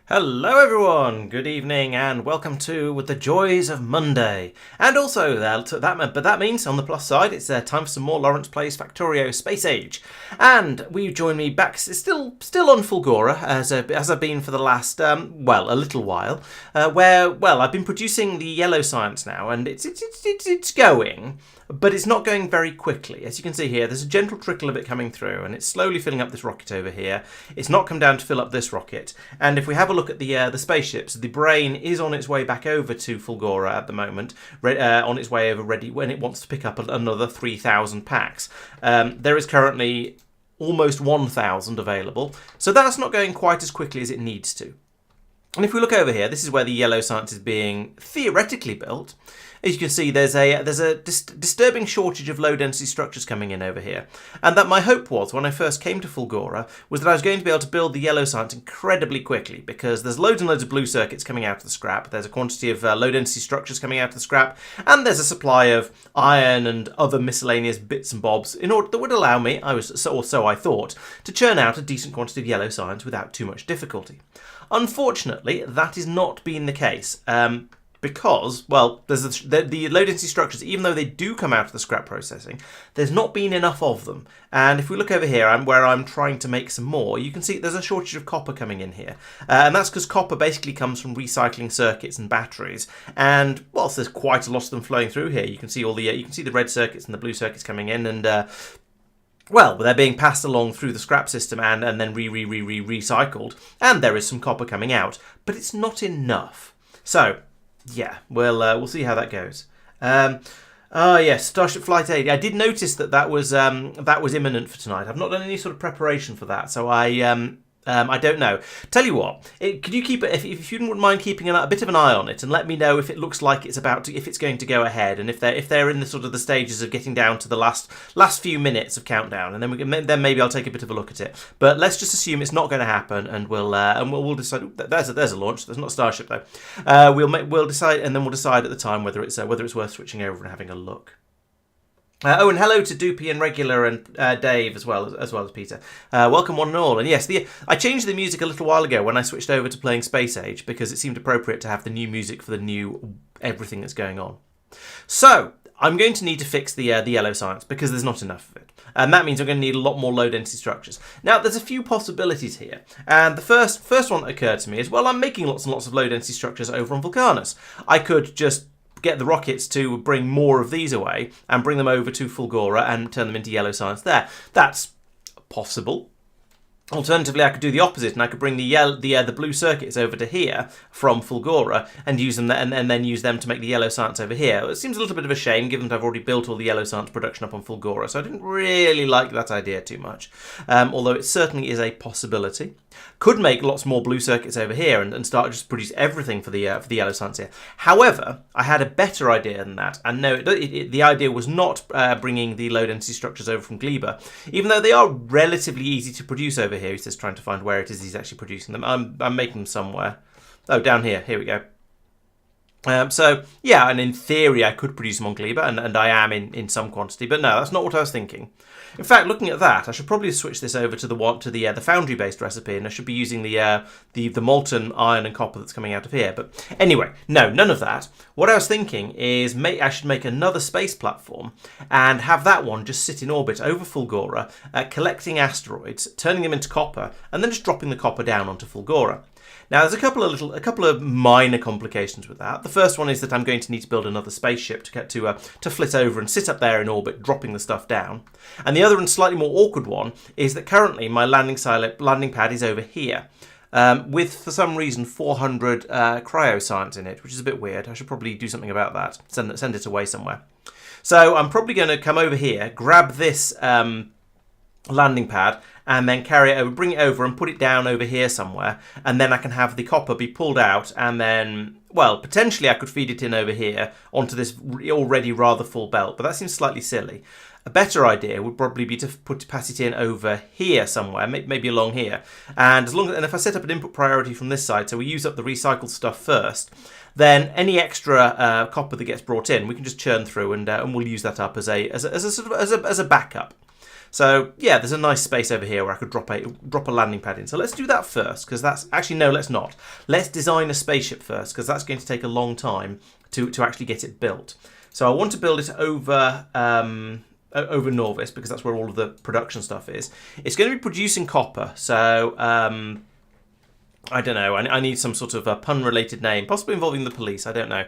Hello everyone, good evening and welcome to With the Joys of Monday. And also, that means on the plus side, it's time for some more Laurence Plays Factorio Space Age. And we join me back, still on Fulgora, as I've been for the last, a little while, where I've been producing the yellow science now, and it's going. But it's not going very quickly. As you can see here, there's a gentle trickle of it coming through, and it's slowly filling up this rocket over here. It's not come down to fill up this rocket. And if we have a look at the spaceships, the brain is on its way back over to Fulgora at the moment, on its way over ready when it wants to pick up another 3,000 packs. There is currently almost 1,000 available, so that's not going quite as quickly as it needs to. And if we look over here, this is where the yellow science is being theoretically built. As you can see, there's a disturbing shortage of low-density structures coming in over here. And that my hope was, when I first came to Fulgora, was that I was going to be able to build the yellow science incredibly quickly, because there's loads and loads of blue circuits coming out of the scrap, there's a quantity of low-density structures coming out of the scrap, and there's a supply of iron and other miscellaneous bits and bobs in order that would allow me, so I thought, to churn out a decent quantity of yellow science without too much difficulty. Unfortunately, that has not been the case. Because, there's the low-density structures, even though they do come out of the scrap processing, there's not been enough of them. And if we look over here, where I'm trying to make some more, you can see there's a shortage of copper coming in here. And that's because copper basically comes from recycling circuits and batteries. And, whilst there's quite a lot of them flowing through here, you can see the red circuits and the blue circuits coming in, and they're being passed along through the scrap system and then recycled. And there is some copper coming out, but it's not enough. So, yeah, we'll see how that goes. Yes, Starship Flight 80. I did notice that was imminent for tonight. I've not done any sort of preparation for that, so I don't know. Tell you what, could you keep it if you wouldn't mind keeping a bit of an eye on it and let me know if it looks like if it's going to go ahead, and if they're in the sort of the stages of getting down to the last few minutes of countdown, and then maybe I'll take a bit of a look at it. But let's just assume it's not going to happen, and we'll decide. Ooh, there's a launch. There's not a Starship though. We'll decide, and then we'll decide at the time whether it's worth switching over and having a look. And hello to Doopy and Regular and Dave as well as Peter. Welcome one and all. And yes, I changed the music a little while ago when I switched over to playing Space Age, because it seemed appropriate to have the new music for the new everything that's going on. So I'm going to need to fix the yellow science, because there's not enough of it. And that means I'm going to need a lot more low-density structures. Now, there's a few possibilities here. And the first one that occurred to me is, I'm making lots and lots of low-density structures over on Vulcanus. I could just get the rockets to bring more of these away and bring them over to Fulgora and turn them into yellow science there. That's possible. Alternatively, I could do the opposite, and I could bring the blue circuits over to here from Fulgora and use them and then use them to make the yellow science over here. It seems a little bit of a shame, given that I've already built all the yellow science production up on Fulgora, so I didn't really like that idea too much. Although it certainly is a possibility. Could make lots more blue circuits over here and start just produce everything for the yellow science here. However, I had a better idea than that, and no, the idea was not bringing the low density structures over from Gleba, even though they are relatively easy to produce over here. He's just trying to find where it is he's actually producing them. I'm making them somewhere. Oh, down here. Here we go. So, yeah, and in theory I could produce them on Gleba, and I am in some quantity, but no, that's not what I was thinking. In fact, looking at that, I should probably switch this over to the foundry-based recipe, and I should be using the molten iron and copper that's coming out of here. But anyway, no, none of that. What I was thinking is I should make another space platform and have that one just sit in orbit over Fulgora, collecting asteroids, turning them into copper, and then just dropping the copper down onto Fulgora. Now, there's a couple of minor complications with that. The first one is that I'm going to need to build another spaceship to flit over and sit up there in orbit, dropping the stuff down. And the other and slightly more awkward one is that currently my landing pad is over here, with for some reason 400 cryoscience in it, which is a bit weird. I should probably do something about that. Send it away somewhere. So I'm probably going to come over here, grab this landing pad, and then carry it over, bring it over and put it down over here somewhere, and then I can have the copper be pulled out, and then, potentially I could feed it in over here onto this already rather full belt, but that seems slightly silly. A better idea would probably be to pass it in over here somewhere, maybe along here, and if I set up an input priority from this side, so we use up the recycled stuff first, then any extra copper that gets brought in, we can just churn through, and we'll use that up as a backup. So yeah, there's a nice space over here where I could drop a landing pad in. So let's do that first, because that's actually, no, let's not. Let's design a spaceship first, because that's going to take a long time to actually get it built. So I want to build it over Norvis, because that's where all of the production stuff is. It's going to be producing copper, so I don't know. I need some sort of a pun-related name, possibly involving the police. I don't know.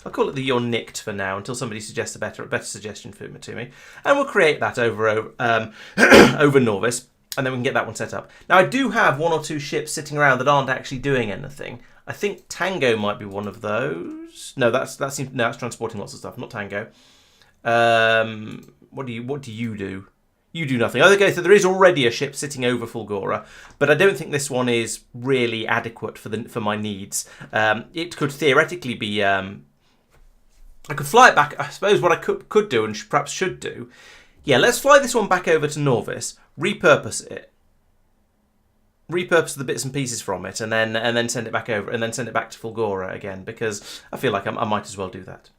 I'll call it the You're Nicked for now, until somebody suggests a better suggestion for it to me. And we'll create that over over Norvis, and then we can get that one set up. Now, I do have 1 or 2 ships sitting around that aren't actually doing anything. I think Tango might be one of those. No, that's transporting lots of stuff, not Tango. What do you do? You do nothing. Okay, so there is already a ship sitting over Fulgora, but I don't think this one is really adequate for my needs. It could theoretically be. I could fly it back. I suppose what I could do and perhaps should do. Yeah, let's fly this one back over to Norvis, repurpose it. Repurpose the bits and pieces from it, and then send it back over, and then send it back to Fulgora again, because I feel like I might as well do that.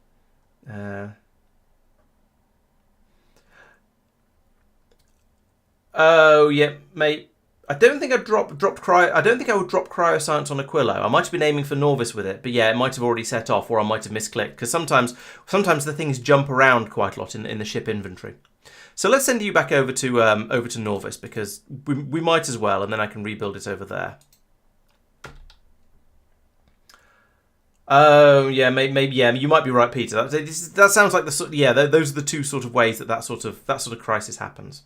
Oh yeah, mate. I don't think I dropped cryo. I don't think I would drop cryoscience on Aquilo. I might have been aiming for Norvis with it, but yeah, it might have already set off, or I might have misclicked, because sometimes the things jump around quite a lot in the ship inventory. So let's send you back over to Norvis, because we might as well, and then I can rebuild it over there. Oh yeah, maybe yeah. You might be right, Peter. That sounds like those are the two sort of ways that sort of crisis happens.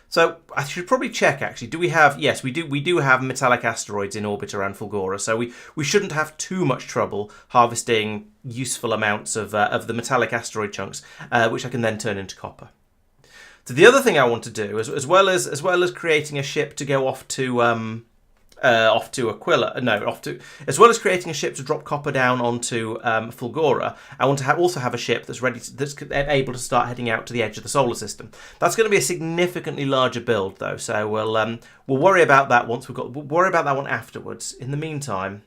So I should probably check, actually. Do we have... Yes, we do have metallic asteroids in orbit around Fulgora, so we shouldn't have too much trouble harvesting useful amounts of the metallic asteroid chunks, which I can then turn into copper. So the other thing I want to do, as well as creating a ship to go off to Aquila, as well as creating a ship to drop copper down onto Fulgora, I want to also have a ship that's able to start heading out to the edge of the solar system. That's going to be a significantly larger build, though, so we'll worry about that we'll worry about that one afterwards. In the meantime,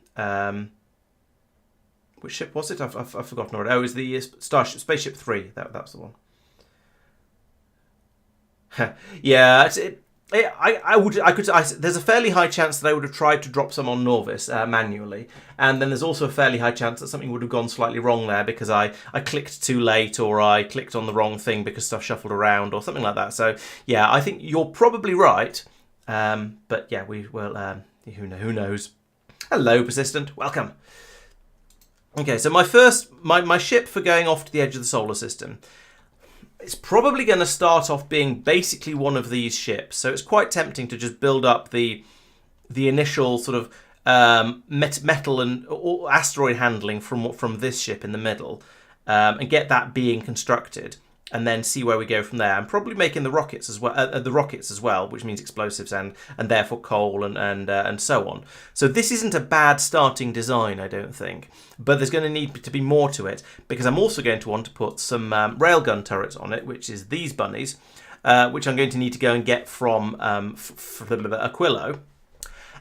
which ship was it? I've forgotten already. Oh, it was the Spaceship 3. That's the one. Yeah, there's a fairly high chance that I would have tried to drop some on Norvis manually, and then there's also a fairly high chance that something would have gone slightly wrong there because I clicked too late, or I clicked on the wrong thing because stuff shuffled around, or something like that. So yeah, I think you're probably right, but yeah, who knows? Hello, Persistent, welcome. Okay, so my ship for going off to the edge of the solar system, it's probably going to start off being basically one of these ships. So it's quite tempting to just build up the initial sort of metal and asteroid handling from this ship in the middle, and get that being constructed, and then see where we go from there. I'm probably making the rockets as well, which means explosives and therefore coal and so on. So this isn't a bad starting design, I don't think, but there's going to need to be more to it, because I'm also going to want to put some railgun turrets on it, which is these bunnies, which I'm going to need to go and get from Aquilo.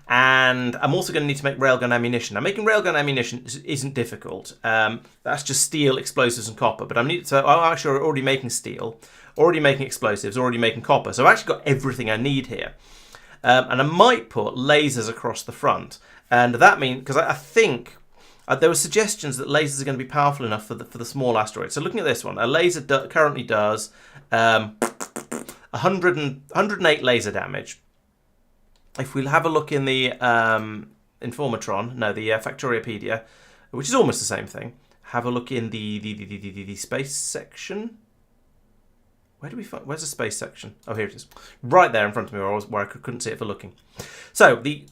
And I'm also going to need to make railgun ammunition. Now, making railgun ammunition isn't difficult. That's just steel, explosives, and copper. But I'm actually already making steel, already making explosives, already making copper. So I've actually got everything I need here. And I might put lasers across the front. And that means, because I think there were suggestions that lasers are going to be powerful enough for the small asteroids. So looking at this one, a laser currently does 108 laser damage. If we'll have a look in the Informatron, the Factoriopedia, which is almost the same thing, have a look in the space section. Where's the space section? Oh, here it is. Right there in front of me, where I couldn't see it for looking. So, the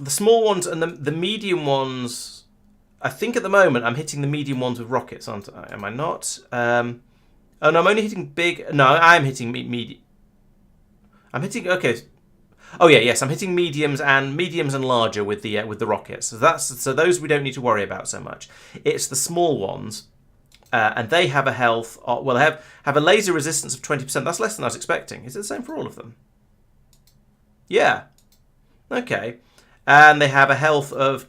small ones and the medium ones, I think at the moment I'm hitting the medium ones with rockets, aren't I? Am I not? Oh, no, I'm only hitting big... No, I'm hitting medium... I'm hitting... Okay... Oh yeah, yes, I'm hitting mediums and larger with the rockets. So those we don't need to worry about so much. It's the small ones, and they have a health. Well, they have a laser resistance of 20%. That's less than I was expecting. Is it the same for all of them? Yeah. Okay, and they have a health of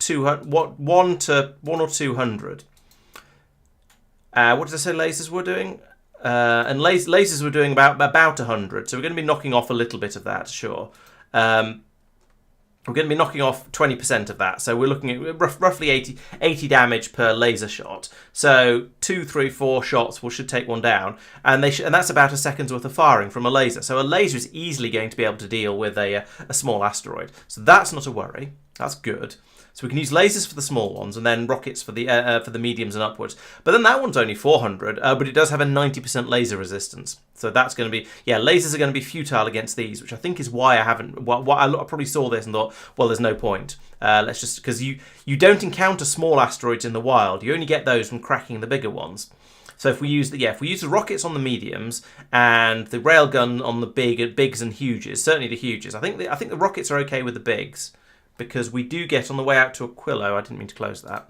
1 or 200. What did I say lasers were doing? And lasers were doing about 100, so we're going to be knocking off a little bit of that, sure. We're going to be knocking off 20% of that, so we're looking at roughly 80 damage per laser shot. So 2, 3, 4 shots should take one down, and that's about a second's worth of firing from a laser. So a laser is easily going to be able to deal with a small asteroid. So that's not a worry. That's good. So we can use lasers for the small ones, and then rockets for the mediums and upwards. But then that one's only 400, but it does have a 90% laser resistance. So that's going to be, lasers are going to be futile against these, which I think is why I haven't. I probably saw this and thought, well, there's no point. Let's just, because you don't encounter small asteroids in the wild. You only get those from cracking the bigger ones. So if we use the rockets on the mediums and the railgun on the bigs and huges, certainly the huges. I think the rockets are okay with the bigs. Because we do get, on the way out to Aquilo, I didn't mean to close that.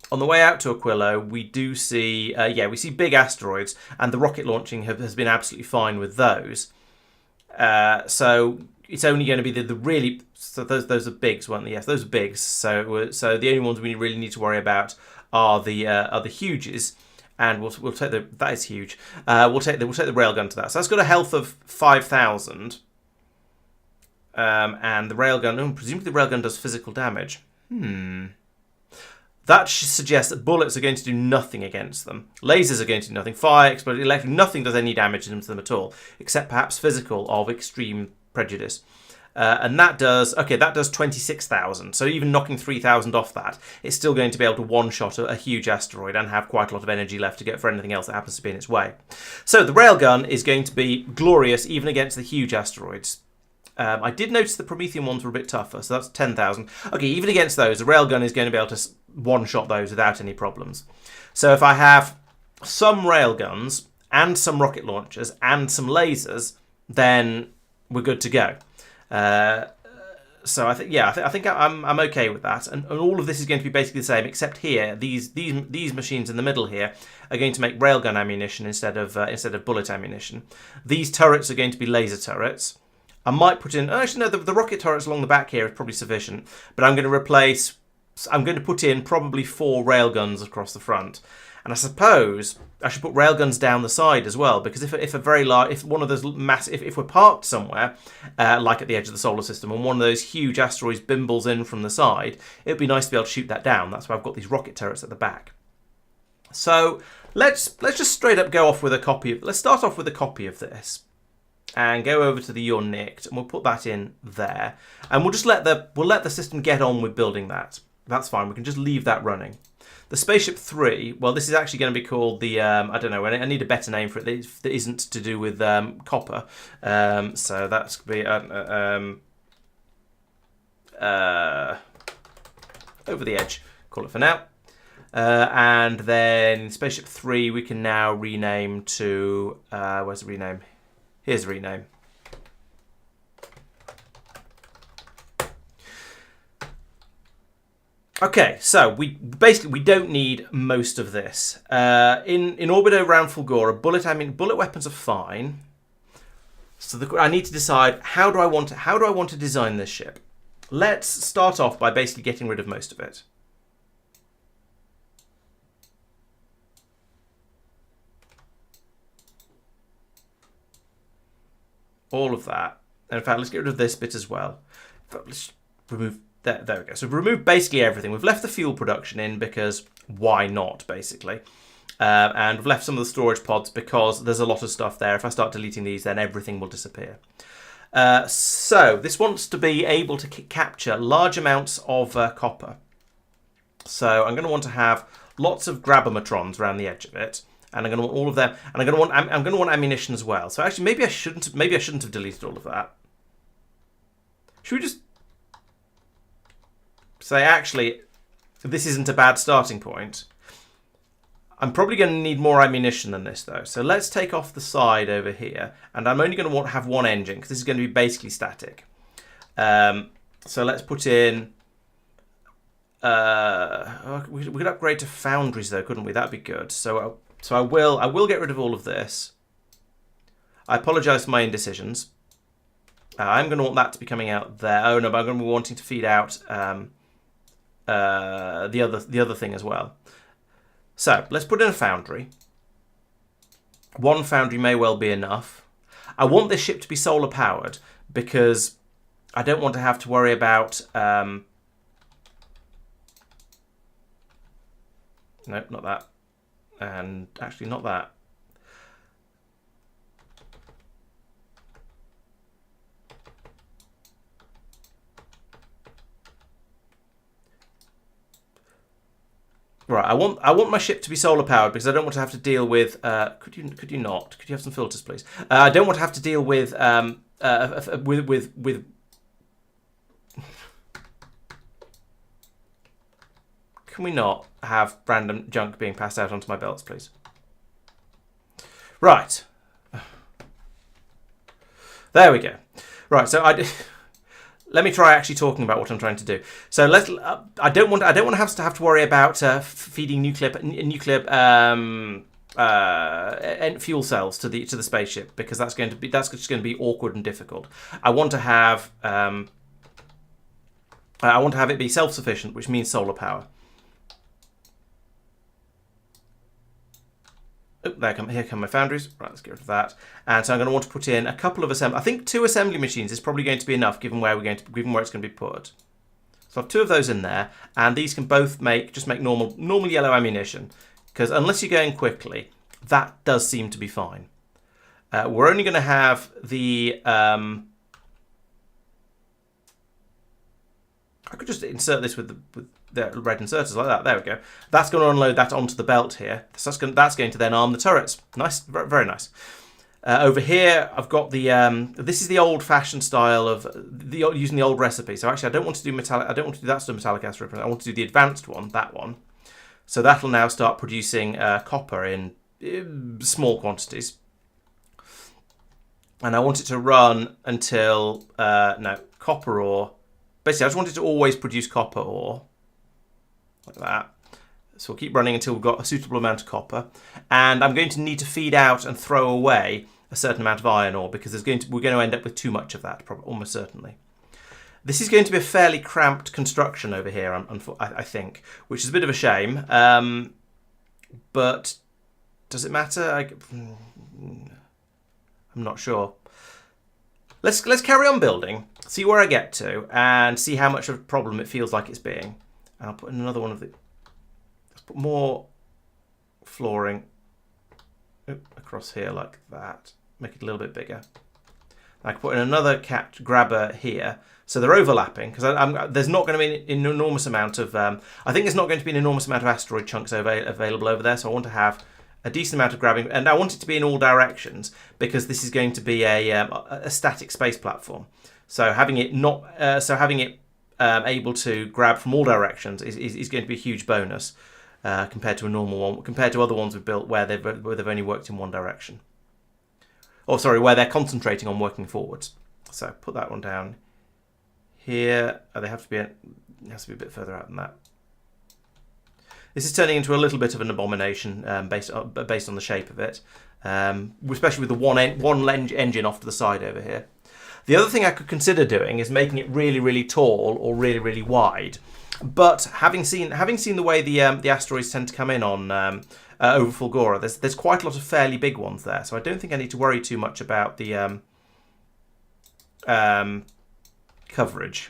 On the way out to Aquilo, we do see, we see big asteroids, and the rocket launching has been absolutely fine with those. So it's only going to be the really, so those are bigs, weren't they? Yes, those are bigs. So the only ones we really need to worry about are the huges, and we'll take that is huge. We'll take the railgun to that. So that's got a health of 5,000. And the railgun, presumably the railgun does physical damage. That suggests that bullets are going to do nothing against them. Lasers are going to do nothing. Fire, explosive, electric, nothing does any damage to them at all, except perhaps physical of extreme prejudice. And that does 26,000. So even knocking 3,000 off that, it's still going to be able to one-shot a huge asteroid and have quite a lot of energy left to get for anything else that happens to be in its way. So the railgun is going to be glorious even against the huge asteroids. I did notice the Promethean ones were a bit tougher, so that's 10,000. Okay, even against those, the railgun is going to be able to one-shot those without any problems. So if I have some railguns and some rocket launchers and some lasers, then we're good to go. So I think I'm okay with that, and all of this is going to be basically the same, except here these machines in the middle here are going to make railgun ammunition instead of bullet ammunition. These turrets are going to be laser turrets. I might put in, actually no, the rocket turrets along the back here is probably sufficient, but I'm going to put in probably 4 railguns across the front. And I suppose I should put railguns down the side as well, because if we're parked somewhere, like at the edge of the solar system, and one of those huge asteroids bimbles in from the side, it'd be nice to be able to shoot that down. That's why I've got these rocket turrets at the back. So let's just straight up go off with a copy. Let's start off with a copy of this. And go over to the You're Nicked, and we'll put that in there, and we'll just let the system get on with building that. That's fine. We can just leave that running. The Spaceship 3. Well, this is actually going to be called the I don't know. I need a better name for it that isn't to do with copper. So that's going to be over the edge. Call it for now. And then Spaceship 3 we can now rename to where's the rename? Here's a rename. Okay, so we don't need most of this. In orbit around Fulgoran, bullet weapons are fine. So I need to decide how do I want to design this ship. Let's start off by basically getting rid of most of it. All of that. And in fact, let's get rid of this bit as well. Let's remove that. There we go. So we've removed basically everything. We've left the fuel production in because why not, basically. And we've left some of the storage pods because there's a lot of stuff there. If I start deleting these, then everything will disappear. So this wants to be able to capture large amounts of copper. So I'm going to want to have lots of grabometrons around the edge of it. And I'm going to want all of them, and I'm going to want ammunition as well. So actually, maybe I shouldn't have deleted all of that. Should we just say, actually, this isn't a bad starting point? I'm probably going to need more ammunition than this, though. So let's take off the side over here, and I'm only going to have one engine because this is going to be basically static. So let's put in. We could upgrade to foundries, though, couldn't we? That'd be good. So I will get rid of all of this. I apologise for my indecisions. I'm going to want that to be coming out there. Oh no, but I'm going to be wanting to feed out the other thing as well. So let's put in a foundry. One foundry may well be enough. I want this ship to be solar powered because I don't want to have to worry about... nope, not that. And actually not that. Right, I want my ship to be solar powered because I don't want to have to deal with. Could you not? Could you have some filters, please? I don't want to have to deal with with. Can we not have random junk being passed out onto my belts, please? Right. There we go. Right, so let me try actually talking about what I'm trying to do. So let's. I don't want to have to worry about feeding nuclear fuel cells to the spaceship because that's just going to be awkward and difficult. I want to have it be self-sufficient, which means solar power. Oh, here come my foundries. Right, let's get rid of that. And so I'm going to want to put in a couple of assembly. I think 2 assembly machines is probably going to be enough, given where it's going to be put. So I have 2 of those in there, and these can both make normal yellow ammunition, because unless you're going quickly, that does seem to be fine. We're only going to have the. I could just insert this with the red inserters like that. There we go. That's going to unload that onto the belt here. So that's going to then arm the turrets. Nice, very, very nice. Over here, I've got the. This is the old-fashioned style of using the old recipe. So actually, I don't want to do metallic. I don't want to do that sort of metallic acid. I want to do the advanced one, that one. So that'll now start producing copper in small quantities. And I want it to run until copper ore. Basically, I just want it to always produce copper ore. Like that. So we'll keep running until we've got a suitable amount of copper. And I'm going to need to feed out and throw away a certain amount of iron ore because we're going to end up with too much of that, almost certainly. This is going to be a fairly cramped construction over here, I think, which is a bit of a shame. But does it matter? I'm not sure. Let's carry on building, see where I get to, and see how much of a problem it feels like it's being. And I'll put in another one of the. Let's put more flooring across here like that. Make it a little bit bigger. I can put in another cat grabber here, so they're overlapping because there's not going to be an enormous amount of. I think there's not going to be an enormous amount of asteroid chunks available over there, so I want to have a decent amount of grabbing, and I want it to be in all directions because this is going to be a static space platform. So having it able to grab from all directions is going to be a huge bonus compared to a normal one, compared to other ones we've built where they've only worked in one direction. Or sorry, where they're concentrating on working forwards. So put that one down here. It has to be a bit further out than that. This is turning into a little bit of an abomination based on the shape of it, especially with the one engine off to the side over here. The other thing I could consider doing is making it really, really tall or really, really wide. But having seen the way the asteroids tend to come in on over Fulgora, there's quite a lot of fairly big ones there, so I don't think I need to worry too much about the coverage.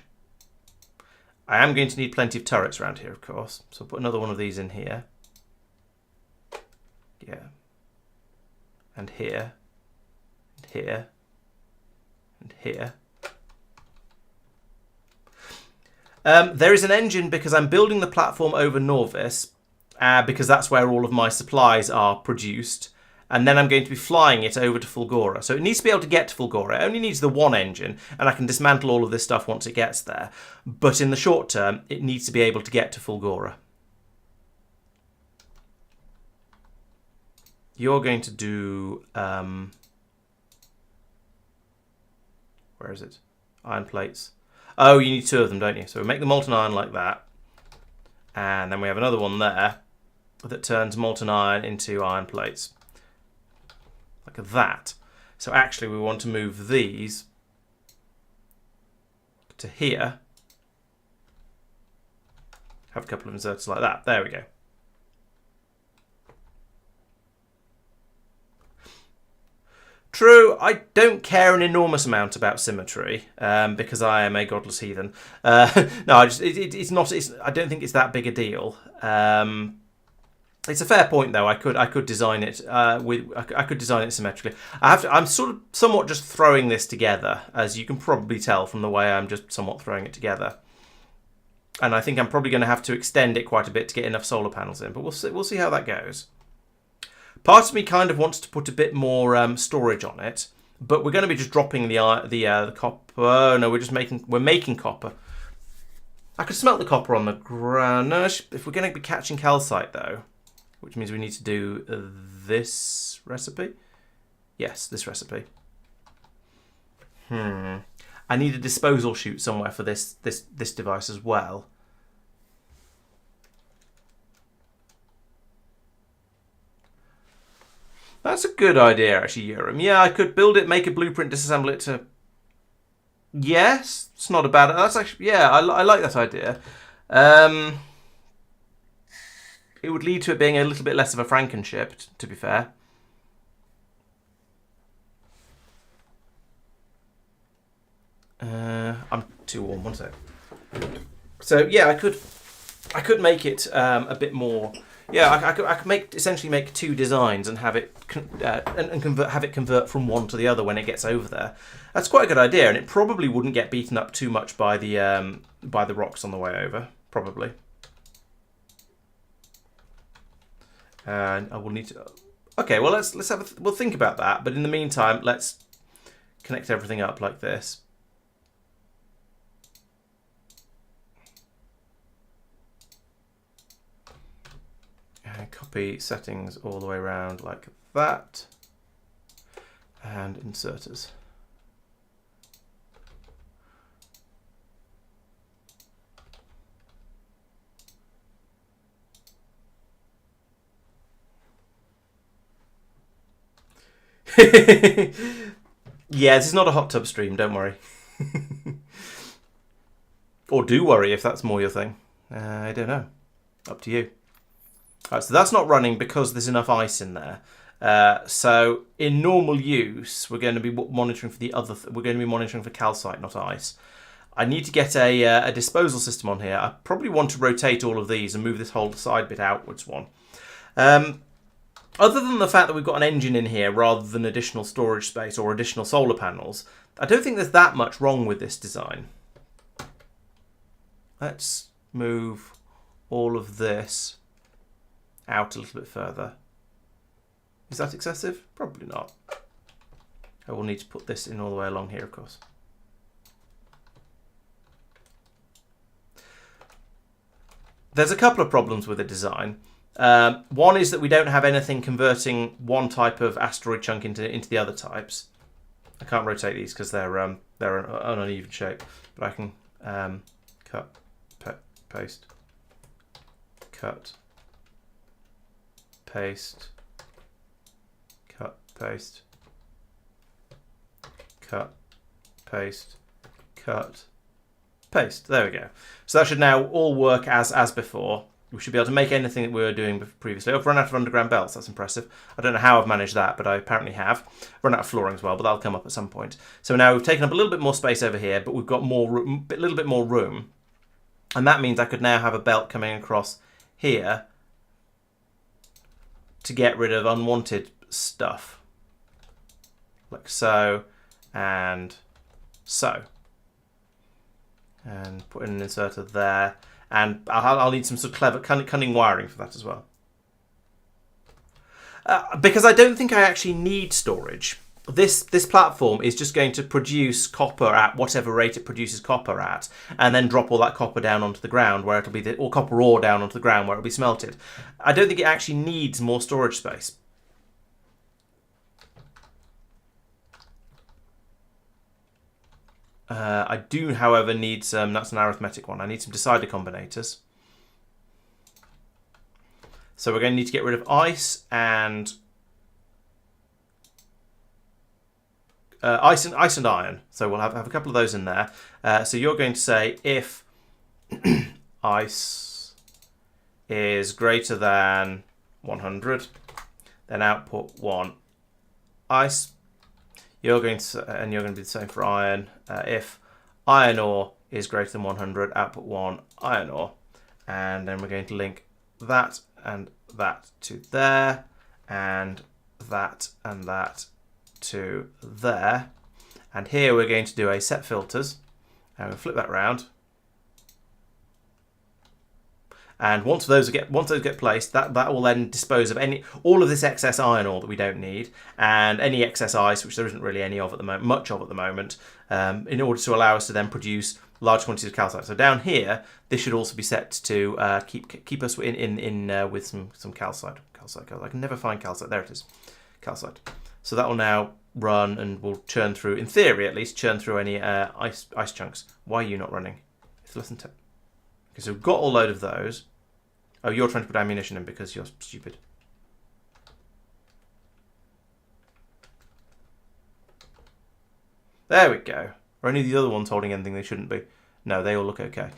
I am going to need plenty of turrets around here, of course. So I'll put another one of these in here. Yeah. And here. And here. And here. There is an engine because I'm building the platform over Norvis, because that's where all of my supplies are produced. And then I'm going to be flying it over to Fulgora. So it needs to be able to get to Fulgora. It only needs the one engine, and I can dismantle all of this stuff once it gets there. But in the short term, it needs to be able to get to Fulgora. You're going to do... where is it? Iron plates. Oh, you need 2 of them, don't you? So we make the molten iron like that. And then we have another one there that turns molten iron into iron plates. Like that. So actually we want to move these to here. Have a couple of inserters like that. There we go. True, I don't care an enormous amount about symmetry because I am a godless heathen. No, it's not. I don't think it's that big a deal. It's a fair point, though. I could design it I could design it symmetrically. I'm sort of somewhat just throwing this together, as you can probably tell from the way I'm just somewhat throwing it together. And I think I'm probably going to have to extend it quite a bit to get enough solar panels in, but we'll see how that goes. Part of me kind of wants to put a bit more storage on it, but we're going to be just dropping the copper. Oh, no, we're making copper. I could smelt the copper on the ground. No, if we're going to be catching calcite though, which means we need to do this recipe. Yes, this recipe. I need a disposal chute somewhere for this device as well. That's a good idea, actually, Urim. Yeah, I could build it, make a blueprint, disassemble it to... Yes, it's not a bad... That's actually... Yeah, I like that idea. It would lead to it being a little bit less of a Frankenship, to be fair. I'm too warm, one sec. So, yeah, I could make it a bit more... Yeah, I could essentially make two designs and have it convert from one to the other when it gets over there. That's quite a good idea, and it probably wouldn't get beaten up too much by the rocks on the way over. Probably. And I will need to. Okay, well we'll think about that. But in the meantime, let's connect everything up like this. Copy settings all the way around like that, and inserters. Yeah, this is not a hot tub stream, don't worry. Or do worry if that's more your thing. I don't know. Up to you. Right, so that's not running because there's enough ice in there. So in normal use, we're going to be monitoring for we're going to be monitoring for calcite, not ice. I need to get a disposal system on here. I probably want to rotate all of these and move this whole side bit outwards one. Other than the fact that we've got an engine in here rather than additional storage space or additional solar panels, I don't think there's that much wrong with this design. Let's move all of this out a little bit further. Is that excessive? Probably not. I will need to put this in all the way along here, of course. There's a couple of problems with the design. One is that we don't have anything converting one type of asteroid chunk into the other types. I can't rotate these because they're an uneven shape, but I can cut, paste, cut, paste, cut, paste, cut, paste, cut, paste. There we go. So that should now all work as before. We should be able to make anything that we were doing previously. I've run out of underground belts. That's impressive. I don't know how I've managed that, but I apparently have. Run out of flooring as well, but that'll come up at some point. So now we've taken up a little bit more space over here, but we've got a little bit more room. And that means I could now have a belt coming across here to get rid of unwanted stuff. Like so, and so. And put in an inserter there. And I'll need some sort of clever, cunning wiring for that as well. Because I don't think I actually need storage. This platform is just going to produce copper at whatever rate it produces copper at, and then drop all that copper down onto the ground where it'll be, or copper ore down onto the ground where it'll be smelted. I don't think it actually needs more storage space. I do, however, need some, that's an arithmetic one, I need some decider combinators. So we're going to need to get rid of ice and ice and iron. So we'll have a couple of those in there. So you're going to say if ice is greater than 100, then output 1 ice, you're going to be the same for iron. If iron ore is greater than 100, output 1 iron ore, and then we're going to link that and that to there, and that to there, and here we're going to do a set filters, and we'll flip that round. And once those get placed, that will then dispose of all of this excess iron ore that we don't need, and any excess ice, which there isn't really any of at the moment, much of at the moment, in order to allow us to then produce large quantities of calcite. So down here, this should also be set to keep us in with some calcite. I can never find calcite. There it is, calcite. So that will now run and will churn through, in theory at least, churn through any ice chunks. Why are you not running? It's less than 10. Okay, so we've got a load of those. Oh, you're trying to put ammunition in because you're stupid. There we go. Are any of the other ones holding anything they shouldn't be? No, they all look okay.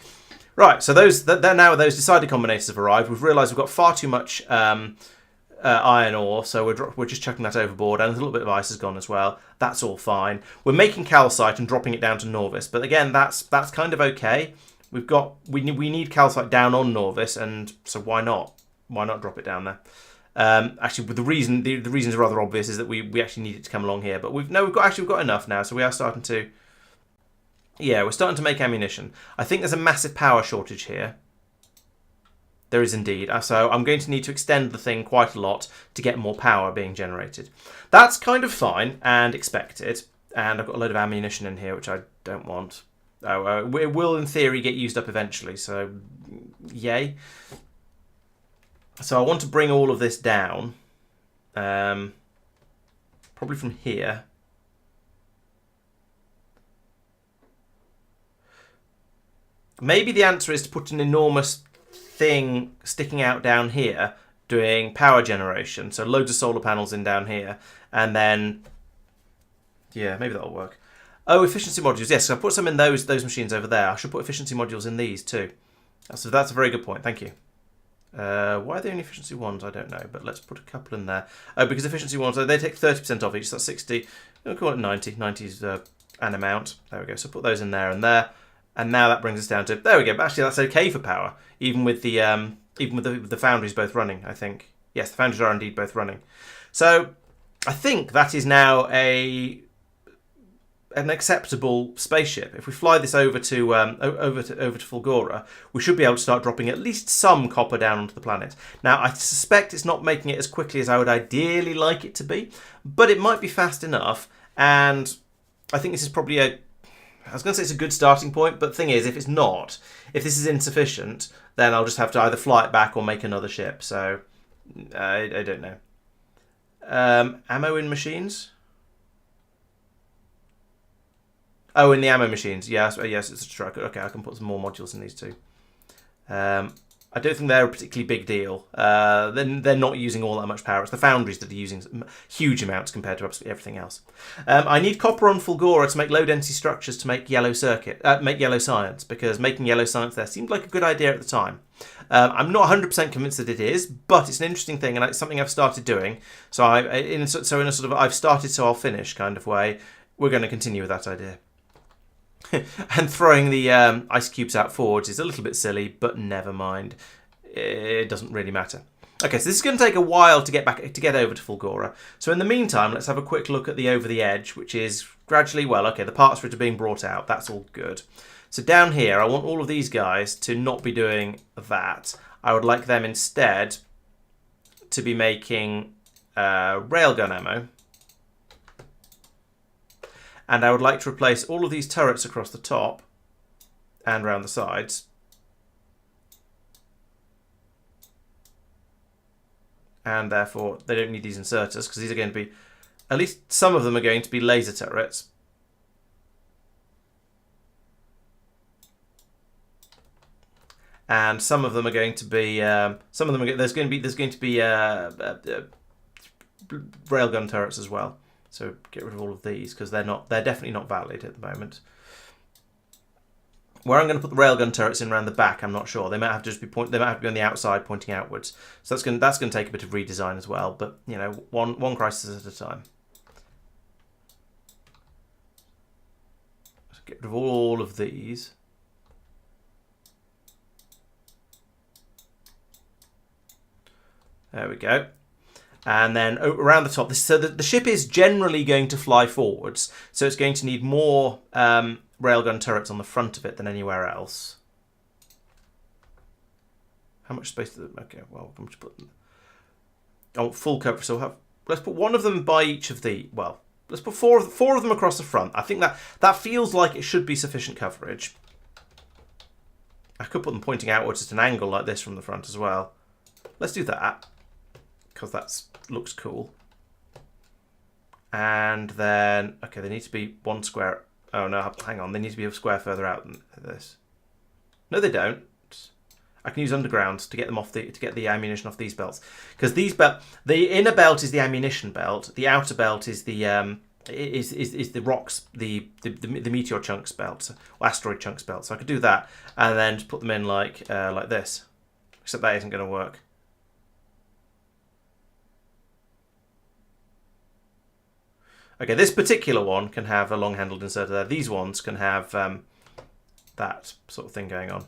Right, so those decided combinators have arrived. We've realised we've got far too much iron ore, so we're just chucking that overboard, and a little bit of ice has gone as well. That's all fine. We're making calcite and dropping it down to Norvis, but again, that's kind of okay. We need calcite down on Norvis, and so why not drop it down there? Actually, the reasons are rather obvious, is that we actually need it to come along here, but we've got enough now, so we are starting to. Yeah, we're starting to make ammunition. I think there's a massive power shortage here. There is indeed. So I'm going to need to extend the thing quite a lot to get more power being generated. That's kind of fine and expected. And I've got a load of ammunition in here, which I don't want. It will, in theory, get used up eventually. So, yay. So I want to bring all of this down. Probably from here. Maybe the answer is to put an enormous thing sticking out down here doing power generation. So loads of solar panels in down here. And then, yeah, maybe that'll work. Oh, efficiency modules. Yes, so I put some in those machines over there. I should put efficiency modules in these too. So that's a very good point. Thank you. Why are they only efficiency ones? I don't know, but let's put a couple in there. Oh, because efficiency ones, they take 30% off each, so that's 60. We'll call it 90. 90 is an amount. There we go. So put those in there and there. And now that brings us down to, there we go. Actually, that's okay for power, even with the foundries both running, I think. Yes, the foundries are indeed both running. So I think that is now an acceptable spaceship. If we fly this over to Fulgora, we should be able to start dropping at least some copper down onto the planet. Now, I suspect it's not making it as quickly as I would ideally like it to be, but it might be fast enough. And I think this is probably I was going to say it's a good starting point, but the thing is, if this is insufficient, then I'll just have to either fly it back or make another ship. So, I don't know. Ammo I in the ammo machines. Yes, it's a truck. Okay, I can put some more modules in these too. I don't think they're a particularly big deal. They're not using all that much power. It's the foundries that are using huge amounts compared to absolutely everything else. I need copper on Fulgora to make low-density structures to make yellow science, because making yellow science there seemed like a good idea at the time. I'm not 100% convinced that it is, but it's an interesting thing, and it's something I've started doing. So in a sort of I've started so I'll finish kind of way, we're going to continue with that idea. And throwing the ice cubes out forwards is a little bit silly, but never mind. It doesn't really matter. Okay, so this is going to take a while to get over to Fulgora. So in the meantime, let's have a quick look at the over the edge, which is gradually, well, okay, the parts for it are being brought out. That's all good. So down here, I want all of these guys to not be doing that. I would like them instead to be making railgun ammo. And I would like to replace all of these turrets across the top and around the sides. And therefore, they don't need these inserters, because these are going to be, at least some of them are going to be laser turrets. And some of them are going to be, there's going to be railgun turrets as well. So get rid of all of these, because they're definitely not valid at the moment. Where I'm going to put the railgun turrets in around the back, I'm not sure. They might have to be on the outside, pointing outwards. So that's going to take a bit of redesign as well. But you know, one crisis at a time. get rid of all of these. There we go. And then around the top, so the ship is generally going to fly forwards, so it's going to need more railgun turrets on the front of it than anywhere else. How much space does it? Okay, well, I'm just putting. Oh, full cover. So let's put one of them by each of the. Well, let's put four of them across the front. I think that feels like it should be sufficient coverage. I could put them pointing outwards at an angle like this from the front as well. Let's do that, because that looks cool. And then, okay, they need to be one square. Oh no, hang on, they need to be a square further out than this. No, they don't. I can use undergrounds to get them off to get the ammunition off these belts, because the inner belt is the ammunition belt, the outer belt is the is the rocks, the meteor chunks belt, or asteroid chunks belt. So I could do that and then just put them in like this, except that isn't going to work. Okay, this particular one can have a long-handled inserter there. These ones can have that sort of thing going on.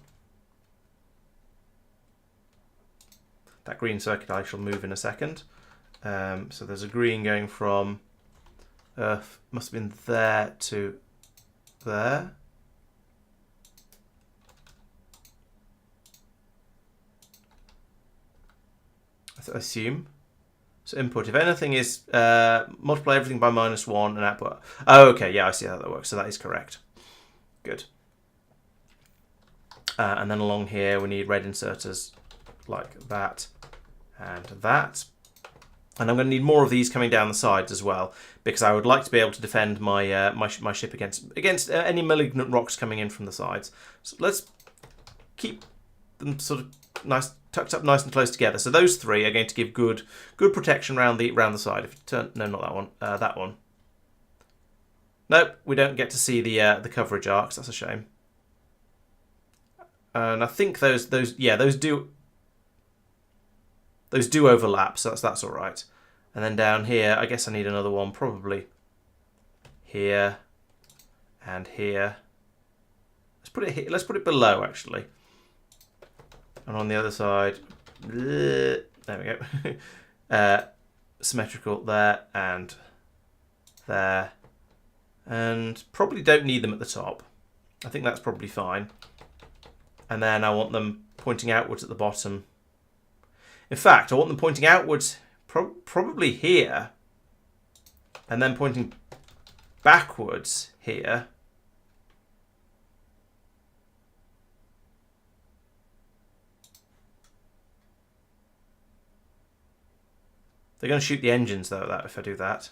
That green circuit I shall move in a second. So there's a green going from Earth, must have been there to there. I assume. So input, if anything, is multiply everything by -1 and output. Oh, okay, yeah, I see how that works. So that is correct. Good. And then along here, we need red inserters like that and that. And I'm going to need more of these coming down the sides as well, because I would like to be able to defend my my ship against any malignant rocks coming in from the sides. So let's keep them sort of nice, tucked up nice and close together. So those three are going to give good protection around the side. If you turn, no, not that one, that one. Nope, we don't get to see the coverage arcs. That's a shame. And I think those do overlap, so that's all right. And then down here, I guess I need another one, probably here and here. Let's put it here. Let's put it below, actually. And on the other side, there we go. Symmetrical there and there. And probably don't need them at the top. I think that's probably fine. And then I want them pointing outwards at the bottom. In fact, I want them pointing outwards, probably here, and then pointing backwards here. They're going to shoot the engines, though, if I do that.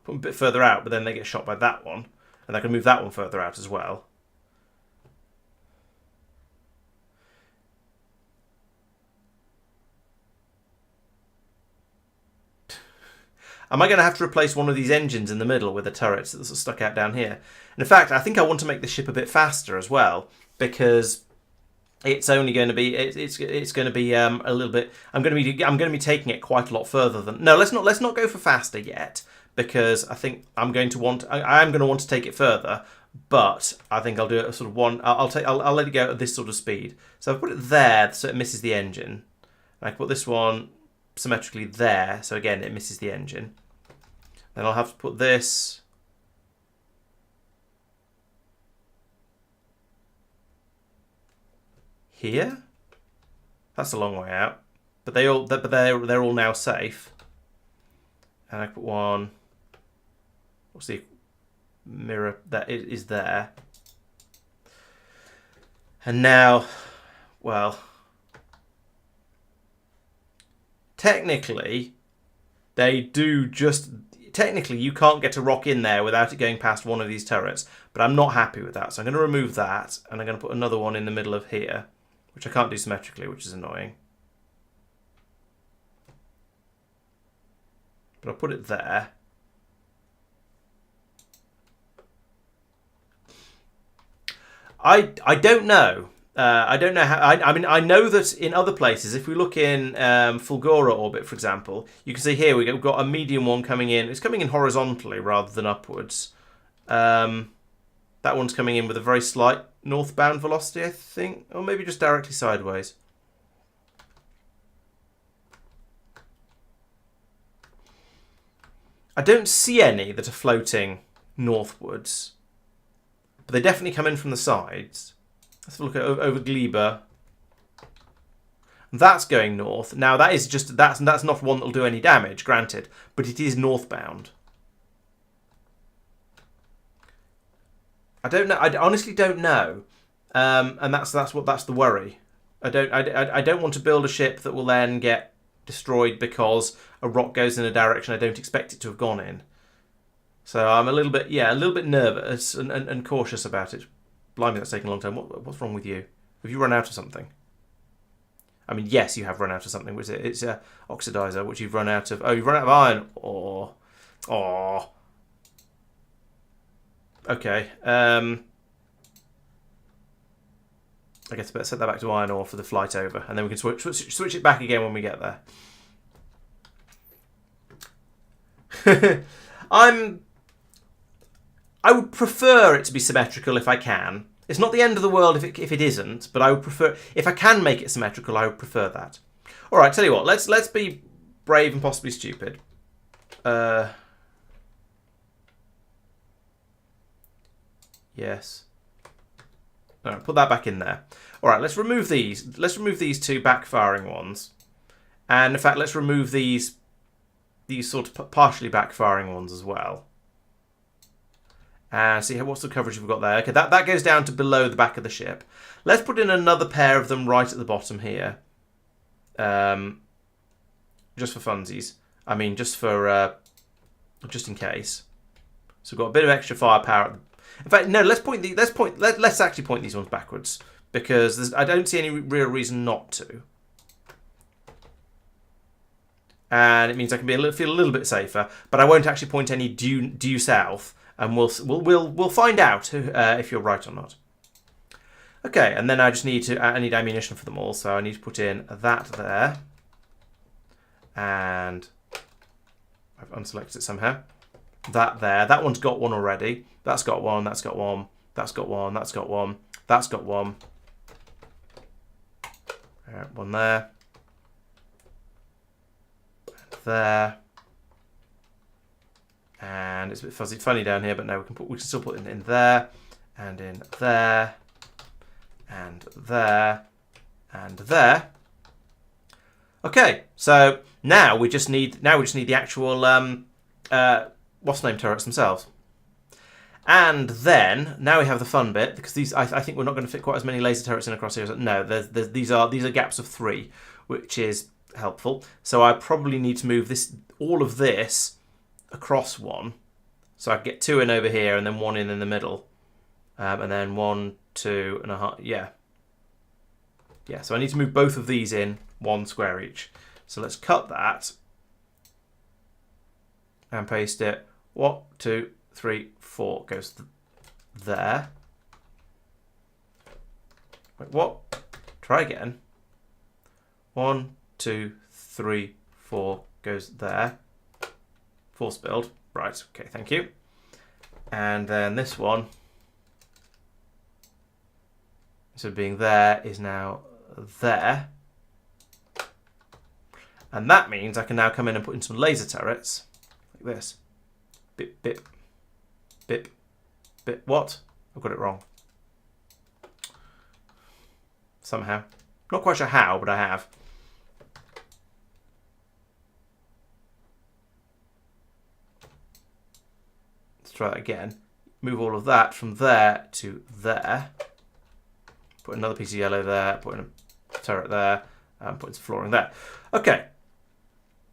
Put them a bit further out, but then they get shot by that one. And I can move that one further out as well. Am I going to have to replace one of these engines in the middle with the turrets that's stuck out down here? And in fact, I think I want to make the ship a bit faster as well, because it's only going to be it's going to be a little bit. I'm going to be taking it quite a lot further than. No, let's not go for faster yet, because I think I'm going to want. I am going to want to take it further, but I think I'll do it at sort of one. I'll let it go at this sort of speed. So I've put it there so it misses the engine. And I can put this one symmetrically there, so again it misses the engine. Then I'll have to put this here. That's a long way out, but they're all now safe. And I put one. What's the mirror that is there? And now, well, technically, technically you can't get a rock in there without it going past one of these turrets, but I'm not happy with that. So I'm going to remove that, and I'm going to put another one in the middle of here, which I can't do symmetrically, which is annoying. But I'll put it there. I don't know. I don't know how. I mean, I know that in other places, if we look in Fulgora orbit, for example, you can see here we've got a medium one coming in. It's coming in horizontally rather than upwards. That one's coming in with a very slight northbound velocity, I think, or maybe just directly sideways. I don't see any that are floating northwards, but they definitely come in from the sides. Let's have a look at over Gleba. That's going north. Now that is just that's not one that'll do any damage, granted, but it is northbound. I don't know. I honestly don't know, and that's the worry. I don't want to build a ship that will then get destroyed because a rock goes in a direction I don't expect it to have gone in. So I'm a little bit nervous and cautious about it. Blimey, that's taking a long time. What's wrong with you? Have you run out of something? I mean, yes, you have run out of something. Which it's a oxidizer, which you've run out of. Oh, you've run out of iron. Oh. Okay. I guess I better set that back to iron ore for the flight over, and then we can switch it back again when we get there. I would prefer it to be symmetrical if I can. It's not the end of the world if it isn't, but I would prefer, if I can make it symmetrical, I would prefer that. All right, tell you what, let's be brave and possibly stupid. Yes. All right, put that back in there. All right, let's remove these. Let's remove these two backfiring ones, and in fact, let's remove these sort of partially backfiring ones as well. And see what's the coverage we've got there. Okay, that goes down to below the back of the ship. Let's put in another pair of them right at the bottom here. Just for funsies. I mean, just in case. So we've got a bit of extra firepower. In fact, no. Let's actually point these ones backwards because I don't see any real reason not to. And it means I can feel a little bit safer, but I won't actually point any due south. And we'll find out if you're right or not. Okay, and then I just need ammunition for them all, so I need to put in that there, and I've unselected it somehow. That there, that one's got one already. That's got one. That's got one. That's got one. That's got one. That's got one. One there. And there. And it's a bit funny down here, but no, we can still put it in there, and in there, and there, and there. Okay, so now we just need the actual what's the name turrets themselves. And then now we have the fun bit, because these I think we're not going to fit quite as many laser turrets in across here. No, these are gaps of 3, which is helpful. So I probably need to move all of this across one, so I get 2 in over here and then 1 in the middle, and then 1, 2 and a half. Yeah. So I need to move both of these in 1 square each. So let's cut that and paste it. 1, 2, 3, 4 goes there. Wait, what? Try again. 1, 2, 3, 4 goes there. Force build. Right, okay, thank you. And then this one, instead of being there, is now there. And that means I can now come in and put in some laser turrets, like this. Bip, bip, bip, bip. What? I've got it wrong. Somehow. Not quite sure how, but I have. Try that again. Move all of that from there to there. Put another piece of yellow there. Put in a turret there. And put in some flooring there. Okay.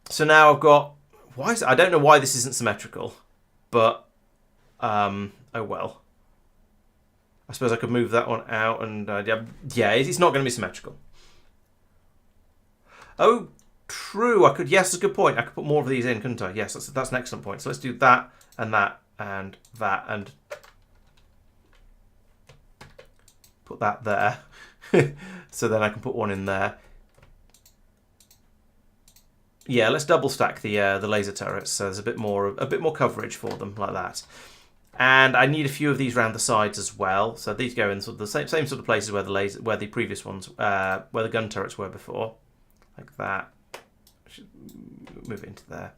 So now I've got. I don't know why this isn't symmetrical, but oh well. I suppose I could move that one out, and yeah, it's not going to be symmetrical. Oh, true. I could. Yes, that's a good point. I could put more of these in, couldn't I? Yes, that's an excellent point. So let's do that and that. And that, and put that there. So then I can put one in there. Yeah, let's double stack the laser turrets, so there's a bit more coverage for them like that. And I need a few of these around the sides as well. So these go in sort of the same sort of places where the previous ones, where the gun turrets were before, like that. Move it into there.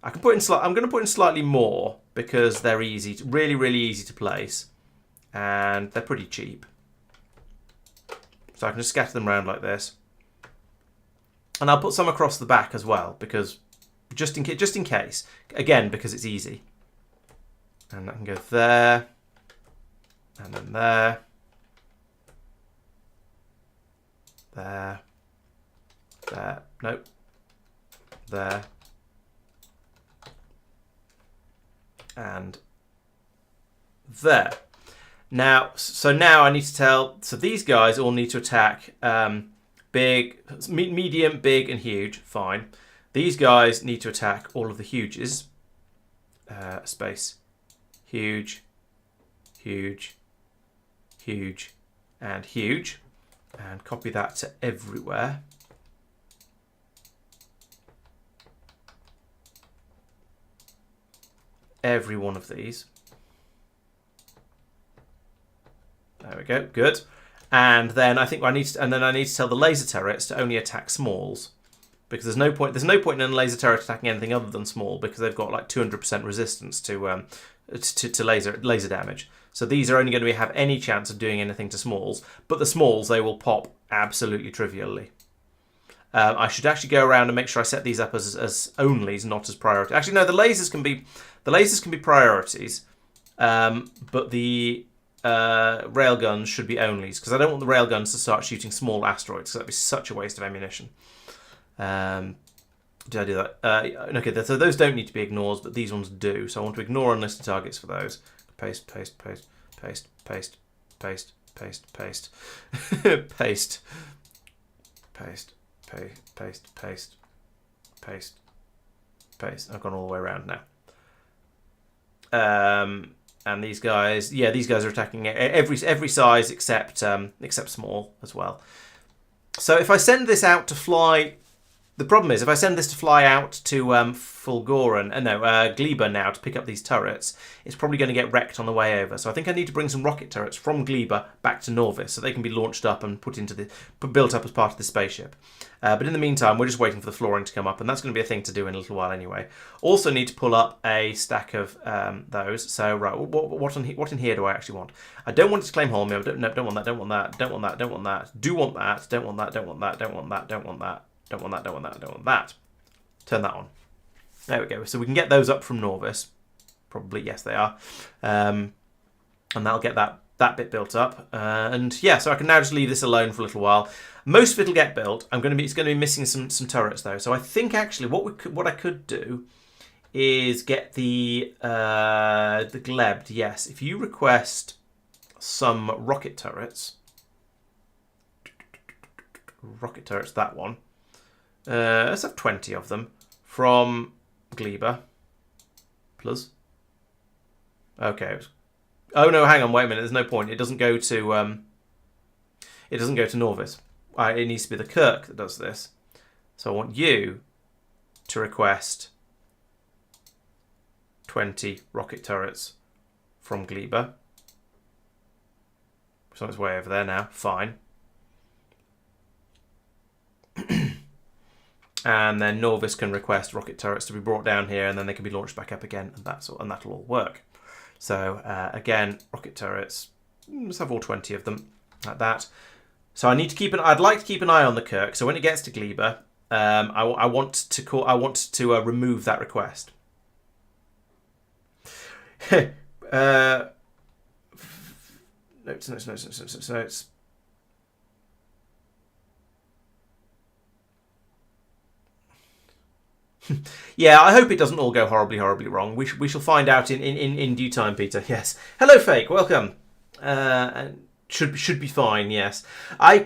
I can put in. I'm going to put in slightly more because they're easy, really, really easy to place, and they're pretty cheap. So I can just scatter them around like this, and I'll put some across the back as well because just in case. Again, because it's easy. And that can go there, and then there, there, nope, there, and there. Now, so now I need to tell, so these guys all need to attack big, medium, big, and huge, fine. These guys need to attack all of the huges, space. Huge, huge, huge, and huge. And copy that to everywhere. Every one of these. There we go, good. And then I think I need to tell the laser turrets to only attack smalls. Because there's no point in a laser turret attacking anything other than small because they've got like 200% resistance to laser damage. So these are only going to have any chance of doing anything to smalls, but the smalls they will pop absolutely trivially. I should actually go around and make sure I set these up as onlys, not as priority. Actually, no, the lasers can be priorities, but the railguns should be onlys because I don't want the railguns to start shooting small asteroids because that'd be such a waste of ammunition. Did I do that? Okay, so those don't need to be ignored, but these ones do. So I want to ignore unlisted targets for those. Paste, paste, paste, paste, paste, paste, paste, paste, paste, paste, paste, paste, paste, paste. I've gone all the way around now. And these guys, yeah, these guys are attacking every size except small as well. So if I send this out to fly. The problem is, if I send this to fly out to Fulgoran, Gleba now to pick up these turrets, it's probably going to get wrecked on the way over. So I think I need to bring some rocket turrets from Gleba back to Norvis so they can be launched up and built up as part of the spaceship. But in the meantime, we're just waiting for the flooring to come up, and that's going to be a thing to do in a little while anyway. Also need to pull up a stack of those. So right, what in here do I actually want? I don't want it to claim home. No, don't want that. Don't want that. Don't want that. Don't want that. Do want that. Don't want that. Don't want that. Don't want that. Don't want that. Don't want that, don't want that, don't want that. Turn that on. There we go. So we can get those up from Norvis. Probably, yes, they are. And that'll get that bit built up. And yeah, so I can now just leave this alone for a little while. Most of it'll get built. It's going to be missing some turrets though. So I think actually what I could do is get the Glebed. Yes, if you request some rocket turrets, that one. Let's have 20 of them from Gleba. Plus. Okay. Oh no, hang on, wait a minute. There's no point. It doesn't go to Norvis. It needs to be the Kirk that does this. So I want you to request 20 rocket turrets from Gleba. It's on its way over there now. Fine. And then Norvis can request rocket turrets to be brought down here, and then they can be launched back up again, and that'll all work. So again, rocket turrets. Let's have all 20 of them, like that. So I'd like to keep an eye on the Kirk. So when it gets to Gleba, I want to remove that request. Notes. Yeah, I hope it doesn't all go horribly, horribly wrong. We shall find out in due time, Peter. Yes. Hello, Fake. Welcome. Should be fine. Yes. I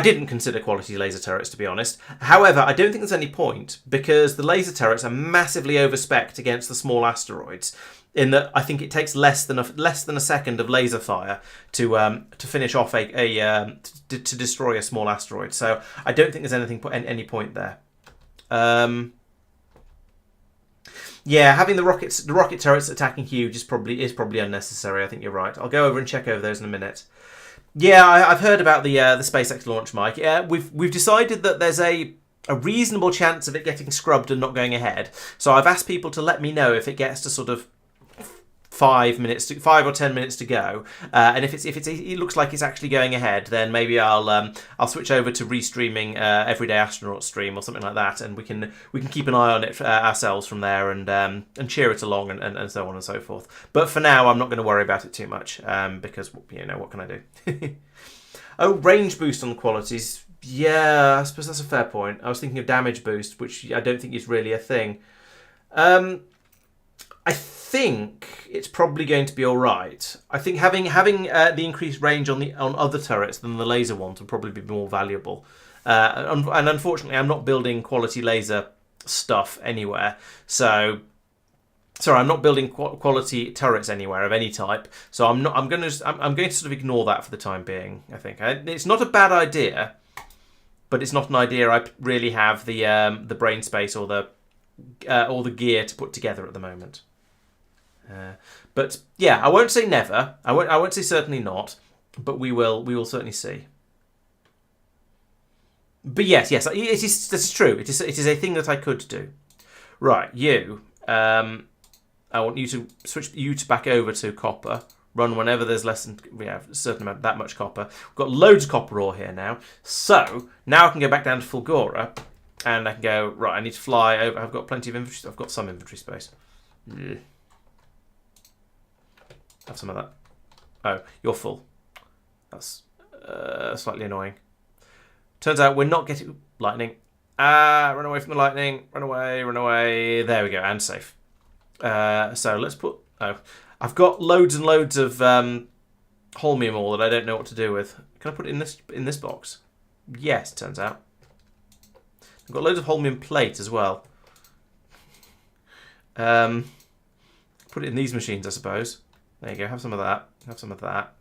didn't consider quality laser turrets, to be honest. However, I don't think there's any point because the laser turrets are massively overspec'd against the small asteroids. in that I think it takes less than a second of laser fire to finish off to destroy a small asteroid. So I don't think there's any point there. Yeah, having the rocket turrets attacking huge is probably unnecessary. I think you're right. I'll go over and check over those in a minute. Yeah, I've heard about the SpaceX launch, Mike. Yeah, we've decided that there's a reasonable chance of it getting scrubbed and not going ahead. So I've asked people to let me know if it gets to sort of 5 or 10 minutes to go, and if it looks like it's actually going ahead, then maybe I'll switch over to restreaming Everyday Astronaut stream or something like that, and we can keep an eye on it ourselves from there and cheer it along and so on and so forth. But for now, I'm not going to worry about it too much because what can I do? Oh, range boost on the qualities. Yeah, I suppose that's a fair point. I was thinking of damage boost, which I don't think is really a thing. I think it's probably going to be all right. I think having the increased range on other turrets than the laser ones would probably be more valuable. And unfortunately, I'm not building quality laser stuff anywhere. So, sorry, I'm not building quality turrets anywhere of any type. So I'm going to sort of ignore that for the time being. I think it's not a bad idea, but it's not an idea I really have the brain space or the gear to put together at the moment. But yeah, I won't say never. I won't say certainly not. But we will certainly see. But yes, this is true. It is a thing that I could do. Right, you. I want you to switch back over to copper. Run whenever there's less than a certain amount, that much copper. We've got loads of copper ore here now. So now I can go back down to Fulgoran, and I can go right. I need to fly over. I've got plenty of inventory. I've got some inventory space. Have some of that. Oh, you're full. That's slightly annoying. Turns out we're not getting lightning. Run away from the lightning. Run away. There we go, and safe. So let's put... Oh, I've got loads and loads of holmium ore that I don't know what to do with. Can I put it in this box? Yes, turns out. I've got loads of holmium plate as well. Put it in these machines, I suppose. There you go, have some of that, have some of that,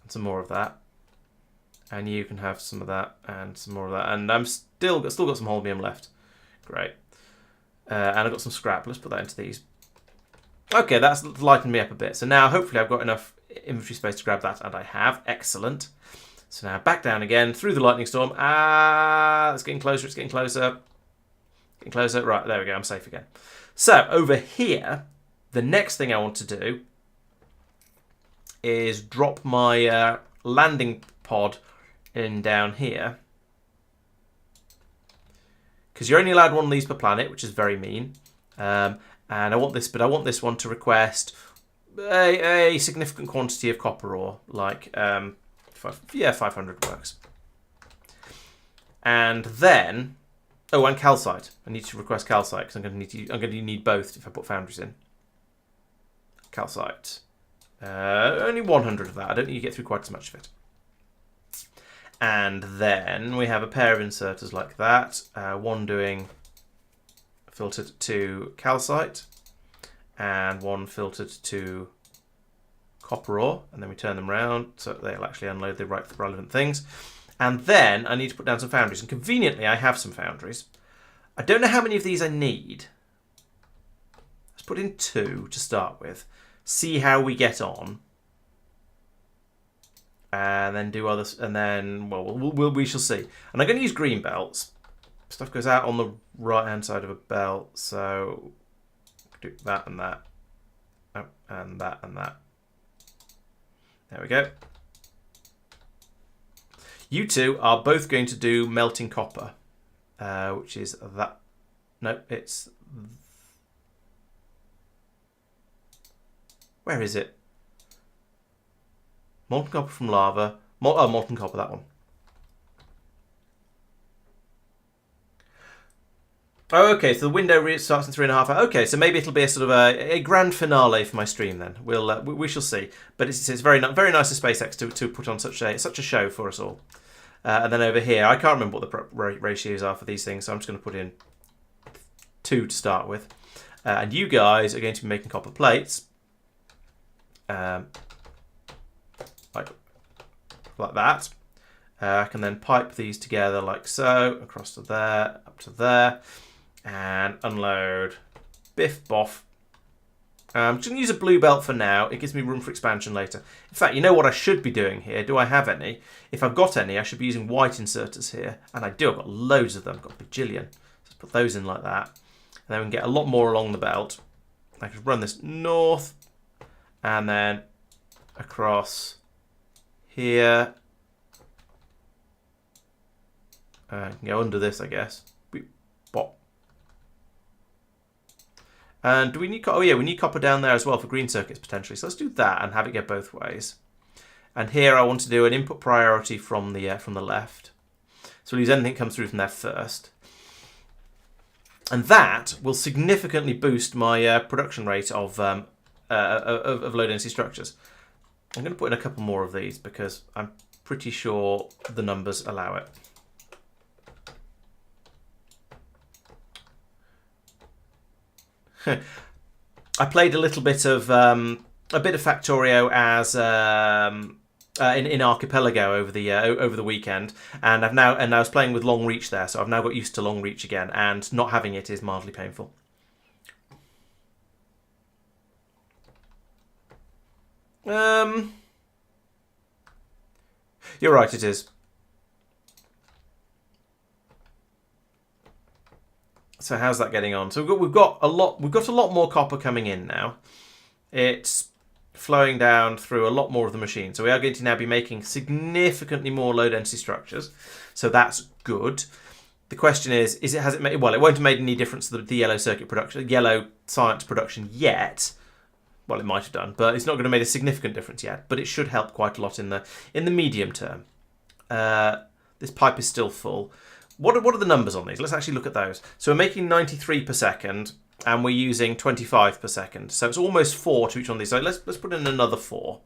and some more of that. And you can have some of that, and some more of that. And I'm still got some holmium left. Great. And I've got some scrap. Let's put that into these. Okay, that's lightened me up a bit. So now, hopefully, I've got enough inventory space to grab that, and I have. Excellent. So now, back down again, through the lightning storm. It's getting closer, it's getting closer. Getting closer. Right, there we go, I'm safe again. So, over here, the next thing I want to do is drop my landing pod in down here, because you're only allowed one of these per planet, which is very mean. And I want this one to request a significant quantity of copper ore, like 500 works. And then, and calcite. I need to request calcite because I'm going to need both if I put foundries in. Calcite. Only 100 of that. I don't think you get through quite as much of it. And then we have a pair of inserters like that. One doing filtered to calcite, and one filtered to copper ore. And then we turn them around so they'll actually unload the relevant things. And then I need to put down some foundries. And conveniently, I have some foundries. I don't know how many of these I need. Let's put in 2 to start with. See how we get on, and then do others, and then we shall see. And I'm going to use green belts. Stuff goes out on the right hand side of a belt, so do that and that, and that and that. There we go. You two are both going to do melting copper, which is that. No, it's. Where is it? Molten copper from lava. Molten copper, that one. Oh, okay, so the window starts in 3.5 hours. Okay, so maybe it'll be a sort of a grand finale for my stream then. We shall see. But it's very nice of SpaceX to put on such a show for us all. And then over here, I can't remember what the ratios are for these things, so I'm just going to put in 2 to start with. And you guys are going to be making copper plates. like that. I can then pipe these together like so, across to there, up to there, and unload. Biff boff. I'm just going to use a blue belt for now. It gives me room for expansion later. In fact, you know what I should be doing here? Do I have any? If I've got any, I should be using white inserters here. And I do. I've got loads of them. I've got a bajillion. Let's put those in like that. And then we can get a lot more along the belt. I can run this north and then across here. I can go under this, I guess. Bop. And do we need? Oh yeah, we need copper down there as well for green circuits potentially. So let's do that and have it go both ways. And here I want to do an input priority from the left. So we'll use anything that comes through from there first. And that will significantly boost my production rate of low density structures. I'm going to put in a couple more of these because I'm pretty sure the numbers allow it. I played a little bit of Factorio as in Archipelago over the weekend, and I was playing with long reach there, so I've now got used to long reach again, and not having it is mildly painful. You're right, it is. So how's that getting on? So we've got a lot more copper coming in now. It's flowing down through a lot more of the machine. So we are going to now be making significantly more low density structures. So that's good. The question is has it made, well, it won't have made any difference to the yellow circuit production, yellow science production yet. Well, it might have done, but it's not going to make a significant difference yet. But it should help quite a lot in the medium term. This pipe is still full. What are the numbers on these? Let's actually look at those. So we're making 93 per second, and we're using 25 per second. So it's almost 4 to each one of these. So let's put in another 4.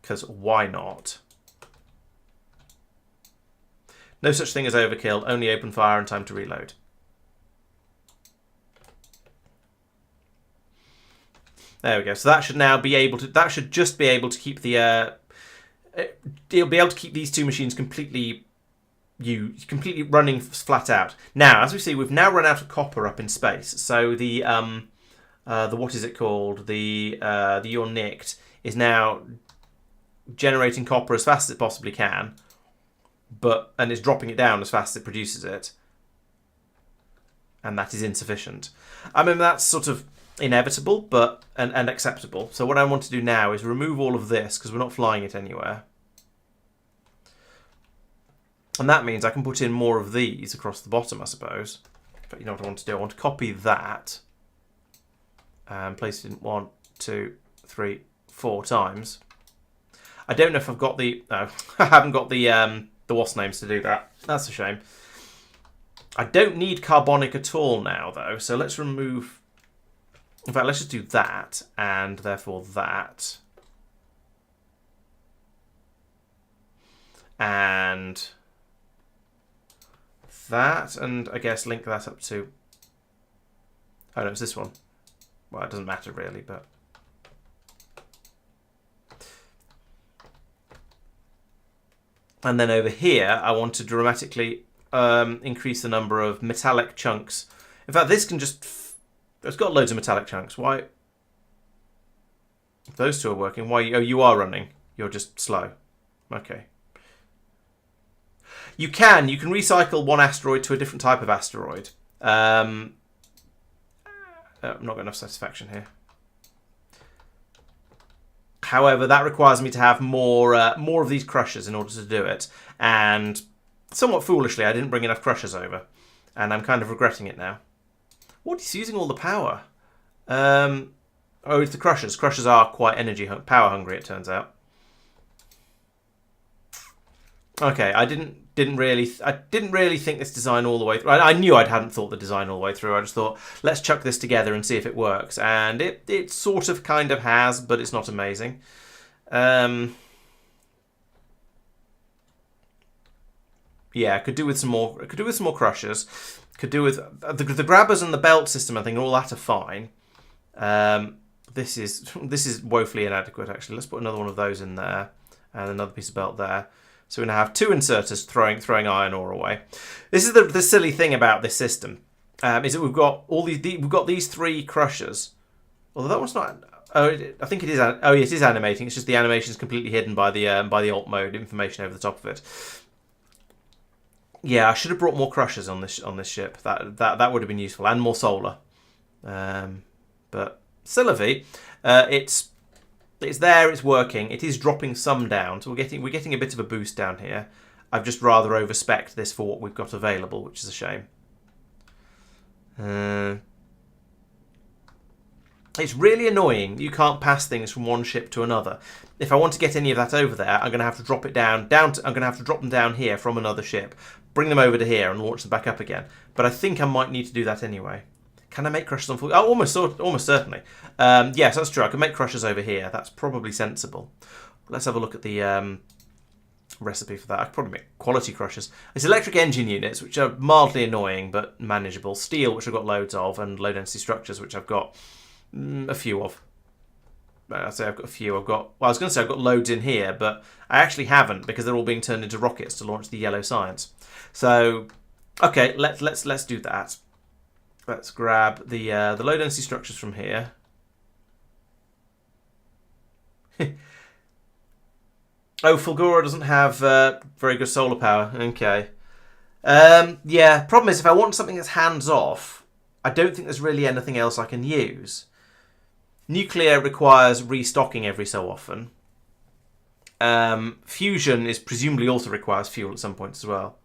Because why not? No such thing as overkill, only open fire and time to reload. There we go. So that should now be able to, that should just be able to keep the, it'll be able to keep these two machines completely running flat out. Now, as we see, we've now run out of copper up in space. So the what is it called? The You're Nicked is now generating copper as fast as it possibly can, and it's dropping it down as fast as it produces it, and that is insufficient. I mean, that's sort of inevitable, and acceptable. So what I want to do now is remove all of this because we're not flying it anywhere. And that means I can put in more of these across the bottom, I suppose. But you know what I want to do? I want to copy that and place it in 1, 2, 3, 4 times. I don't know if I've got the... No, I haven't got the WASP names to do that. That's a shame. I don't need carbonic at all now, though. So let's remove... In fact, let's just do that, and therefore that. And... that, and I guess link that up to... Oh no, it's this one. Well, it doesn't matter really, but... And then over here, I want to dramatically increase the number of metallic chunks. In fact, this can just... It's got loads of metallic chunks. Why? If those two are working, why? Oh, you are running. You're just slow. Okay. You can recycle one asteroid to a different type of asteroid. I've not got enough satisfaction here. However, that requires me to have more of these crushers in order to do it. And somewhat foolishly, I didn't bring enough crushers over. And I'm kind of regretting it now. What is using all the power? Oh, it's the crushers. Crushers are quite power hungry, it turns out. Okay, I didn't really think this design all the way through. I knew I hadn't thought the design all the way through. I just thought, let's chuck this together and see if it works. And it sort of kind of has, but it's not amazing. Yeah, could do with some more. Could do with some more crushers. Could do with the grabbers and the belt system. I think all that are fine. this is woefully inadequate, actually. Let's put another one of those in there and another piece of belt there. So we're going to have 2 inserters throwing iron ore away. This is the silly thing about this system, is that we've got we've got these 3 crushers. Although that one's not. Oh, I think it is. Oh, it is animating. It's just the animation is completely hidden by the alt mode information over the top of it. Yeah, I should have brought more crushers on this ship. That would have been useful, and more solar. But Sylvie, it's there, it's working. It is dropping some down, so we're getting a bit of a boost down here. I've just rather overspec'd this for what we've got available, which is a shame. It's really annoying. You can't pass things from one ship to another. If I want to get any of that over there, I'm going to have to drop it down. I'm going to have to drop them down here from another ship, bring them over to here, and launch them back up again. But I think I might need to do that anyway. Can I make crushers on full? Oh, almost certainly. Yes, that's true. I can make crushers over here. That's probably sensible. Let's have a look at the recipe for that. I could probably make quality crushers. It's electric engine units, which are mildly annoying but manageable. Steel, which I've got loads of, and low density structures, which I've got a few of. I'd say I've got a few. Well, I was going to say I've got loads in here, but I actually haven't because they're all being turned into rockets to launch the yellow science. So, okay, let's do that. Let's grab the low density structures from here. Oh, Fulgoran doesn't have very good solar power. Okay. Yeah, problem is if I want something that's hands off, I don't think there's really anything else I can use. Nuclear requires restocking every so often. Fusion is presumably also requires fuel at some point as well.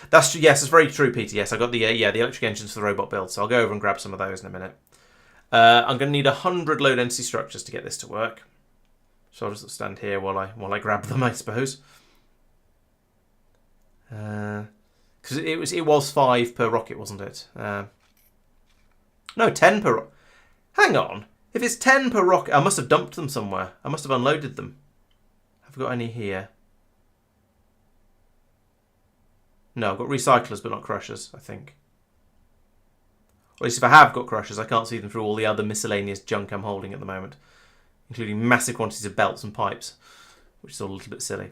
That's true. Yes, it's very true, Peter. Yes, I got the electric engines for the robot build, so I'll go over and grab some of those in a minute. I'm going to need 100 low density structures to get this to work, so I'll just stand here while I grab them, I suppose. Because it was 5 per rocket, wasn't it? No, 10 per. Hang on. If it's 10 per rocket, I must have dumped them somewhere. I must have unloaded them. Have I got any here? No, I've got recyclers but not crushers, I think. Or at least if I have got crushers, I can't see them through all the other miscellaneous junk I'm holding at the moment, including massive quantities of belts and pipes, which is all a little bit silly.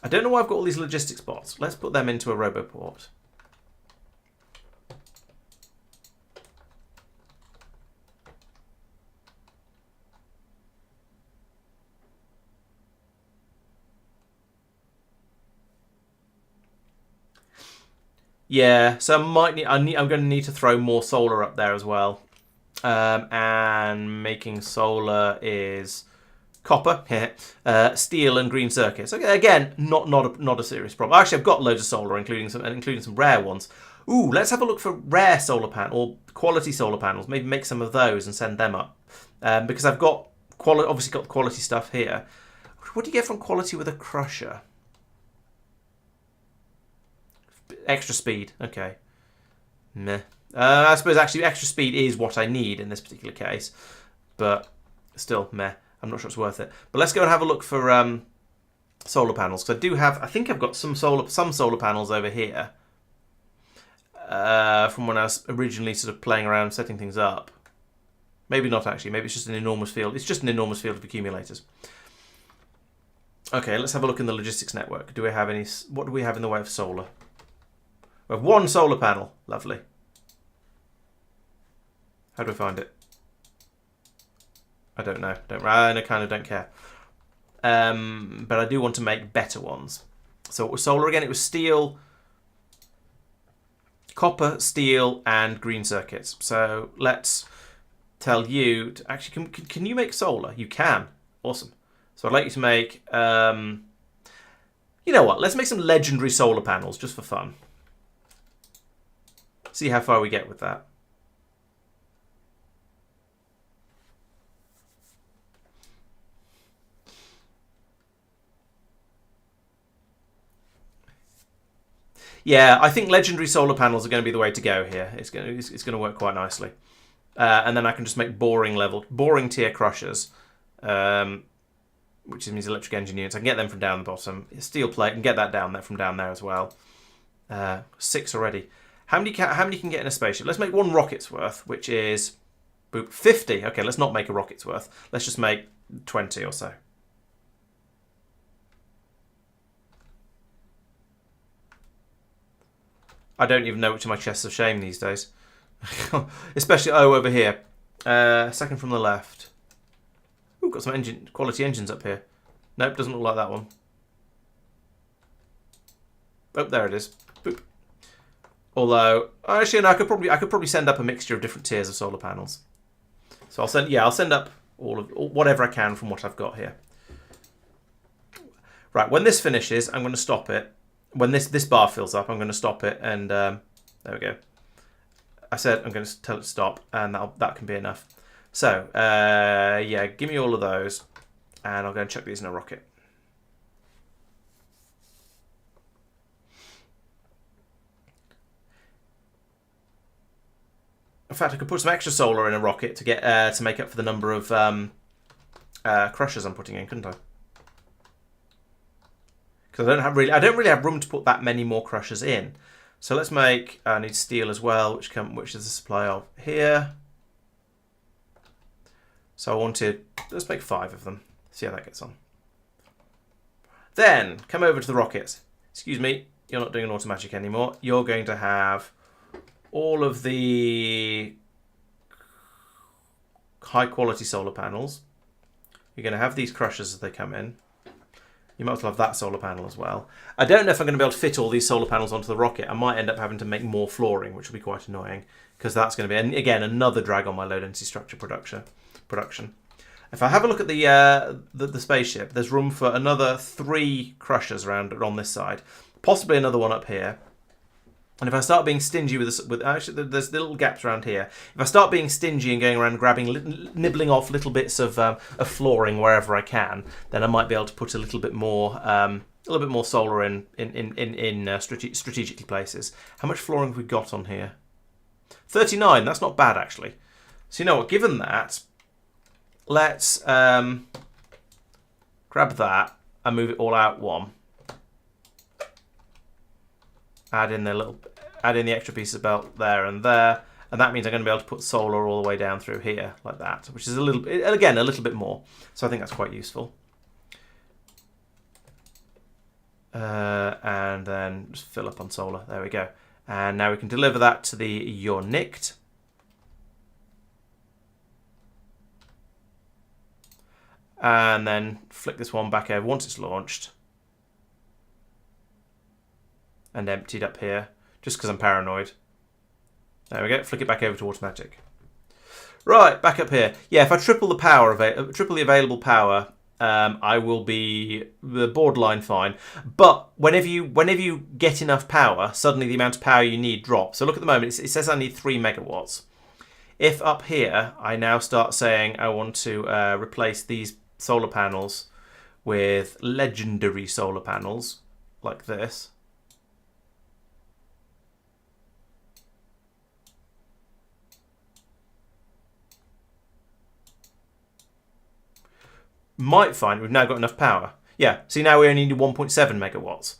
I don't know why I've got all these logistics bots. Let's put them into a roboport. Yeah, so I'm going to need to throw more solar up there as well. And making solar is copper, steel, and green circuits. Okay, again, not a serious problem. Actually, I've got loads of solar, including some rare ones. Ooh, let's have a look for rare solar panel or quality solar panels. Maybe make some of those and send them up, because I've got obviously got quality stuff here. What do you get from quality with a crusher? Extra speed. Okay. Meh. I suppose actually extra speed is what I need in this particular case, but still meh. I'm not sure it's worth it. But let's go and have a look for solar panels, because I think I've got some solar panels over here from when I was originally sort of playing around setting things up. Maybe not actually. Maybe it's just an enormous field. It's just an enormous field of accumulators. Okay, let's have a look in the logistics network. Do we have any? What do we have in the way of solar? We have 1 solar panel. Lovely. How do I find it? I don't know. I kind of don't care. But I do want to make better ones. So it was solar again. It was steel, copper, steel, and green circuits. So let's tell you to actually. Can you make solar? You can. Awesome. So I'd like you to make. You know what? Let's make some legendary solar panels just for fun. See how far we get with that. Yeah, I think legendary solar panels are going to be the way to go here. It's going to work quite nicely. And then I can just make boring tier crushers, which means electric engine units. I can get them from down the bottom. Steel plate, and get that down there from down there as well. 6 already. How many can get in a spaceship? Let's make 1 rocket's worth, which is Boop. 50. Okay, let's not make a rocket's worth. Let's just make 20 or so. I don't even know which of my chests of shame these days. Especially, over here. Second from the left. Ooh, got some quality engines up here. Nope, doesn't look like that one. Oh, there it is. Boop. Although, actually, no, I could probably send up a mixture of different tiers of solar panels. So I'll send up whatever I can from what I've got here. Right, when this finishes, I'm going to stop it. When this bar fills up, I'm going to stop it, and there we go. I said I'm going to tell it to stop, and that can be enough. So, yeah, give me all of those, and I'll go and chuck these in a rocket. In fact, I could put some extra solar in a rocket to get to make up for the number of crushers I'm putting in, couldn't I? Because I don't really have room to put that many more crushers in. So let's make. I need steel as well, which is the supply of here. So I wanted. Let's make 5 of them. See how that gets on. Then come over to the rockets. Excuse me, you're not doing an automatic anymore. You're going to have all of the high quality solar panels. You're going to have these crushers as they come in. You might as well have that solar panel as well. I don't know if I'm going to be able to fit all these solar panels onto the rocket. I might end up having to make more flooring, which will be quite annoying, because that's going to be, again, another drag on my low density structure production. If I have a look at the spaceship, there's room for another 3 crushers around on this side, possibly another one up here. And if I start being stingy with actually, there's little gaps around here. If I start being stingy and going around grabbing, nibbling off little bits of flooring wherever I can, then I might be able to put a little bit more solar in strategically places. How much flooring have we got on here? 39. That's not bad actually. So you know what? Given that, let's grab that and move it all out 1. Add in the extra piece of belt there, and that means I'm going to be able to put solar all the way down through here like that, which is a little bit more. So I think that's quite useful. And then just fill up on solar. There we go. And now we can deliver that to the You're Nicked. And then flick this one back over once it's launched. And emptied up here, just because I'm paranoid. There we go. Flick it back over to automatic. Right, back up here. Yeah, if I triple the power, triple the available power, I will be borderline fine. But whenever you get enough power, suddenly the amount of power you need drops. So look at the moment. It says I need 3 megawatts. If up here I now start saying I want to replace these solar panels with legendary solar panels like this. Might find we've now got enough power. Yeah, see, now we only need 1.7 megawatts.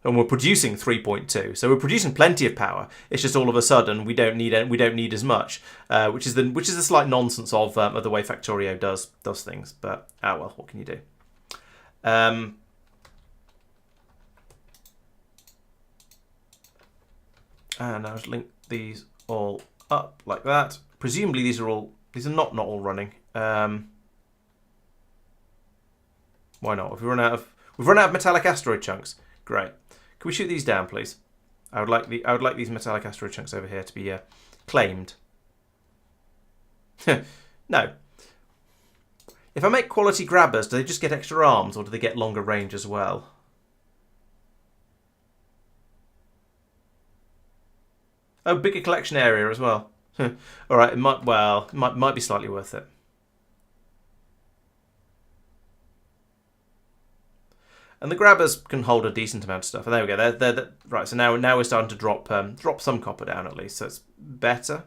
And we're producing 3.2, so we're producing plenty of power. It's just all of a sudden we don't need as much, which is the slight nonsense of the way Factorio does things. But well, what can you do? And I'll just link these all up like that. Presumably these are not all running. Why not? We've run out of metallic asteroid chunks. Great. Can we shoot these down, please? I would like these metallic asteroid chunks over here to be claimed. No. If I make quality grabbers, do they just get extra arms, or do they get longer range as well? Oh, bigger collection area as well. All right. It might be slightly worth it. And the grabbers can hold a decent amount of stuff. And there we go. They're right. So now we're starting to drop some copper down at least. So it's better.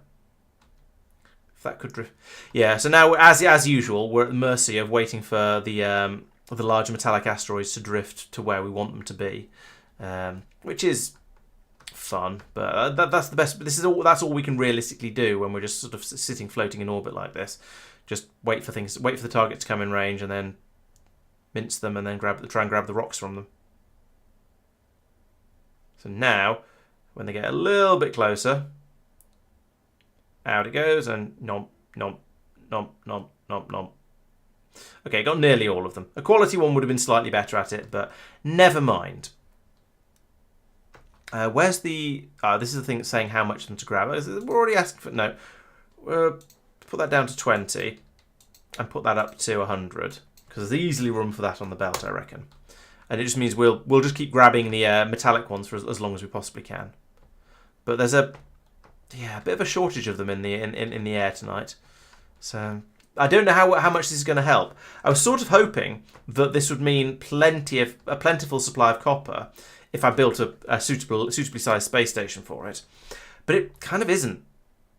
If that could drift. Yeah. So now, as usual, we're at the mercy of waiting for the large metallic asteroids to drift to where we want them to be, which is fun, but that's the best. This is all. That's all we can realistically do when we're just sort of sitting, floating in orbit like this. Just wait for the target to come in range, and then mince them, and then try and grab the rocks from them. So now, when they get a little bit closer, out it goes, and nom, nom, nom, nom, nom, nom. Okay, got nearly all of them. A quality one would have been slightly better at it, but never mind. Where's the... this is the thing that's saying how much of them to grab. We're already asking for... No. Put that down to 20 and put that up to 100, because there's easily room for that on the belt, I reckon. And it just means we'll just keep grabbing the metallic ones for as long as we possibly can. But there's a bit of a shortage of them in the air tonight. So I don't know how much this is going to help. I was sort of hoping that this would mean a plentiful supply of copper if I built a suitably sized space station for it. But it kind of isn't.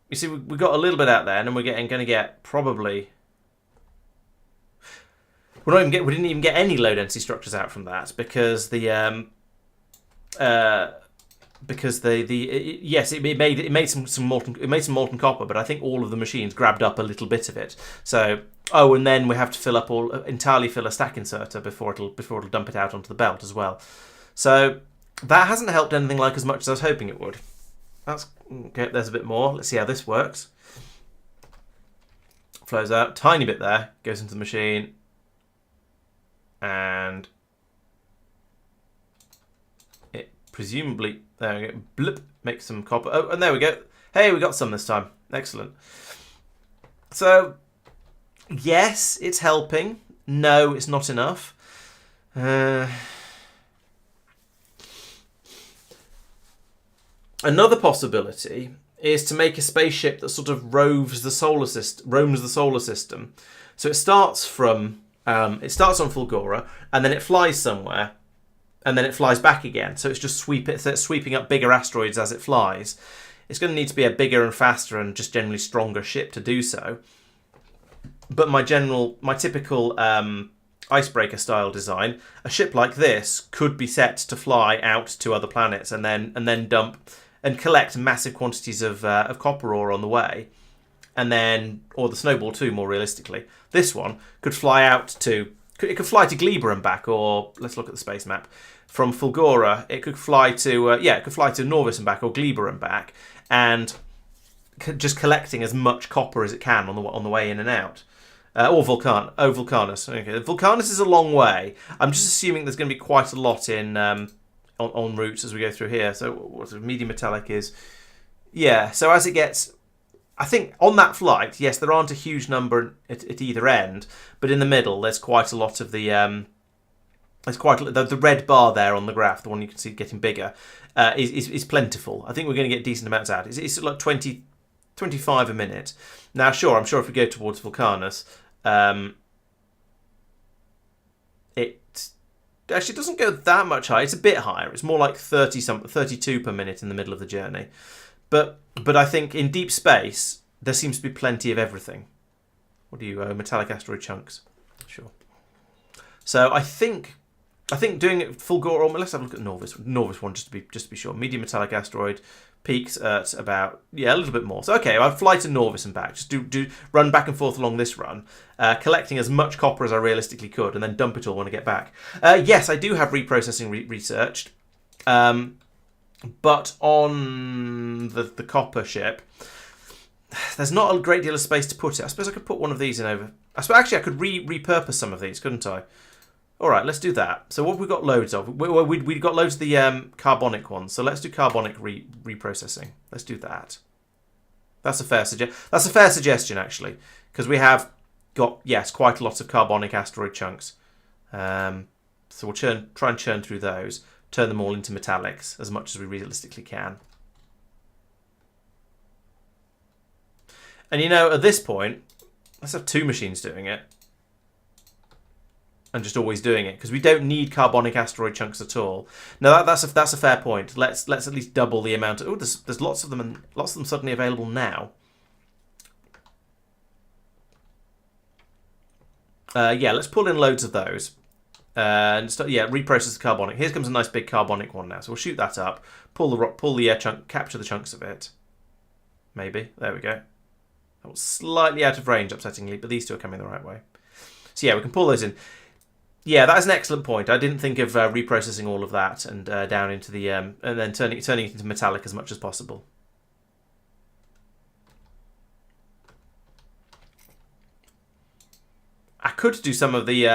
You see, we got a little bit out there, and then we're going to get probably... we didn't even get any low density structures out from that because yes, it made some molten copper, but I think all of the machines grabbed up a little bit of it. So and then we have to entirely fill a stack inserter before it'll dump it out onto the belt as well. So that hasn't helped anything like as much as I was hoping it would. That's okay. There's a bit more. Let's see how this works. Flows out, tiny bit there, goes into the machine. And it presumably, there we go, blip, makes some copper. Oh, and there we go. Hey, we got some this time. Excellent. So, yes, it's helping. No, it's not enough. Another possibility is to make a spaceship that sort of roams the solar system. So it starts from... it starts on Fulgora, and then it flies somewhere, and then it flies back again. So it's just sweeping up bigger asteroids as it flies. It's going to need to be a bigger and faster and just generally stronger ship to do so. But my typical icebreaker style design, a ship like this could be set to fly out to other planets and then dump and collect massive quantities of copper ore on the way. And then, or the snowball too, more realistically. This one could fly to Gleber and back, or let's look at the space map. From Fulgora, it could fly to Norvis and back, or Gleber and back, and just collecting as much copper as it can on the way in and out. Or Vulcanus. Okay, Vulcanus is a long way. I'm just assuming there's going to be quite a lot in on routes as we go through here. So what medium metallic is, So as it gets. I think on that flight, yes, there aren't a huge number at either end, but in the middle, there's quite a lot of the red bar there on the graph, the one you can see getting bigger, is plentiful. I think we're going to get decent amounts out. It's like 20, 25 a minute. Now, sure, I'm sure if we go towards Vulcanus, it actually doesn't go that much higher. It's a bit higher. It's more like 32 per minute in the middle of the journey. But I think in deep space, there seems to be plenty of everything. What do you metallic asteroid chunks? Sure. So I think doing it Fulgora, let's have a look at Norvis one just to be sure. Medium metallic asteroid peaks at about a little bit more. So okay, I'll fly to Norvis and back. Just do run back and forth along this run, collecting as much copper as I realistically could, and then dump it all when I get back. Yes, I do have reprocessing researched. But on the copper ship, there's not a great deal of space to put it. I suppose I could put one of these in over... I could repurpose some of these, couldn't I? All right, let's do that. So what have we got loads of? We got loads of the carbonic ones. So let's do carbonic reprocessing. Let's do that. That's a fair suggestion, actually, because we have got, quite a lot of carbonic asteroid chunks. So we'll try and churn through those. Turn them all into metallics as much as we realistically can. And at this point, let's have two machines doing it. And just always doing it, because we don't need carbonic asteroid chunks at all. No, that's a fair point. Let's at least double the amount. Oh, there's lots of them, and lots of them suddenly available now. Let's pull in loads of those. And yeah, reprocess the carbonic. Here comes a nice big carbonic one now. So we'll shoot that up, pull the rock, pull the chunk, capture the chunks of it. Maybe. There we go. That was slightly out of range, upsettingly, but these two are coming the right way. So yeah, we can pull those in. Yeah, that is an excellent point. I didn't think of reprocessing all of that and down into the and then turning it into metallic as much as possible. I could do some of the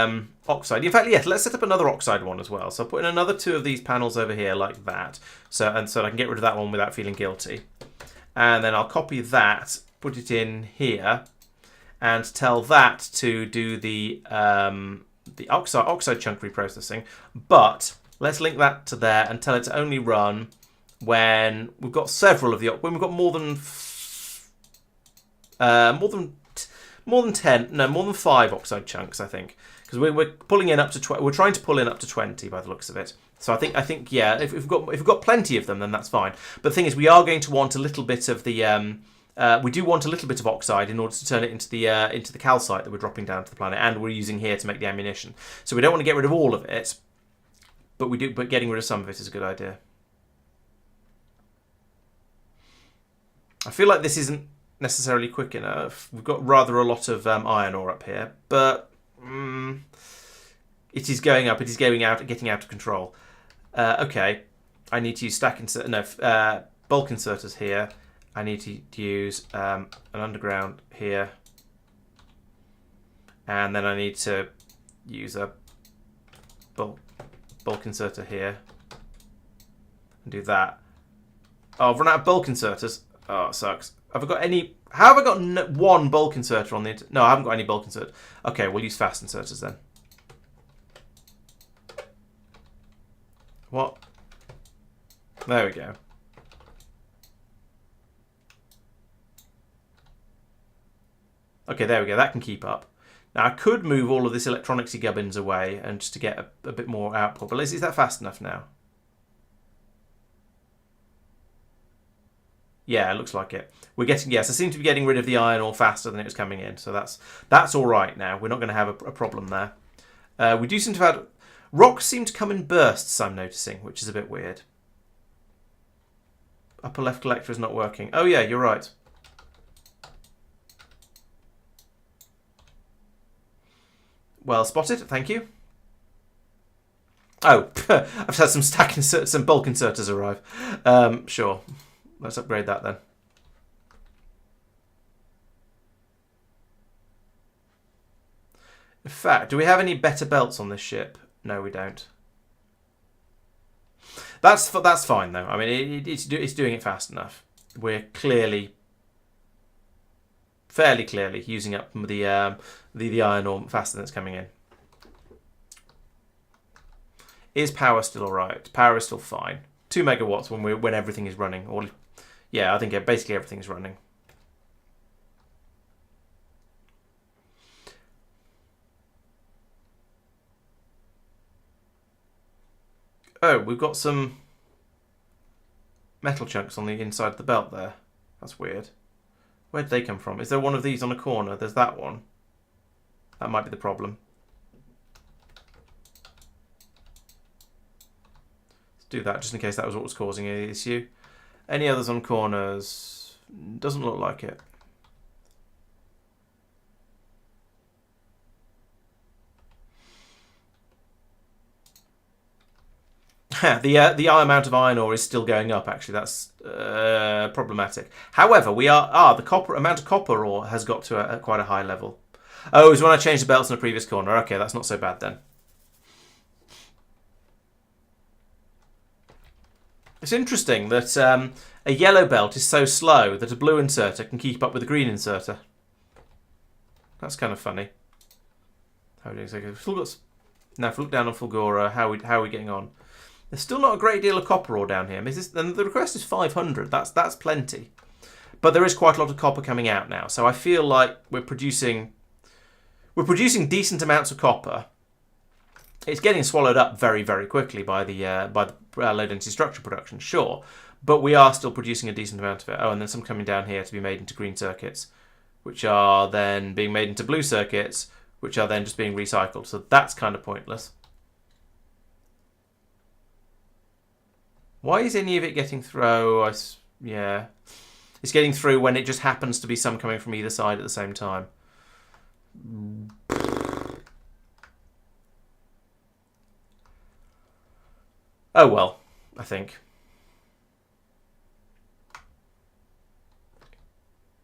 oxide. In fact, yes, let's set up another oxide one as well. So I'll put in another 2 of these panels over here like that. So I can get rid of that one without feeling guilty. And then I'll copy that, put it in here, and tell that to do the oxide chunk reprocessing. But let's link that to there and tell it to only run when we've got several of the when we've got more than 5 oxide chunks, I think, because we're pulling in up to we're trying to pull in up to 20 by the looks of it. So I think yeah, if we've got plenty of them, then that's fine. But the thing is, we are going to want a little bit of the we do want a little bit of oxide in order to turn it into the calcite that we're dropping down to the planet, and we're using here to make the ammunition. So we don't want to get rid of all of it, but getting rid of some of it is a good idea. I feel like this isn't necessarily quick enough. We've got rather a lot of iron ore up here, but it is going up. It is getting out of control. Okay, I need to use bulk inserters here. I need to use an underground here, and then I need to use a bulk inserter here and do that. Oh, I've run out of bulk inserters. Oh, it sucks. Have I got any? How have I got one bulk inserter on the? No, I haven't got any bulk insert. Okay, we'll use fast inserters then. What? There we go. Okay, there we go. That can keep up. Now I could move all of this electronicsy gubbins away and just to get a bit more output. But is that fast enough now? Yeah, it looks like it. We're getting, yes, I seem to be getting rid of the iron ore faster than it was coming in. So that's all right now. We're not going to have a problem there. We do seem to have rocks seem to come in bursts, I'm noticing, which is a bit weird. Upper left collector is not working. Oh yeah, you're right. Well spotted, thank you. Oh, I've had some bulk inserters arrive. Sure. Let's upgrade that then. In fact, do we have any better belts on this ship? No, we don't. That's fine though. I mean, it's doing it fast enough. We're fairly clearly using up the iron ore faster than it's coming in. Is power still alright? Power is still fine. 2 megawatts when everything is running. Or yeah, I think basically everything's running. Oh, we've got some metal chunks on the inside of the belt there. That's weird. Where'd they come from? Is there one of these on a corner? There's that one. That might be the problem. Let's do that just in case that was what was causing the issue. Any others on corners? Doesn't look like it. The amount of iron ore is still going up. Actually, that's problematic. However, the amount of copper ore has got to quite a high level. Oh, it was when I changed the belts in the previous corner. Okay, that's not so bad then. It's interesting that a yellow belt is so slow that a blue inserter can keep up with a green inserter. That's kind of funny. How are we doing? Now, if we look down on Fulgoran, how are we getting on? There's still not a great deal of copper ore down here. And the request is 500. That's plenty. But there is quite a lot of copper coming out now. So I feel like we're producing decent amounts of copper. It's getting swallowed up very, very quickly by the low density structure production, sure. But we are still producing a decent amount of it. Oh, and then some coming down here to be made into green circuits, which are then being made into blue circuits, which are then just being recycled. So that's kind of pointless. Why is any of it getting through? Yeah. It's getting through when it just happens to be some coming from either side at the same time. Oh well, I think.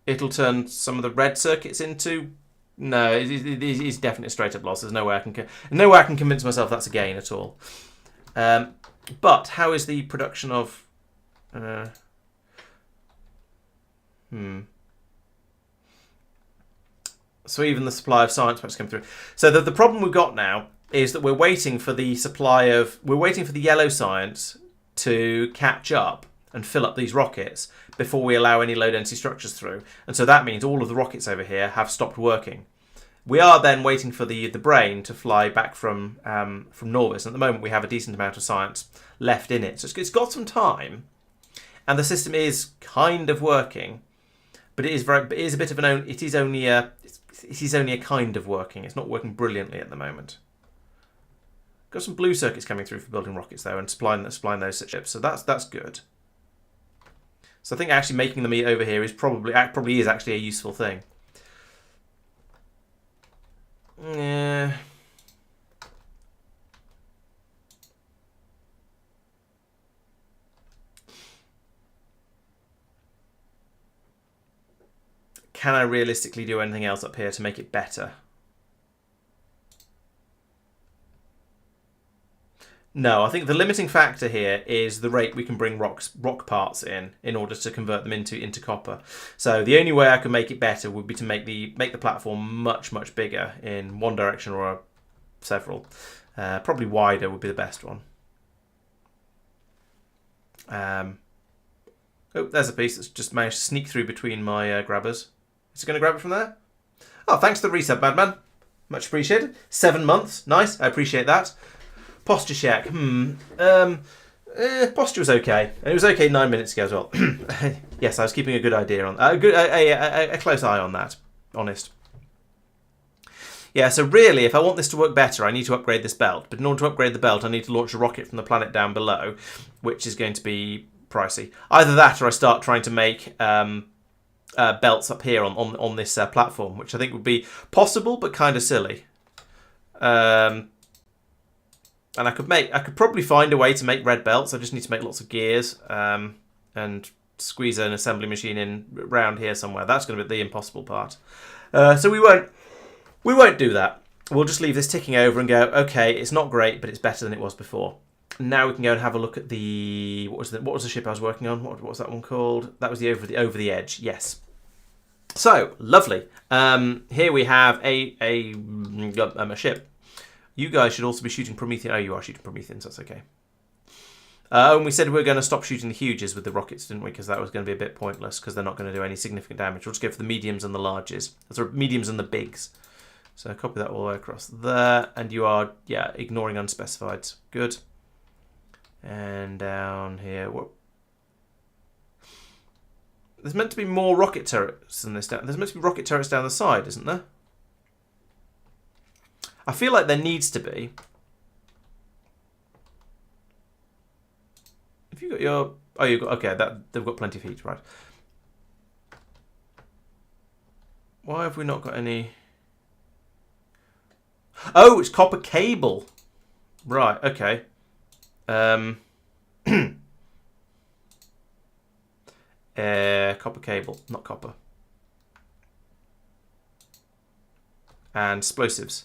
It'll turn some of the red circuits into... No, it's definitely a straight up loss. There's no way I can convince myself that's a gain at all. But how is the production of... So even the supply of science packs come through. So the problem we've got now is that we're waiting for the supply of... We're waiting for the yellow science to catch up and fill up these rockets before we allow any low density structures through. And so that means all of the rockets over here have stopped working. We are then waiting for the brain to fly back from Norvis. And at the moment we have a decent amount of science left in it. So it's got some time. And the system is kind of working. But it is a bit of an own... It is only a kind of working. It's not working brilliantly at the moment. Got some blue circuits coming through for building rockets though, and supplying those ships. So that's good. So I think actually making them over here is probably is actually a useful thing. Yeah. Can I realistically do anything else up here to make it better? No, I think the limiting factor here is the rate we can bring rock parts in order to convert them into copper. So the only way I could make it better would be to make the platform much bigger in one direction or several. Probably wider would be the best one. Oh, there's a piece that's just managed to sneak through between my grabbers. Is it going to grab it from there? Oh, thanks for the resub, Madman. Much appreciated. 7 months. Nice. I appreciate that. Posture check. Posture was okay. And it was okay 9 minutes ago as well. Yes, I was keeping a good idea on a close eye on that. Honest. Yeah, so really, if I want this to work better, I need to upgrade this belt. But in order to upgrade the belt, I need to launch a rocket from the planet down below, which is going to be pricey. Either that, or I start trying to make belts up here on this platform, which I think would be possible, but kind of silly. And I could probably find a way to make red belts. I just need to make lots of gears and squeeze an assembly machine in round here somewhere. That's going to be the impossible part. So we won't do that. We'll just leave this ticking over and go, okay, it's not great, but it's better than it was before. Now we can go and have a look at the what was the ship I was working on? What was that one called? That was the over the edge. Yes. So lovely. Here we have a ship. You guys should also be shooting Promethean. Oh, you are shooting Prometheans. That's okay. And we said we were going to stop shooting the huges with the rockets, didn't we? Because that was going to be a bit pointless because they're not going to do any significant damage. We'll just go for the mediums and the larges. Sorry, mediums and the bigs. So copy that all the way across there. And you are, yeah, ignoring unspecifieds. Good. And down here. What? There's meant to be more rocket turrets than this. There's meant to be rocket turrets down the side, isn't there? I feel like there needs to be. Have you got your... Oh, you've got... Okay, they've got plenty of heat, right. Why have we not got any... Oh, it's copper cable. Right, okay. Copper cable, not copper. And explosives.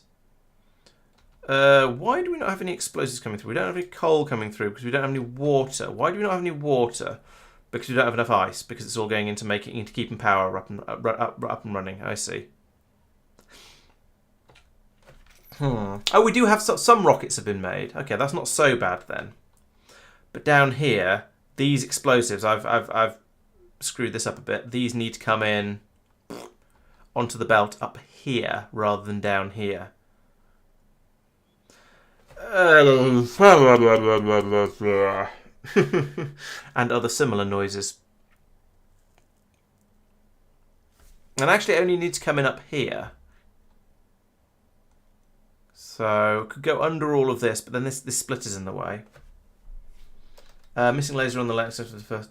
Why do we not have any explosives coming through? We don't have any coal coming through because we don't have any water. Why do we not have any water? Because we don't have enough ice. Because it's all going into keeping power up and running. I see. Oh, we do have some rockets have been made. Okay, that's not so bad then. But down here, these explosives, I've screwed this up a bit. These need to come in onto the belt up here rather than down here. And other similar noises. And actually it only needs to come in up here. So could go under all of this, but then this split is in the way. Missing laser on the left. So for the first.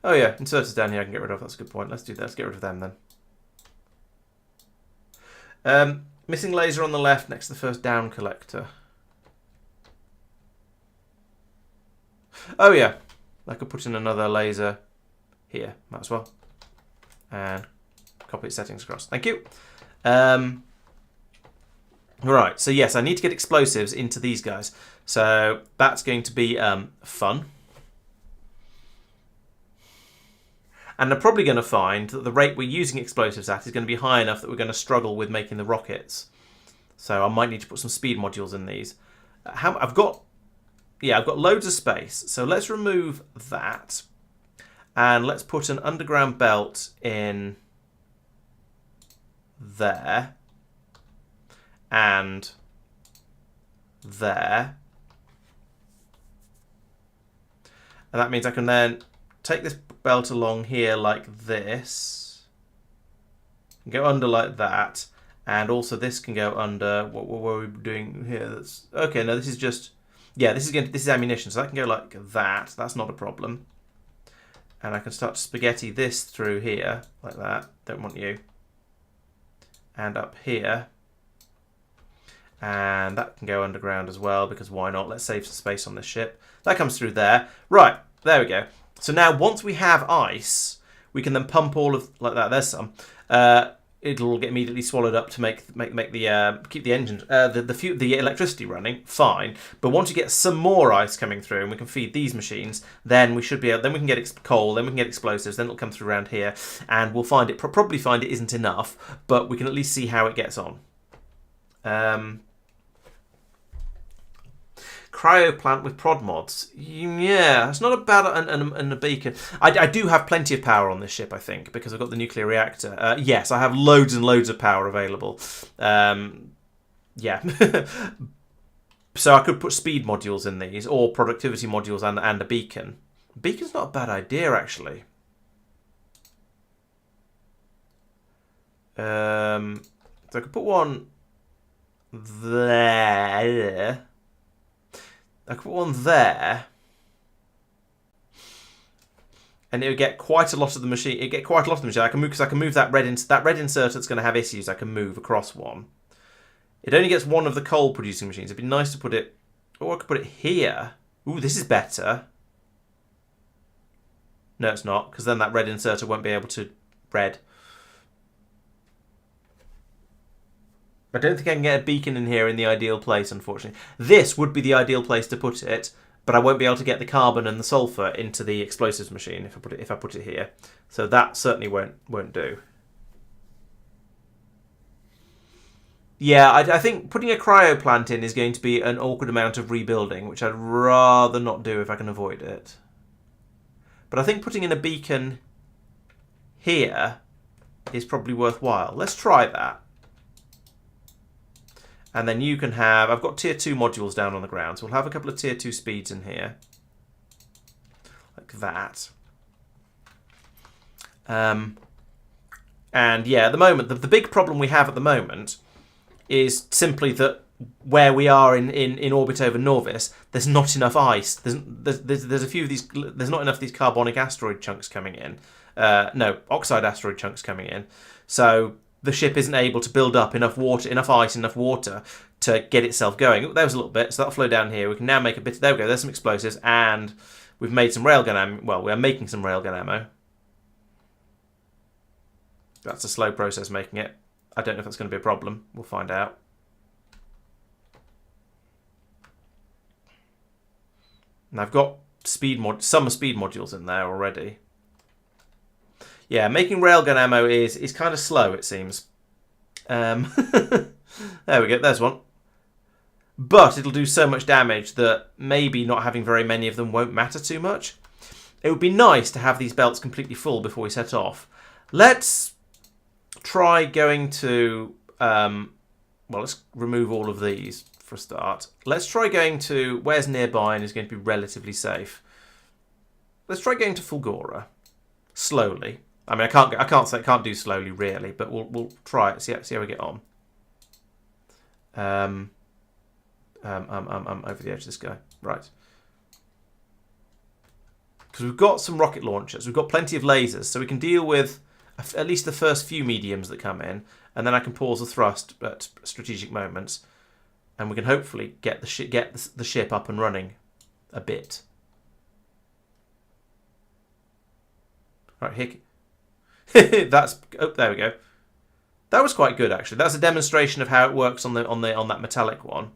Oh yeah, inserters down here I can get rid of. That's a good point. Let's do that. Let's get rid of them then. Missing laser on the left next to the first down collector. Oh yeah, I could put in another laser here. Might as well. And copy its settings across. Thank you. Right, so yes, I need to get explosives into these guys. So that's going to be fun. And I'm probably going to find that the rate we're using explosives at is going to be high enough that we're going to struggle with making the rockets. So I might need to put some speed modules in these. I've got loads of space. So let's remove that. And let's put an underground belt in there. And there. And that means I can then take this belt along here like this. Go under like that. And also this can go under. What were we doing here? That's okay. No, this is just. Yeah, this is ammunition, so that can go like that. That's not a problem. And I can start to spaghetti this through here like that. Don't want you. And up here. And that can go underground as well, because why not? Let's save some space on this ship. That comes through there. Right, there we go. So now once we have ice, we can then pump all of like that. There's some. It'll get immediately swallowed up to make the keep the engine the electricity running. Fine, but once you get some more ice coming through and we can feed these machines, then we should be able. Then we can get coal. Then we can get explosives. Then it'll come through around here, and we'll find it. Probably find it isn't enough, but we can at least see how it gets on. Cryo plant with prod mods. Yeah, it's not a bad and a beacon. I do have plenty of power on this ship, I think, because I've got the nuclear reactor. Yes, I have loads and loads of power available. Yeah. So I could put speed modules in these, or productivity modules and a beacon. Beacon's not a bad idea, actually. So I could put one there. I could put one there, and it would get quite a lot of the machine. I can move because I can move that red insert that's going to have issues. I can move across one. It only gets one of the coal producing machines. It'd be nice to put it. Oh, I could put it here. Ooh, this is better. No, it's not, because then that red inserter won't be able to red. I don't think I can get a beacon in here in the ideal place, unfortunately. This would be the ideal place to put it, but I won't be able to get the carbon and the sulfur into the explosives machine if I put it here. So that certainly won't do. Yeah, I think putting a cryo plant in is going to be an awkward amount of rebuilding, which I'd rather not do if I can avoid it. But I think putting in a beacon here is probably worthwhile. Let's try that. And then you can have... I've got tier 2 modules down on the ground, so we'll have a couple of tier 2 speeds in here. Like that. And yeah, at the moment, the big problem we have at the moment is simply that where we are in orbit over Norvis, there's not enough ice. There's a few of these... There's not enough of these carbonic asteroid chunks coming in. No, oxide asteroid chunks coming in. So... the ship isn't able to build up enough water, enough ice, enough water to get itself going. There was a little bit, so that'll flow down here. We can now make a bit. There we go. There's some explosives, and we've made some railgun ammo. Well, we are making some railgun ammo. That's a slow process making it. I don't know if that's going to be a problem. We'll find out. And I've got some speed modules in there already. Yeah, making railgun ammo is kind of slow, it seems. There we go, there's one. But it'll do so much damage that maybe not having very many of them won't matter too much. It would be nice to have these belts completely full before we set off. Let's try going to... well, let's remove all of these for a start. Let's try going to... Where's nearby and is going to be relatively safe? Let's try going to Fulgoran. Slowly. I mean, I can't do slowly really, but we'll try it. See how we get on. Over the edge of this guy, right? Because we've got some rocket launchers, we've got plenty of lasers, so we can deal with at least the first few mediums that come in, and then I can pause the thrust at strategic moments, and we can hopefully get the ship up and running a bit. All right, here. That's there we go. That was quite good actually. That's a demonstration of how it works on that metallic one.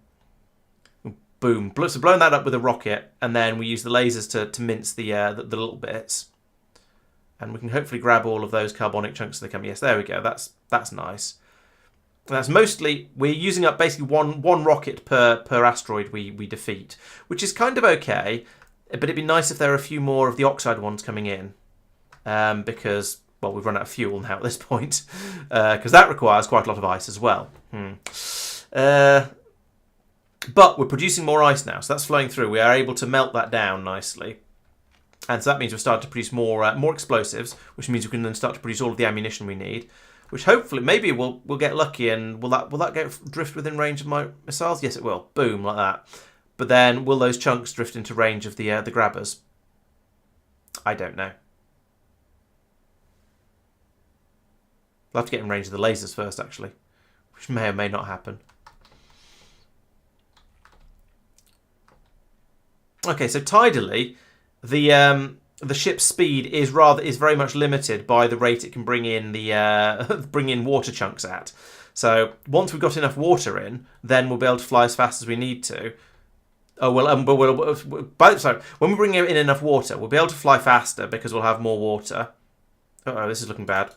Boom. So blowing that up with a rocket, and then we use the lasers to mince the little bits, and we can hopefully grab all of those carbonic chunks as they come. Yes, there we go. That's nice. And that's mostly we're using up basically one rocket per asteroid we defeat, which is kind of okay. But it'd be nice if there are a few more of the oxide ones coming in, because well, we've run out of fuel now at this point, because that requires quite a lot of ice as well. But we're producing more ice now, so that's flowing through. We are able to melt that down nicely. And so that means we're starting to produce more explosives, which means we can then start to produce all of the ammunition we need, which hopefully, maybe we'll get lucky, and will that drift within range of my missiles? Yes, it will. Boom, like that. But then, will those chunks drift into range of the grabbers? I don't know. We'll have to get in range of the lasers first, actually, which may or may not happen. Okay, so tidally, the ship's speed is very much limited by the rate it can bring in bring in water chunks at. So once we've got enough water in, then we'll be able to fly as fast as we need to. Oh well, when we bring in enough water, we'll be able to fly faster because we'll have more water. Uh-oh, this is looking bad.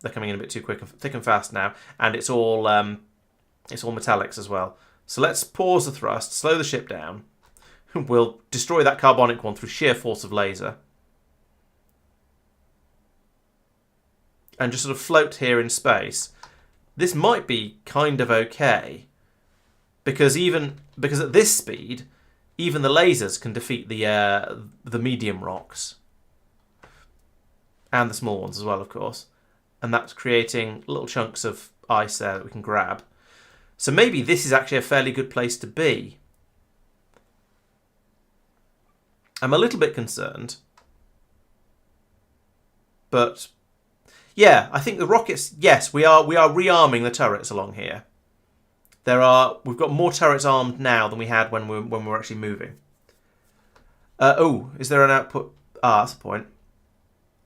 They're coming in a bit too quick, thick and fast now, and it's all metallics as well. So let's pause the thrust, slow the ship down. We'll destroy that carbonic one through sheer force of laser. And just sort of float here in space. This might be kind of okay. Because at this speed, even the lasers can defeat the medium rocks. And the small ones as well, of course. And that's creating little chunks of ice there that we can grab. So maybe this is actually a fairly good place to be. I'm a little bit concerned, but yeah, I think the rockets. Yes, we are rearming the turrets along here. We've got more turrets armed now than we had when we were actually moving. Is there an output? That's the point.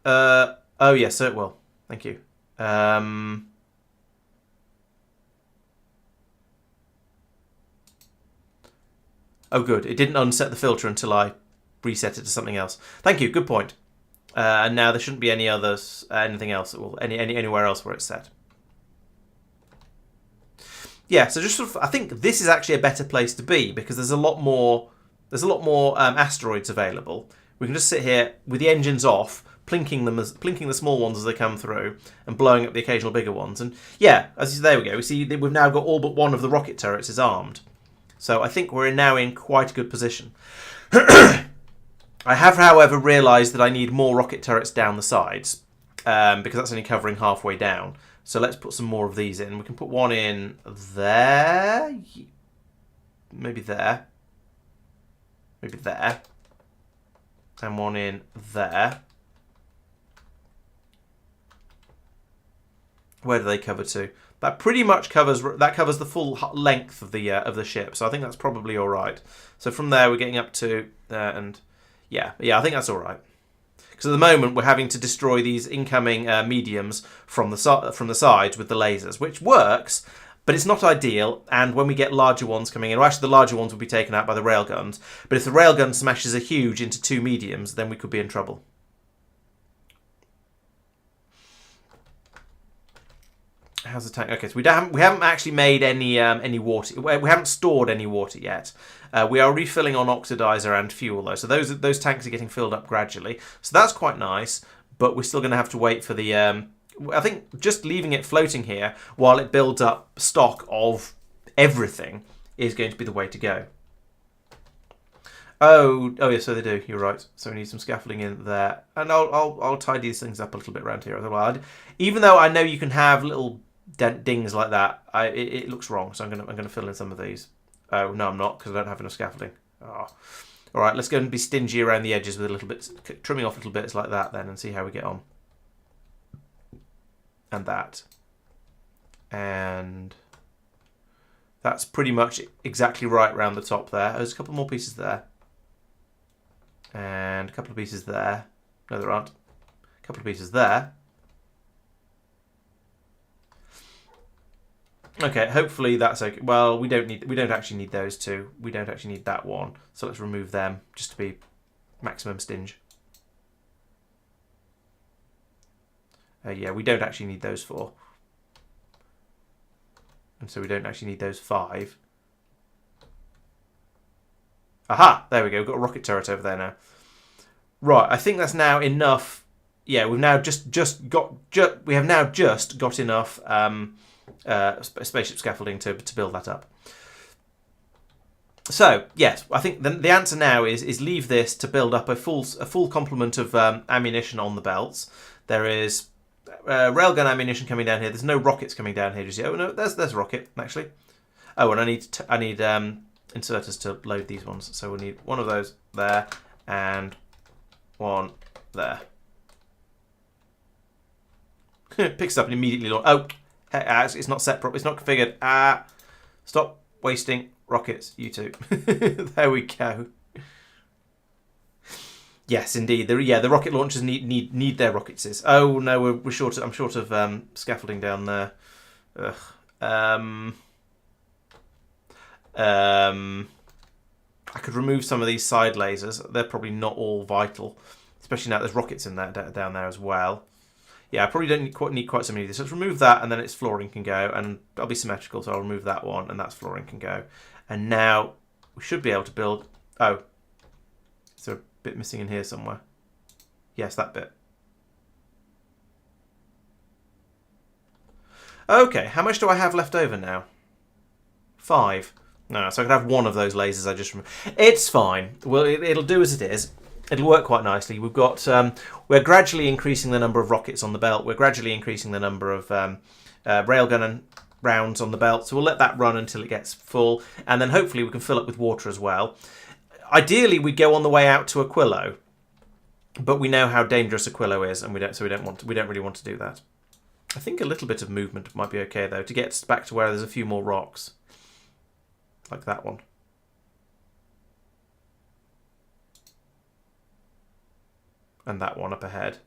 Oh yes, so it will. Thank you. Oh good, it didn't unset the filter until I reset it to something else. Thank you. Good point. And now there shouldn't be anything else that will anywhere else where it's set. Yeah. So just sort of, I think this is actually a better place to be because there's a lot more asteroids available. We can just sit here with the engines off, plinking the small ones as they come through, and blowing up the occasional bigger ones. And yeah, there we go. We see that we've now got all but one of the rocket turrets is armed. So I think we're now in quite a good position. I have, however, realised that I need more rocket turrets down the sides because that's only covering halfway down. So let's put some more of these in. We can put one in there, maybe there, and one in there. Where do they cover to? That pretty much covers the full length of the ship. So I think that's probably all right. So from there we're getting up to there and. Yeah, I think that's all right. Because at the moment we're having to destroy these incoming mediums from the sides with the lasers, which works, but it's not ideal. And when we get larger ones coming in, well, actually the larger ones will be taken out by the railguns. But if the railgun smashes a huge into two mediums, then we could be in trouble. How's the tank? Okay, so we haven't actually made any water. We haven't stored any water yet. We are refilling on oxidizer and fuel though, so those tanks are getting filled up gradually. So that's quite nice, but we're still going to have to wait for the. I think just leaving it floating here while it builds up stock of everything is going to be the way to go. Oh yeah, so they do. You're right. So we need some scaffolding in there, and I'll tidy these things up a little bit around here as well. Even though I know you can have little dings like that, it looks wrong. So I'm gonna fill in some of these. Oh no, I'm not, because I don't have enough scaffolding. Oh. All right, let's go and be stingy around the edges with a little bit, trimming off little bits like that then, and see how we get on. And that. And that's pretty much exactly right around the top there. There's a couple more pieces there. And a couple of pieces there. No, there aren't. A couple of pieces there. Okay, hopefully that's okay. Well, we don't actually need those two. We don't actually need that one. So let's remove them just to be maximum stinge. Yeah, we don't actually need those 4. And so we don't actually need those 5. Aha! There we go. We've got a rocket turret over there now. Right, I think that's now enough. Yeah, we've now just got enough spaceship scaffolding to build that up. So yes, I think the answer now is leave this to build up a full complement of ammunition on the belts. There is railgun ammunition coming down here. There's no rockets coming down here just yet. Oh no, there's a rocket actually. Oh, and I need inserters to load these ones. So we'll need one of those there and one there. Picks up and immediately launch. Oh, it's not set properly. It's not configured. Stop wasting rockets, you two. There we go. Yes, indeed. The rocket launchers need their rockets. Oh no, we're short. I'm short of scaffolding down there. Ugh. I could remove some of these side lasers. They're probably not all vital, especially now there's rockets in there down there as well. Yeah, I probably don't need quite so many of these. So let's remove that, and then its flooring can go, and that'll be symmetrical. So I'll remove that one, and that's flooring can go. And now we should be able to build. Oh, is there a bit missing in here somewhere? Yes, that bit. Okay, how much do I have left over now? 5. No, so I could have one of those lasers I just removed. It's fine. Well, it'll do as it is. It'll work quite nicely. We've got we're gradually increasing the number of rockets on the belt. We're gradually increasing the number of railgun and rounds on the belt. So we'll let that run until it gets full, and then hopefully we can fill up with water as well. Ideally, we'd go on the way out to Aquilo, but we know how dangerous Aquilo is, and we don't really want to do that. I think a little bit of movement might be okay though to get back to where there's a few more rocks, like that one. And that one up ahead.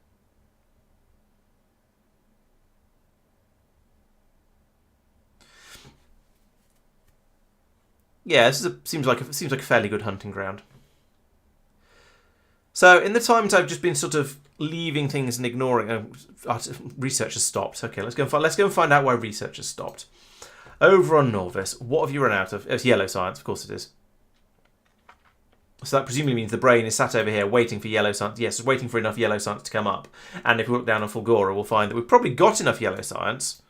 Yeah, seems like a fairly good hunting ground. So in the times I've just been sort of leaving things and ignoring, research has stopped. Okay, let's go and find out why research has stopped. Over on Norvis, what have you run out of? It's yellow science, of course it is. So that presumably means the brain is sat over here waiting for yellow science. Yes, it's waiting for enough yellow science to come up. And if we look down on Fulgoran, we'll find that we've probably got enough yellow science.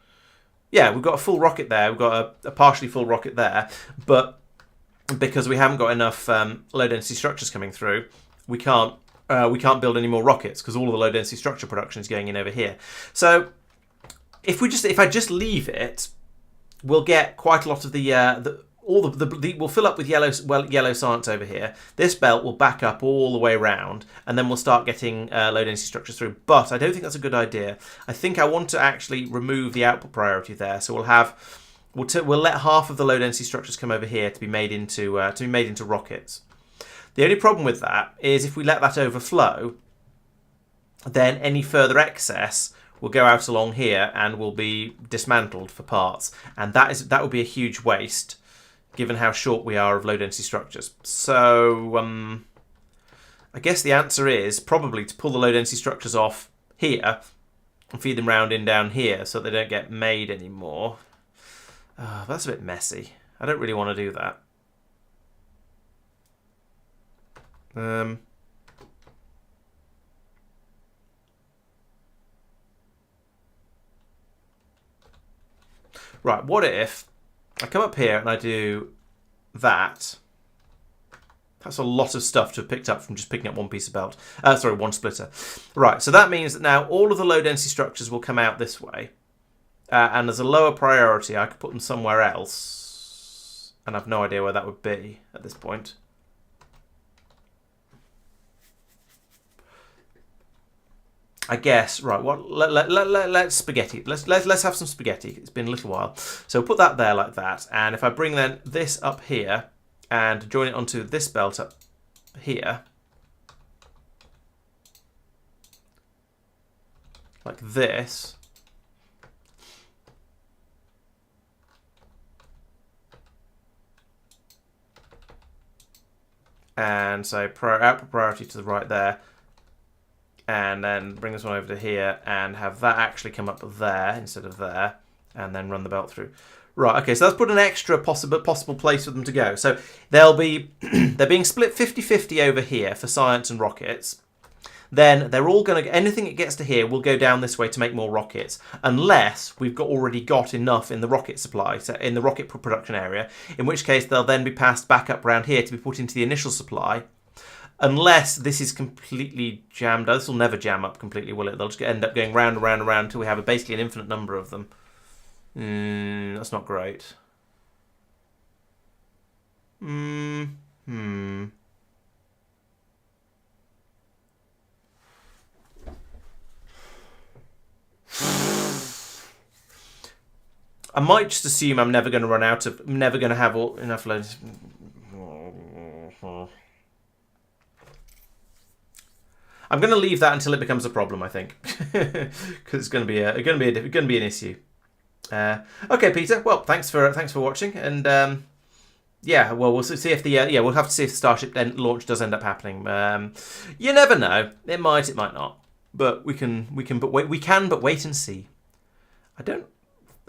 Yeah, we've got a full rocket there. We've got a partially full rocket there. But because we haven't got enough low density structures coming through, we can't build any more rockets because all of the low density structure production is going in over here. So if I just leave it, we'll get quite a lot of we'll fill up with yellow science over here. This belt will back up all the way around, and then we'll start getting low density structures through. But I don't think that's a good idea. I think I want to actually remove the output priority there. So we'll let half of the low density structures come over here to be made into rockets. The only problem with that is if we let that overflow, then any further excess will go out along here and will be dismantled for parts, and that would be a huge waste, given how short we are of low density structures. So I guess the answer is probably to pull the low density structures off here and feed them round in down here so they don't get made anymore. That's a bit messy. I don't really want to do that. Right, what if I come up here and I do that, That's a lot of stuff to have picked up from just picking up one piece of belt. Sorry, one splitter. Right, so that means that now all of the low density structures will come out this way. And as a lower priority, I could put them somewhere else. And I've no idea where that would be at this point. I guess, right, what? Let's spaghetti. Let's have some spaghetti. It's been a little while. So put that there like that. And if I bring then this up here and join it onto this belt up here, like this, and say output priority to the right there, and then bring this one over to here and have that actually come up there instead of there, and then run the belt through. Right, okay, so let's put an extra possible place for them to go. So they'll be they're being split 50-50 over here for science and rockets. Then they're all going to, anything it gets to here will go down this way to make more rockets, unless we've already got enough in the rocket supply, so in the rocket production area, in which case they'll then be passed back up around here to be put into the initial supply, unless this is completely jammed. This will never jam up completely, will it? They'll just end up going round and round and round until we have basically an infinite number of them. That's not great. I might just assume I'm never going to run out of, never going to have enough loads. I'm going to leave that until it becomes a problem, I think, because it's going to be an issue. Okay, Peter. Well, thanks for watching, and yeah, well, we'll see if the we'll have to see if the Starship launch does end up happening. You never know. It might not. But we can but wait and see.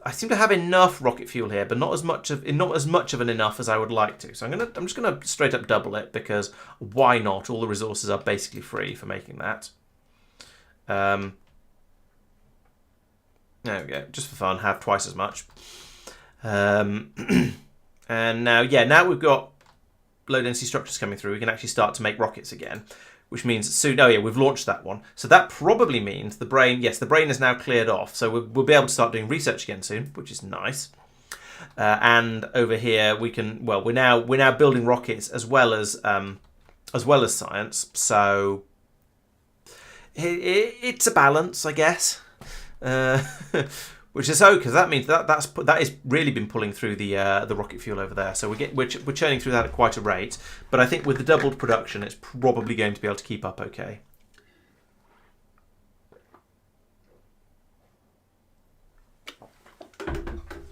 I seem to have enough rocket fuel here, but not as much of an enough as I would like to. So I'm just gonna straight up double it, because why not? All the resources are basically free for making that. There we go, just for fun, have twice as much. And now we've got low density structures coming through. We can actually start to make rockets again, which means soon. Oh yeah, we've launched that one, so that probably means the brain. Yes, the brain is now cleared off, so we'll be able to start doing research again soon, which is nice. And over here we can. Well, we're now building rockets as well as science. So it's a balance, I guess. Which is okay, because that means that has really been pulling through the rocket fuel over there. So we're churning through that at quite a rate. But I think with the doubled production, it's probably going to be able to keep up okay.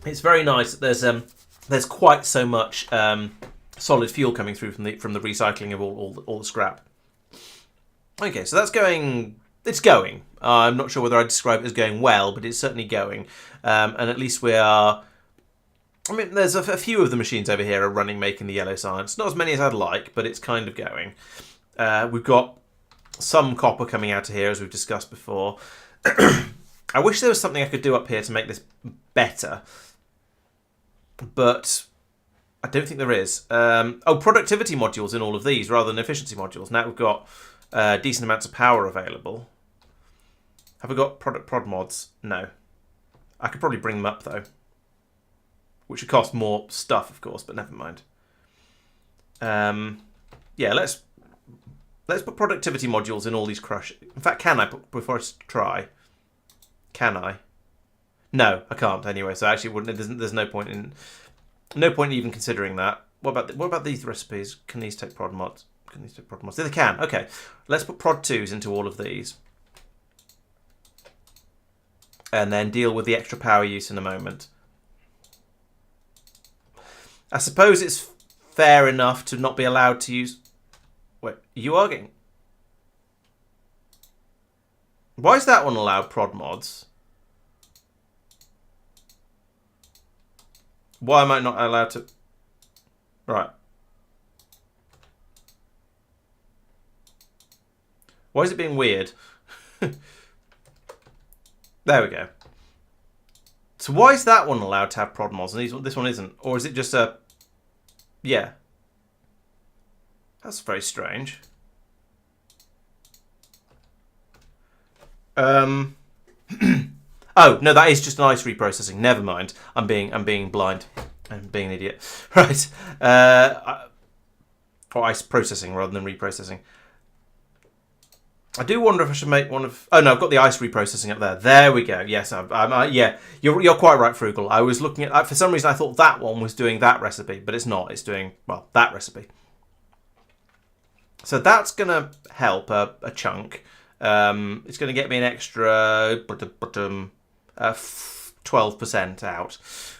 It's very nice that there's quite so much solid fuel coming through from the recycling of all the scrap. Okay, so that's going. It's going. I'm not sure whether I'd describe it as going well, but it's certainly going. And at least we are. I mean, there's a few of the machines over here are running, making the yellow science. Not as many as I'd like, but it's kind of going. We've got some copper coming out of here, as we've discussed before. I wish there was something I could do up here to make this better, but I don't think there is. Productivity modules in all of these rather than efficiency modules. Now we've got decent amounts of power available. Have we got prod mods? No. I could probably bring them up though, which would cost more stuff, of course, but never mind. Yeah, let's put productivity modules in all these crush. In fact, can I put before I try? Can I? No, I can't anyway. So actually, there's no point in even considering that. What about these recipes? Can these take prod mods? Can these take prod mods? They can. Okay, let's put prod 2s into all of these, and then deal with the extra power use in a moment. I suppose it's fair enough to not be allowed to use. Wait, you are getting. Why is that one allowed prod mods? Why am I not allowed to? Right. Why is it being weird? There we go. So why is that one allowed to have prod mods and this one isn't? Or is it just a... Yeah. That's very strange. Oh no, that is just an ice reprocessing. Never mind. I'm being blind. I'm being an idiot. Right. Or ice processing rather than reprocessing. I do wonder if I should make one of. Oh no, I've got the ice reprocessing up there. There we go. Yes, yeah. You're quite right, Frugal. I was looking at. For some reason, I thought that one was doing that recipe, but it's not. It's doing that recipe. So that's gonna help a chunk. It's gonna get me an extra 12% out,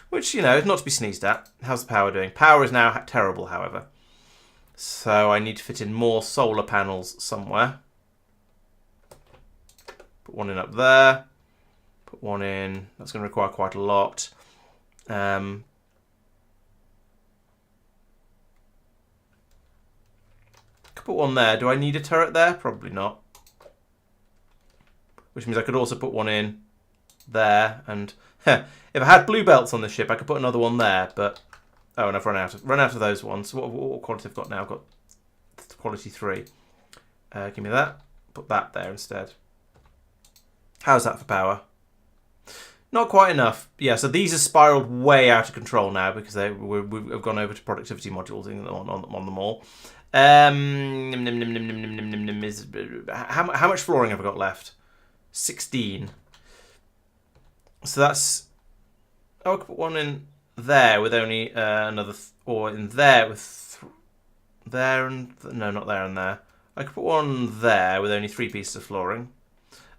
which is not to be sneezed at. How's the power doing? Power is now terrible, however. So I need to fit in more solar panels somewhere. Put one in up there. Put one in. That's going to require quite a lot. Could put one there. Do I need a turret there? Probably not. Which means I could also put one in there. And if I had blue belts on the ship, I could put another one there. But and I've run out of those ones. What quality have I got now? I've got quality 3. Give me that. Put that there instead. How's that for power? Not quite enough. Yeah, so these are spiraled way out of control now because we've gone over to productivity modules on them all. How much flooring have I got left? 16. So that's. I could put one in there with only another, or in there with there and no, not there and there. I could put one there with only 3 pieces of flooring.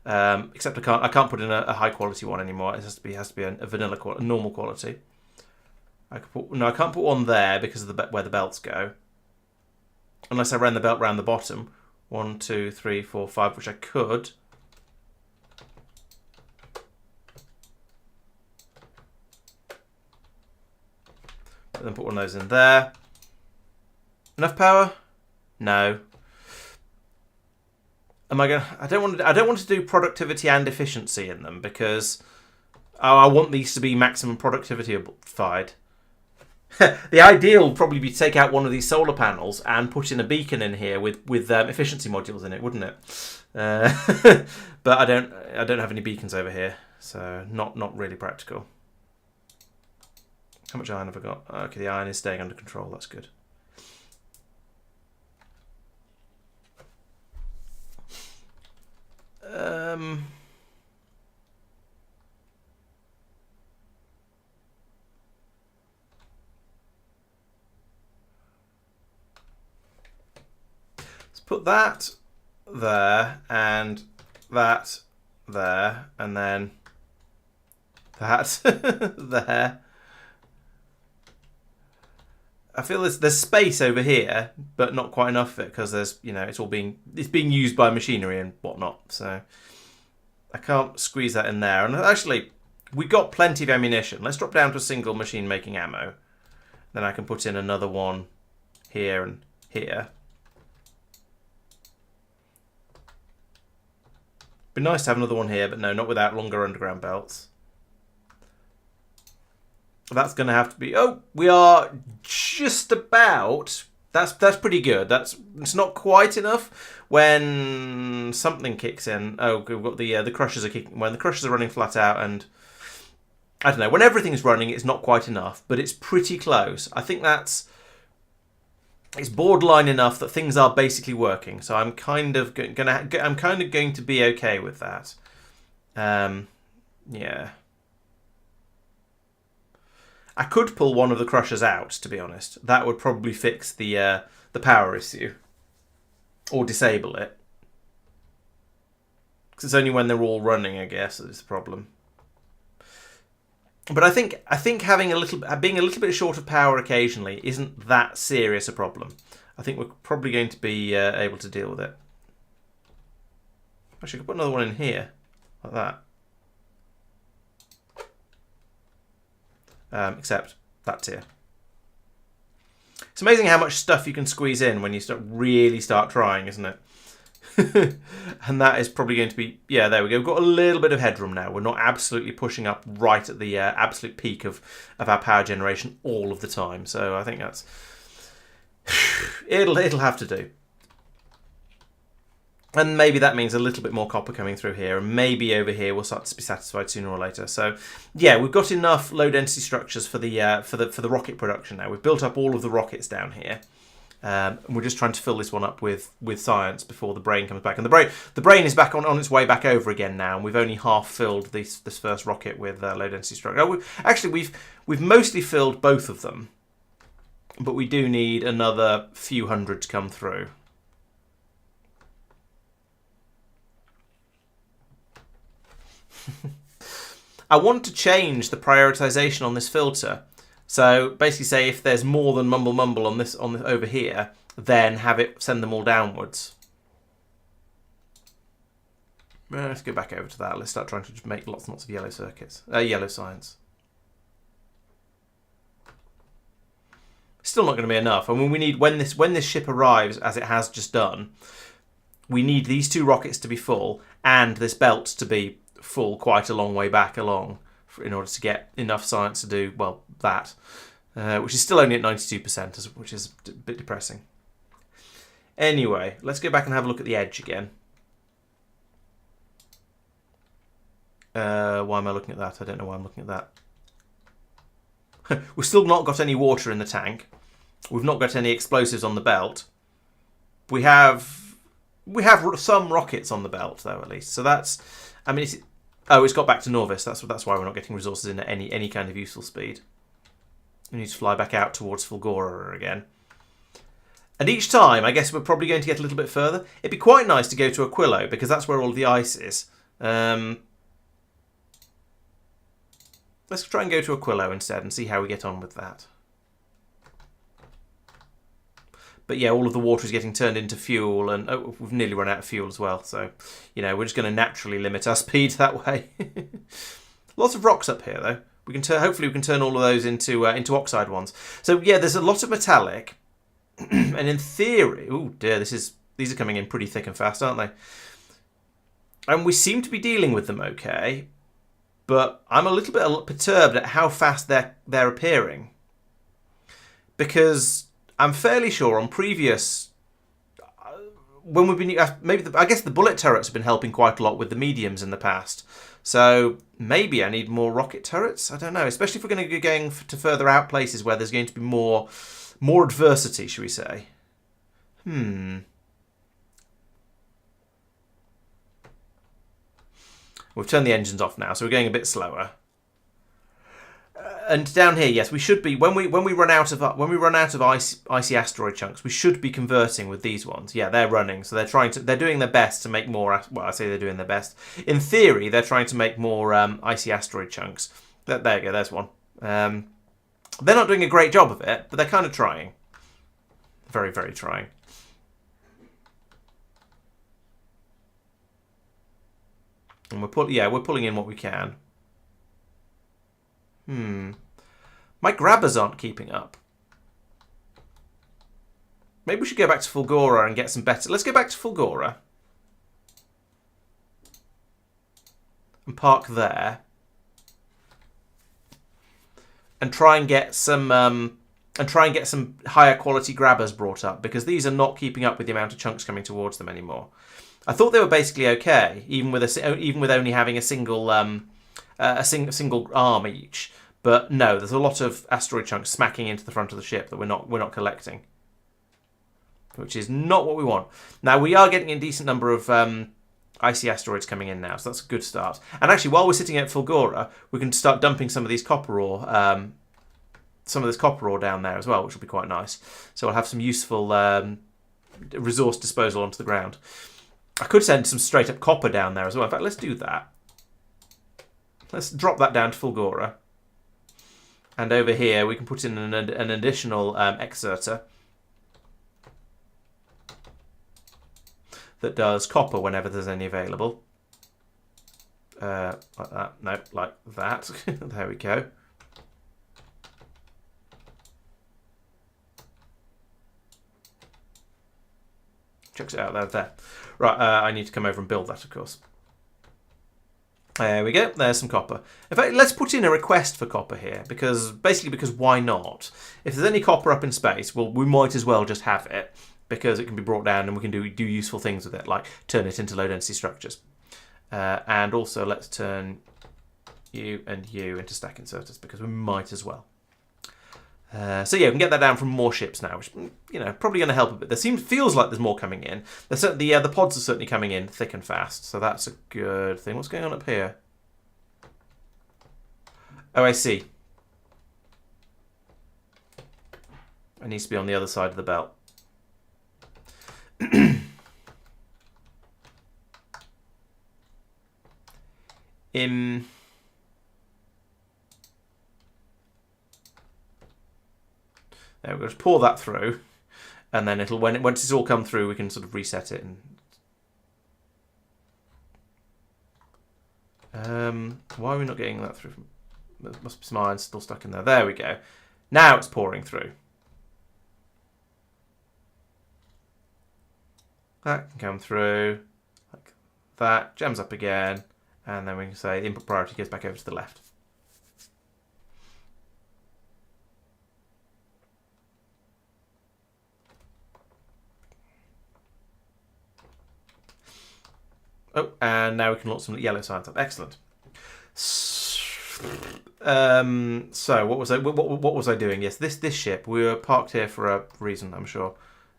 Except I can't put in a high quality one anymore. It has to be a vanilla quality, a normal quality. I can't put one there because of where the belts go. Unless I ran the belt round the bottom. 1, 2, 3, 4, 5, which I could. But then put one of those in there. Enough power? No. I don't want to do productivity and efficiency in them because I want these to be maximum productivity-fied. The ideal would probably be to take out one of these solar panels and put in a beacon in here with efficiency modules in it, wouldn't it? But I don't have any beacons over here, so not really practical. How much iron have I got? Okay, the iron is staying under control. That's good. Let's put that there and that there and then that there. I feel there's space over here, but not quite enough of it because there's it's being used by machinery and whatnot. So I can't squeeze that in there. And actually, we've got plenty of ammunition. Let's drop down to a single machine making ammo. Then I can put in another one here and here. Be nice to have another one here, but no, not without longer underground belts. That's going to have to be. Oh, we are just about. That's pretty good. It's not quite enough when something kicks in. Oh, we've got the crushers are kicking. When the crushers are running flat out, and I don't know. When everything's running, it's not quite enough, but it's pretty close. I think it's borderline enough that things are basically working. So I'm kind of going to be okay with that. Yeah. I could pull one of the crushers out, to be honest. That would probably fix the power issue. Or disable it. Because it's only when they're all running, I guess, that's the problem. But I think being a little bit short of power occasionally isn't that serious a problem. I think we're probably going to be able to deal with it. Actually, I could put another one in here. Like that. Except that tier. It's amazing how much stuff you can squeeze in when you really start trying, isn't it? And that is probably going to be, yeah, there we go. We've got a little bit of headroom now. We're not absolutely pushing up right at the absolute peak of our power generation all of the time. So I think It'll have to do. And maybe that means a little bit more copper coming through here, and maybe over here we'll start to be satisfied sooner or later. So, yeah, we've got enough low density structures for the rocket production now. We've built up all of the rockets down here. And we're just trying to fill this one up with science before the brain comes back. And the brain is back on its way back over again now. And we've only half filled this first rocket with low density structure. We've mostly filled both of them, but we do need another few hundred to come through. I want to change the prioritization on this filter. So basically say if there's more than mumble mumble on this over here, then have it send them all downwards. Let's go back over to that. Let's start trying to just make lots and lots of yellow circuits. Yellow science. Still not going to be enough. I mean, we need when this ship arrives, as it has just done, we need these two rockets to be full and this belt to be full quite a long way back along in order to get enough science to do, well, that. Which is still only at 92%, which is a bit depressing. Anyway, let's go back and have a look at the edge again. Why am I looking at that? I don't know why I'm looking at that. We've still not got any water in the tank. We've not got any explosives on the belt. We have some rockets on the belt, though, at least. So that's... I mean, it's got back to Norvis. That's why we're not getting resources in at any kind of useful speed. We need to fly back out towards Fulgoran again. And each time, I guess we're probably going to get a little bit further. It'd be quite nice to go to Aquilo, because that's where all the ice is. Let's try and go to Aquilo instead and see how we get on with that. But yeah, all of the water is getting turned into fuel, and we've nearly run out of fuel as well. So, you know, we're just going to naturally limit our speed that way. Lots of rocks up here, though. We can hopefully we can turn all of those into oxide ones. So yeah, there's a lot of metallic, and in theory, oh dear, these are coming in pretty thick and fast, aren't they? And we seem to be dealing with them okay, but I'm a little bit perturbed at how fast they're appearing, because I'm fairly sure on previous, when we've been, I guess the bullet turrets have been helping quite a lot with the mediums in the past. So maybe I need more rocket turrets. I don't know, especially if we're going to be going to further out places where there's going to be more adversity, shall we say? We've turned the engines off now, so we're going a bit slower. And down here, yes, we should be when we run out of icy asteroid chunks, we should be converting with these ones. Yeah, they're running, so they're doing their best to make more. Well, I say they're doing their best. In theory, they're trying to make more icy asteroid chunks. There you go. There's one. They're not doing a great job of it, but they're kind of trying. Very, very trying. And we're pulling in what we can. My grabbers aren't keeping up. Maybe we should go back to Fulgora and get some better... Let's go back to Fulgora. And park there. And try and get some... higher quality grabbers brought up, because these are not keeping up with the amount of chunks coming towards them anymore. I thought they were basically okay, even with only having a single single arm each. But no, there's a lot of asteroid chunks smacking into the front of the ship that we're not collecting, which is not what we want. Now we are getting a decent number of icy asteroids coming in now, so that's a good start. And actually, while we're sitting at Fulgora, we can start dumping some of these copper ore, some of this copper ore down there as well, which will be quite nice. So we'll have some useful resource disposal onto the ground. I could send some straight up copper down there as well. In fact, let's do that. Let's drop that down to Fulgora. And over here, we can put in an additional exerter that does copper whenever there's any available. Like that. No, like that. There we go. Chucks it out there. Right, I need to come over and build that, of course. There we go. There's some copper. In fact, let's put in a request for copper here, because why not? If there's any copper up in space, well, we might as well just have it, because it can be brought down and we can do useful things with it, like turn it into low density structures. And also let's turn you and you into stack inserters, because we might as well. So yeah, we can get that down from more ships now, which, you know, probably going to help a bit. Feels like there's more coming in. The pods are certainly coming in thick and fast, so that's a good thing. What's going on up here? Oh, I see. It needs to be on the other side of the belt. There we go. Just pour that through, and then once it's all come through, we can sort of reset it. And why are we not getting that through? There must be some iron still stuck in there. There we go. Now it's pouring through. That can come through like that. Jams up again, and then we can say the input priority goes back over to the left. Oh, and now we can launch some yellow signs up. Excellent. So what was I doing? Yes, this ship. We were parked here for a reason, I'm sure.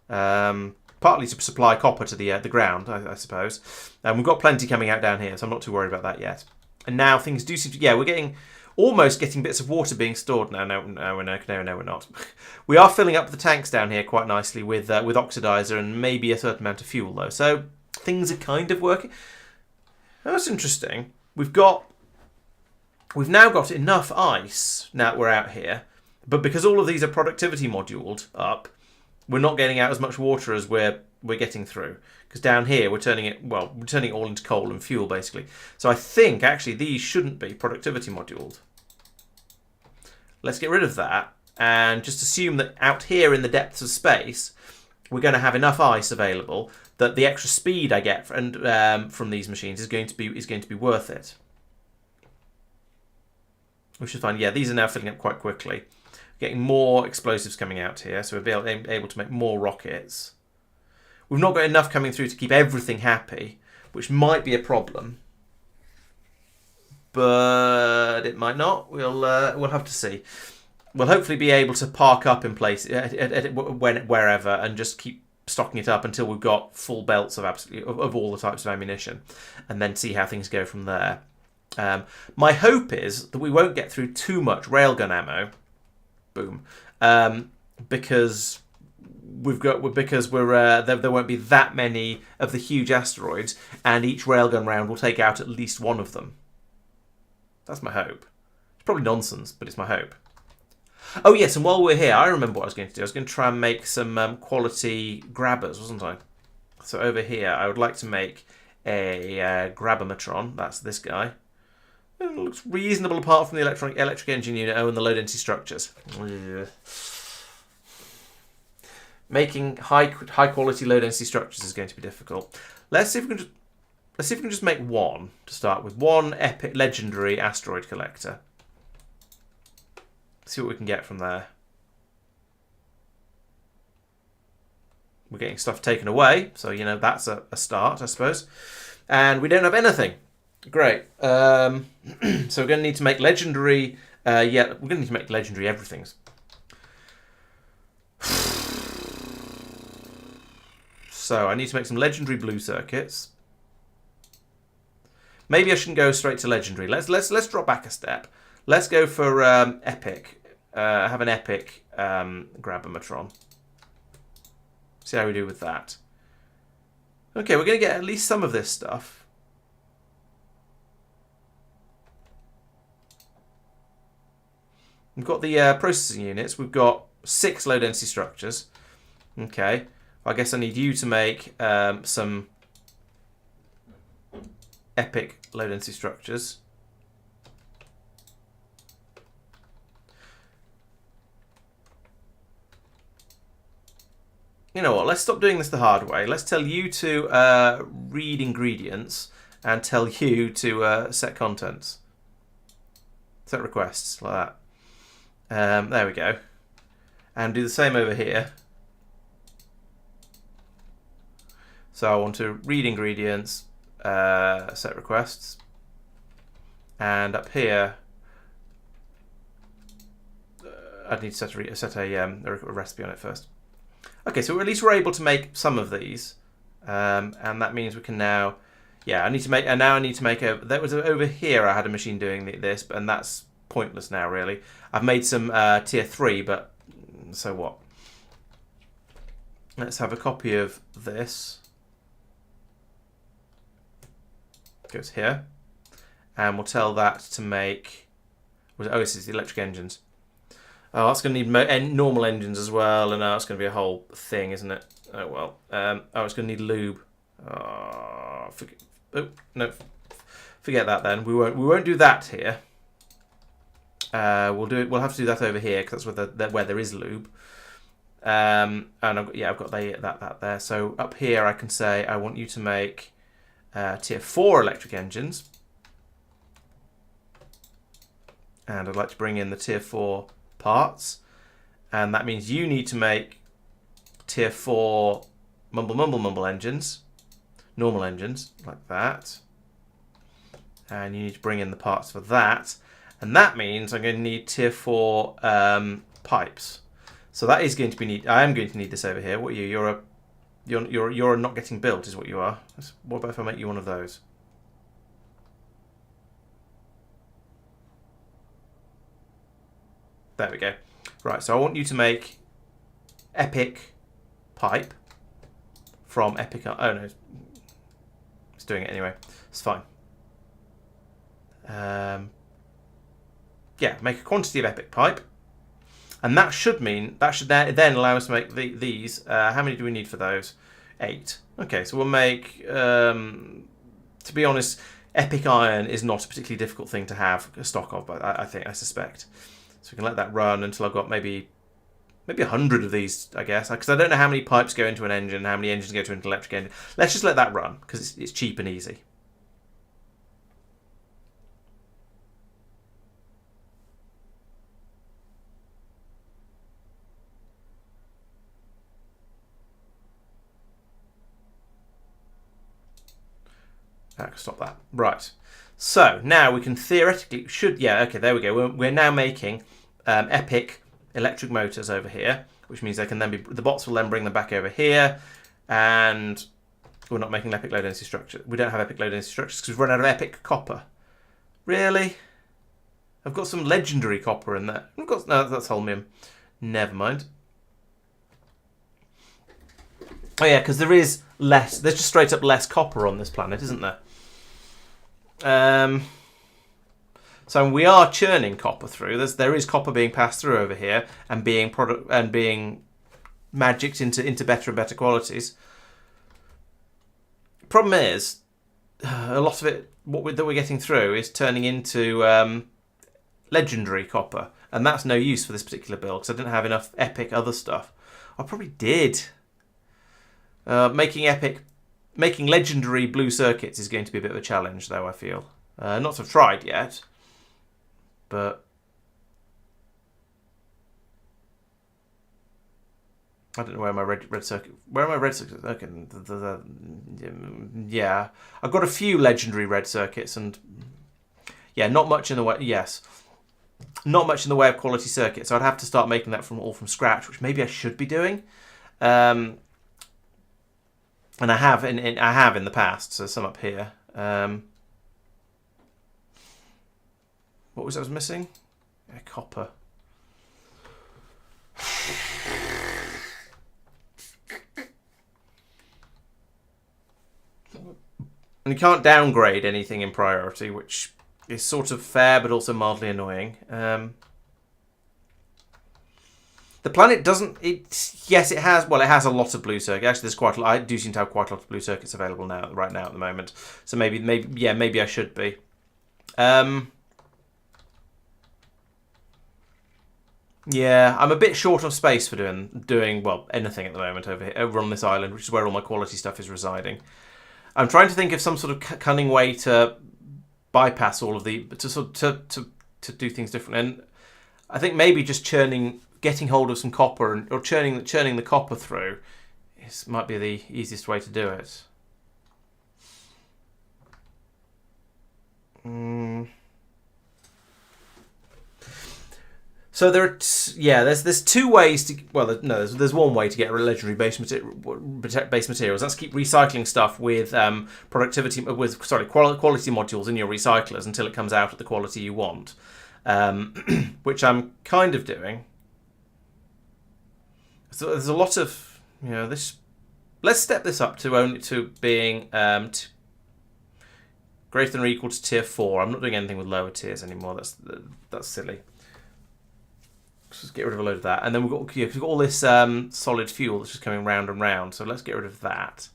Partly to supply copper to the ground, I suppose. And we've got plenty coming out down here, so I'm not too worried about that yet. And now things do seem to... Yeah, we're almost getting bits of water being stored now. No, we're not. We are filling up the tanks down here quite nicely with oxidizer and maybe a certain amount of fuel, though. So things are kind of working. That's interesting. We've now got enough ice now that we're out here, but because all of these are productivity moduled up, we're not getting out as much water as we're getting through. Because down here we're turning it all into coal and fuel basically. So I think actually these shouldn't be productivity moduled. Let's get rid of that and just assume that out here in the depths of space we're going to have enough ice available that the extra speed I get from these machines is going to be worth it. We should find, yeah, these are now filling up quite quickly. Getting more explosives coming out here, so we'll be able to make more rockets. We've not got enough coming through to keep everything happy, which might be a problem. But it might not. We'll have to see. We'll hopefully be able to park up in place wherever and just keep stocking it up until we've got full belts of all the types of ammunition, and then see how things go from there. My hope is that we won't get through too much railgun ammo. Boom. Because there won't be that many of the huge asteroids, and each railgun round will take out at least one of them. That's my hope. It's probably nonsense, but it's my hope. Oh yes, and while we're here, I remember what I was going to do. I was going to try and make some quality grabbers, wasn't I? So over here, I would like to make a grabometron. That's this guy. It looks reasonable apart from the electric engine unit. Oh, and the low density structures. Making high quality low density structures is going to be difficult. Let's see if we can just make one to start with. One epic legendary asteroid collector. See what we can get from there. We're getting stuff taken away, so you know that's a start, I suppose. And we don't have anything. Great. So we're going to need to make legendary. Yeah, we're going to need to make legendary everything's. So I need to make some legendary blue circuits. Maybe I shouldn't go straight to legendary. Let's drop back a step. Let's go for epic. Have an epic grabometron. See how we do with that. Okay, we're going to get at least some of this stuff. We've got the processing units. We've got 6 low density structures. Okay. I guess I need you to make some epic low density structures. You know what, let's stop doing this the hard way. Let's tell you to read ingredients and tell you to set contents. Set requests, like that. There we go. And do the same over here. So I want to read ingredients, set requests. And up here, I'd need to set a recipe on it first. Okay, so at least we're able to make some of these. And that means we can now... Yeah, I need to make... And now I need to make a... That was over here I had a machine doing this, and that's pointless now, really. I've made some tier 3, but so what? Let's have a copy of this. Goes here. And we'll tell that to make... Oh, this is the electric engines. Oh, that's going to need normal engines as well, and that's going to be a whole thing, isn't it? Oh, well. Oh, it's going to need lube. Oh, no. Forget that then. We won't do that here. We'll have to do that over here because that's where there is lube. And I've got that there. So up here I can say I want you to make tier 4 electric engines. And I'd like to bring in the tier 4 parts. And that means you need to make tier 4 mumble engines. Normal engines, like that. And you need to bring in the parts for that. And that means I'm going to need tier 4 pipes. So that is going to be need. I am going to need this over here. What are you? You're not getting built, is what you are. What about if I make you one of those? There we go. Right, so I want you to make epic pipe from epic... Oh, no. It's doing it anyway. It's fine. Yeah, make a quantity of epic pipe. And that should mean... That should then allow us to make these. How many do we need for those? 8. Okay, so we'll make... to be honest, epic iron is not a particularly difficult thing to have a stock of, but I suspect. So we can let that run until I've got maybe 100 of these, I guess. Because I don't know how many pipes go into an engine, how many engines go to an electric engine. Let's just let that run, because it's cheap and easy. I can stop that. Right. So now we can theoretically okay, there we go. We're now making epic electric motors over here, which means they can then be the bots will then bring them back over here, and we're not making epic low density structures. We don't have epic low density structures because we've run out of epic copper. Really? I've got some legendary copper in there. No, that's holmium. Never mind. Oh yeah, because there is less. There's just straight up less copper on this planet, isn't there? So we are churning copper through. There is copper being passed through over here and being magicked into better and better qualities. Problem is, a lot of it that we're getting through is turning into legendary copper, and that's no use for this particular build because I didn't have enough epic other stuff. I probably did. Making legendary blue circuits is going to be a bit of a challenge, though, I feel. Not to have tried yet, but I don't know where my red circuit... Where are my red circuits? Okay, yeah. I've got a few legendary red circuits, and yeah, not much in the way... Yes. Not much in the way of quality circuits, so I'd have to start making that all from scratch, which maybe I should be doing. And I have in the past, so some up here. What was I was missing? Yeah, copper. And you can't downgrade anything in priority, which is sort of fair, but also mildly annoying. The planet doesn't. Yes, it has. Well, it has a lot of blue circuits. Actually, there's quite. I do seem to have quite a lot of blue circuits available right now at the moment. So maybe I should be. Yeah, I'm a bit short of space for doing well anything at the moment over on this island, which is where all my quality stuff is residing. I'm trying to think of some sort of cunning way to bypass all of the to do things different. And I think maybe just getting hold of some copper or churning the copper through might be the easiest way to do it. So there's two ways to. Well, no, there's one way to get legendary base materials. That's keep recycling stuff with quality modules in your recyclers until it comes out at the quality you want, which I'm kind of doing. So there's a lot of this. Let's step this up to being greater than or equal to tier 4. I'm not doing anything with lower tiers anymore. That's silly. Let's just get rid of a load of that. And then we've got all this solid fuel that's just coming round and round. So let's get rid of that.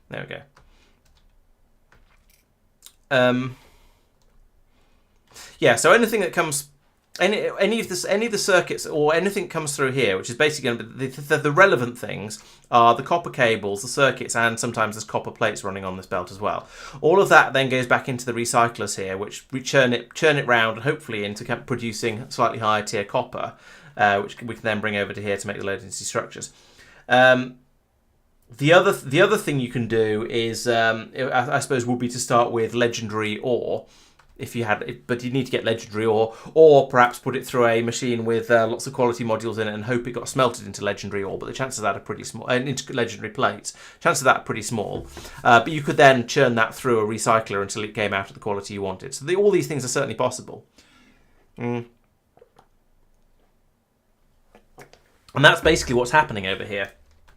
There we go. Yeah, so anything that comes... Any of the circuits or anything comes through here, which is basically going to be the relevant things, are the copper cables, the circuits, and sometimes there's copper plates running on this belt as well. All of that then goes back into the recyclers here, which we churn it round and hopefully into producing slightly higher tier copper, which we can then bring over to here to make the low density structures. The other thing you can do is, I suppose, would be to start with legendary ore. But you need to get legendary ore, or perhaps put it through a machine with lots of quality modules in it and hope it got smelted into legendary ore. But the chances of that are pretty small. Into legendary plates, chances of that are pretty small. But you could then churn that through a recycler until it came out at the quality you wanted. So all these things are certainly possible. And that's basically what's happening over here.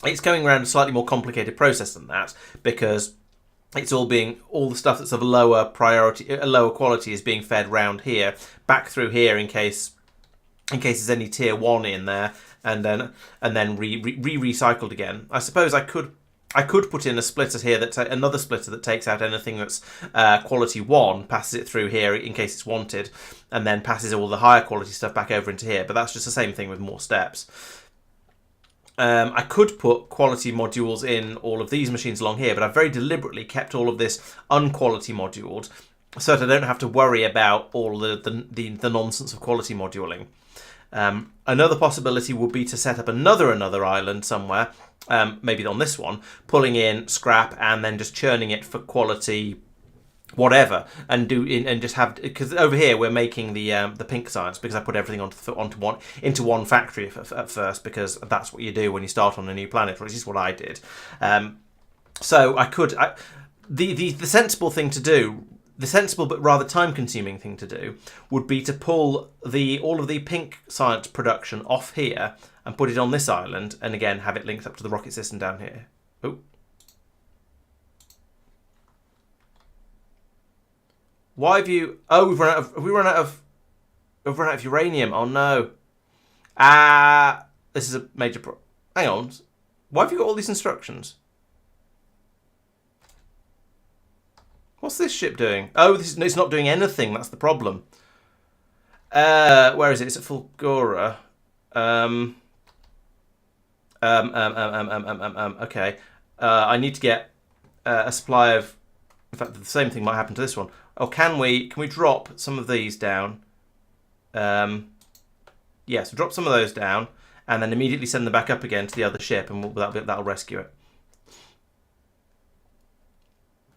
It's going around a slightly more complicated process than that, because it's all the stuff that's of a lower priority, a lower quality, is being fed round here, back through here in case there's any tier 1 in there, and then recycled again. I suppose I could put in a splitter here another splitter that takes out anything that's quality 1, passes it through here in case it's wanted, and then passes all the higher quality stuff back over into here. But that's just the same thing with more steps. I could put quality modules in all of these machines along here, but I've very deliberately kept all of this unquality moduled so that I don't have to worry about all the nonsense of quality moduling. Another possibility would be to set up another island somewhere, maybe on this one, pulling in scrap and then just churning it for quality whatever, and just have, because over here we're making the pink science, because I put everything into one factory at first, because that's what you do when you start on a new planet, which is what I did. So the sensible thing to do, the sensible but rather time-consuming thing to do, would be to pull all of the pink science production off here and put it on this island, and again have it linked up to the rocket system down here. Oh. Why have you... Oh, we've run out of uranium. Oh, no. This is a major problem. Hang on. Why have you got all these instructions? What's this ship doing? Oh, it's not doing anything. That's the problem. Where is it? It's at Fulgoran. Okay. I need to get a supply of... In fact, the same thing might happen to this one. Oh, can we drop some of these down? Yes, drop some of those down, and then immediately send them back up again to the other ship, and that'll rescue it.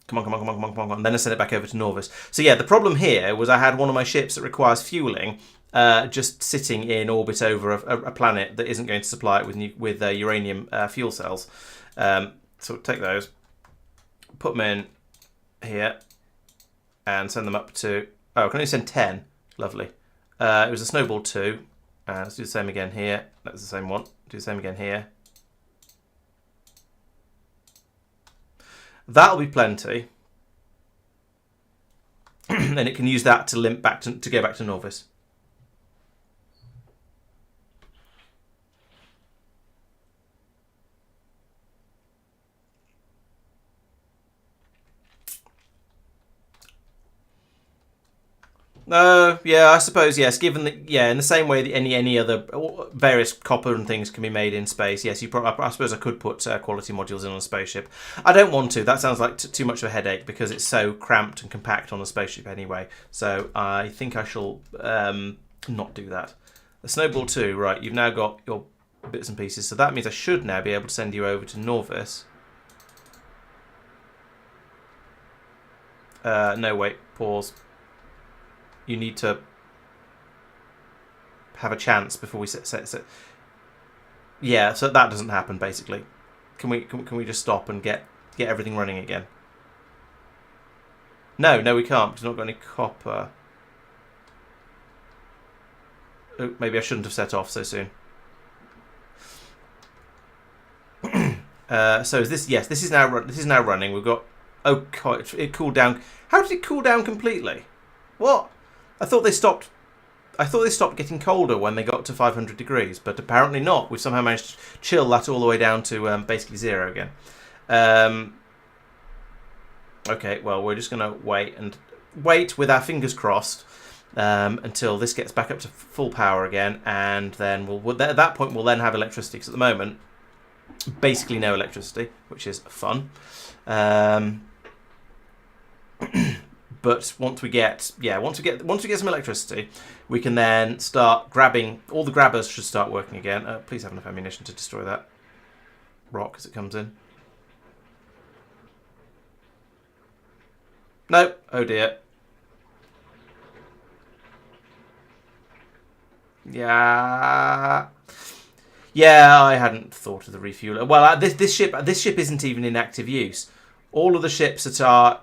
Come on. And then I send it back over to Norvis. So yeah, the problem here was I had one of my ships that requires fueling, just sitting in orbit over a planet that isn't going to supply it with uranium fuel cells. So take those, put them in here, and send them up to... Oh, I can only send 10. Lovely. It was a snowball 2. Let's do the same again here. That's the same one. Do the same again here. That'll be plenty. And it can use that to limp back to go back to Norvis. Yeah, I suppose yes. Given that, yeah, in the same way that any other various copper and things can be made in space, yes, I suppose I could put quality modules in on a spaceship. I don't want to. That sounds like too much of a headache because it's so cramped and compact on a spaceship anyway. So I think I shall not do that. The Snowball 2, right? You've now got your bits and pieces, so that means I should now be able to send you over to Norvis. No, wait, pause. You need to have a chance before we set. Yeah, so that doesn't happen basically. Can we just stop and get everything running again? No, we can't. We've not got any copper. Oh, maybe I shouldn't have set off so soon. So is this? Yes, this is now running. We've got. Oh God, it cooled down. How did it cool down completely? What? I thought they stopped getting colder when they got to 500 degrees, but apparently not. We've somehow managed to chill that all the way down to basically 0 again. Okay, well, we're just going to wait with our fingers crossed until this gets back up to full power again, and then at that point we'll then have electricity, because at the moment, basically no electricity, which is fun. But once we get some electricity, we can then start grabbing. All the grabbers should start working again. Please have enough ammunition to destroy that rock as it comes in. No. Oh dear. Yeah. Yeah, I hadn't thought of the refueler. Well, this ship isn't even in active use. All of the ships that are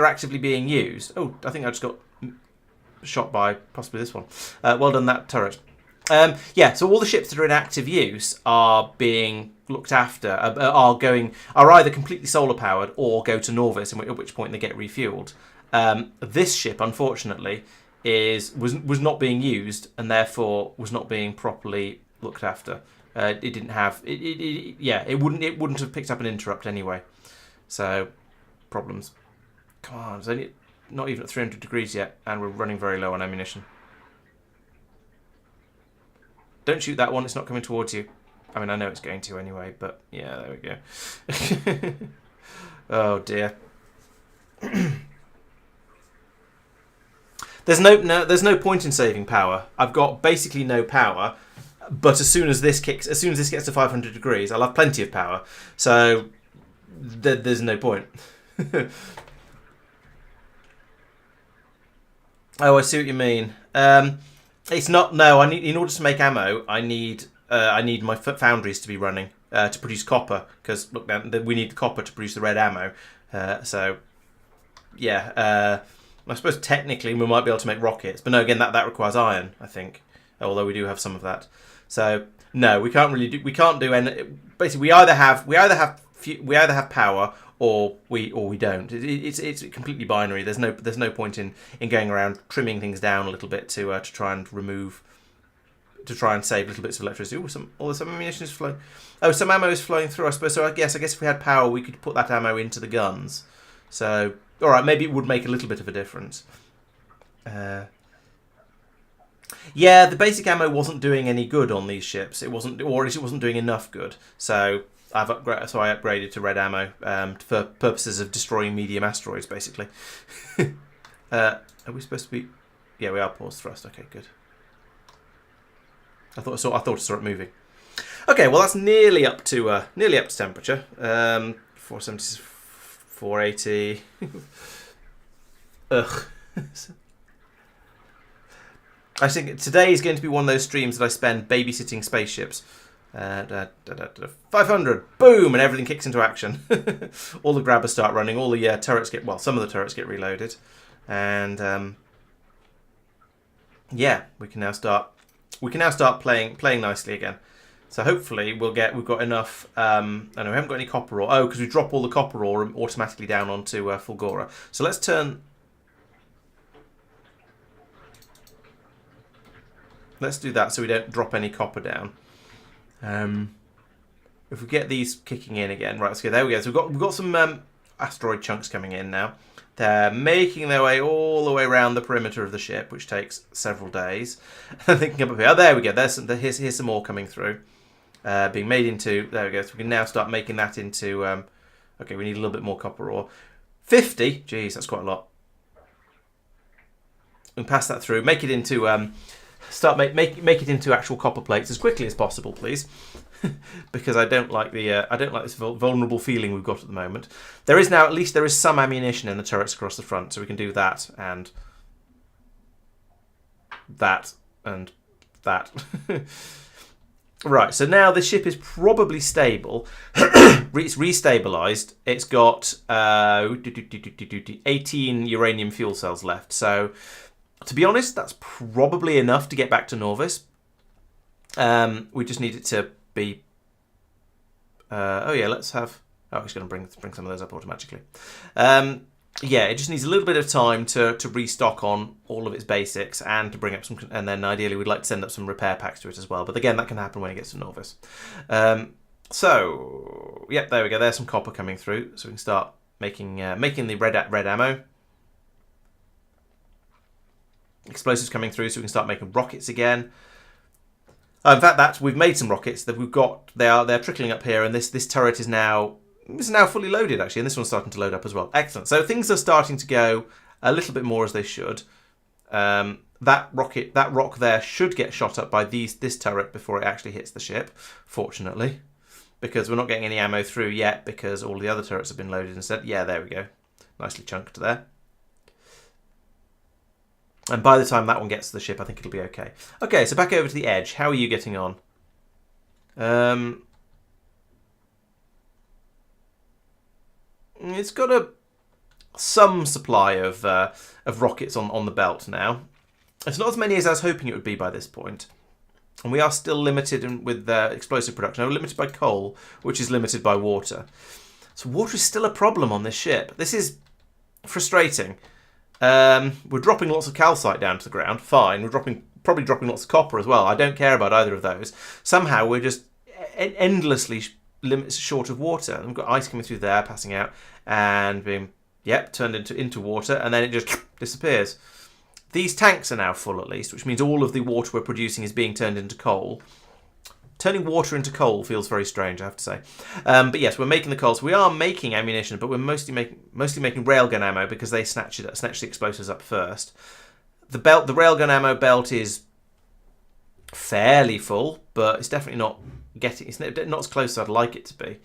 actively being used. Oh, I think I just got shot by possibly this one. Well done, that turret. Yeah, so all the ships that are in active use are being looked after. Are either completely solar powered or go to Norvis, at which point they get refueled. This ship, unfortunately, was not being used and therefore was not being properly looked after. It didn't have it wouldn't have picked up an interrupt anyway. So problems. Come on, it's only not even at 300 degrees yet, and we're running very low on ammunition. Don't shoot that one, it's not coming towards you. I mean, I know it's going to anyway, but yeah, there we go. Oh dear. There's no point in saving power. I've got basically no power. But as soon as this gets to 500 degrees, I'll have plenty of power. So there's no point. Oh, I see what you mean. It's not. No, I need, in order to make ammo, I need my foundries to be running to produce copper. Because look, we need copper to produce the red ammo. So yeah, I suppose technically we might be able to make rockets, but no, again that requires iron, I think. Although we do have some of that. So no, we can't do any. Basically, we either have power or we don't. It's completely binary. There's no point in going around trimming things down a little bit to try and save little bits of electricity. Some ammunition is flowing. Oh, some ammo is flowing through, I suppose. So I guess if we had power, we could put that ammo into the guns. So all right, maybe it would make a little bit of a difference. Yeah, the basic ammo wasn't doing any good on these ships. It wasn't doing enough good. So I upgraded to red ammo for purposes of destroying medium asteroids, basically. Are we supposed to be? Yeah, we are pause thrust. Okay, good. I thought I saw it moving. Okay, well that's nearly up to temperature. 470, 480. Ugh. I think today is going to be one of those streams that I spend babysitting spaceships. 500, boom, and everything kicks into action. All the grabbers start running. All the turrets some of the turrets get reloaded, and yeah, we can now start playing nicely again. So hopefully we've got enough. I know we haven't got any copper ore. Oh, because we drop all the copper ore automatically down onto Fulgoran. So let's turn. Let's do that so we don't drop any copper down. If we get these kicking in again, right? So there we go. So we've got some asteroid chunks coming in now. They're making their way all the way around the perimeter of the ship, which takes several days. Thinking up here. Oh, there we go. Here's some more coming through. Being made into... There we go. So we can now start making that into... okay, we need a little bit more copper ore. 50? Jeez, that's quite a lot. We can pass that through. Make it into... make it into actual copper plates as quickly as possible, please. Because I don't like this vulnerable feeling we've got at the moment. There is now, at least there is some ammunition in the turrets across the front, so we can do that and that and that. Right, so now the ship is probably stable. It's restabilized. It's got 18 uranium fuel cells left. So, to be honest, that's probably enough to get back to Norvis. We just need it to be... oh yeah, let's have... Oh, it's going to bring some of those up automatically. Yeah, it just needs a little bit of time to restock on all of its basics and to bring up some... And then ideally we'd like to send up some repair packs to it as well. But again, that can happen when it gets to Norvis. So, yep, there we go. There's some copper coming through. So we can start making the red ammo. Explosives coming through, so we can start making rockets again. In fact, we've made some rockets that we've got. They're trickling up here, and this turret is now fully loaded actually, and this one's starting to load up as well. Excellent. So things are starting to go a little bit more as they should. That rock there should get shot up by this turret before it actually hits the ship. Fortunately, because we're not getting any ammo through yet because all the other turrets have been loaded instead. Yeah, there we go. Nicely chunked there. And by the time that one gets to the ship, I think it'll be okay. Okay, so back over to the edge. How are you getting on? It's got some supply of rockets on the belt now. It's not as many as I was hoping it would be by this point. And we are still limited with explosive production. We're limited by coal, which is limited by water. So water is still a problem on this ship. This is frustrating. We're dropping lots of calcite down to the ground. Fine. We're probably dropping lots of copper as well. I don't care about either of those. Somehow we're just endlessly short of water. And we've got ice coming through there, passing out, and being turned into water, and then it just disappears. These tanks are now full at least, which means all of the water we're producing is being turned into coal. Turning water into coal feels very strange, I have to say. But yes, we're making the coal. So we are making ammunition, but we're mostly making railgun ammo because they snatch the explosives up first. The railgun ammo belt is fairly full, but it's definitely not as close as I'd like it to be.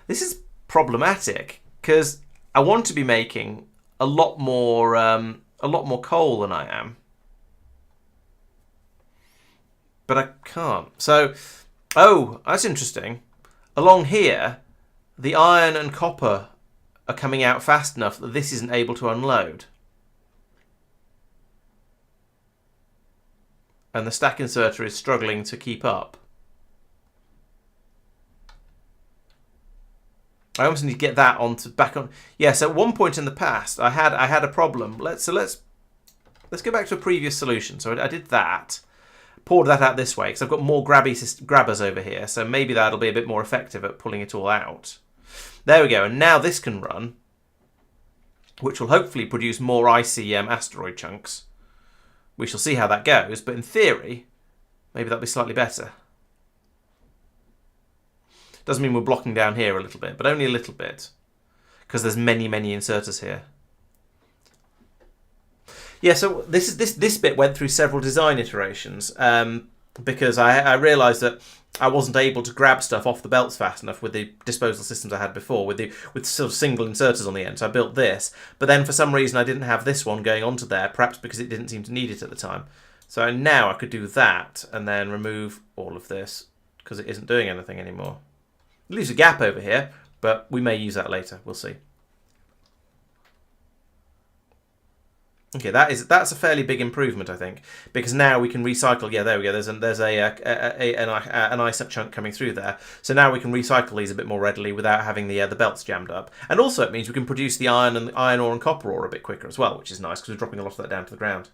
This is problematic because I want to be making a lot more coal than I am. But I can't. So, oh, that's interesting. Along here, the iron and copper are coming out fast enough that this isn't able to unload. And the stack inserter is struggling to keep up. I almost need to get that back on. Yes, at one point in the past, I had a problem. Let's go back to a previous solution. So I did that. Poured that out this way because I've got more grabbers over here, so maybe that'll be a bit more effective at pulling it all out. There we go, and now this can run, which will hopefully produce more icy asteroid chunks. We shall see how that goes, but in theory, maybe that'll be slightly better. Doesn't mean we're blocking down here a little bit, but only a little bit, because there's many inserters here. Yeah, so this bit went through several design iterations because I realised that I wasn't able to grab stuff off the belts fast enough with the disposal systems I had before, with sort of single inserters on the end. So I built this, but then for some reason I didn't have this one going onto there, perhaps because it didn't seem to need it at the time. So now I could do that and then remove all of this because it isn't doing anything anymore. It leaves a gap over here, but we may use that later. We'll see. Okay, that's a fairly big improvement, I think, because now we can recycle. Yeah, there we go. There's an ice chunk coming through there, so now we can recycle these a bit more readily without having the belts jammed up. And also, it means we can produce the iron ore and copper ore a bit quicker as well, which is nice because we're dropping a lot of that down to the ground.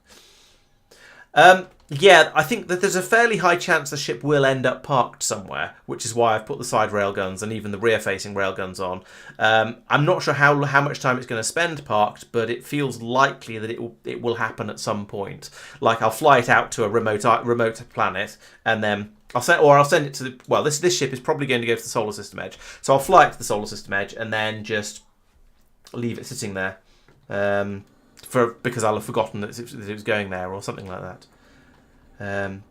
Yeah, I think that there's a fairly high chance the ship will end up parked somewhere, which is why I've put the side railguns and even the rear-facing railguns on. I'm not sure how much time it's going to spend parked, but it feels likely that it will happen at some point. Like I'll fly it out to a remote planet, and then I'll send it to the. Well, this ship is probably going to go to the solar system edge, so I'll fly it to the solar system edge and then just leave it sitting there, because I'll have forgotten that it was going there or something like that. I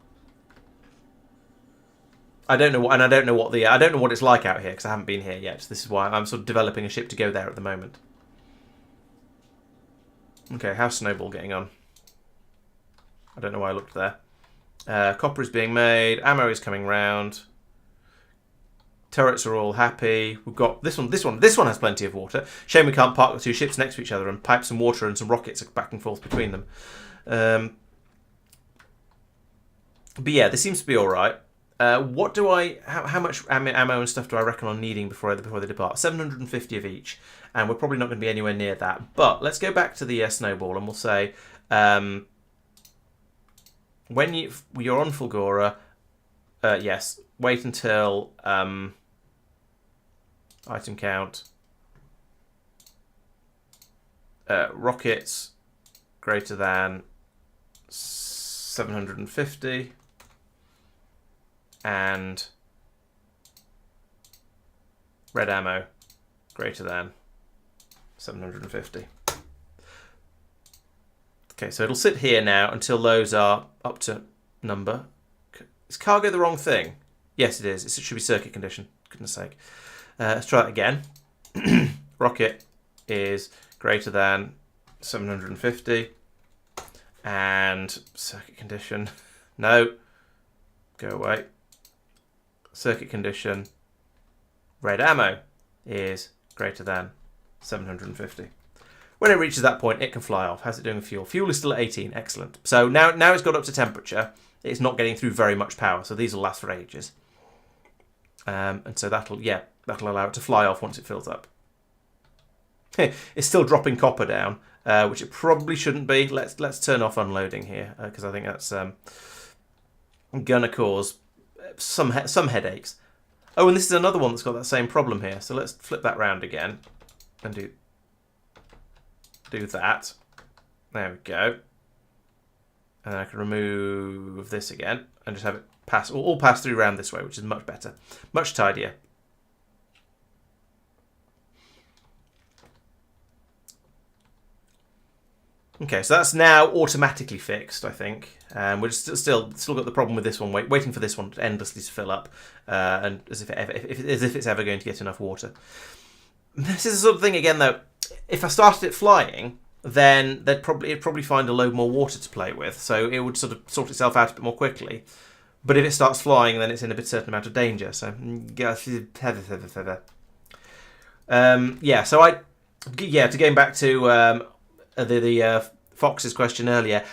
don't know what, and I don't know what it's like out here because I haven't been here yet. So this is why I'm sort of developing a ship to go there at the moment. Okay, how's Snowball getting on? I don't know why I looked there. Copper is being made. Ammo is coming round. Turrets are all happy. We've got this one. This one has plenty of water. Shame we can't park the two ships next to each other and pipe some water and some rockets back and forth between them. But yeah, this seems to be all right. What do I? How much ammo and stuff do I reckon on needing before they depart? 750 of each, and we're probably not going to be anywhere near that. But let's go back to the Snowball, and we'll say when you're on Fulgora, yes, wait until item count rockets greater than 750. And red ammo greater than 750. Okay, so it'll sit here now until those are up to number. Is cargo the wrong thing? Yes, it is. It should be circuit condition. Goodness sake. Let's try that again. Rocket is greater than 750. And circuit condition. No. Go away. Circuit condition, red ammo is greater than 750. When it reaches that point, it can fly off. How's it doing with fuel? Fuel is still at 18. Excellent. So now it's got up to temperature. It's not getting through very much power, so these will last for ages. And so that'll allow it to fly off once it fills up. It's still dropping copper down, which it probably shouldn't be. Let's turn off unloading here because I think that's gonna cause some headaches. Oh, and this is another one that's got that same problem here. So let's flip that round again and do that. There we go. And then I can remove this again and just have it all pass through round this way, which is much better, much tidier. Okay, so that's now automatically fixed, I think. We're still got the problem with this one, waiting for this one to endlessly fill up, and as if it's ever going to get enough water. This is the sort of thing again, though. If I started it flying, then it'd probably find a load more water to play with, so it would sort of sort itself out a bit more quickly. But if it starts flying, then it's in a certain amount of danger. So yeah. So to going back to the Fox's question earlier,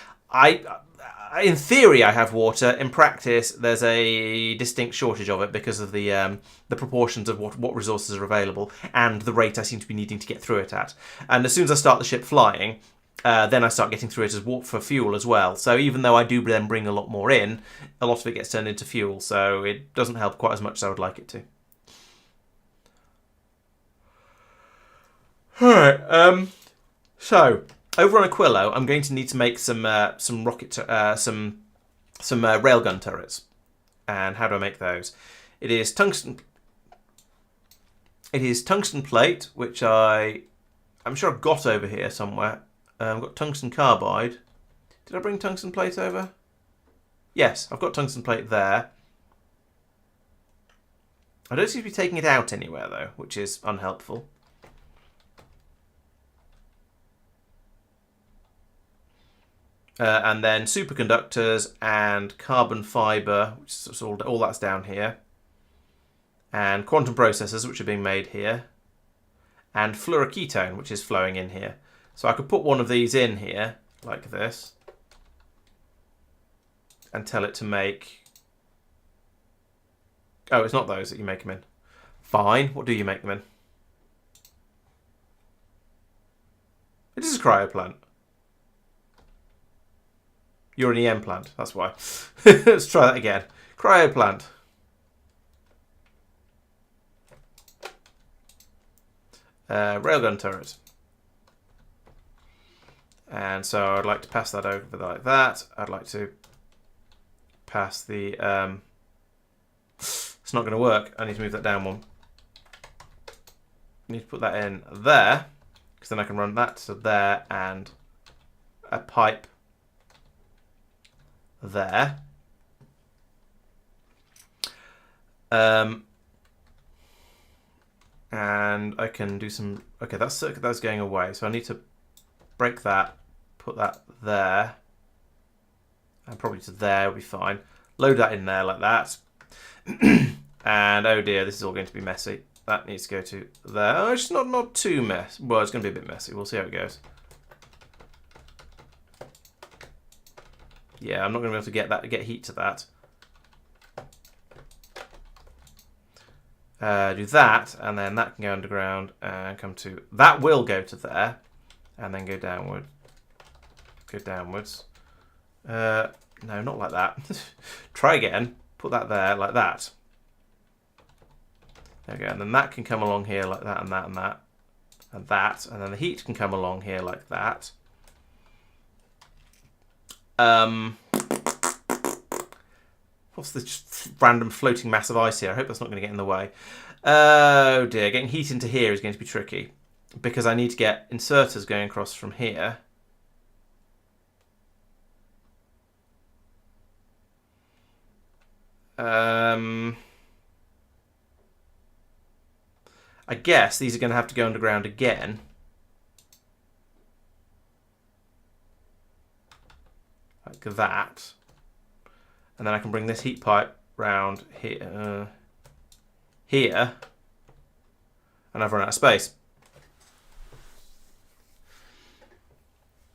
in theory I have water. In practice, there's a distinct shortage of it because of the proportions of what resources are available and the rate I seem to be needing to get through it at. And as soon as I start the ship flying, then I start getting through it as for fuel as well. So even though I do then bring a lot more in, a lot of it gets turned into fuel. So it doesn't help quite as much as I would like it to. All right. So over on Aquilo, I'm going to need to make some rocket some railgun turrets. And how do I make those? It is tungsten plate, which I'm sure I've got over here somewhere. I've got tungsten carbide. Did I bring tungsten plate over? Yes, I've got tungsten plate there. I don't seem to be taking it out anywhere though, which is unhelpful. And then superconductors and carbon fibre, which is all that's down here. And quantum processors, which are being made here. And fluoroketone, which is flowing in here. So I could put one of these in here, like this. And tell it to make... Oh, it's not those that you make them in. Fine, what do you make them in? It is a cryoplant. You're an EM plant, that's why. Let's try that again. Cryo plant. Railgun turret. And so I'd like to pass that over like that. I'd like to pass the... it's not going to work. I need to move that down one. I need to put that in there, because then I can run that to there and a pipe there. And I can do some... Okay, that's going away. So I need to break that, put that there, and probably to there will be fine. Load that in there like that. And oh dear, this is all going to be messy. That needs to go to there. Oh, it's not too messy. Well, it's going to be a bit messy. We'll see how it goes. Yeah, I'm not going to be able to get heat to that. Do that, and then that can go underground and come to... That will go to there, and then go downward. Go downwards. No, not like that. Try again. Put that there, like that. There we go, and then that can come along here like that, and that, and that, and that, and then the heat can come along here like that. What's this random floating mass of ice here? I hope that's not going to get in the way. Oh dear, getting heat into here is going to be tricky, because I need to get inserters going across from here. I guess these are going to have to go underground again. Like that. And then I can bring this heat pipe round here. Here. And I've run out of space.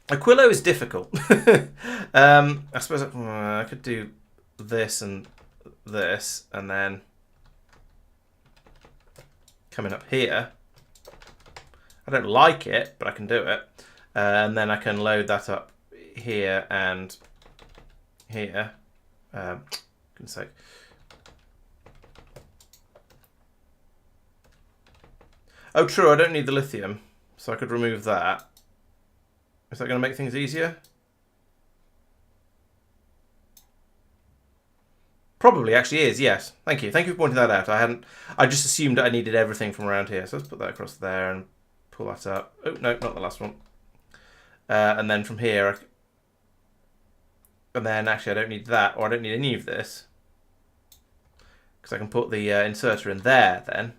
Aquilo is difficult. I suppose I could do this and then coming up here. I don't like it, but I can do it. And then I can load that up here and here. Goodness sake. Oh, true, I don't need the lithium, so I could remove that. Is that going to make things easier? Probably actually is, yes. Thank you. Thank you for pointing that out. I just assumed I needed everything from around here. So let's put that across there and pull that up. Oh, no, not the last one. And then from here, and then actually I don't need that, or I don't need any of this, because I can put the inserter in there then.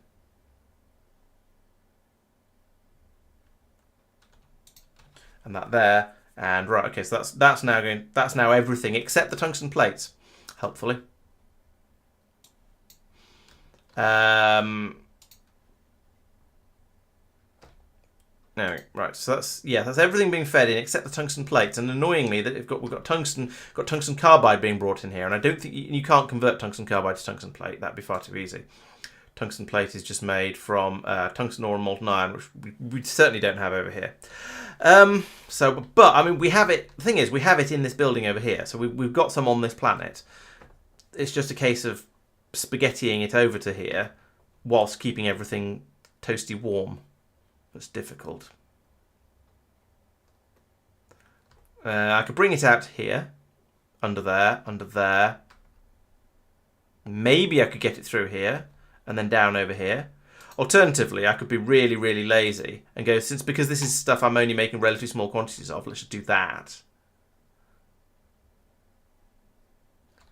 And that there, and right, okay, so that's now everything except the tungsten plates, helpfully. No, right. So that's everything being fed in except the tungsten plates, and annoyingly, that we've got tungsten carbide being brought in here, and I don't think you can't convert tungsten carbide to tungsten plate. That'd be far too easy. Tungsten plate is just made from tungsten ore and molten iron, which we certainly don't have over here. But I mean, we have it. The thing is, we have it in this building over here, so we've got some on this planet. It's just a case of spaghettiing it over to here, whilst keeping everything toasty warm. That's difficult. I could bring it out here, under there. Maybe I could get it through here, and then down over here. Alternatively, I could be really, really lazy and go, because this is stuff I'm only making relatively small quantities of, let's just do that.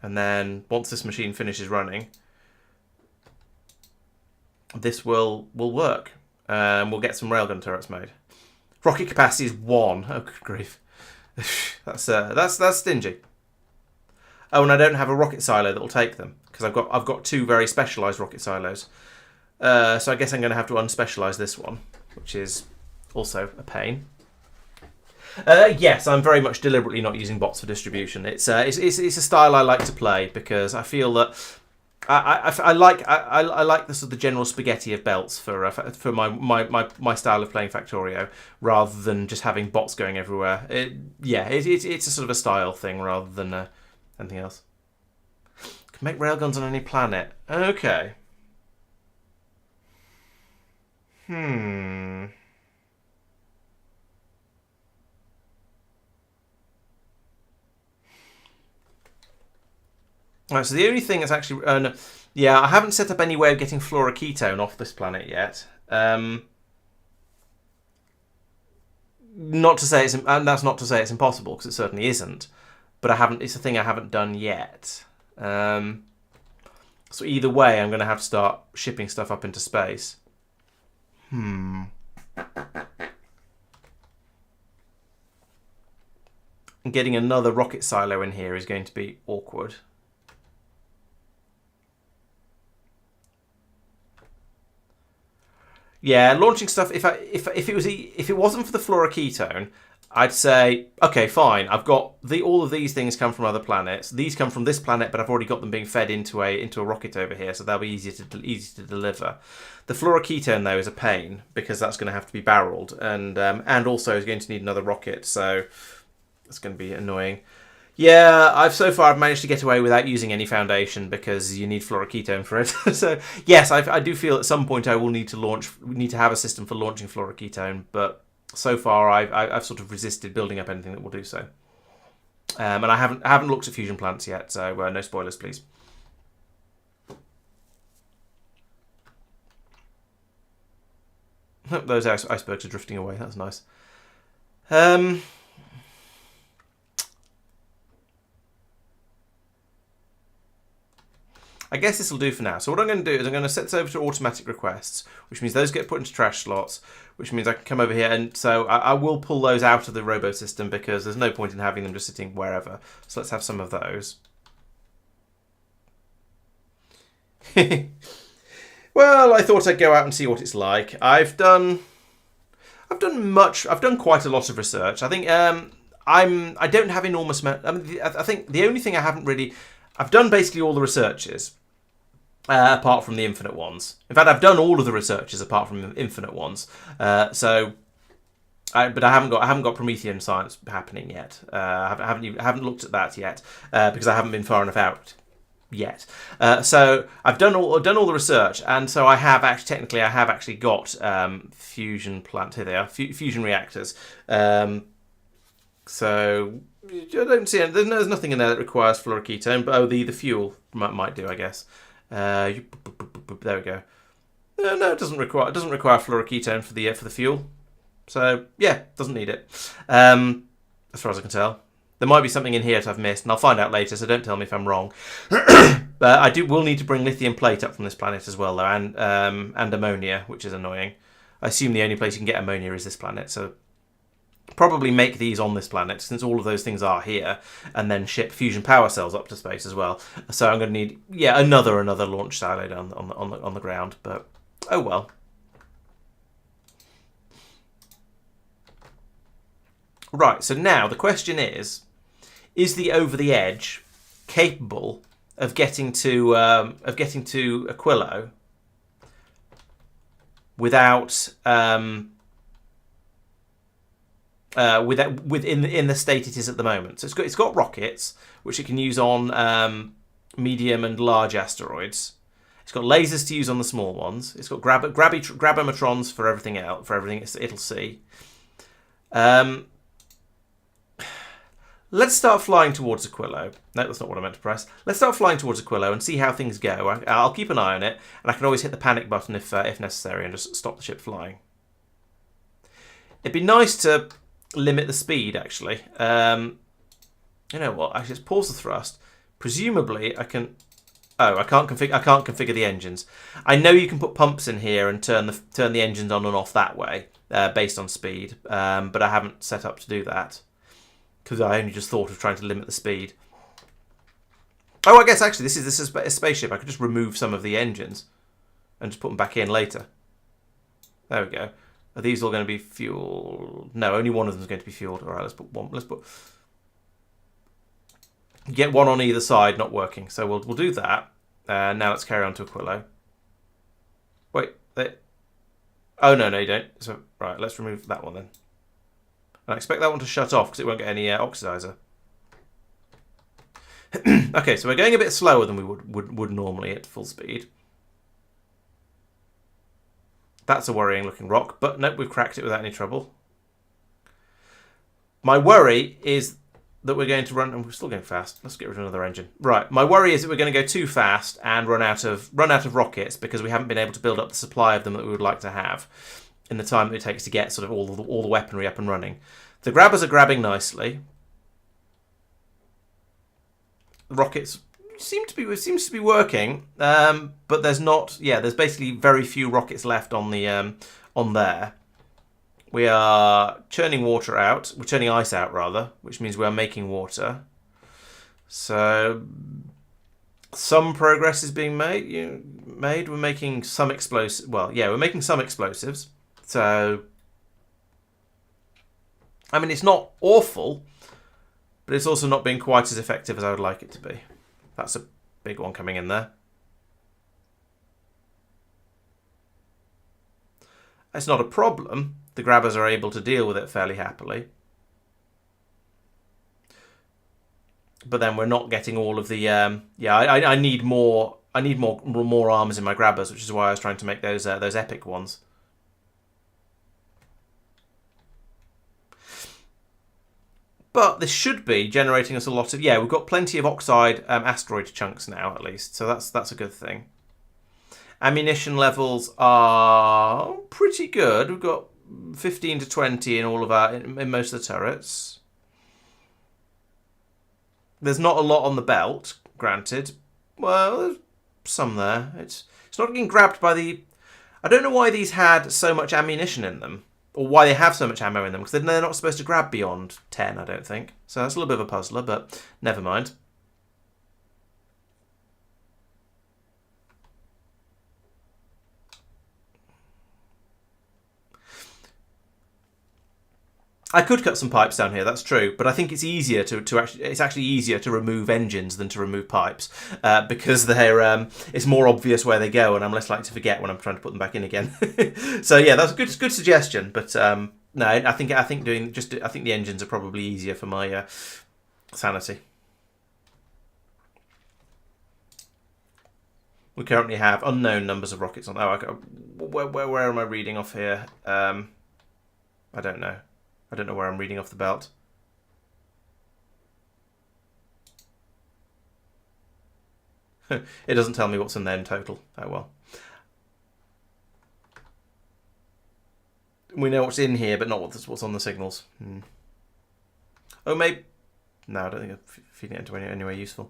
And then once this machine finishes running, this will work. We'll get some railgun turrets made. Rocket capacity is 1. Oh, good grief. That's stingy. Oh, and I don't have a rocket silo that will take them, because I've got 2 very specialised rocket silos. So I guess I'm going to have to unspecialise this one, which is also a pain. Yes, I'm very much deliberately not using bots for distribution. It's a style I like to play, because I feel that I like the sort of the general spaghetti of belts for my style of playing Factorio, rather than just having bots going everywhere. It's a sort of a style thing rather than anything else. Can make railguns on any planet. Okay. Right, so the only thing that's actually... no, yeah, I haven't set up any way of getting fluoroketone off this planet yet. Not to say it's... And that's not to say it's impossible, because it certainly isn't. But I haven't. It's a thing I haven't done yet. So either way, I'm going to have to start shipping stuff up into space. And getting another rocket silo in here is going to be awkward. Yeah, launching stuff. If it wasn't for the fluoroketone, I'd say, okay, fine. I've got all of these things come from other planets. These come from this planet, but I've already got them being fed into a rocket over here, so they'll be easy to deliver. The fluoroketone though is a pain because that's going to have to be barreled, and also is going to need another rocket, so it's going to be annoying. Yeah, I've managed to get away without using any foundation because you need fluoroketone for it. So yes, I do feel at some point I will need to have a system for launching fluoroketone, but so far I've sort of resisted building up anything that will do so. And I haven't looked at fusion plants yet, so no spoilers, please. Those icebergs are drifting away. That's nice. I guess this will do for now. So what I'm going to do is I'm going to set this over to automatic requests, which means those get put into trash slots, which means I can come over here, and so I will pull those out of the robo system because there's no point in having them just sitting wherever. So let's have some of those. Well, I thought I'd go out and see what it's like. I've done quite a lot of research. I think I don't have enormous amount. I think the only thing I haven't really... I've done basically all the researches, apart from the infinite ones. In fact, I've done all of the researches apart from the infinite ones. But I haven't got Promethean science happening yet. I haven't looked at that yet because I haven't been far enough out yet. So I've done all the research, and so I have actually got fusion plant. Here they are, fusion reactors. So I don't see there's nothing in there that requires fluoroketone, but the fuel might do, I guess. There we go. No, it doesn't require fluoroketone for the fuel. So yeah, doesn't need it. As far as I can tell, there might be something in here that I've missed, and I'll find out later. So don't tell me if I'm wrong. But will need to bring lithium plate up from this planet as well, though, and ammonia, which is annoying. I assume the only place you can get ammonia is this planet, so. Probably make these on this planet since all of those things are here, and then ship fusion power cells up to space as well. So I'm going to need another launch silo down on the ground. But oh well. Right. So now the question is the over the edge capable of getting to Aquilo without in the state it is at the moment. So it's got rockets which it can use on medium and large asteroids. It's got lasers to use on the small ones. It's got grabometrons for everything else, it'll see. Let's start flying towards Aquilo. No, that's not what I meant to press. Let's start flying towards Aquilo and see how things go. I'll keep an eye on it, and I can always hit the panic button if necessary and just stop the ship flying. It'd be nice to limit the speed, actually. You know what? Actually, let's pause the thrust. Presumably, I can... Oh, I can't configure the engines. I know you can put pumps in here and turn the engines on and off that way, based on speed. But I haven't set up to do that because I only just thought of trying to limit the speed. Oh, I guess actually this is a spaceship. I could just remove some of the engines and just put them back in later. There we go. Are these all going to be fueled? No, only one of them is going to be fueled. All right, let's put one. Get one on either side, not working. So we'll do that. Now let's carry on to Aquilo. Wait, oh no, you don't. So right, let's remove that one then. I expect that one to shut off because it won't get any oxidizer. Okay, so we're going a bit slower than we would normally at full speed. That's a worrying looking rock, but nope, we've cracked it without any trouble. My worry is that we're going to run, and we're still going fast. Let's get rid of another engine. Right, my worry is that we're going to go too fast and run out of rockets because we haven't been able to build up the supply of them that we would like to have in the time that it takes to get sort of all the weaponry up and running. The grabbers are grabbing nicely. The rockets seems to be working, but there's not. Yeah, there's basically very few rockets left on the on there. We are churning water out. We're churning ice out rather, which means we are making water. So some progress is being made. We're making some explosives. Well, yeah, we're making some explosives. So I mean, it's not awful, but it's also not being quite as effective as I would like it to be. That's a big one coming in there. It's not a problem. The grabbers are able to deal with it fairly happily. But then we're not getting all of the... yeah, I need more. I need more arms in my grabbers, which is why I was trying to make those epic ones. But this should be generating us a lot of... Yeah, we've got plenty of oxide asteroid chunks now, at least. So that's a good thing. Ammunition levels are pretty good. We've got 15 to 20 in all of in most of the turrets. There's not a lot on the belt, granted. Well, there's some there. It's not getting grabbed by the... I don't know why these had so much ammunition in them. Or why they have so much ammo in them, because they're not supposed to grab beyond 10, I don't think. So that's a little bit of a puzzler, but never mind. I could cut some pipes down here, that's true, but I think it's easier it's actually easier to remove engines than to remove pipes because they're it's more obvious where they go, and I'm less likely to forget when I'm trying to put them back in again. So yeah, that's a good suggestion, but no, I think the engines are probably easier for my sanity. We currently have unknown numbers of rockets on. Oh, where am I reading off here? I don't know. I don't know where I'm reading off the belt. It doesn't tell me what's in there in total. Oh well. We know what's in here, but not what's on the signals. Oh, maybe... No, I don't think I'm feeding it into anywhere useful.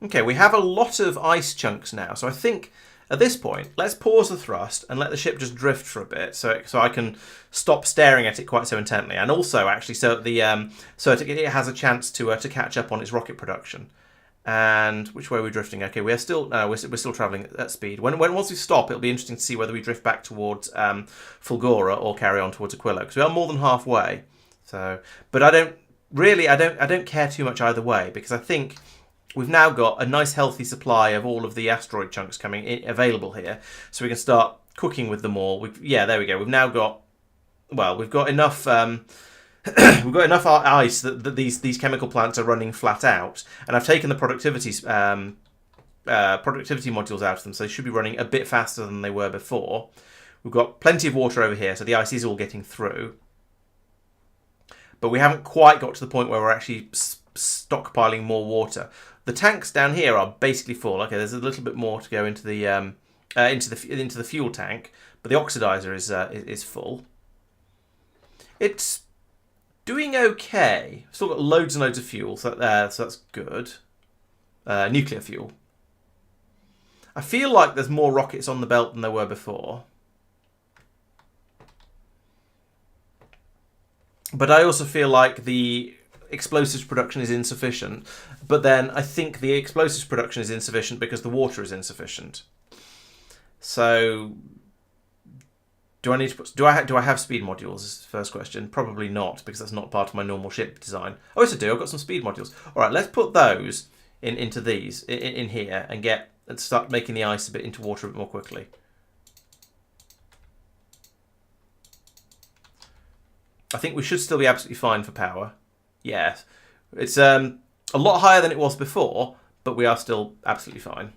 Okay, we have a lot of ice chunks now, so I think at this point, let's pause the thrust and let the ship just drift for a bit, so I can stop staring at it quite so intently, and also actually so that it has a chance to catch up on its rocket production. And which way are we drifting? Okay, we're still traveling at speed. Once we stop, it'll be interesting to see whether we drift back towards Fulgoran or carry on towards Aquilo, because we are more than halfway. So, but I don't care too much either way, because I think we've now got a nice healthy supply of all of the asteroid chunks available here, so we can start cooking with them all. Yeah, there we go. We've now got, well, we've got enough we've got enough ice that these chemical plants are running flat out, and I've taken the productivity modules out of them, so they should be running a bit faster than they were before. We've got plenty of water over here, so the ice is all getting through, but we haven't quite got to the point where we're actually stockpiling more water. The tanks down here are basically full. Okay, there's a little bit more to go into the fuel tank, but the oxidizer is full. It's doing okay. Still got loads and loads of fuel, so that's good. Nuclear fuel. I feel like there's more rockets on the belt than there were before. But I also feel like the explosives production is insufficient, but then I think the explosives production is insufficient because the water is insufficient. So, do I need to put, do I have speed modules? Is the first question. Probably not, because that's not part of my normal ship design. Oh, yes, I do. I've got some speed modules. All right, let's put those into these in here and start making the ice a bit into water a bit more quickly. I think we should still be absolutely fine for power. Yeah, it's a lot higher than it was before, but we are still absolutely fine.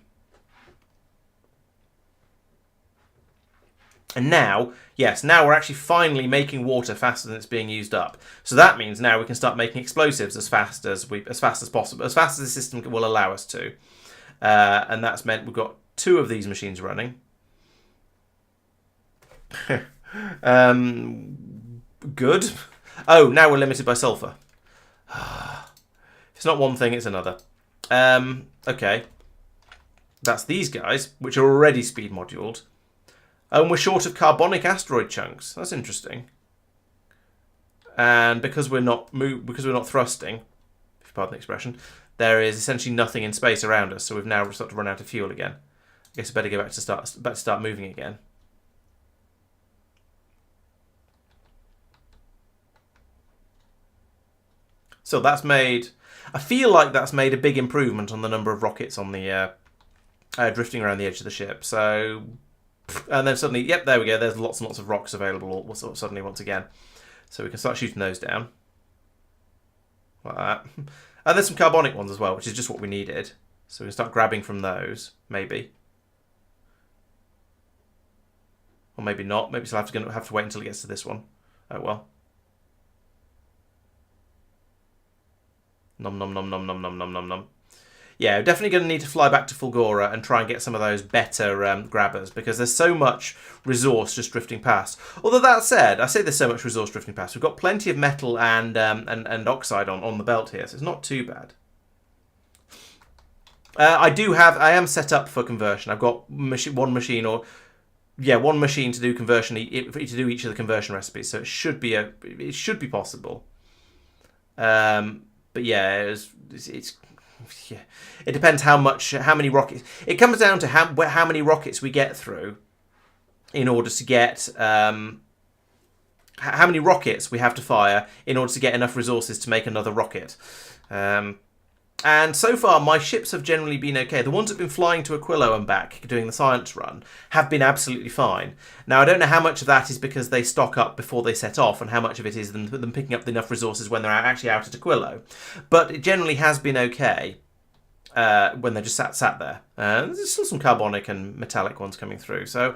And now, yes, now we're actually finally making water faster than it's being used up. So that means now we can start making explosives as fast as possible, as fast as the system will allow us to. And that's meant we've got 2 of these machines running. Good. Oh, now we're limited by sulfur. It's not one thing, it's another. Okay. That's these guys, which are already speed moduled. And we're short of carbonic asteroid chunks. That's interesting. And because we're not thrusting, if you pardon the expression, there is essentially nothing in space around us. So we've now started to run out of fuel again. I guess I better go back to start moving again. So that's made. I feel like that's made a big improvement on the number of rockets on the drifting around the edge of the ship. So. And then suddenly, yep, there we go. There's lots and lots of rocks available suddenly once again. So we can start shooting those down. Like that. And there's some carbonic ones as well, which is just what we needed. So we can start grabbing from those, maybe. Or maybe not. Maybe we'll have to wait until it gets to this one. Oh well. Nom nom nom nom nom nom nom nom nom. Yeah, we're definitely going to need to fly back to Fulgoran and try and get some of those better grabbers, because there's so much resource just drifting past. Although that said, I say there's so much resource drifting past. We've got plenty of metal and oxide on the belt here, so it's not too bad. I am set up for conversion. I've got one machine to do conversion, to do each of the conversion recipes, so it should be possible. But yeah, yeah, it depends how many rockets. It comes down to how many rockets we get through in order to get how many rockets we have to fire in order to get enough resources to make another rocket. And so far, my ships have generally been okay. The ones that have been flying to Aquilo and back doing the science run have been absolutely fine. Now, I don't know how much of that is because they stock up before they set off and how much of it is them picking up enough resources when they're actually out at Aquilo. But it generally has been okay when they're just sat there. There's still some carbonic and metallic ones coming through. So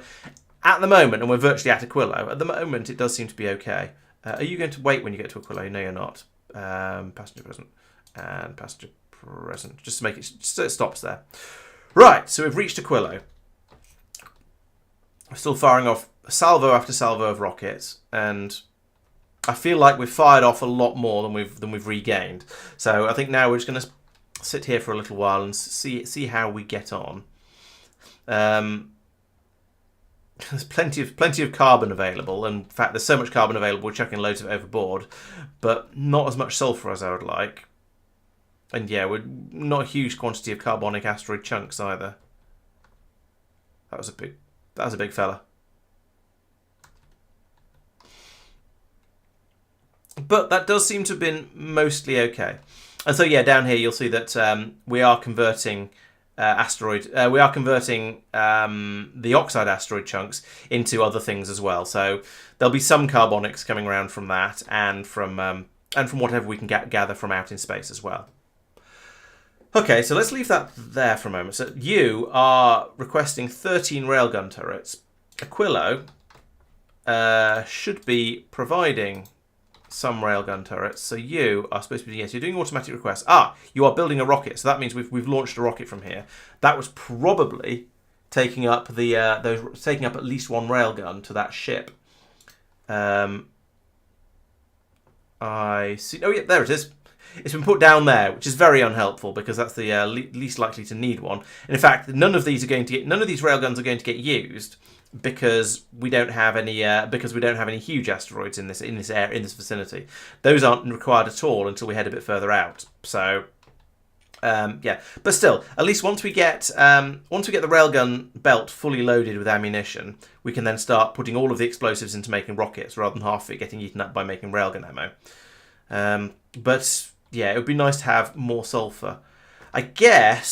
at the moment, and we're virtually at Aquilo, at the moment it does seem to be okay. Are you going to wait when you get to Aquilo? No, you're not. Passenger present and passenger present, just to make it so it stops there. Right, so we've reached Aquilo. We're still firing off salvo after salvo of rockets, and I feel like we've fired off a lot more than we've regained. So I think now we're just going to sit here for a little while and see how we get on. There's plenty of carbon available, and in fact, there's so much carbon available, we're chucking loads of it overboard, but not as much sulfur as I would like. And yeah, we're not a huge quantity of carbonic asteroid chunks either. That was a big fella. But that does seem to have been mostly okay. And so yeah, down here you'll see that we are converting the oxide asteroid chunks into other things as well. So there'll be some carbonics coming around from that, and from whatever we can gather from out in space as well. Okay, so let's leave that there for a moment. So you are requesting 13 railgun turrets. Aquilo should be providing some railgun turrets. So you are supposed to be, yes, you're doing automatic requests. You are building a rocket. So that means we've launched a rocket from here. That was probably taking up at least one railgun to that ship. I see. Oh yeah, there it is. It's been put down there, which is very unhelpful because that's the least likely to need one. And in fact, none of these railguns are going to get used because we don't have any huge asteroids in this vicinity. Those aren't required at all until we head a bit further out. So yeah, but still, at least once we get the railgun belt fully loaded with ammunition, we can then start putting all of the explosives into making rockets rather than half of it getting eaten up by making railgun ammo. But yeah, it would be nice to have more sulfur. I guess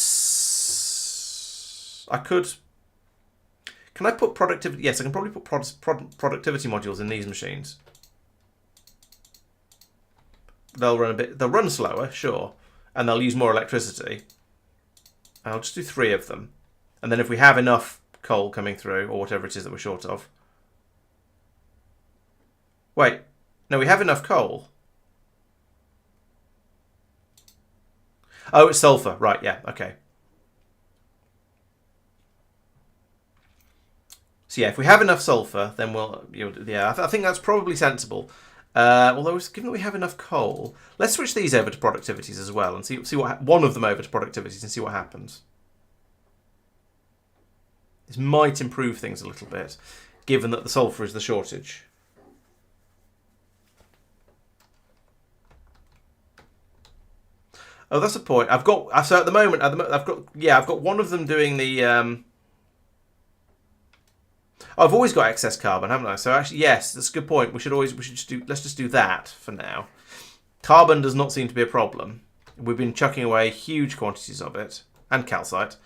I could. Can I put productivity? Yes, I can probably put productivity modules in these machines. They'll run slower, sure. And they'll use more electricity. I'll just do 3 of them. And then if we have enough coal coming through, or whatever it is that we're short of. Wait, no, we have enough coal. Oh, it's sulfur. Right, yeah, okay. So yeah, if we have enough sulfur, then we'll... yeah, I think that's probably sensible. Although, given that we have enough coal, let's switch these over to productivities as well and see what one of them over to productivities and see what happens. This might improve things a little bit, given that the sulfur is the shortage. Oh, that's a point. I've got at the moment I've got one of them doing the. I've always got excess carbon, haven't I? So actually, yes, that's a good point. Let's just do that for now. Carbon does not seem to be a problem. We've been chucking away huge quantities of it, and calcite.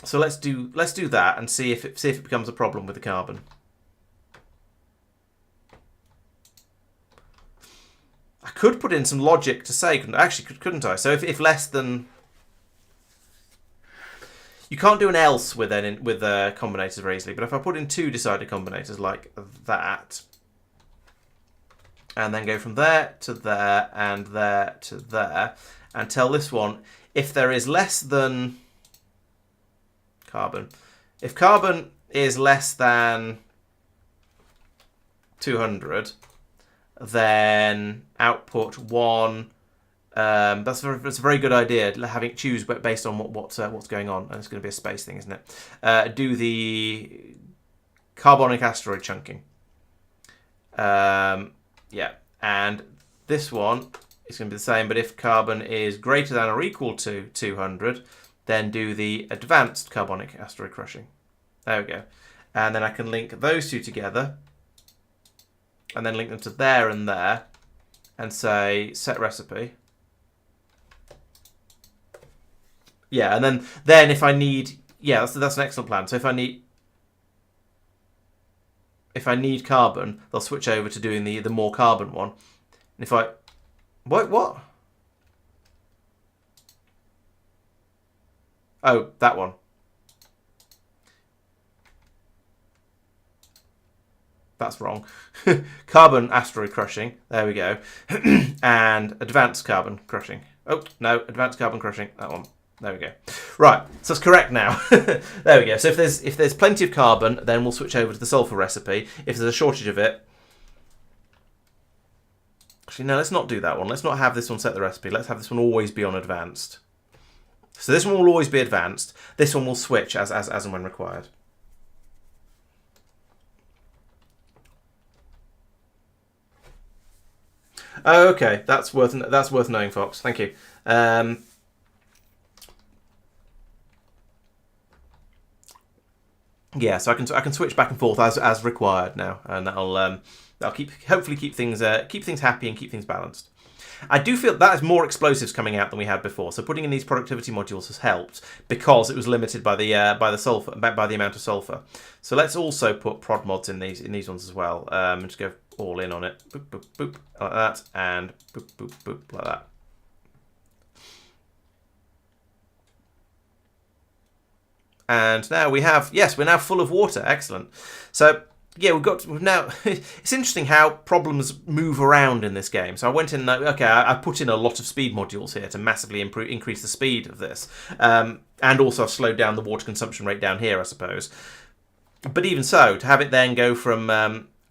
So let's do that and see if it becomes a problem with the carbon. I could put in some logic to say, couldn't I? So if less than... You can't do an else with combinators very easily, but if I put in 2 decided combinators like that, and then go from there to there and there to there, and tell this one, if there is less than carbon, if carbon is less than 200, then output 1. That's a very good idea. Having it choose based on what's going on, and it's going to be a space thing, isn't it? Do the carbonic asteroid chunking. Yeah, and this one is going to be the same. But if carbon is greater than or equal to 200, then do the advanced carbonic asteroid crushing. There we go. And then I can link those 2 together, and then link them to there and there, and say set recipe. Yeah, and then if I need, yeah, that's an excellent plan. So if I need carbon, they'll switch over to doing the more carbon one. And if I, what? Oh, that one. That's wrong. Carbon asteroid crushing. There we go. And advanced carbon crushing. Oh no, advanced carbon crushing. That one. There we go. Right, so it's correct now. There we go. So if there's plenty of carbon, then we'll switch over to the sulfur recipe. If there's a shortage of it, actually no, let's not do that one. Let's not have this one set the recipe. Let's have this one always be on advanced. So this one will always be advanced. This one will switch as and when required. Oh, okay, that's worth knowing, Fox. Thank you. Yeah, so I can switch back and forth as required now, and that'll hopefully keep things happy and keep things balanced. I do feel that has more explosives coming out than we had before. So putting in these productivity modules has helped because it was limited by the amount of sulfur. So let's also put prod mods in these ones as well. Just go all in on it, boop boop boop like that, and boop boop boop like that. And now we're now full of water. Excellent. So yeah, we've now. It's interesting how problems move around in this game. So I went in. Okay, I put in a lot of speed modules here to massively increase the speed of this, and also I've slowed down the water consumption rate down here, I suppose. But even so, to have it then go from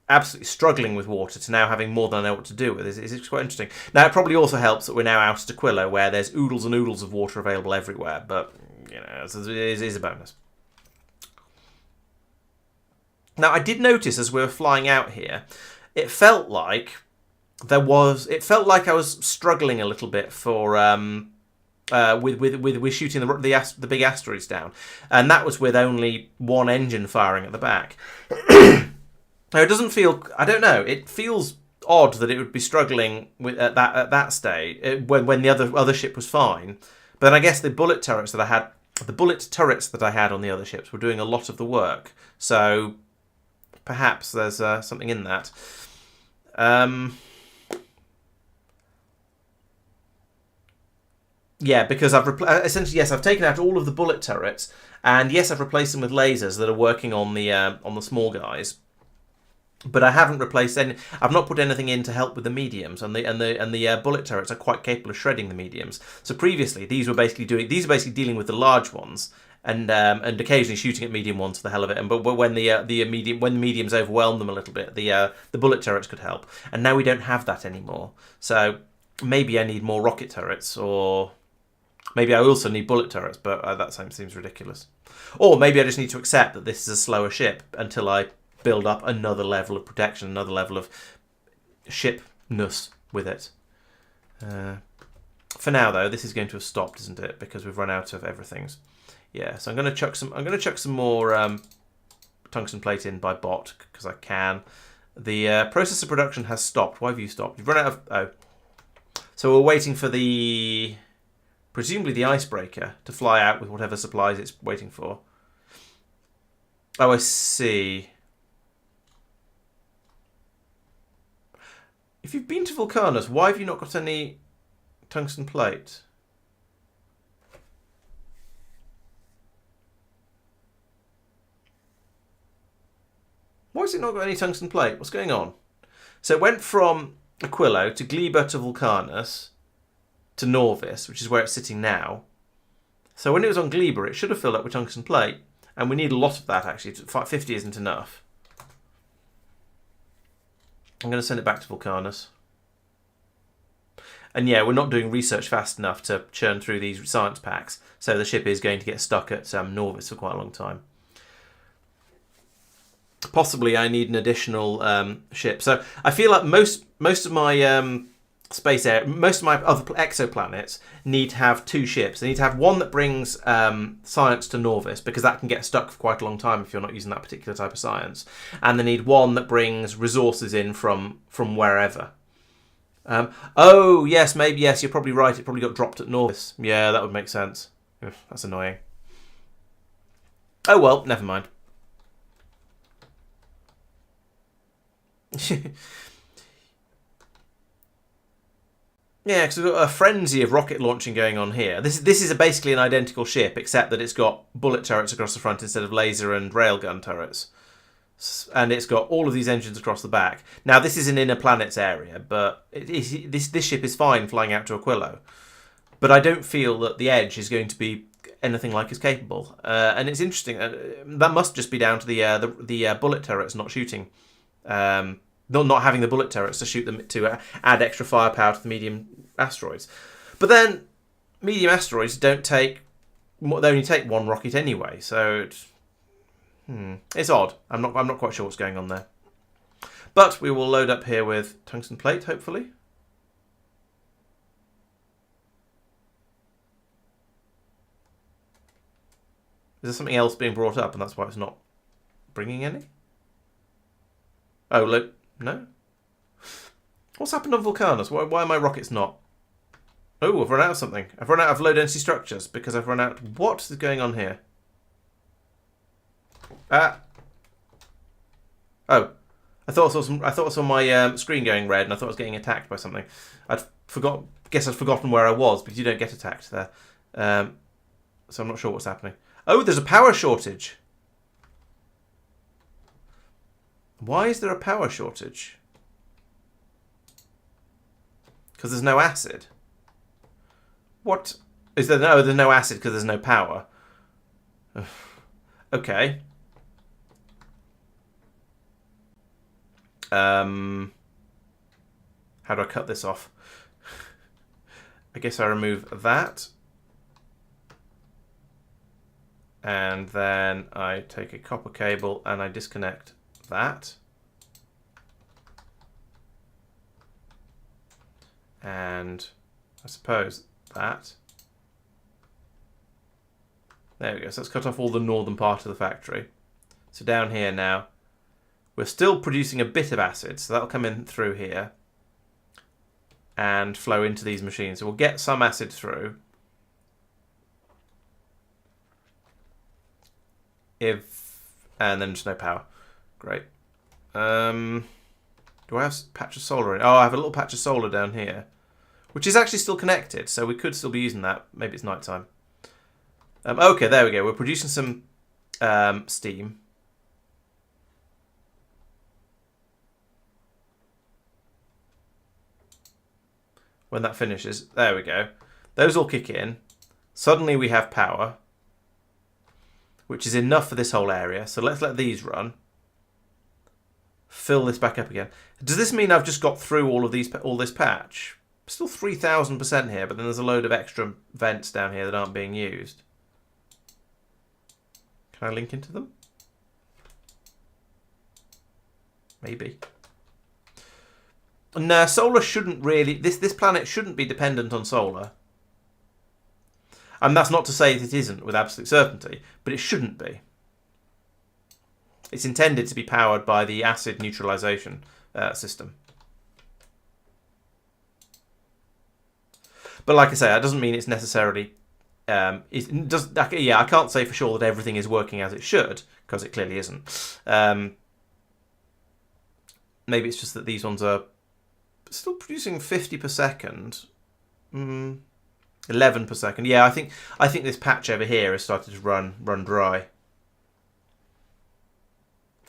absolutely struggling with water to now having more than I know what to do with is quite interesting. Now it probably also helps that we're now out at Aquila, where there's oodles and oodles of water available everywhere. But you know, it is a bonus. Now, I did notice as we were flying out here, it felt like I was struggling a little bit for with shooting the big asteroids down, and that was with only one engine firing at the back. Now, it doesn't feel. I don't know. It feels odd that it would be struggling with at that stage when the other ship was fine. But then I guess the bullet turrets that I had on the other ships were doing a lot of the work. So perhaps there's something in that. Yeah, because essentially, yes, I've taken out all of the bullet turrets, and yes, I've replaced them with lasers that are working on the small guys. But I haven't replaced any. I've not put anything in to help with the mediums, and the bullet turrets are quite capable of shredding the mediums. So previously, these were basically dealing with the large ones, and occasionally shooting at medium ones for the hell of it. But when the mediums overwhelmed them a little bit, the bullet turrets could help. And now we don't have that anymore. So maybe I need more rocket turrets, or maybe I also need bullet turrets. But that seems ridiculous. Or maybe I just need to accept that this is a slower ship until I build up another level of protection, another level of shipness with it. For now, though, this is going to have stopped, isn't it? Because we've run out of everything. Yeah, so I'm going to chuck some more tungsten plate in by bot because I can. The process of production has stopped. Why have you stopped? You've run out of. Oh, so we're waiting for presumably the icebreaker to fly out with whatever supplies it's waiting for. Oh, I see. If you've been to Vulcanus, why have you not got any tungsten plate? Why has it not got any tungsten plate? What's going on? So it went from Aquilo to Gleba to Vulcanus to Norvis, which is where it's sitting now. So when it was on Gleba, it should have filled up with tungsten plate. And we need a lot of that, actually. 50 isn't enough. I'm going to send it back to Vulcanus. And yeah, we're not doing research fast enough to churn through these science packs, so the ship is going to get stuck at Norvis for quite a long time. Possibly I need an additional ship. So I feel like most of my most of my other exoplanets need to have two ships. They need to have one that brings science to Norvis, because that can get stuck for quite a long time if you're not using that particular type of science. And they need one that brings resources in from wherever. Oh, yes, maybe, yes, you're probably right. It probably got dropped at Norvis. Yeah, that would make sense. Ugh, that's annoying. Oh, well, never mind. Yeah, because we've got a frenzy of rocket launching going on here. This is basically an identical ship, except that it's got bullet turrets across the front instead of laser and railgun turrets. And it's got all of these engines across the back. Now, this is an inner planets area, but this ship is fine flying out to Aquilo. But I don't feel that the Edge is going to be anything like as capable. And it's interesting. That must just be down to the bullet turrets not shooting. Not having the bullet turrets to shoot them to add extra firepower to the medium asteroids. But then medium asteroids they only take one rocket anyway, so it's odd. I'm not quite sure what's going on there. But we will load up here with tungsten plate, hopefully. Is there something else being brought up and that's why it's not bringing any? Oh, look. No? What's happened on Vulcanus? Why are my rockets not? Oh, I've run out of something. I've run out of low density structures because I've run out. What is going on here? Oh, I thought I saw my screen going red, and I thought I was getting attacked by something. Guess I'd forgotten where I was, because you don't get attacked there. So I'm not sure what's happening. Oh, there's a power shortage. Why is there a power shortage? Because there's no acid. What? Is there no? There's no acid because there's no power. Okay. How do I cut this off? I guess I remove that. And then I take a copper cable and I disconnect that. And I suppose that. There we go. So let's cut off all the northern part of the factory. So down here now, we're still producing a bit of acid, so that'll come in through here and flow into these machines. So we'll get some acid through. And then just no power. Great. Do I have a patch of solar in? Oh, I have a little patch of solar down here, which is actually still connected, so we could still be using that. Maybe it's night time. Okay, there we go. We're producing some steam. When that finishes, there we go. Those all kick in. Suddenly we have power, which is enough for this whole area. So let's let these run. Fill this back up again. Does this mean I've just got through all this patch? Still 3,000% here, but then there's a load of extra vents down here that aren't being used. Can I link into them? Maybe. No, solar shouldn't really... This planet shouldn't be dependent on solar. And that's not to say that it isn't with absolute certainty, but it shouldn't be. It's intended to be powered by the acid neutralization system. But like I say, that doesn't mean it's necessarily... yeah, I can't say for sure that everything is working as it should, because it clearly isn't. Maybe it's just that these ones are still producing 50 per second. 11 per second. Yeah, I think this patch over here has started to run dry.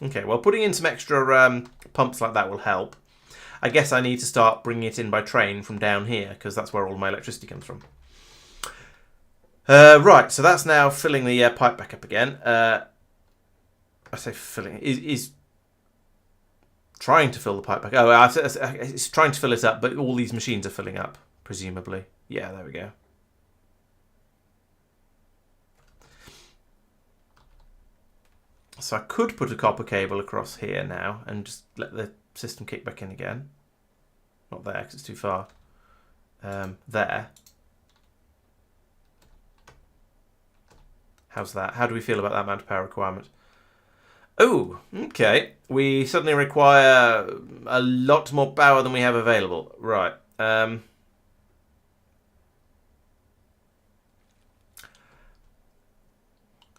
Okay, well, putting in some extra pumps like that will help. I guess I need to start bringing it in by train from down here, because that's where all my electricity comes from. Right, so that's now filling the pipe back up again. I say filling. Is trying to fill the pipe back. Oh, it's trying to fill it up, but all these machines are filling up, presumably. Yeah, there we go. So I could put a copper cable across here now and just let the system kick back in again. Not there, because it's too far. There. How's that? How do we feel about that amount of power requirement? Oh, okay. We suddenly require a lot more power than we have available. Right.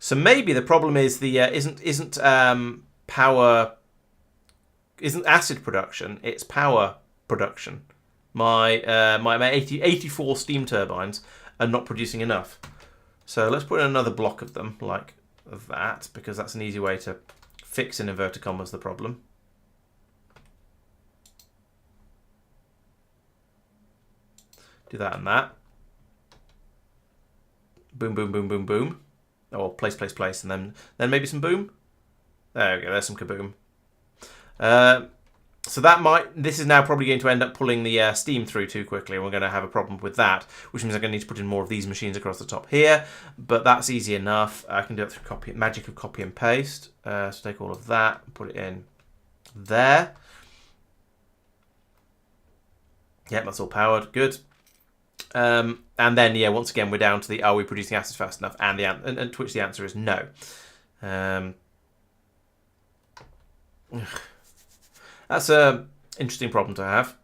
So maybe the problem is the isn't acid production. It's power production. My 84 steam turbines are not producing enough. So let's put in another block of them like that, because that's an easy way to fix, in inverted commas, the problem. Do that and that. Boom, boom, boom, boom, boom. Or place, place, place, and then maybe some boom. There we go, there's some kaboom. So this is now probably going to end up pulling the steam through too quickly, and we're going to have a problem with that, which means I'm going to need to put in more of these machines across the top here, but that's easy enough. I can do it through magic of copy and paste. So take all of that and put it in there. Yep, that's all powered. Good. And then, yeah, once again, we're down to the, are we producing acid fast enough? And to which the answer is no. That's an interesting problem to have.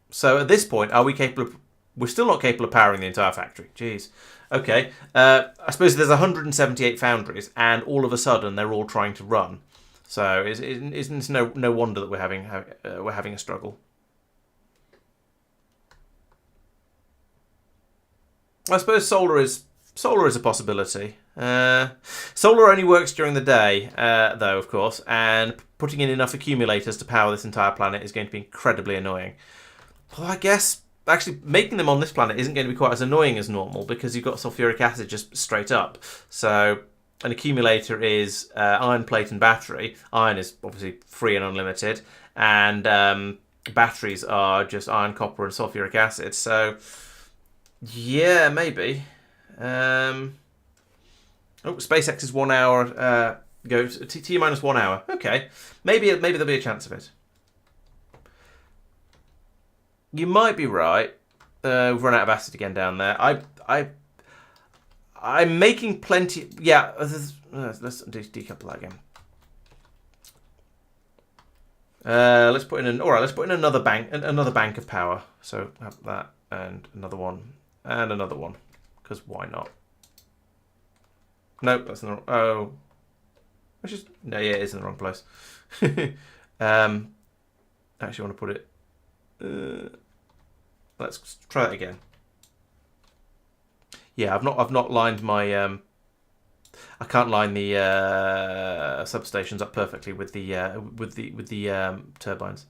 So at this point, are we capable of... We're still not capable of powering the entire factory. Jeez. Okay. I suppose there's 178 foundries, and all of a sudden they're all trying to run. So it's no wonder that we're having a struggle. I suppose solar is a possibility. Solar only works during the day, though, of course, and putting in enough accumulators to power this entire planet is going to be incredibly annoying. Well, I guess actually making them on this planet isn't going to be quite as annoying as normal, because you've got sulfuric acid just straight up. So an accumulator is iron, plate, and battery. Iron is obviously free and unlimited, and batteries are just iron, copper, and sulfuric acid. So yeah, maybe. Oh, SpaceX is 1 hour Go to T minus 1 hour. Okay, maybe there'll be a chance of it. You might be right. We've run out of acid again down there. I'm making plenty. Yeah, let's decouple that again. Let's put in all right. Let's put in another bank of power. So have that and another one and another one, because why not? Nope, that's not. Oh, which is no, yeah, it is in the wrong place. Actually, want to put it. Let's try that again. Yeah, I've not lined my. I can't line the substations up perfectly with the turbines.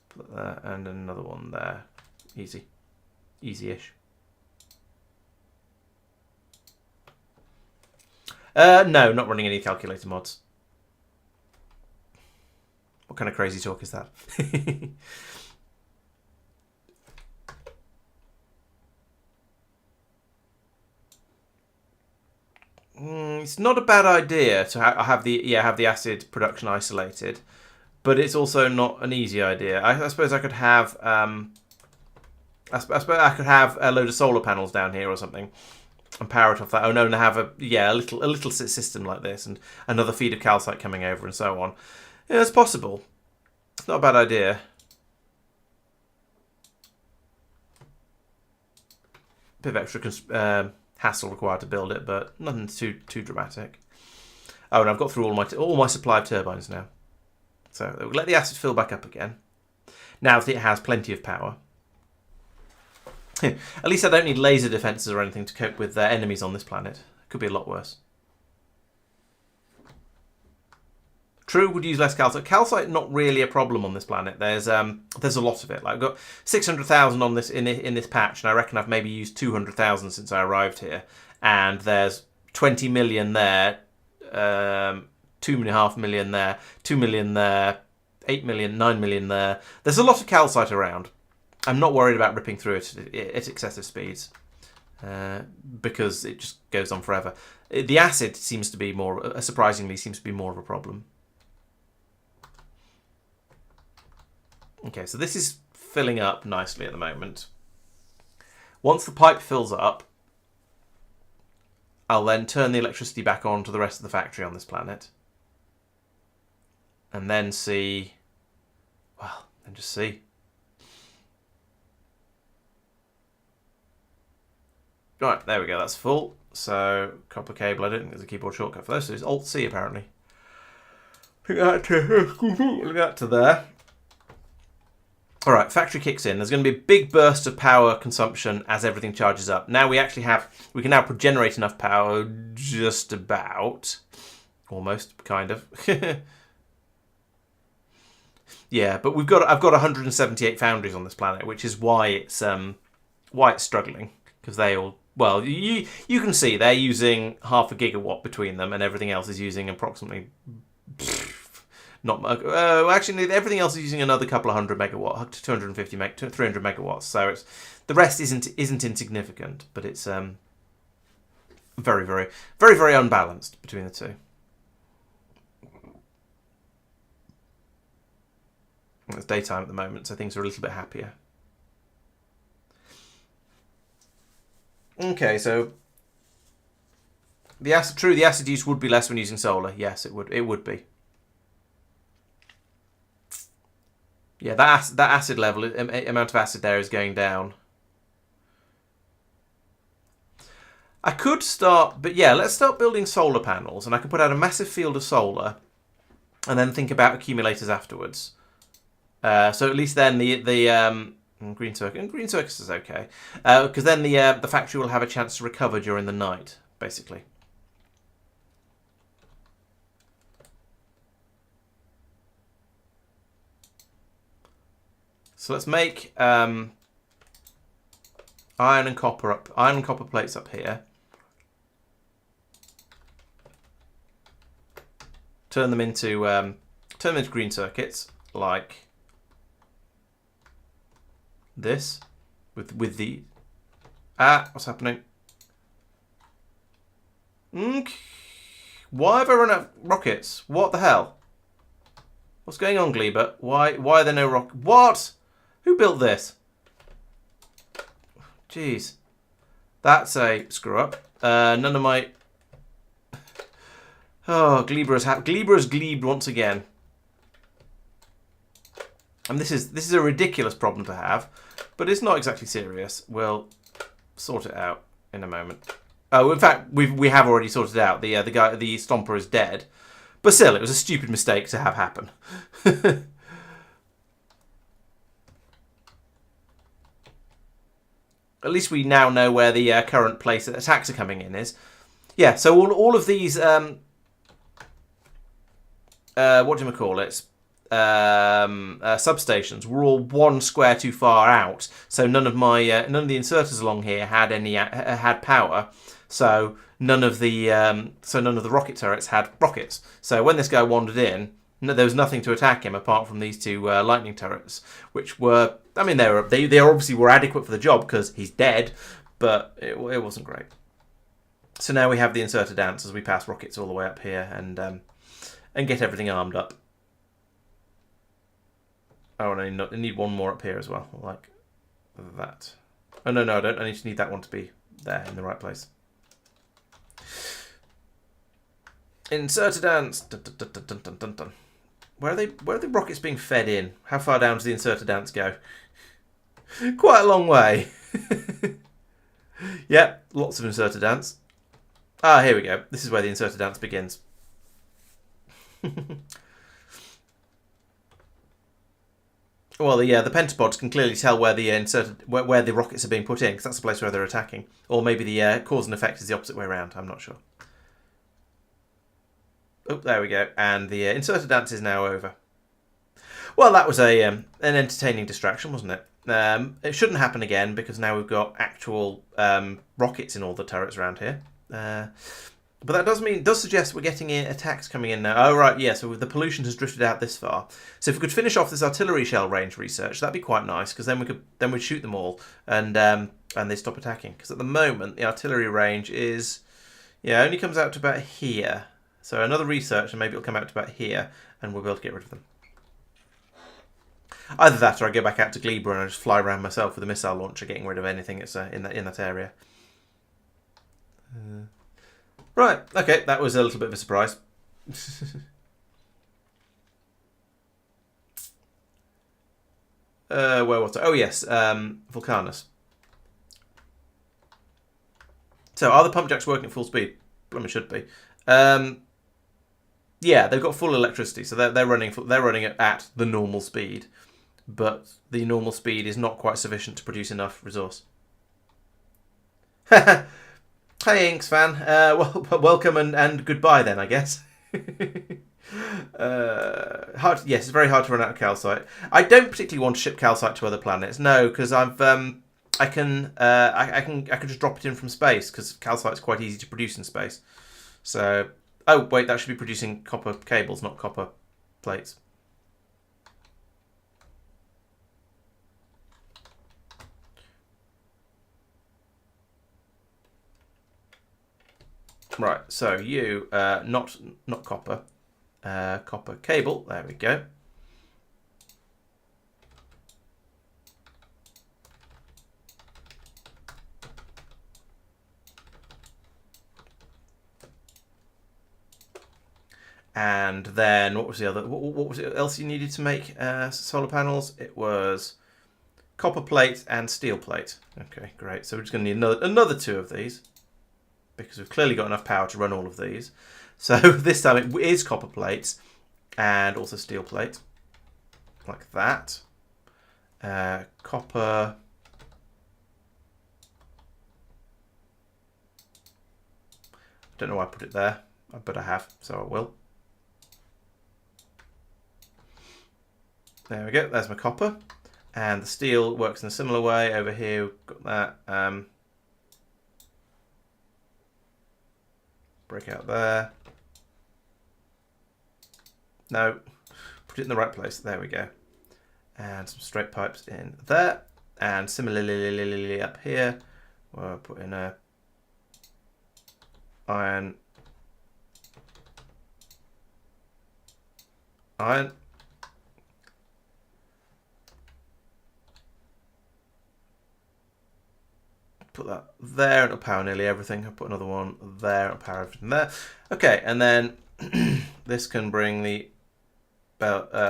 Put that and another one there. Easy-ish. No, not running any calculator mods. What kind of crazy talk is that? It's not a bad idea to have the acid production isolated, but it's also not an easy idea. I suppose I could have I suppose I could have a load of solar panels down here or something, and power it off that. Oh no, and have a little system like this, and another feed of calcite coming over, and so on. Yeah, it's possible. It's not a bad idea. Bit of extra hassle required to build it, but nothing too dramatic. Oh, and I've got through all my supply of turbines now. So we'll let the acid fill back up again. Now that it has plenty of power. At least I don't need laser defences or anything to cope with enemies on this planet. Could be a lot worse. True, would use less calcite. Calcite not really a problem on this planet. There's a lot of it. Like I've got 600,000 on this in this patch, and I reckon I've maybe used 200,000 since I arrived here. And there's 20 million there, 2.5 million there, 2 million there, 8 million, 9 million there. There's a lot of calcite around. I'm not worried about ripping through it at excessive speeds, because it just goes on forever. The acid seems to be surprisingly seems to be more of a problem. Okay, so this is filling up nicely at the moment. Once the pipe fills up, I'll then turn the electricity back on to the rest of the factory on this planet. And then see... Well, then just see. Right, there we go, that's full. So, copper cable, I don't think there's a keyboard shortcut for this, so it's Alt-C apparently. Look at that to there. Alright, factory kicks in. There's going to be a big burst of power consumption as everything charges up. Now we can now generate enough power, just about. Almost, kind of. Yeah, but I've got 178 foundries on this planet, which is why it's struggling. Because they all, well, you can see they're using 0.5 gigawatt between them, and everything else is using approximately... Not actually, everything else is using another couple of 100 megawatt, 250 300 megawatts. So the rest isn't insignificant, but it's very, very, very, very unbalanced between the two. It's daytime at the moment, so things are a little bit happier. Okay, so the acid use would be less when using solar. Yes, it would be. Yeah, that acid level, amount of acid there is going down. I could start, but yeah, let's start building solar panels, and I can put out a massive field of solar, and then think about accumulators afterwards. So at least then the green circus is okay, because then the factory will have a chance to recover during the night, basically. So let's make iron and copper plates up here. Turn them into green circuits like this with the what's happening? Why have I run out of rockets? What the hell? What's going on, Gleber? Why are there no rockets? What? Who built this? Jeez. That's a screw up. None of my... Oh, Gleber has gleebed once again. And this is a ridiculous problem to have, but it's not exactly serious. We'll sort it out in a moment. Oh, in fact, we have already sorted it out. The Stomper is dead, but still, it was a stupid mistake to have happen. At least we now know where the current place that attacks are coming in is. Yeah, so all of these what do you call it? Substations were all 1 square too far out, so none of the inserters along here had power. So none of the rocket turrets had rockets. So when this guy wandered in, there was nothing to attack him apart from these 2 lightning turrets, which were, I mean, they obviously were adequate for the job because he's dead, but it wasn't great. So now we have the inserter dance as we pass rockets all the way up here and get everything armed up. Oh, and I need 1 more up here as well, like that. Oh no, I don't. I need that one to be there in the right place. Inserter dance. Dun, dun, dun, dun, dun, dun, dun. Where are the rockets being fed in? How far down does the inserter dance go? Quite a long way. Yep, lots of inserter dance. Ah, here we go. This is where the inserter dance begins. Well, the pentapods can clearly tell where the where the rockets are being put in, because that's the place where they're attacking. Or maybe the cause and effect is the opposite way around. I'm not sure. Oh, there we go. And the inserter dance is now over. Well, that was an entertaining distraction, wasn't it? It shouldn't happen again because now we've got actual rockets in all the turrets around here. But that does suggest we're getting attacks coming in now. Oh, right, yeah, so the pollution has drifted out this far. So if we could finish off this artillery shell range research, that'd be quite nice, because then we'd shoot them all and they stop attacking. Because at the moment, the artillery range is, only comes out to about here. So another research, and maybe it'll come out to about here, and we'll be able to get rid of them. Either that, or I go back out to Gleber and I just fly around myself with a missile launcher, getting rid of anything that's in that area. Right, okay, that was a little bit of a surprise. Where was I? Oh yes, Vulcanus. So are the pump jacks working at full speed? Well, it should be. Yeah, they've got full electricity, so they're running at the normal speed, but the normal speed is not quite sufficient to produce enough resource. Hey, Inks fan. Welcome and goodbye then, I guess. Yes, it's very hard to run out of calcite. I don't particularly want to ship calcite to other planets. No, because I can just drop it in from space because calcite's quite easy to produce in space. So, oh wait, that should be producing copper cables, not copper plates. Right, so you not copper, copper cable. There we go. And then what was the other? What was it else you needed to make solar panels? It was copper plate and steel plate. Okay, great. So we're just going to need another 2 of these, because we've clearly got enough power to run all of these. So this time it is copper plates and also steel plate, like that. Copper. Don't know why I put it there, but I have, so I will. There we go, there's my copper. And the steel works in a similar way. Over here we've got that. Break out there. No, put it in the right place. There we go. And some straight pipes in there. And similarly up here, we'll put in a iron iron. Put that there, and it'll power nearly everything. I'll put another one there, it'll power everything there. Okay, and then this can bring the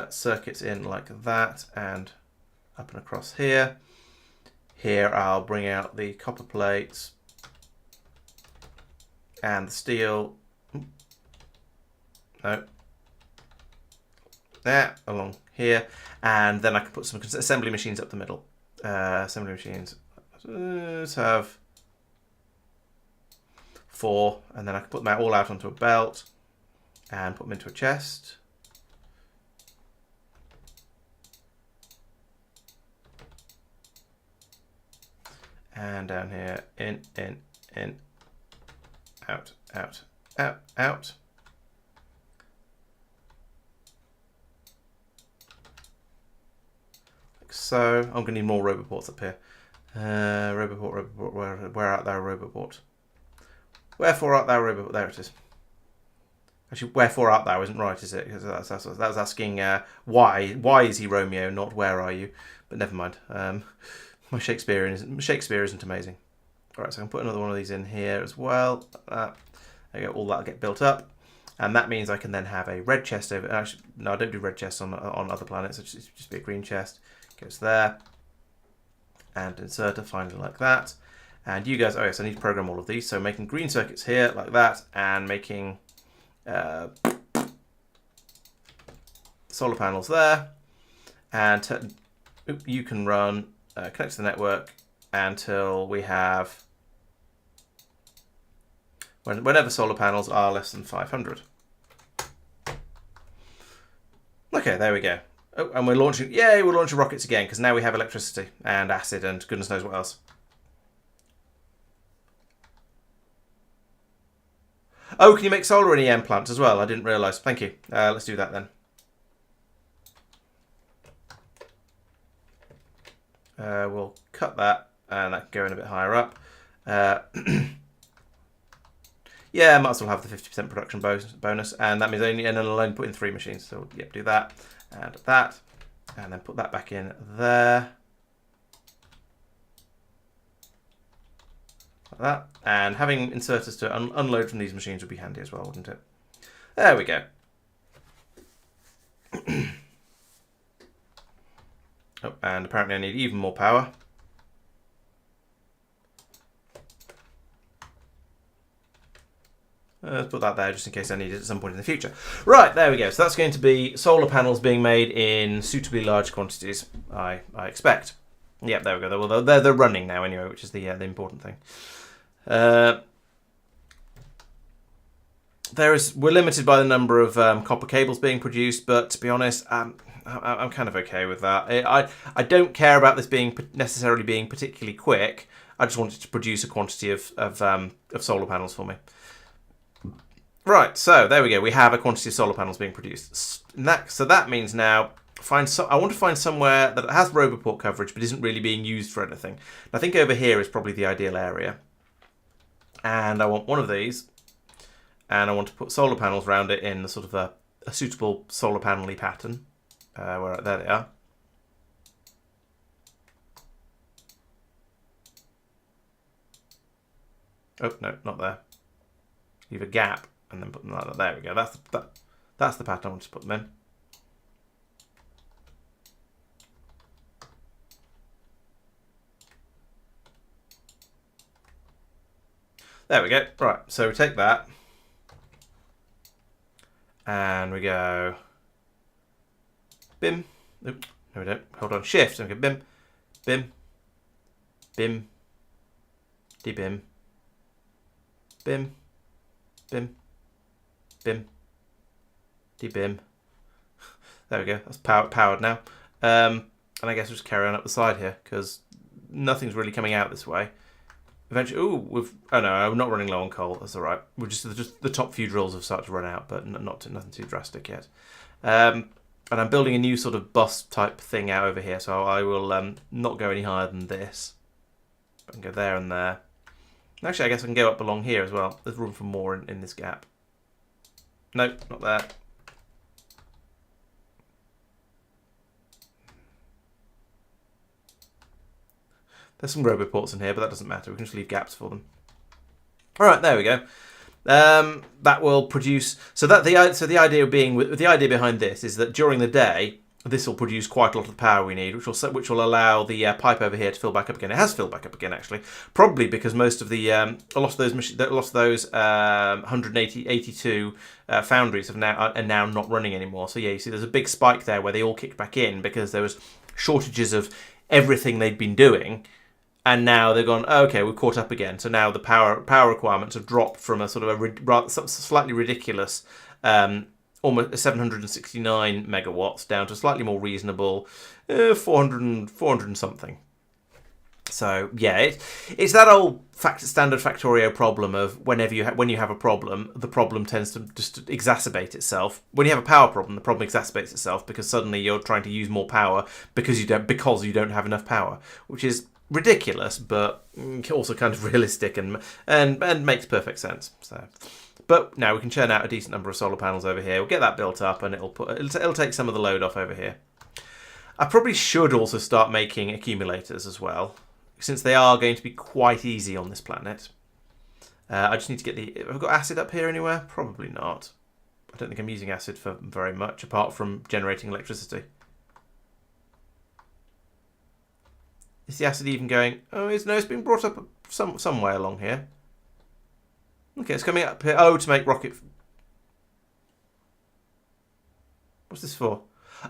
circuits in like that, and up and across here. Here I'll bring out the copper plates and the steel. No. There, along here. And then I can put some assembly machines up the middle. Assembly machines. Let's have 4, and then I can put them all out onto a belt and put them into a chest. And down here, in, out, out, out, out. Like so. I'm going to need more roboports up here. Roboport, where art thou, Roboport? Wherefore art thou, Roboport? There it is. Actually, wherefore art thou isn't right, is it? Because that was asking why. Why is he Romeo, not where are you? But never mind. My Shakespeare isn't amazing. All right, so I can put another one of these in here as well. There you go. All that'll get built up, and that means I can then have a red chest over. Actually, no, I don't do red chests on other planets. It's just be a green chest. Goes there. And inserter finally like that. And you guys, oh yes, I need to program all of these. So making green circuits here like that, and making solar panels there. And you can run, connect to the network until we have, whenever solar panels are less than 500. Okay, there we go. Oh, and we're launching, yay, we're launching rockets again, because now we have electricity and acid and goodness knows what else. Oh, can you make solar in EM plants as well? I didn't realise. Thank you. Let's do that then. We'll cut that, and that can go in a bit higher up. Yeah, I might as well have the 50% production bonus, and that means I'll only put in 3 machines. So, yep, do that. And then put that back in there. Like that. And having inserters to unload from these machines would be handy as well, wouldn't it? There we go. Oh, and apparently I need even more power. Let's put that there just in case I need it at some point in the future. Right, there we go. So that's going to be solar panels being made in suitably large quantities, I expect. Yep, there we go. Well, they're running now anyway, which is the important thing. We're limited by the number of copper cables being produced, but to be honest, I'm kind of okay with that. I don't care about this being necessarily being particularly quick. I just wanted to produce a quantity of solar panels for me. Right, so there we go. We have a quantity of solar panels being produced. So that means now I want to find somewhere that has Roboport coverage but isn't really being used for anything. And I think over here is probably the ideal area. And I want one of these, and I want to put solar panels around it in a sort of a suitable solar panel-y pattern. There they are. Oh no, not there. Leave a gap. And then put them like that. There we go. That's the pattern I want to put them in. There we go. Right, so we take that. And we go... Bim. Oop, no we don't. Hold on. Shift. And we go bim. Bim. Bim. De-bim. Bim. Bim. Bim. De-bim. There we go. That's powered now. And I guess we'll just carry on up the side here, because nothing's really coming out this way. Eventually, oh no, I'm not running low on coal. That's all right. We're just the top few drills have started to run out, but nothing too drastic yet. And I'm building a new sort of bus type thing out over here, so I will not go any higher than this. I can go there and there. Actually, I guess I can go up along here as well. There's room for more in this gap. Nope, not there. There's some roboports in here, but that doesn't matter. We can just leave gaps for them. All right, there we go. That will produce. So the idea being, the idea behind this is that during the day, this will produce quite a lot of the power we need, which will allow the pipe over here to fill back up again. It has filled back up again, actually, probably because most of the a lot of those 182 foundries are now not running anymore. So yeah, you see, there's a big spike there where they all kicked back in because there was shortages of everything they'd been doing. And now they've gone, oh, okay, we've caught up again. So now the power requirements have dropped from a sort of a slightly ridiculous, almost 769 megawatts down to slightly more reasonable 400 and something. So yeah, it's that old standard Factorio problem of when you have a problem, the problem tends to just exacerbate itself. When you have a power problem, the problem exacerbates itself because suddenly you're trying to use more power because you don't have enough power, which is ridiculous, but also kind of realistic and makes perfect sense. So, but now we can churn out a decent number of solar panels over here. We'll get that built up, and it'll take some of the load off over here. I probably should also start making accumulators as well, since they are going to be quite easy on this planet. I just need to get have I got acid up here anywhere? Probably not. I don't think I'm using acid for very much, apart from generating electricity. Is the acid even going? Oh, it's been brought up some way along here. Okay, it's coming up here. Oh, to make rocket. What's this for?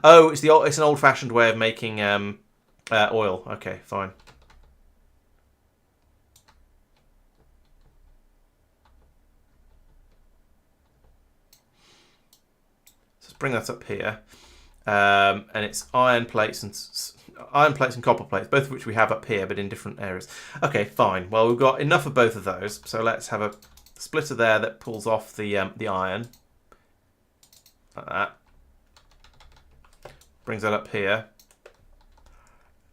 Oh, it's an old-fashioned way of making oil. Okay, fine. So let's bring that up here, and it's iron plates and copper plates, both of which we have up here, but in different areas. Okay, fine. Well, we've got enough of both of those, so let's have a splitter there that pulls off the iron, like that. Brings that up here,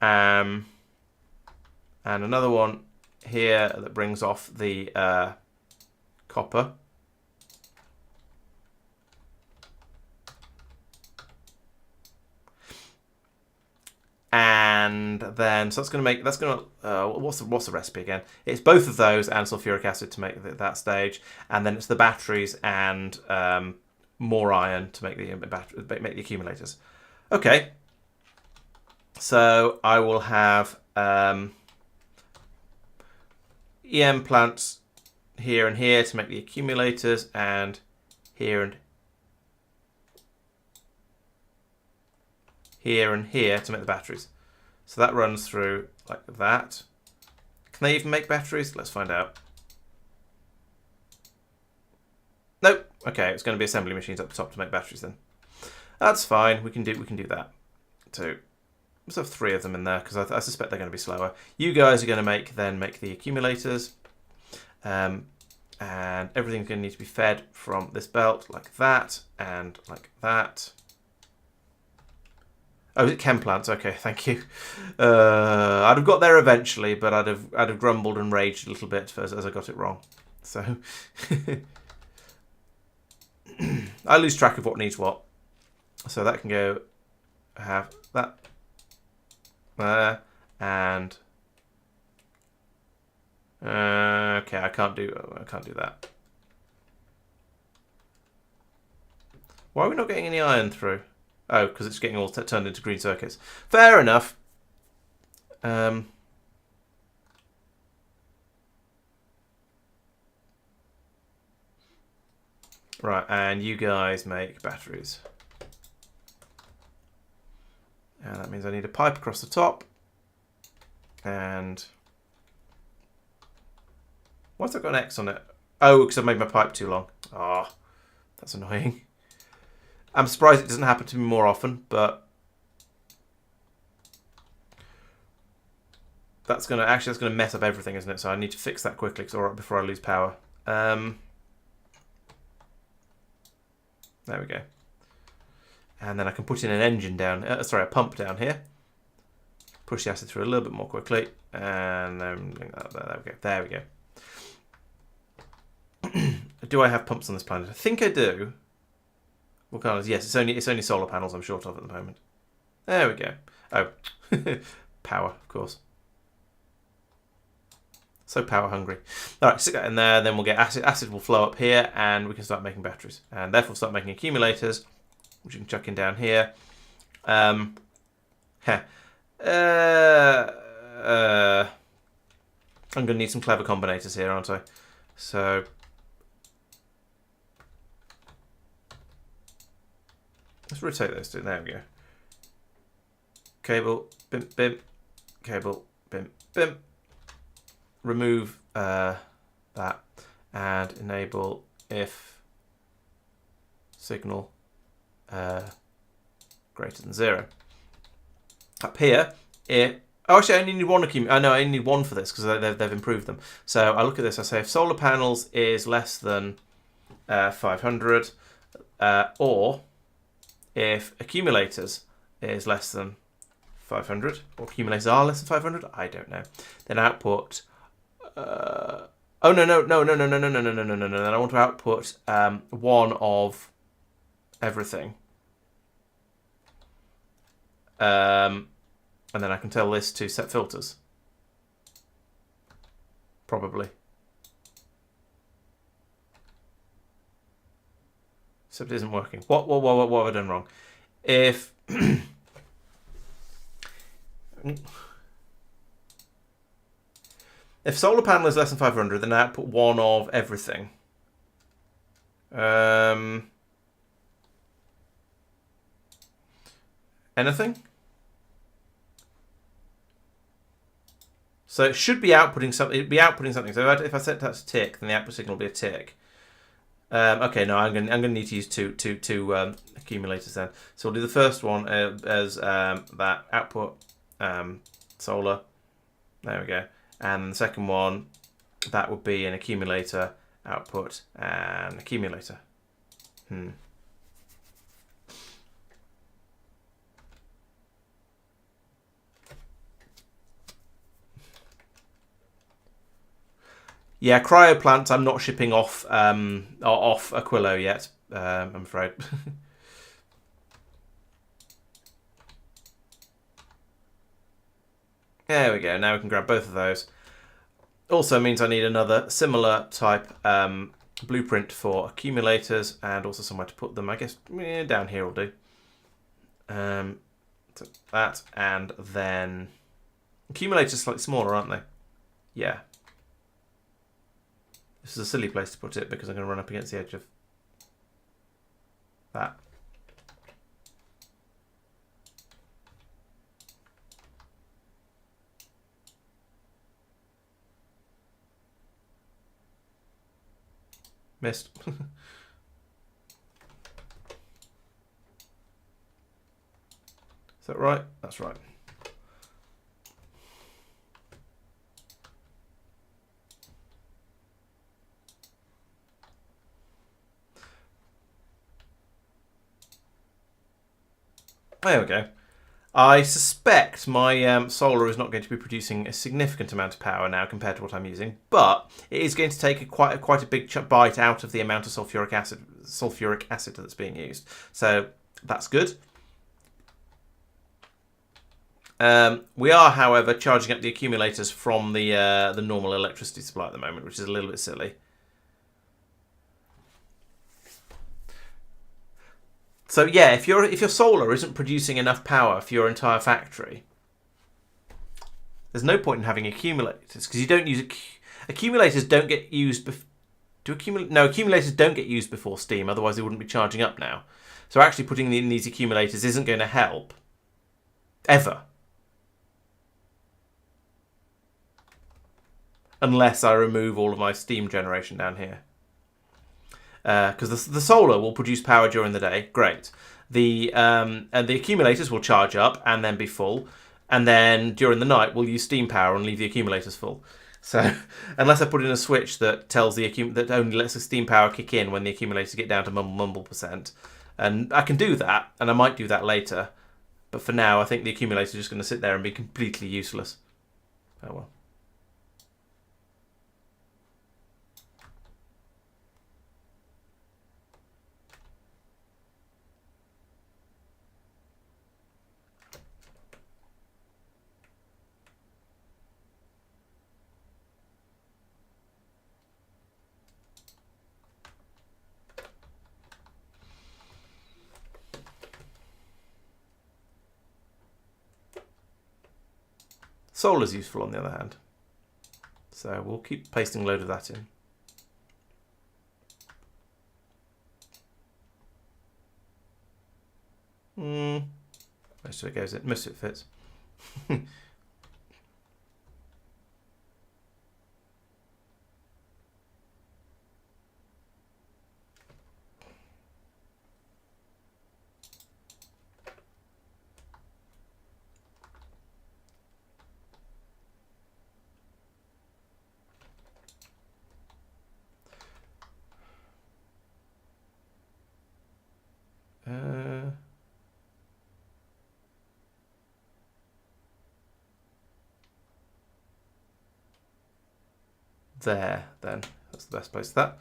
and another one here that brings off the copper. And then, so what's the recipe again? It's both of those and sulfuric acid to make that stage, and then it's the batteries and more iron to make the accumulators. Okay, so I will have EM plants here and here to make the accumulators, and here and here to make the batteries. So that runs through like that. Can they even make batteries? Let's find out. Nope. Okay, it's going to be assembly machines up the top to make batteries then. That's fine. We can do that too. Let's have 3 of them in there because I suspect they're going to be slower. You guys are going to make the accumulators, and everything's going to need to be fed from this belt like that and like that. Oh, is it chem plants? Okay, thank you. I'd have got there eventually, but I'd have grumbled and raged a little bit as I got it wrong. So I lose track of what needs what. So that can go have that there, and okay, I can't do that. Why are we not getting any iron through? Oh, because it's getting all turned into green circuits. Fair enough. Right, and you guys make batteries. And that means I need a pipe across the top. And why's that got an X on it? Oh, because I've made my pipe too long. Ah, oh, that's annoying. I'm surprised it doesn't happen to me more often, but that's gonna mess up everything, isn't it? So I need to fix that quickly before I lose power. There we go. And then I can put in an engine down, a pump down here. Push the acid through a little bit more quickly, and then there we go. Do I have pumps on this planet? I think I do. What kind of? Yes, it's only solar panels I'm short of at the moment. There we go. Oh, power, of course. So power hungry. All right, stick that in there. Then we'll get acid. Acid will flow up here, and we can start making batteries, and therefore start making accumulators, which you can chuck in down here. Heh. I'm going to need some clever combinators here, aren't I? So let's rotate those two. There we go. Cable, bimp, bimp. Cable, bimp, bimp. Remove that and enable if signal greater than 0. Up here, actually I only need one accumulator. No, I only need one for this because they've improved them. So I look at this, I say if solar panels is less than 500 or if accumulators is less than 500, or accumulators are less than 500, I don't know. Then output. Oh no! Then I want to output one of everything. And then I can tell this to set filters. Probably. Except it isn't working. What have I done wrong? If if solar panel is less than 500, then I output one of everything. Anything? So it should be outputting something. It'd be outputting something. So if I set that to tick, then the output signal will be a tick. Okay, no, I'm gonna need to use two accumulators then. So we'll do the first one as that output solar. There we go. And the second one, that would be an accumulator output and accumulator. Yeah, cryo plants I'm not shipping off Aquilo yet, I'm afraid. There we go, now we can grab both of those. Also means I need another similar type blueprint for accumulators and also somewhere to put them. I guess down here will do. So that, and then accumulators slightly smaller, aren't they? Yeah. This is a silly place to put it because I'm going to run up against the edge of that. Missed. Is that right? That's right. There we go. I suspect my solar is not going to be producing a significant amount of power now compared to what I'm using, but it is going to take quite a big bite out of the amount of sulfuric acid that's being used. So that's good. We are, however, charging up the accumulators from the normal electricity supply at the moment, which is a little bit silly. So yeah, if your solar isn't producing enough power for your entire factory, there's no point in having accumulators because you don't use accumulators. Don't get used. Accumulators don't get used before steam. Otherwise, they wouldn't be charging up now. So actually, putting in these accumulators isn't going to help ever, unless I remove all of my steam generation down here. Because the solar will produce power during the day, great. And the accumulators will charge up and then be full, and then during the night we'll use steam power and leave the accumulators full. So unless I put in a switch that tells that only lets the steam power kick in when the accumulators get down to mumble percent, and I can do that, and I might do that later, but for now I think the accumulator is just going to sit there and be completely useless. Oh well. Solar's useful on the other hand. So we'll keep pasting a load of that in. Most of it goes in. Most of it fits. There, then. That's the best place for that.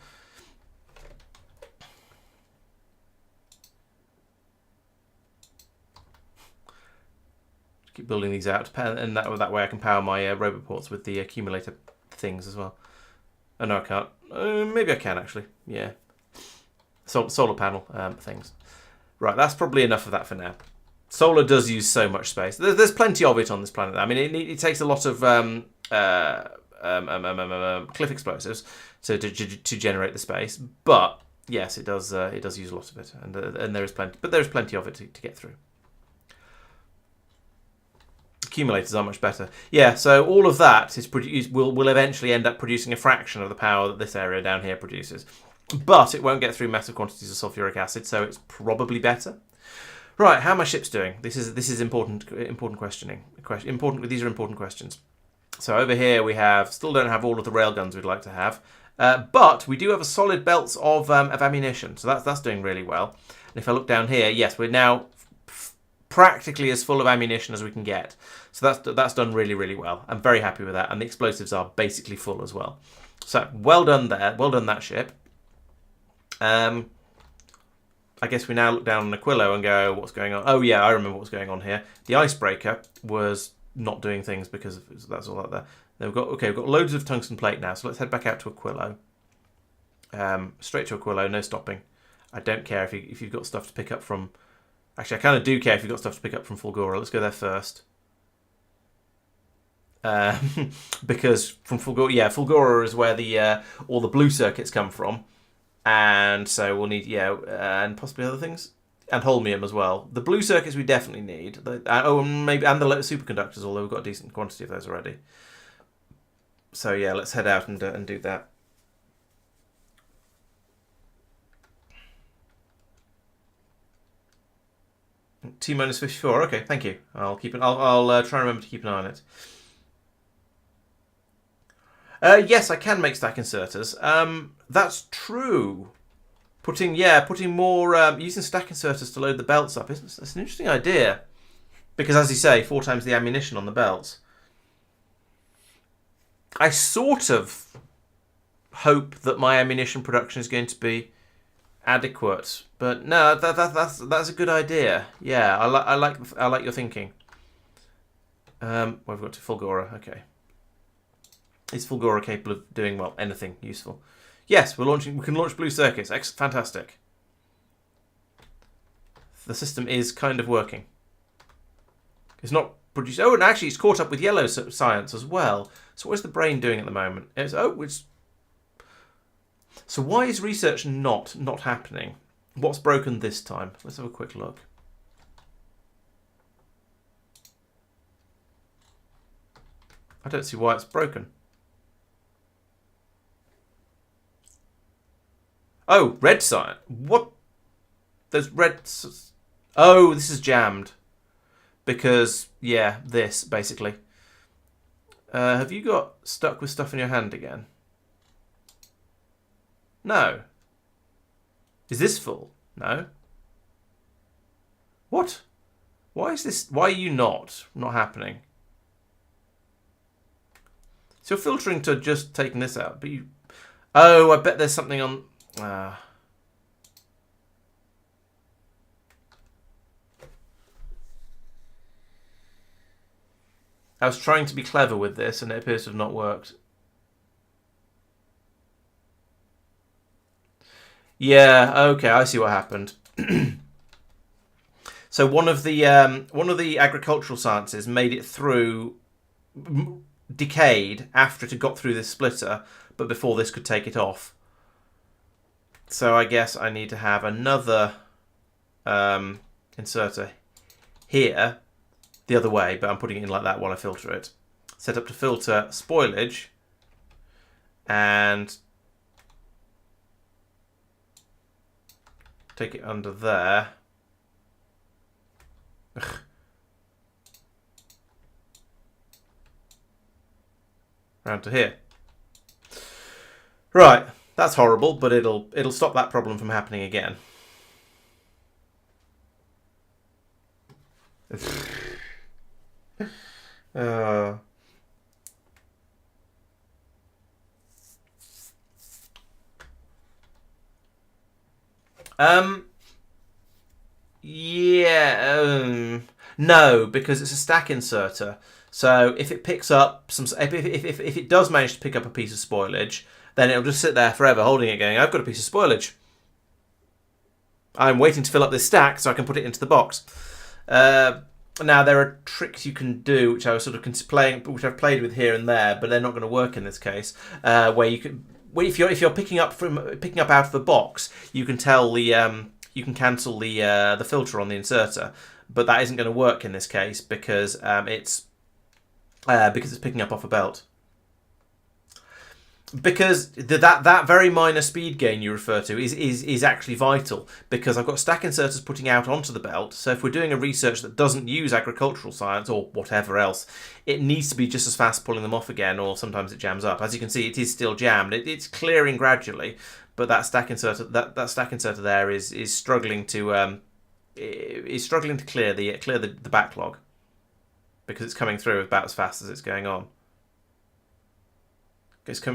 Keep building these out, and that way I can power my roboports with the accumulator things as well. Oh, no, I can't. Maybe I can, actually. Yeah. Solar panel things. Right, that's probably enough of that for now. Solar does use so much space. There's plenty of it on this planet. I mean, it takes a lot of cliff explosives to generate the space, but yes, it does use a lot of it, and there is plenty, but there is plenty of it to get through. Accumulators are much better. Yeah, so all of that will eventually end up producing a fraction of the power that this area down here produces, but it won't get through massive quantities of sulfuric acid, so it's probably better. Right, how are my ships doing? This is important questioning. These are important questions. So over here we still don't have all of the railguns we'd like to have, but we do have a solid belts of ammunition, so that's doing really well. And if I look down here, yes, we're now practically as full of ammunition as we can get. So that's done really, really well. I'm very happy with that, and the explosives are basically full as well. So well done there, well done that ship. I guess we now look down on Aquilo and go, what's going on? Oh yeah, I remember what's going on here. The icebreaker was not doing things because that's all that there. Then we've got loads of tungsten plate now, so let's head back out to Aquilo. Straight to Aquilo, no stopping. I don't care if you've got stuff to pick up from. Actually, I kind of do care if you've got stuff to pick up from Fulgoran. Let's go there first. Because from Fulgoran is where all the blue circuits come from. And so we'll need, and possibly other things. And holmium as well. The blue circuits we definitely need. And the superconductors, although we've got a decent quantity of those already. So yeah, let's head out and do that. T-minus 54. Okay, thank you. I'll try and remember to keep an eye on it. Yes, I can make stack inserters. That's true. Putting more using stack inserters to load the belts up. That's an interesting idea, because as you say, 4 times the ammunition on the belts. I sort of hope that my ammunition production is going to be adequate, but no, that's a good idea. Yeah, I like your thinking. We've got to Fulgora. Okay. Is Fulgora capable of doing, anything useful? Yes, we can launch blue circuits. Fantastic. The system is kind of working. It's not produced. Oh, and actually it's caught up with yellow science as well. So what is the brain doing at the moment? So why is research not happening? What's broken this time? Let's have a quick look. I don't see why it's broken. Oh, red sign. What? There's red. Oh, this is jammed. Because, yeah, this, basically. Have you got stuck with stuff in your hand again? No. Is this full? No. What? Why is this? Why are you not happening? So you're filtering to just taking this out, but you. Oh, I bet there's something on. I was trying to be clever with this, and it appears to have not worked. Yeah, okay, I see what happened. So one of the agricultural sciences made it through decayed after it had got through this splitter, but before this could take it off. So I guess I need to have another inserter here, the other way, but I'm putting it in like that while I filter it. Set up to filter spoilage, and take it under there. Ugh. Round to here. Right, that's horrible, but it'll stop that problem from happening again. Yeah, no, because it's a stack inserter. So if it picks up some, if it does manage to pick up a piece of spoilage, then it'll just sit there forever holding it going, I've got a piece of spoilage. I'm waiting to fill up this stack so I can put it into the box. Now there are tricks you can do, which I was sort of which I've played with here and there, but they're not going to work in this case. Where you can, if you're picking up out of the box, you can tell the you can cancel the filter on the inserter, but that isn't going to work in this case because it's picking up off a belt. Because that very minor speed gain you refer to is actually vital, because I've got stack inserters putting out onto the belt. So if we're doing a research that doesn't use agricultural science or whatever else, it needs to be just as fast pulling them off again, or sometimes it jams up. As you can see, it is still jammed. It's clearing gradually, but that stack inserter there is struggling to clear the backlog, because it's coming through about as fast as it's going on.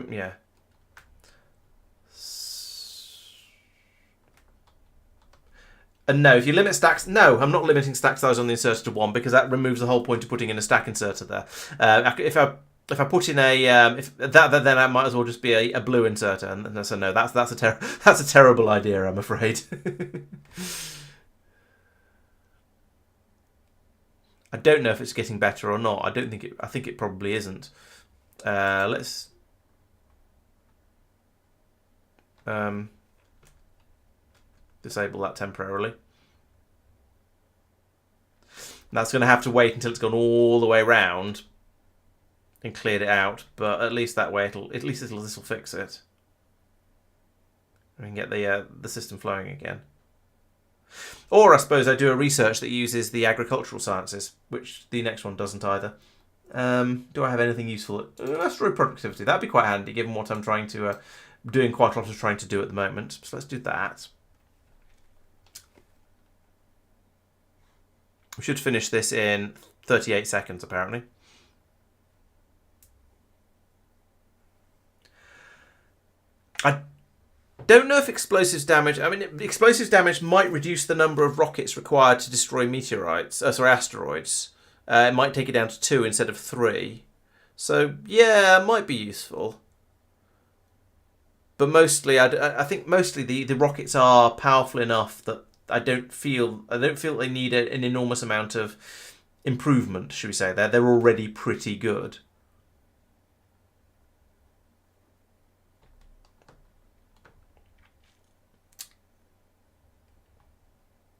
Yeah. And no, if you limit stacks, no, I'm not limiting stack size on the inserter to 1, because that removes the whole point of putting in a stack inserter there. If I put in then that might as well just be a blue inserter, and so no, that's a terrible idea, I'm afraid. I don't know if it's getting better or not. I think it probably isn't. Let's disable that temporarily. That's going to have to wait until it's gone all the way around and cleared it out, but at least that way this will fix it. We can get the system flowing again. Or I suppose I do a research that uses the agricultural sciences, which the next one doesn't either. Do I have anything useful? Asteroid productivity. That'd be quite handy, given what I'm doing quite a lot of trying to do at the moment. So let's do that. We should finish this in 38 seconds, apparently. I don't know if explosives damage... I mean, explosives damage might reduce the number of rockets required to destroy asteroids. It might take it down to 2 instead of 3. So, yeah, it might be useful. But mostly, I think mostly the rockets are powerful enough that I don't feel they need an enormous amount of improvement, should we say. They're already pretty good.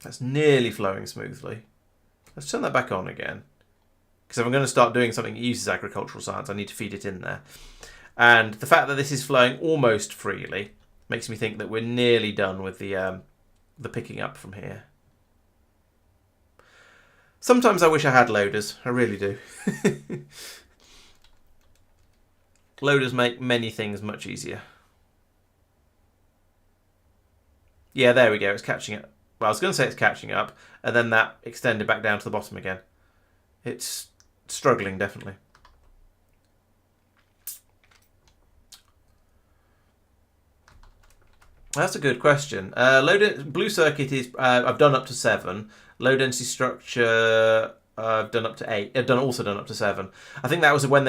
That's nearly flowing smoothly. Let's turn that back on again. Because if I'm going to start doing something that uses agricultural science, I need to feed it in there. And the fact that this is flowing almost freely makes me think that we're nearly done with the picking up from here. Sometimes I wish I had loaders. I really do. Loaders make many things much easier. Yeah, there we go. It's catching up. Well, I was going to say it's catching up, and then that extended back down to the bottom again. It's struggling, definitely. That's a good question. Blue circuit is I've done up to 7. Low density structure I've done up to 8. I've also done up to 7. I think that was when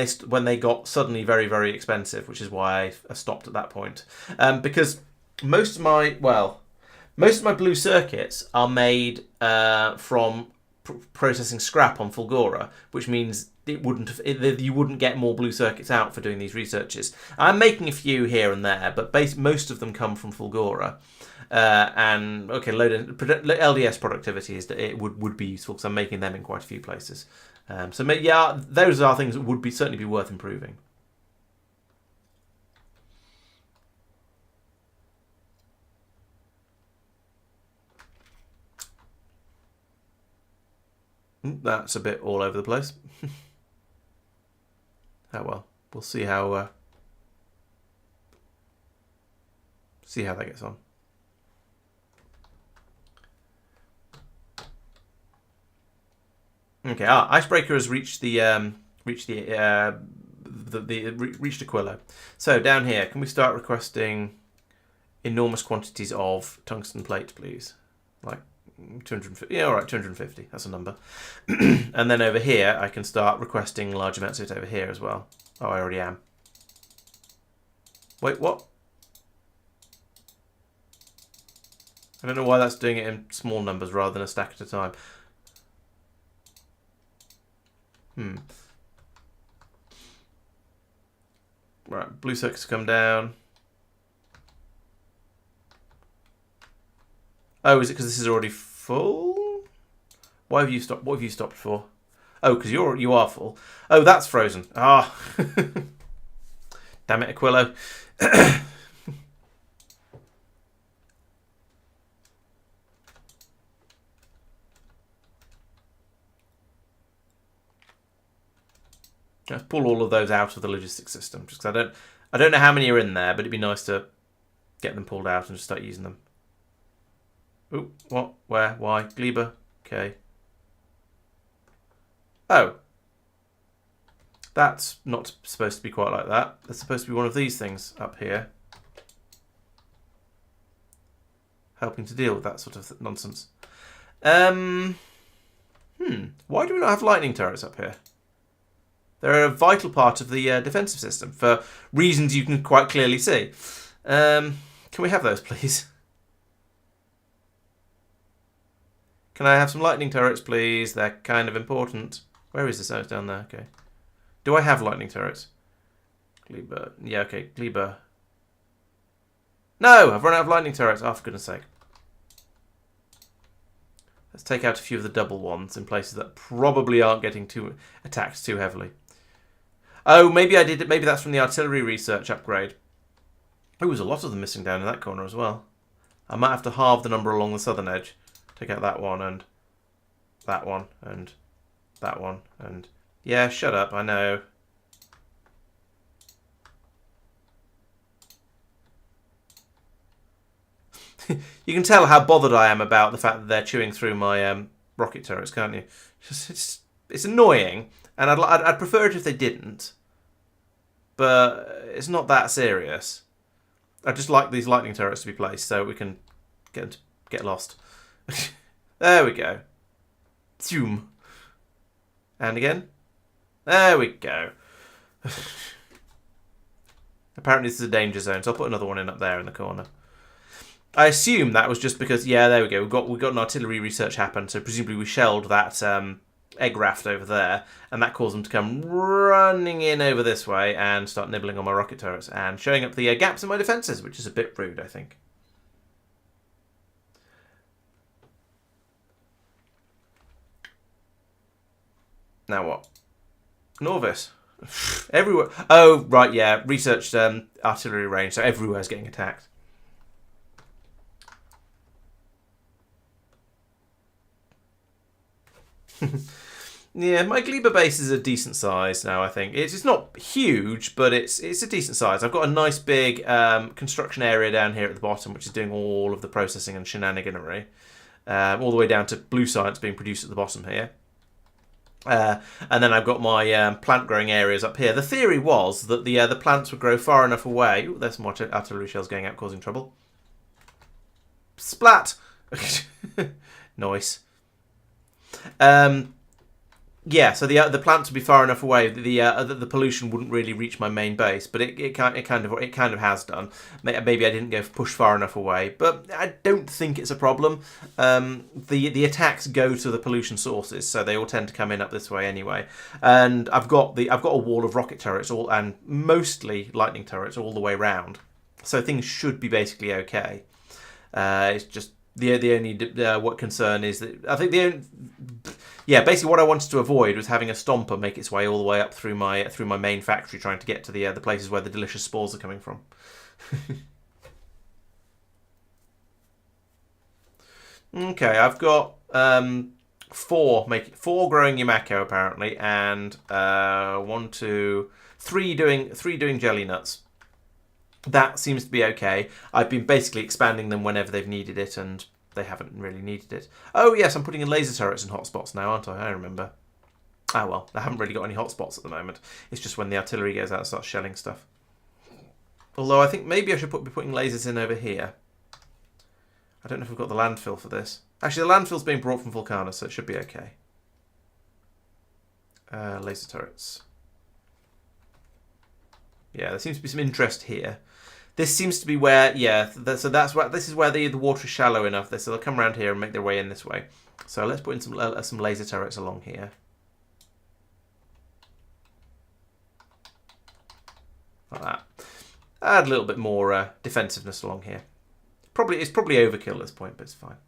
they got suddenly very, very expensive, which is why I stopped at that point. Because most of my blue circuits are made from processing scrap on Fulgora, which means you wouldn't get more blue circuits out for doing these researches. I'm making a few here and there, but most of them come from Fulgora. And okay, LDS productivity would be useful because I'm making them in quite a few places. So yeah, those are things that would certainly be worth improving. That's a bit all over the place. Oh well, we'll see how that gets on. Okay, icebreaker has reached reached Aquilo. So down here, can we start requesting enormous quantities of tungsten plate, please? Like 250. Yeah, all right, 250. That's a number. And then over here, I can start requesting large amounts of it over here as well. Oh, I already am. Wait, what? I don't know why that's doing it in small numbers rather than a stack at a time. Right, blue circuits come down. Oh, is it because this is already full? Why have you stopped? What have you stopped for? Oh, because you are full. Oh, that's frozen. Ah, damn it, Aquilo. Let's pull all of those out of the logistics system, just because I don't know how many are in there, but it'd be nice to get them pulled out and just start using them. Ooh, what? Where? Why? Gleba? Okay. Oh. That's not supposed to be quite like that. There's supposed to be one of these things up here. Helping to deal with that sort of nonsense. Why do we not have lightning turrets up here? They're a vital part of the defensive system for reasons you can quite clearly see. Can we have those, please? Can I have some lightning turrets, please? They're kind of important. Where is this? Oh, it's down there. Okay. Do I have lightning turrets? Gleba. Yeah, okay. Gleba. No! I've run out of lightning turrets. Oh, for goodness sake. Let's take out a few of the double ones in places that probably aren't getting attacked too heavily. Oh, maybe I did it. Maybe that's from the artillery research upgrade. Oh, there's a lot of them missing down in that corner as well. I might have to halve the number along the southern edge. Take out that one and that one and that one and... Yeah, shut up, I know. You can tell how bothered I am about the fact that they're chewing through my rocket turrets, can't you? It's annoying, and I'd prefer it if they didn't. But it's not that serious. I just like these lightning turrets to be placed so we can get lost. There we go. Zoom. And again. There we go. Apparently this is a danger zone, so I'll put another one in up there in the corner. I assume that was just because, yeah, there we go. We've got an artillery research happen, so presumably we shelled that egg raft over there, and that caused them to come running in over this way and start nibbling on my rocket turrets and showing up the gaps in my defences, which is a bit rude, I think. Now what? Norvis. Everywhere. Oh, right, yeah. Researched artillery range, so everywhere's getting attacked. Yeah, my Gleba base is a decent size now, I think. It's not huge, but it's a decent size. I've got a nice big construction area down here at the bottom, which is doing all of the processing and shenaniganery. All the way down to blue science being produced at the bottom here. And then I've got my plant growing areas up here. The theory was that the plants would grow far enough away. Ooh, there's some more artillery shells going out, causing trouble. Splat! Nice. Yeah, so the plants would be far enough away that the pollution wouldn't really reach my main base, but it kind of has done. Maybe I didn't go push far enough away, but I don't think it's a problem. The attacks go to the pollution sources, so they all tend to come in up this way anyway. And I've got a wall of rocket turrets and mostly lightning turrets all the way round, so things should be basically okay. It's just the only what concern is that I think basically what I wanted to avoid was having a stomper make its way all the way up through my main factory, trying to get to the places where the delicious spores are coming from. Okay, I've got four growing Yamako apparently, and 3 doing jelly nuts. That seems to be okay. I've been basically expanding them whenever they've needed it, and they haven't really needed it. Oh yes, I'm putting in laser turrets in hotspots now, aren't I? I remember. Ah well, I haven't really got any hotspots at the moment. It's just when the artillery goes out and starts shelling stuff. Although I think maybe I should be putting lasers in over here. I don't know if we've got the landfill for this. Actually, the landfill's being brought from Vulcana, so it should be okay. Laser turrets. Yeah, there seems to be some interest here. This seems to be where, so this is where the water is shallow enough. So they'll come around here and make their way in this way. So let's put in some laser turrets along here. Like that. Add a little bit more defensiveness along here. It's probably overkill at this point, but it's fine.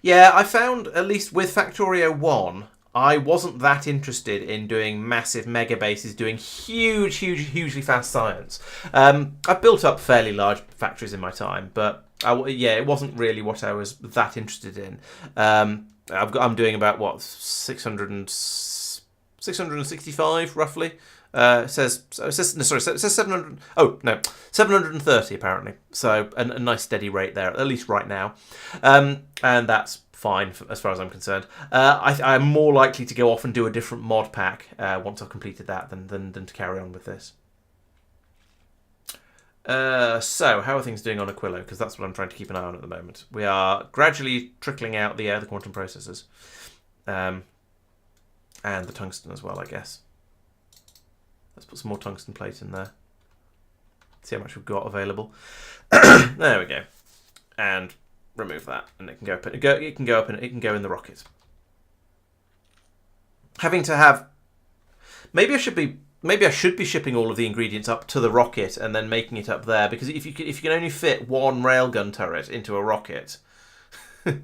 Yeah, I found, at least with Factorio 1, I wasn't that interested in doing massive mega bases, doing hugely fast science. I've built up fairly large factories in my time, but it wasn't really what I was that interested in. I'm doing about 665 roughly. It says 700. Oh no, 730 apparently. So a nice steady rate there, at least right now, and that's fine as far as I'm concerned. I'm more likely to go off and do a different mod pack once I've completed that than to carry on with this. So how are things doing on Aquilo? Because that's what I'm trying to keep an eye on at the moment. We are gradually trickling out the quantum processors, and the tungsten as well, I guess. Let's put some more tungsten plate in there. See how much we've got available. There we go. And remove that, and it can go up. It can go up, and it can go in the rocket. Having to have, maybe I should be shipping all of the ingredients up to the rocket and then making it up there, because if you can only fit one railgun turret into a rocket, I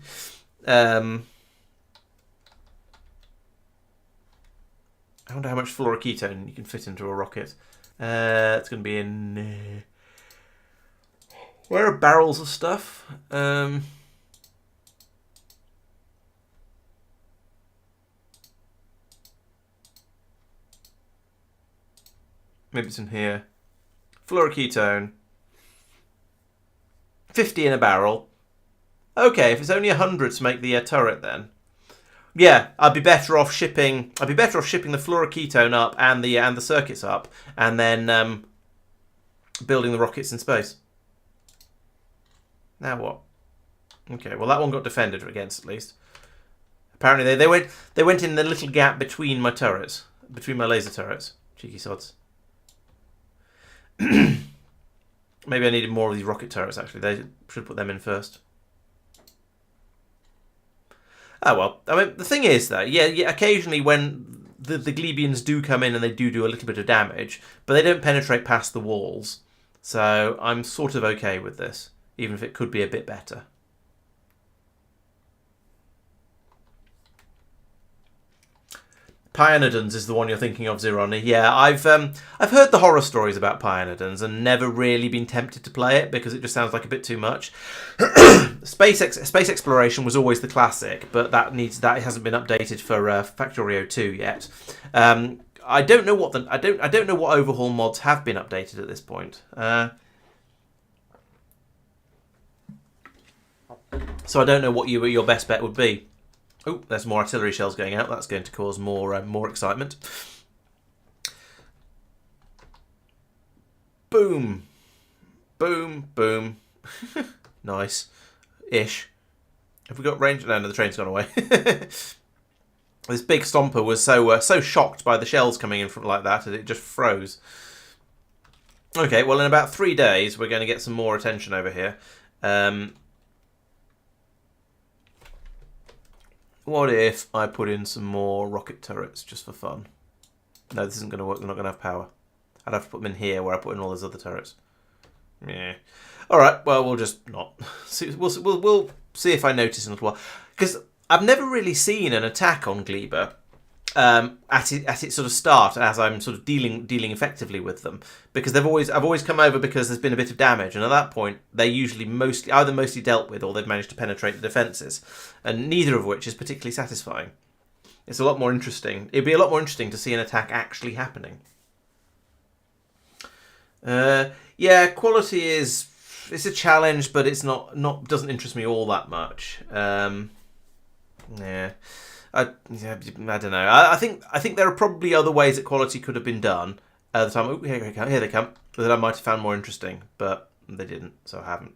wonder how much fluoroketone you can fit into a rocket. It's going to be in. Where are barrels of stuff? Maybe it's in here. Fluoroketone. 50 in a barrel. Okay, if it's only 100 to make the turret, then yeah, I'd be better off shipping the fluoroketone up and the circuits up, and then building the rockets in space. Now what? Okay, well that one got defended against at least. Apparently they went in the little gap between my turrets, between my laser turrets. Cheeky sods. Maybe I needed more of these rocket turrets actually. They should put them in first. Oh well. I mean, the thing is though, yeah, occasionally when the Glebians do come in and they do a little bit of damage, but they don't penetrate past the walls. So I'm sort of okay with this, even if it could be a bit better. Pionodons is the one you're thinking of, Zironi. Yeah, I've heard the horror stories about Pionodons and never really been tempted to play it because it just sounds like a bit too much. Space exploration was always the classic, but that hasn't been updated for Factorio 2 yet. I don't know what I don't know what overhaul mods have been updated at this point. So I don't know what your best bet would be. Oh, there's more artillery shells going out. That's going to cause more excitement. Boom. Boom, boom. Nice. Ish. Have we got range? No, the train's gone away. This big stomper was so shocked by the shells coming in from like that it just froze. Okay, well in about 3 days we're going to get some more attention over here. What if I put in some more rocket turrets just for fun? No, this isn't going to work. They're not going to have power. I'd have to put them in here where I put in all those other turrets. Yeah. All right. Well, we'll just not. We'll see if I notice in a little while, because I've never really seen an attack on Gleba at its sort of start as I'm sort of dealing effectively with them, because I've always come over because there's been a bit of damage, and at that point they're usually mostly dealt with, or they've managed to penetrate the defences, and neither of which is particularly satisfying. It's a lot more interesting. It'd be a lot more interesting to see an attack actually happening. Yeah, quality it's a challenge, but it's not doesn't interest me all that much. Yeah. I don't know. I think there are probably other ways that quality could have been done at the time. Oh, here they come. That I might have found more interesting, but they didn't, so I haven't.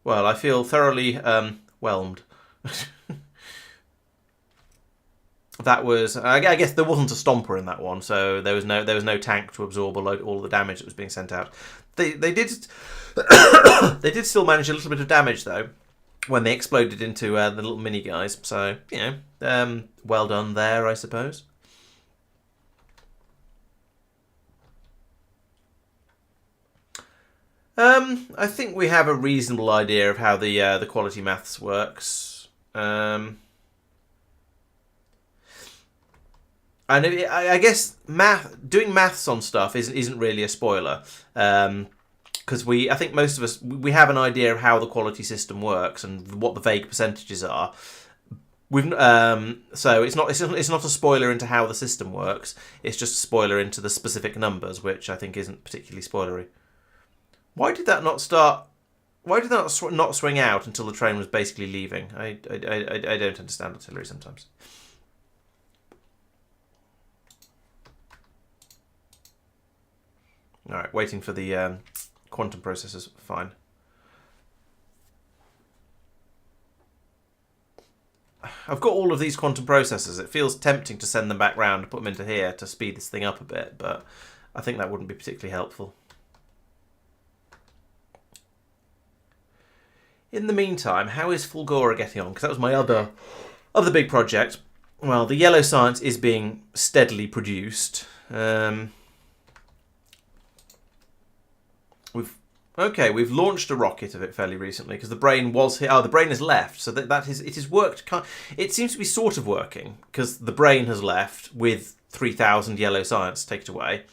Well, I feel thoroughly whelmed. That was, I guess there wasn't a stomper in that one, so there was no tank to absorb all the damage that was being sent out. They did they did still manage a little bit of damage though when they exploded into the little mini guys. So well done there, I suppose. I think we have a reasonable idea of how the quality maths works. And I guess doing maths on stuff isn't really a spoiler, because I think most of us we have an idea of how the quality system works and what the vague percentages are. So it's not a spoiler into how the system works. It's just a spoiler into the specific numbers, which I think isn't particularly spoilery. Why did that not start? Why did that not swing out until the train was basically leaving? I don't understand artillery sometimes. All right, waiting for the quantum processors. Fine. I've got all of these quantum processors. It feels tempting to send them back round and put them into here to speed this thing up a bit, but I think that wouldn't be particularly helpful. In the meantime, how is Fulgoran getting on? Because that was my other big project. Well, the yellow science is being steadily produced. We've launched a rocket of it fairly recently because the brain was here. Oh, the brain has left, so it has worked. It seems to be sort of working because the brain has left with 3,000 yellow science. Take it away,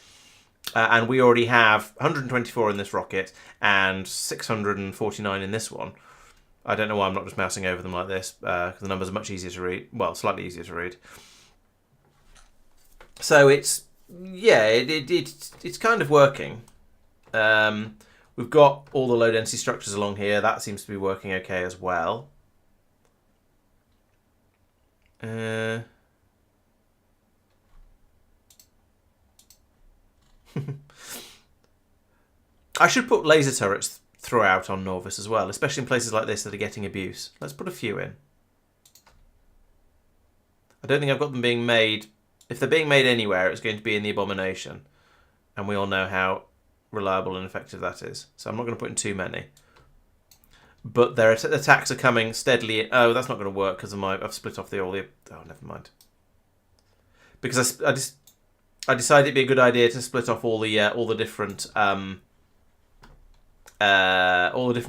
and we already have 124 in this rocket and 649 in this one. I don't know why I'm not just mousing over them like this because the numbers are much easier to read. Well, slightly easier to read. So it's kind of working. We've got all the low density structures along here. That seems to be working okay as well. I should put laser turrets throughout on Norvis as well, especially in places like this that are getting abuse. Let's put a few in. I don't think I've got them being made. If they're being made anywhere, it's going to be in the Abomination. And we all know how reliable and effective that is. So I'm not going to put in too many. But their attacks are coming steadily. Oh, that's not going to work because I've split off all the. Oh, never mind. Because I decided it'd be a good idea to split off all the different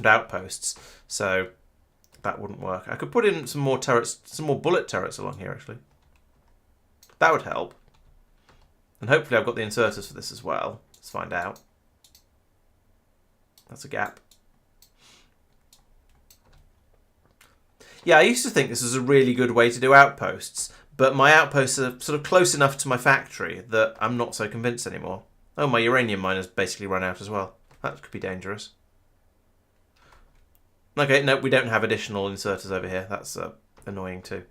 outposts. So that wouldn't work. I could put in some more turrets, some more bullet turrets along here actually. That would help. And hopefully I've got the inserters for this as well. Let's find out. That's a gap. Yeah, I used to think this was a really good way to do outposts, but my outposts are sort of close enough to my factory that I'm not so convinced anymore. Oh, my uranium miner's basically run out as well. That could be dangerous. Okay, no, we don't have additional inserters over here. That's annoying too.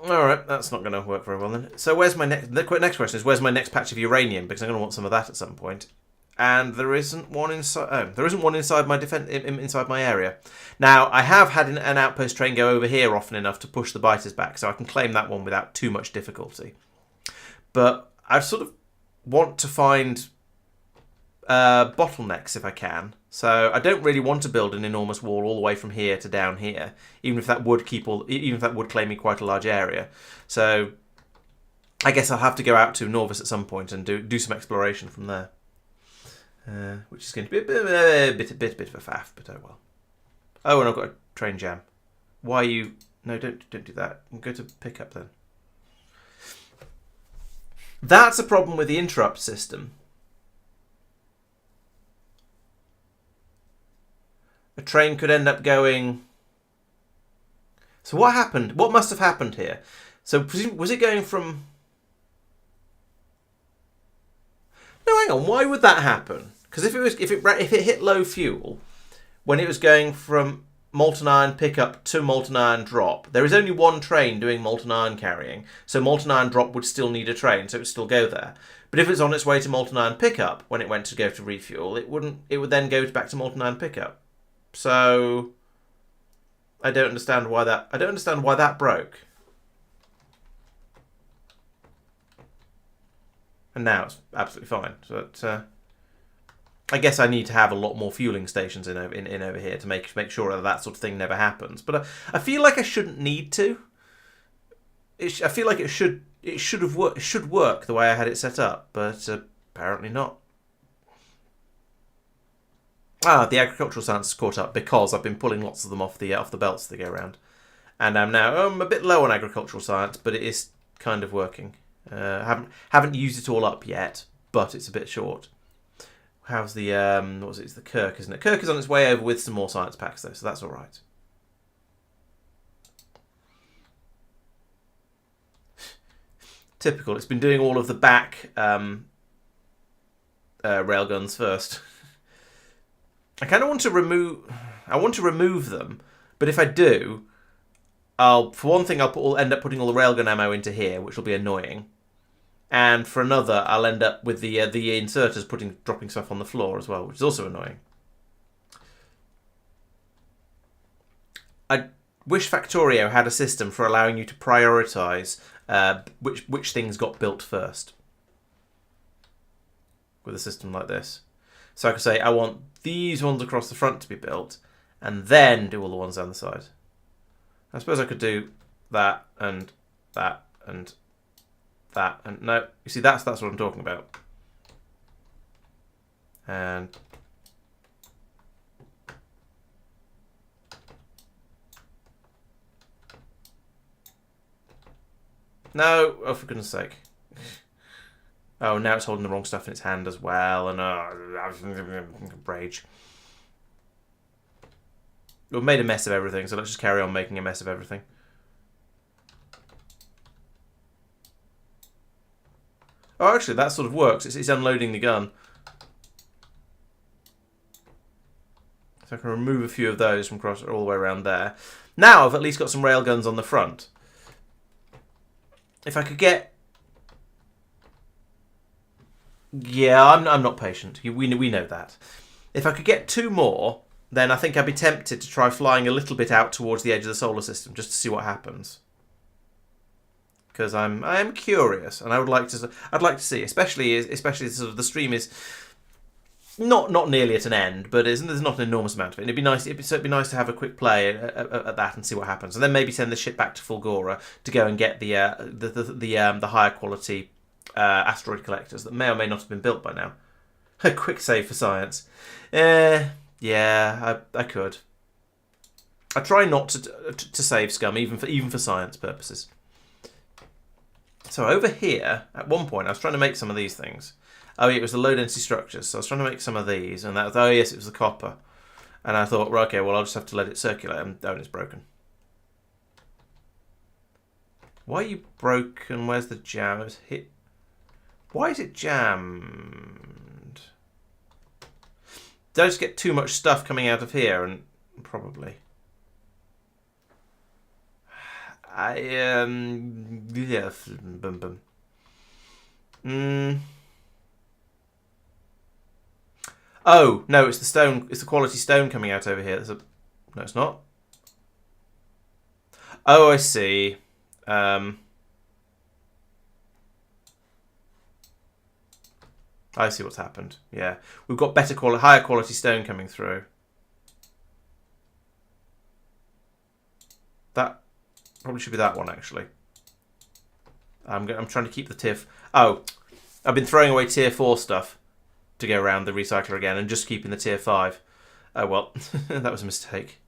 Alright, that's not going to work very well then. So where's my next question is, where's my next patch of uranium? Because I'm going to want some of that at some point. and there isn't one inside. Oh, there isn't one inside my inside my area. Now I have had an outpost train go over here often enough to push the biters back, so I can claim that one without too much difficulty. But I sort of want to find bottlenecks if I can. So I don't really want to build an enormous wall all the way from here to down here, even if that would claim me quite a large area. So I guess I'll have to go out to Norvis at some point and do some exploration from there, which is going to be a bit of a faff, but oh well. Oh, and I've got a train jam. Why are you? No, don't do that. Go to pick up then. That's a problem with the interrupt system. A train could end up going. So what happened? What must have happened here? So was it going from? No, hang on. Why would that happen? Because if it hit low fuel, when it was going from molten iron pickup to molten iron drop, there is only one train doing molten iron carrying, so molten iron drop would still need a train, so it would still go there. But if it's on its way to molten iron pickup when it went to go to refuel, it wouldn't. It would then go back to molten iron pickup. So I don't understand why that. I don't understand why that broke. And now it's absolutely fine. So I guess I need to have a lot more fueling stations in over here to make sure that sort of thing never happens. But I feel like I shouldn't need to. I feel like it should work the way I had it set up, but apparently not. The agricultural science is caught up because I've been pulling lots of them off the belts that go around, and I'm now a bit low on agricultural science, but it is kind of working. Haven't used it all up yet, but it's a bit short. How's the what was it? It's the Kirk, isn't it? Kirk is on its way over with some more science packs though, so that's all right. Typical. It's been doing all of the back railguns first. I kind of want to remove. I want to remove them, but if I do, for one thing, I'll end up putting all the railgun ammo into here, which will be annoying. And for another, I'll end up with the inserters dropping stuff on the floor as well, which is also annoying. I wish Factorio had a system for allowing you to prioritise which things got built first with a system like this. So I could say, I want these ones across the front to be built, and then do all the ones down the side. I suppose I could do that and that and that and no. You see, that's what I'm talking about. And no, oh for goodness sake. Oh, now it's holding the wrong stuff in its hand as well, and rage. We've made a mess of everything, so let's just carry on making a mess of everything. Oh, actually, that sort of works. It's unloading the gun. So I can remove a few of those from across all the way around there. Now I've at least got some railguns on the front. If I could get... Yeah, I'm not patient. We know that. If I could get two more, then I think I'd be tempted to try flying a little bit out towards the edge of the solar system just to see what happens. Because I am curious, and I'd like to see, especially sort of the stream is not nearly at an end, but there's not an enormous amount of it. It'd be nice to have a quick play at that and see what happens, and then maybe send the ship back to Fulgoran to go and get the higher quality asteroid collectors that may or may not have been built by now. A quick save for science. Yeah, I could. I try not to save scum even for science purposes. So over here, at one point, I was trying to make some of these things. Oh, yeah, it was the low density structures. So I was trying to make some of these, and that was, oh yes, it was the copper. And I thought, right, okay, well, I'll just have to let it circulate. And oh, it's broken. Why are you broken? Where's the jam? It's hit. Why is it jammed? Did I just get too much stuff coming out of here? And probably. Yeah, boom. Oh, no, it's the stone. It's the quality stone coming out over here. No, it's not. Oh, I see. I see what's happened. Yeah. We've got higher quality stone coming through. That probably should be that one, actually. I'm trying to keep the tier... Oh, I've been throwing away tier 4 stuff to go around the recycler again and just keeping the tier 5. Oh, well, that was a mistake.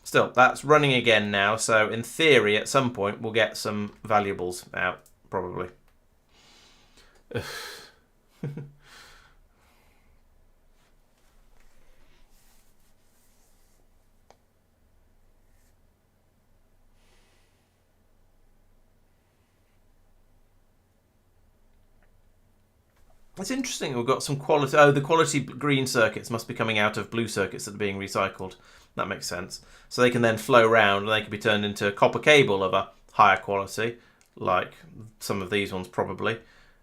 Still, that's running again now, so in theory, at some point, we'll get some valuables out, probably. It's interesting. We've got some quality... Oh, the quality green circuits must be coming out of blue circuits that are being recycled. That makes sense. So they can then flow around and they can be turned into copper cable of a higher quality, like some of these ones probably.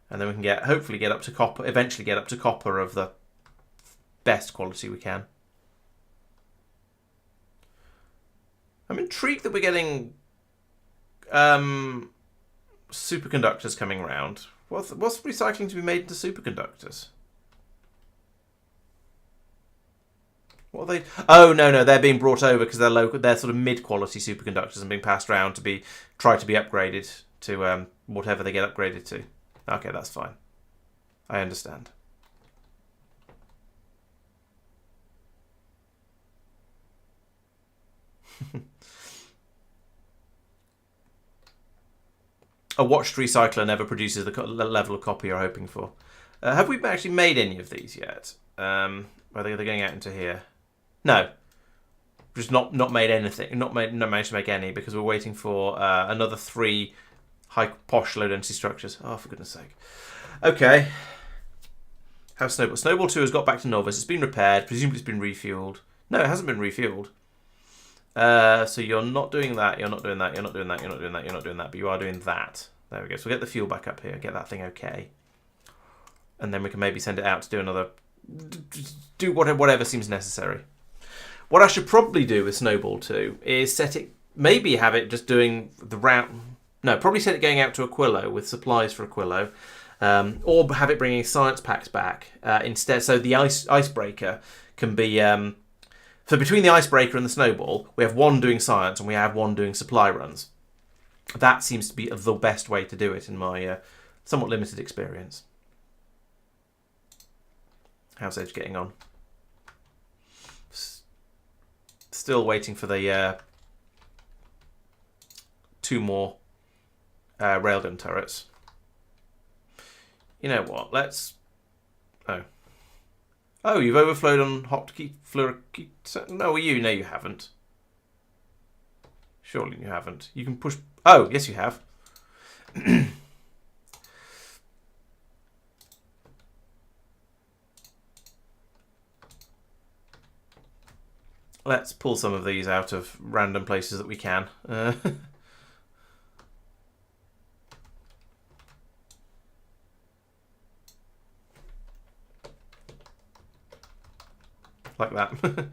And then we can hopefully get up to copper, eventually get up to copper of the best quality we can. I'm intrigued that we're getting superconductors coming around. What's recycling to be made into superconductors? What are they? Oh no, they're being brought over because they're local. They're sort of mid-quality superconductors and being passed around to try to be upgraded to whatever they get upgraded to. Okay, that's fine. I understand. A watched recycler never produces the level of copy you're hoping for. Have we actually made any of these yet? Are they going out into here? No. Just not made anything. Not managed to make any because we're waiting for another 3 high posh low density structures. Oh, for goodness sake. Okay. How's Snowball? Snowball 2 has got back to novice. It's been repaired. Presumably it's been refueled. No, it hasn't been refueled. So you're not doing that, you're not doing that, you're not doing that, you're not doing that, you're not doing that, but you are doing that. There we go. So we'll get the fuel back up here, get that thing okay. And then we can maybe send it out to do another... Do whatever seems necessary. What I should probably do with Snowball 2 is set it... Maybe have it just doing the route... No, probably set it going out to Aquilo with supplies for Aquilo. Or have it bringing science packs back instead. So the icebreaker can be... So between the icebreaker and the Snowball, we have one doing science and we have one doing supply runs. That seems to be the best way to do it in my somewhat limited experience. How's Edge getting on? Still waiting for the 2 more railgun turrets. You know what? Let's... Oh, you've overflowed on hotkey fluorokey. No, you? No, you haven't. Surely you haven't. You can push... Oh, yes, you have. Let's pull some of these out of random places that we can. Like that. Did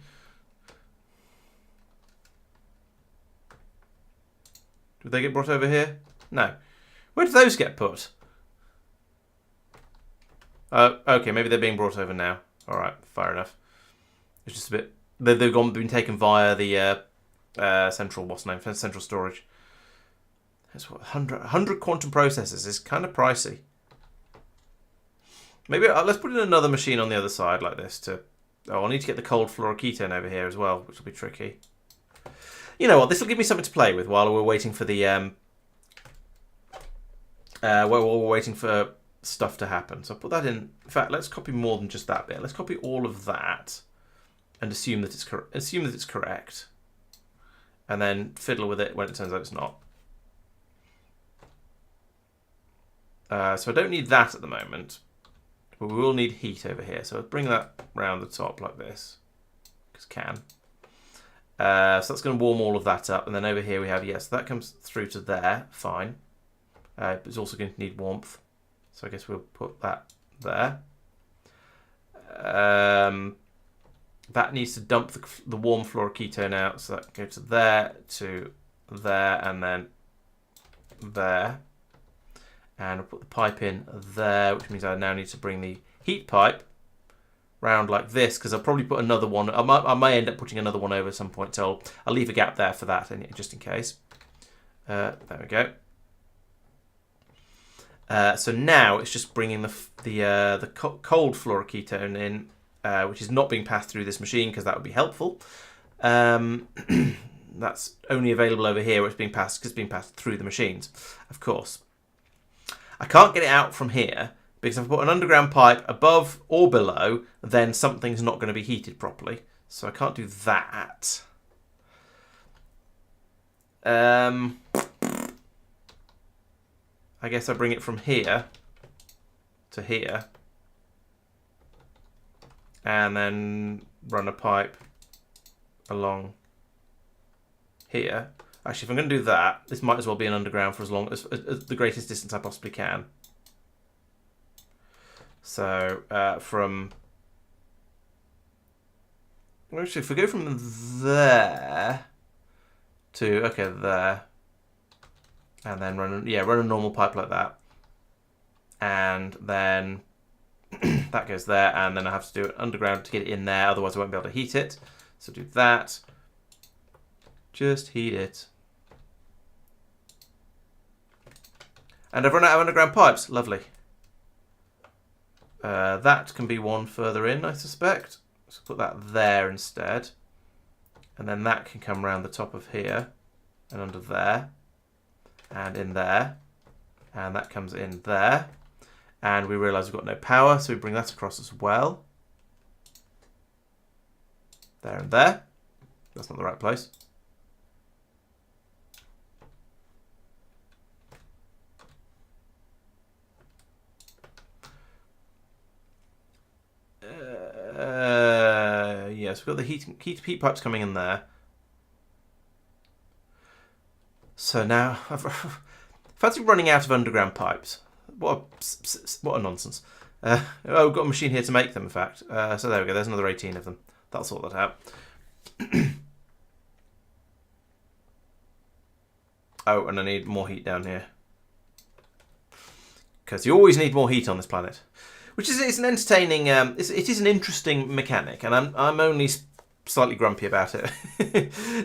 they get brought over here? No. Where did those get put? Okay, maybe they're being brought over now. Alright, fair enough. It's just a bit... They've been taken via the central... What's the name? Central storage. That's what... 100 quantum processors is kind of pricey. Maybe... let's put in another machine on the other side like this to... Oh, I need to get the cold fluoroketone over here as well, which will be tricky. You know what? This will give me something to play with while we're waiting for the while we're waiting for stuff to happen. So I'll put that in. In fact, let's copy more than just that bit. Let's copy all of that and assume that it's correct, and then fiddle with it when it turns out it's not. So I don't need that at the moment. But we will need heat over here, so I'll bring that round the top like this, because can. So that's going to warm all of that up, and then over here we have, yes, that comes through to there, fine. But it's also going to need warmth. So I guess we'll put that there. That needs to dump the warm fluoroketone out. So that goes to there, and then there. And I'll put the pipe in there, which means I now need to bring the heat pipe round like this, because I'll probably put another one. I may end up putting another one over at some point, so I'll leave a gap there for that, just in case. There we go. So now it's just bringing the cold fluoroketone in, which is not being passed through this machine, because that would be helpful. That's only available over here, where it's being passed, because it's being passed through the machines, of course. I can't get it out from here, because if I put an underground pipe above or below, then something's not going to be heated properly. So I can't do that. I guess I bring it from here to here, and then run a pipe along here. Actually, if I'm going to do that, this might as well be an underground for as long as the greatest distance I possibly can. So actually, if we go from there to there, and then run a normal pipe like that, and then that goes there, and then I have to do it underground to get it in there. Otherwise, I won't be able to heat it. So do that. Just heat it. And I've run out of underground pipes. Lovely. That can be one further in, I suspect. So put that there instead. And then that can come around the top of here and under there and in there. And that comes in there. And we realise we've got no power, so we bring that across as well. There and there. That's not the right place. Yes, we've got the heat pipes coming in there. So now, fancy running out of underground pipes. What a nonsense. We've got a machine here to make them, in fact. So there we go, there's another 18 of them. That'll sort that out. Oh, and I need more heat down here. Because you always need more heat on this planet. Which is it's an entertaining, it is an interesting mechanic, and I'm only slightly grumpy about it.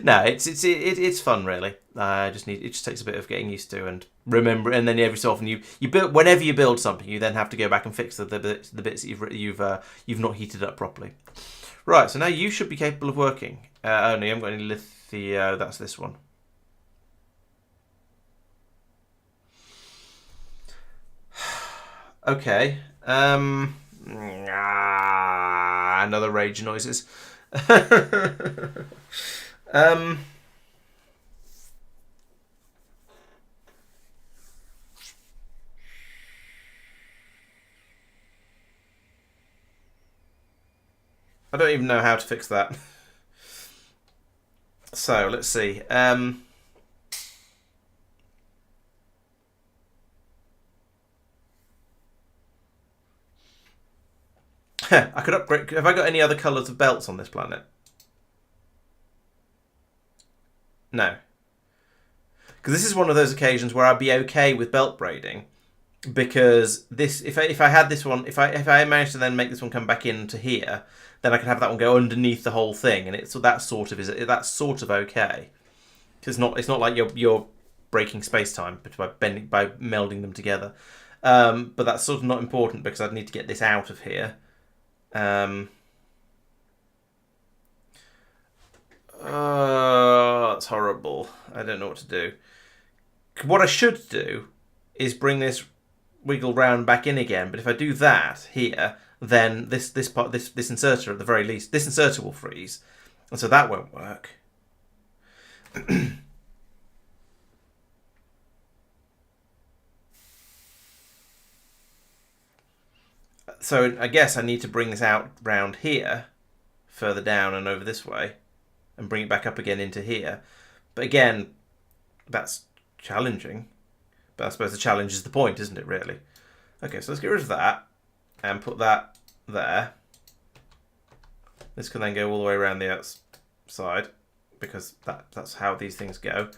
No, it's fun really. It just takes a bit of getting used to and remember, and then every so often you build, whenever you build something, you then have to go back and fix the bits that you've not heated up properly. Right, so now you should be capable of working. Oh no, you haven't got any lithium. That's this one. Okay. Another rage noises. I don't even know how to fix that. So let's see. I could upgrade. Have I got any other colours of belts on this planet? No. Because this is one of those occasions where I'd be okay with belt braiding, because this, if I had this one, if I managed to then make this one come back into here, then I could have that one go underneath the whole thing, and that's sort of okay. Because it's not like you're breaking space time by melding them together. But that's sort of not important, because I'd need to get this out of here. That's horrible. I don't know what to do. What I should do is bring this wiggle round back in again, but if I do that here, then this inserter, at the very least, this inserter will freeze, and so that won't work. So I guess I need to bring this out round here, further down and over this way, and bring it back up again into here. But again, that's challenging, But I suppose the challenge is the point, isn't it, really? Okay, so let's get rid of that and put that there. This can then go all the way around the outside because that's how these things go.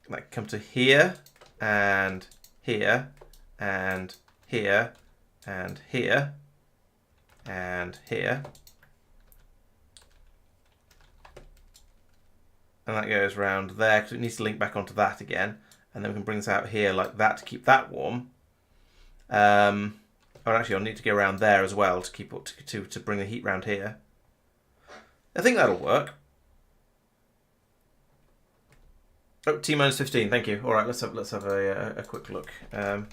That can come to here and here and here and here and here. And that goes round there because it needs to link back onto that again. And then we can bring this out here like that to keep that warm. Or actually, I'll need to go around there as well to keep to bring the heat round here. I think that'll work. Oh, T minus 15. Thank you. All right, let's have a quick look. I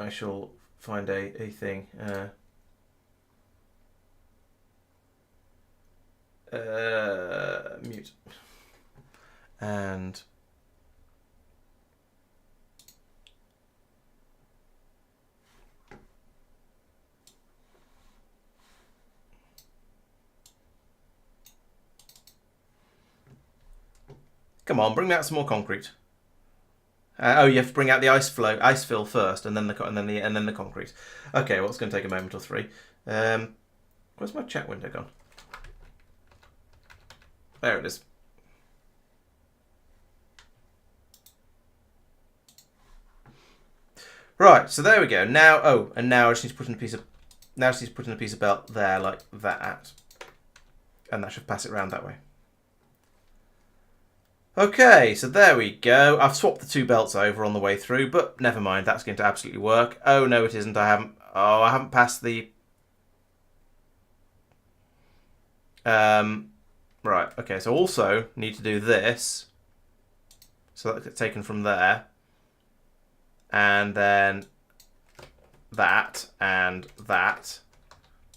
shall find a thing. Mute. And come on, bring out some more concrete. Oh, you have to bring out the ice fill first, and then the concrete. Okay, well, it's going to take a moment or three. Where's my chat window gone? There it is. Right, so there we go. Now, and now I just need to put in a piece of belt there like that, and that should pass it around that way. Okay, so there we go. I've swapped the two belts over on the way through, but never mind. That's going to absolutely work. Oh no, it isn't. I haven't passed the. Right. Okay. So also need to do this. So that gets taken from there. And then that, and that,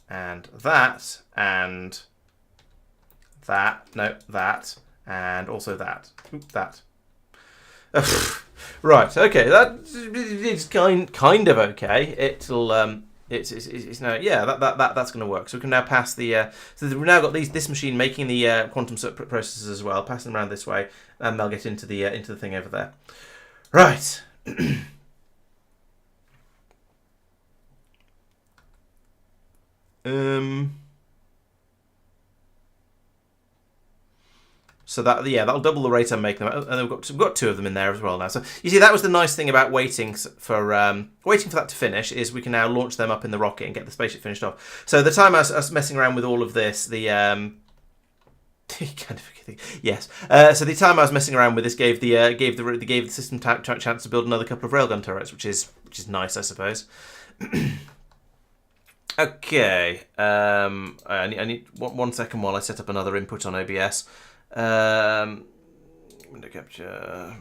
and that, and that. No, that, and also that. Oop, that. Right. Okay. That is kind of okay. It'll It's now, yeah, that's going to work. So we can now pass the so we've now got this machine making the quantum processors as well, passing them around this way, and they'll get into the thing over there. Right. So that'll double the rate I'm making them, and we've got two of them in there as well now. So you see, that was the nice thing about waiting for that to finish, is we can now launch them up in the rocket and get the spaceship finished off. So the time I was messing around with all of this, the yes. So the time I was messing around with this gave the system chance to build another couple of railgun turrets, which is nice, I suppose. Okay. I need 1 second while I set up another input on OBS. Window capture.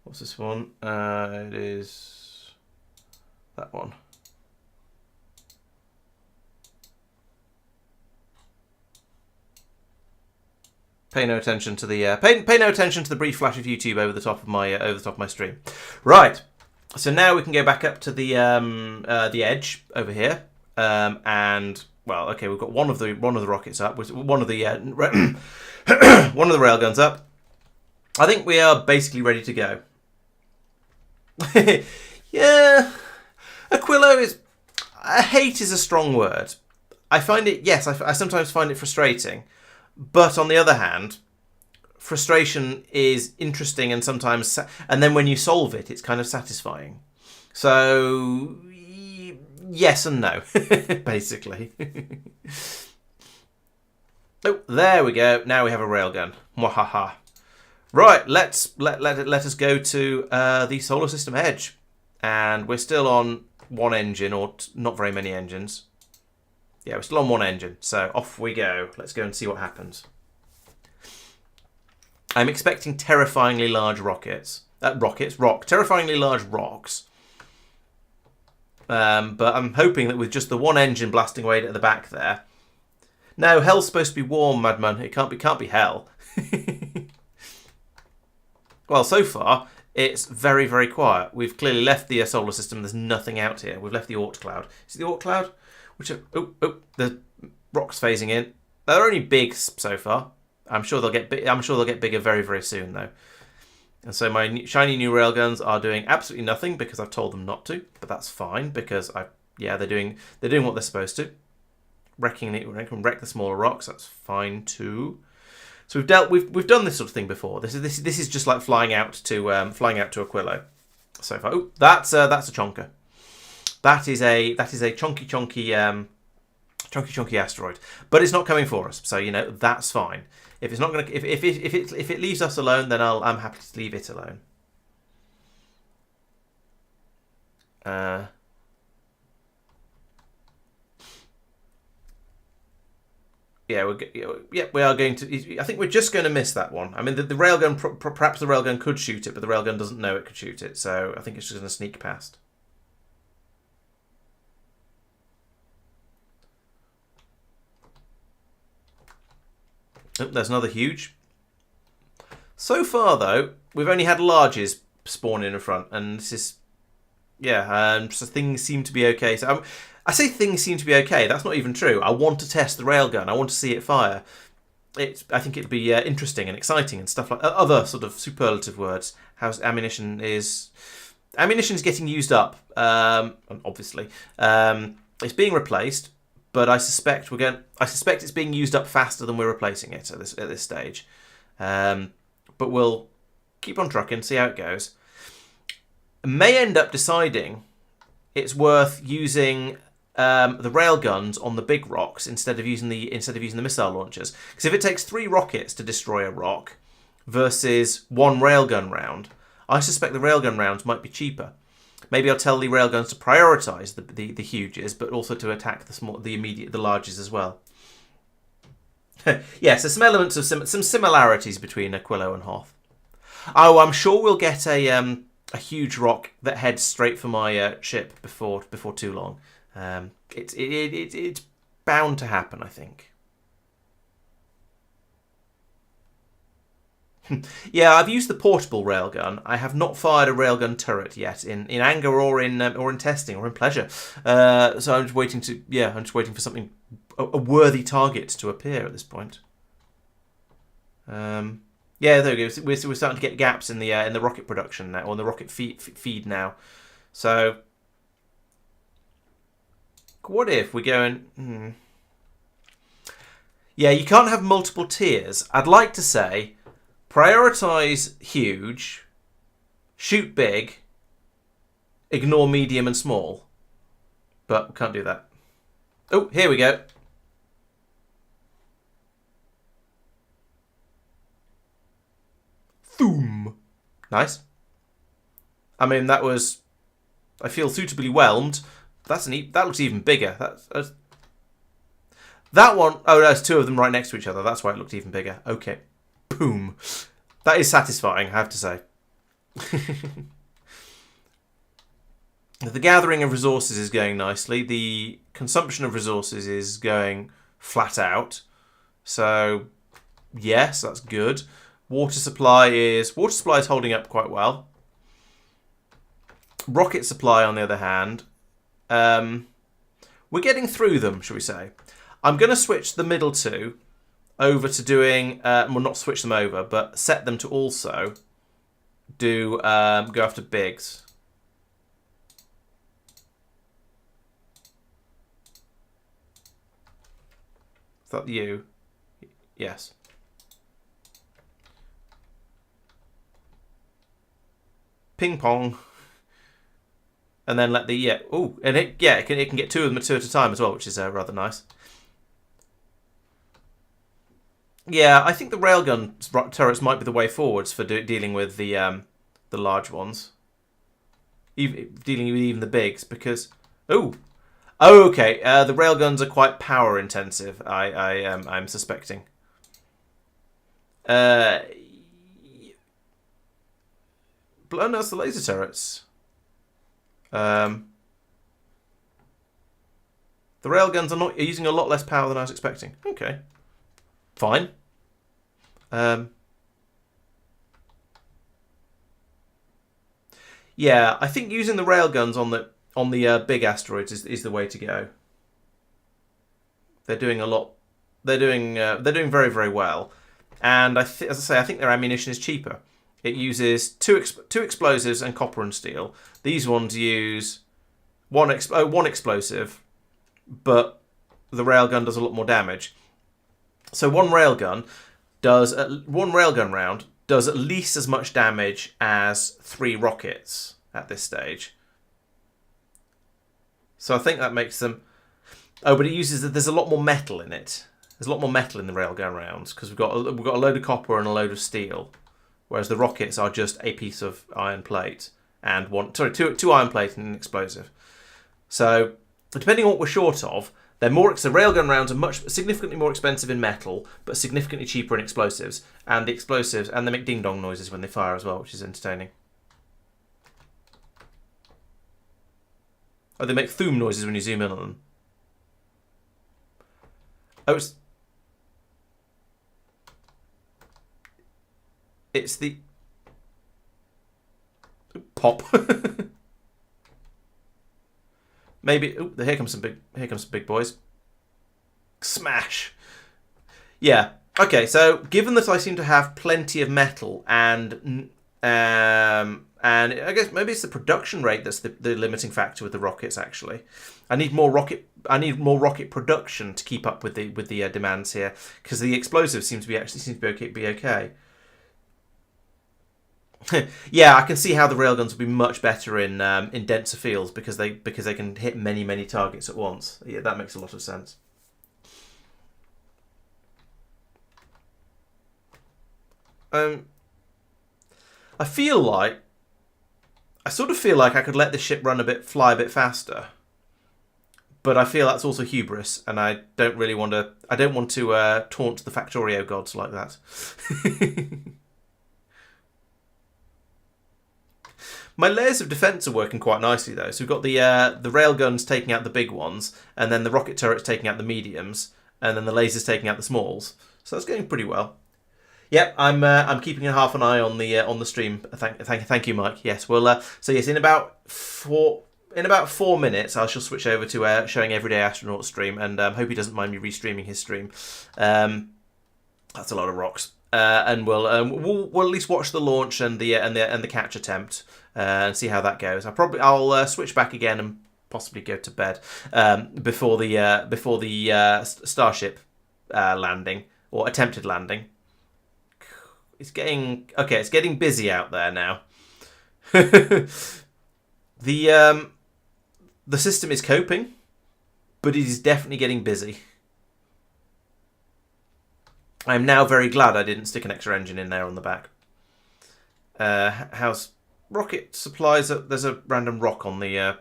What's this one? It is that one. Pay no attention to the pay no attention to the brief flash of YouTube over the top of my stream. Right. So now we can go back up to the edge over here, and well, okay, we've got one of the rockets up, one of the one of the railguns up. I think we are basically ready to go. Yeah, Aquilo is. Hate is a strong word. I find it. Yes, I sometimes find it frustrating, but on the other hand, frustration is interesting, and sometimes, and then when you solve it, it's kind of satisfying. So yes and no, basically. Oh, there we go. Now we have a railgun. Mwahaha. Right, let us go to the solar system edge, and we're still on one engine, or not very many engines. Yeah, we're still on one engine, so off we go. Let's go and see what happens. I'm expecting terrifyingly large terrifyingly large rocks. But I'm hoping that with just the one engine blasting away at the back there. No, hell's supposed to be warm, madman. It can't be hell. Well, so far it's very, very quiet. We've clearly left the solar system. There's nothing out here. We've left the Oort cloud. Is it the Oort cloud? which are, the rocks phasing in. They're only big so far. I'm sure they'll get I'm sure they'll get bigger very, very soon though. And so my shiny new railguns are doing absolutely nothing because I've told them not to, but that's fine because they're doing what they're supposed to. Wrecking it, can wreck the smaller rocks. That's fine too. So we've done this sort of thing before. This is just like flying out to Aquilo. So far, that's a chonker. That is a chonky asteroid, but it's not coming for us. So that's fine. If it's not gonna, if it leaves us alone, then I'm happy to leave it alone. Yeah, we are going to. I think we're just going to miss that one. I mean, the railgun, perhaps the railgun could shoot it, but the railgun doesn't know it could shoot it, so I think it's just going to sneak past. Oh, there's another huge. So far, though, we've only had larges spawn in front, and this is, so things seem to be okay. So I say things seem to be okay. That's not even true. I want to test the railgun. I want to see it fire. I think it'll be interesting and exciting and stuff like other sort of superlative words. How ammunition's getting used up. Obviously, it's being replaced, but I suspect it's being used up faster than we're replacing it at this stage. But we'll keep on trucking, see how it goes. May end up deciding it's worth using the railguns on the big rocks instead of using the missile launchers. Because if it takes 3 rockets to destroy a rock versus 1 railgun round, I suspect the railgun rounds might be cheaper. Maybe I'll tell the railguns to prioritise the huges, but also to attack the larges as well. Yeah, so some elements of some similarities between Aquilo and Hoth. Oh, I'm sure we'll get a huge rock that heads straight for my ship before too long. It's bound to happen, I think. Yeah, I've used the portable railgun. I have not fired a railgun turret yet in anger or in testing or in pleasure. So I'm just waiting for something, a worthy target to appear at this point. Yeah, there we go. We're starting to get gaps in the rocket production now, or in the rocket feed now. So what if we go and... Yeah, you can't have multiple tiers. I'd like to say prioritise huge, shoot big, ignore medium and small. But we can't do that. Oh, here we go. Thoom. Nice. I mean, that was... I feel suitably whelmed. That looks even bigger. That one... Oh, there's 2 of them right next to each other. That's why it looked even bigger. Okay. Boom. That is satisfying, I have to say. The gathering of resources is going nicely. The consumption of resources is going flat out. So, yes, that's good. Water supply is holding up quite well. Rocket supply, on the other hand, we're getting through them, shall we say. I'm going to switch the middle 2 over to doing, well, not switch them over, but set them to also do go after bigs. Is that you? Yes. Ping pong. And then let the, it can get 2 of them 2 at a time as well, which is rather nice. Yeah, I think the railgun turrets might be the way forwards for dealing with the large ones, dealing with even the bigs, because okay, the railguns are quite power intensive. I'm suspecting. No, it's the laser turrets. The railguns are using a lot less power than I was expecting. Okay. Fine. Yeah, I think using the railguns on the big asteroids is the way to go. They're doing a lot. They're doing very, very well. And as I say, I think their ammunition is cheaper. It uses two explosives and copper and steel. These ones use one explosive, but the railgun does a lot more damage. So one railgun round does at least as much damage as 3 rockets at this stage. So I think that makes them. Oh, but there's a lot more metal in it. There's a lot more metal in the railgun rounds because we've got a load of copper and a load of steel, whereas the rockets are just a piece of iron plate and two iron plate and an explosive. So depending on what we're short of, they're more. So railgun rounds are significantly more expensive in metal, but significantly cheaper in explosives. And the explosives, and they make ding dong noises when they fire as well, which is entertaining. Oh, they make thoom noises when you zoom in on them. Oh, it's the pop. Maybe. Oh, here comes some big boys. Smash. Yeah. Okay. So, given that I seem to have plenty of metal and I guess maybe it's the production rate that's the limiting factor with the rockets. Actually, I need more rocket production to keep up with the demands here because the explosives seem to be okay. Yeah, I can see how the railguns will be much better in denser fields because they can hit many targets at once. Yeah, that makes a lot of sense. I sort of feel like I could let the ship fly a bit faster, but I feel that's also hubris, and I don't really want to. I don't want to taunt the Factorio gods like that. My layers of defence are working quite nicely though. So we've got the railguns taking out the big ones, and then the rocket turrets taking out the mediums, and then the lasers taking out the smalls. So that's going pretty well. Yep, I'm keeping half an eye on the stream. Thank you, Mike. Yes, well, so yes, in about 4 minutes, I shall switch over to showing Everyday Astronaut stream, and hope he doesn't mind me restreaming his stream. That's a lot of rocks, and we'll at least watch the launch and the catch attempt and see how that goes. I'll switch back again and possibly go to bed before the Starship landing or attempted landing. It's getting busy out there now. The system is coping, but it is definitely getting busy. I am now very glad I didn't stick an extra engine in there on the back. How's rocket supplies? There's a random rock on the. Oh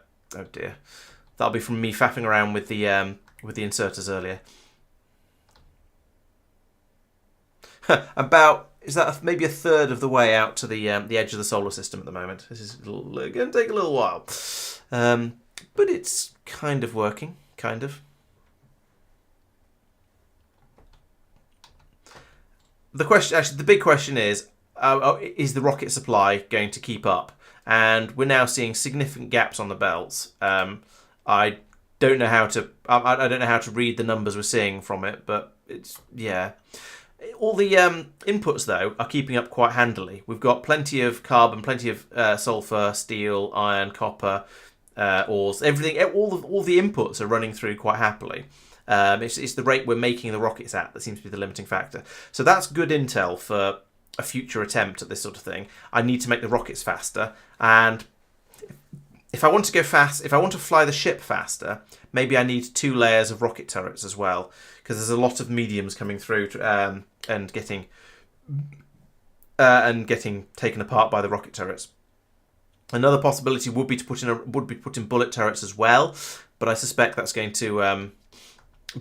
dear, that'll be from me faffing around with the inserters earlier. Is that maybe a third of the way out to the edge of the solar system at the moment? This is going to take a little while, but it's kind of working, kind of. The big question is the rocket supply going to keep up? And we're now seeing significant gaps on the belts. I don't know how to. I don't know how to read the numbers we're seeing from it, but it's All the inputs, though, are keeping up quite handily. We've got plenty of carbon, plenty of sulfur, steel, iron, copper, ores. Everything, all the inputs are running through quite happily. It's the rate we're making the rockets at that seems to be the limiting factor. So that's good intel for a future attempt at this sort of thing. I need to make the rockets faster, and if I want to go fast, if I want to fly the ship faster, maybe I need 2 layers of rocket turrets as well, because there's a lot of mediums coming through and getting taken apart by the rocket turrets. Another possibility would be to put in bullet turrets as well, but I suspect that's going to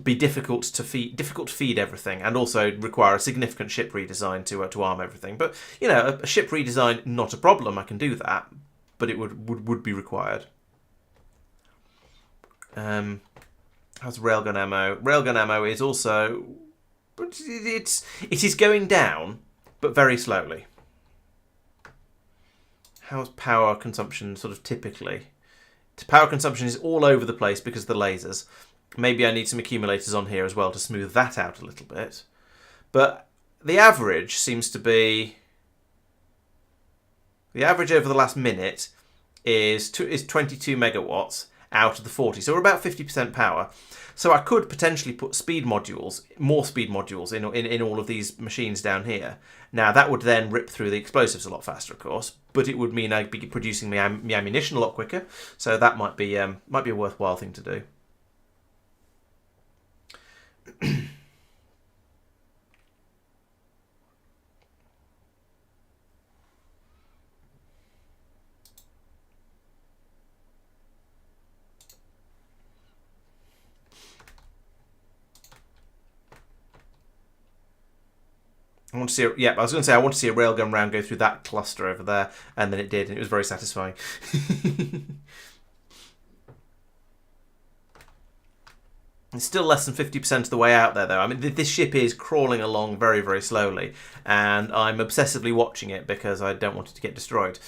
be difficult to feed everything, and also require a significant ship redesign to arm everything. But a ship redesign, not a problem. I can do that, but it would be required. How's railgun ammo? Railgun ammo is also, but it is going down, but very slowly. How's power consumption sort of typically? Power consumption is all over the place because of the lasers, Maybe I need some accumulators on here as well to smooth that out a little bit. But the average seems to be... The average over the last minute is 22 megawatts out of the 40. So we're about 50% power. So I could potentially put more speed modules in all of these machines down here. Now that would then rip through the explosives a lot faster, of course, but it would mean I'd be producing my ammunition a lot quicker. So that might be a worthwhile thing to do. I want to see. I was going to say I want to see a railgun round go through that cluster over there, and then it did, and it was very satisfying. It's still less than 50% of the way out there, though. I mean, this ship is crawling along very, very slowly, and I'm obsessively watching it because I don't want it to get destroyed.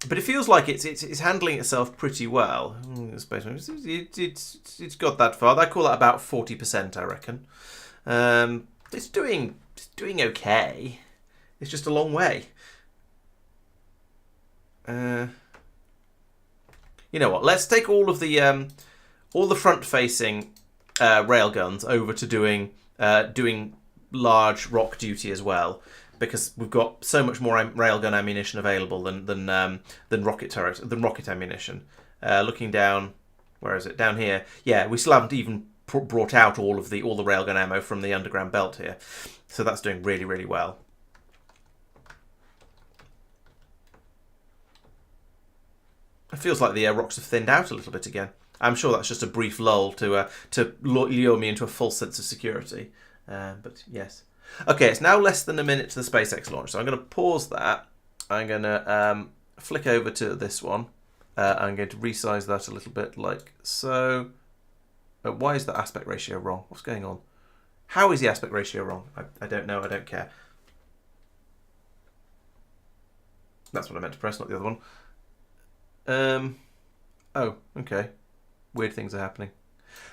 But it feels like it's handling itself pretty well. It's got that far. I call that about 40%, I reckon. It's doing okay. It's just a long way. You know what? Let's take all the front-facing railguns over to doing large rock duty as well, because we've got so much more railgun ammunition available than rocket ammunition. Looking down, where is it? Down here. Yeah, we still haven't even brought out all the railgun ammo from the underground belt here, so that's doing really, really well. It feels like the rocks have thinned out a little bit again. I'm sure that's just a brief lull to lure me into a false sense of security. But yes. Okay, it's now less than a minute to the SpaceX launch, so I'm going to pause that. I'm going to flick over to this one. I'm going to resize that a little bit like so. Why is the aspect ratio wrong? What's going on? How is the aspect ratio wrong? I don't know. I don't care. That's what I meant to press, not the other one. Oh, okay. Weird things are happening.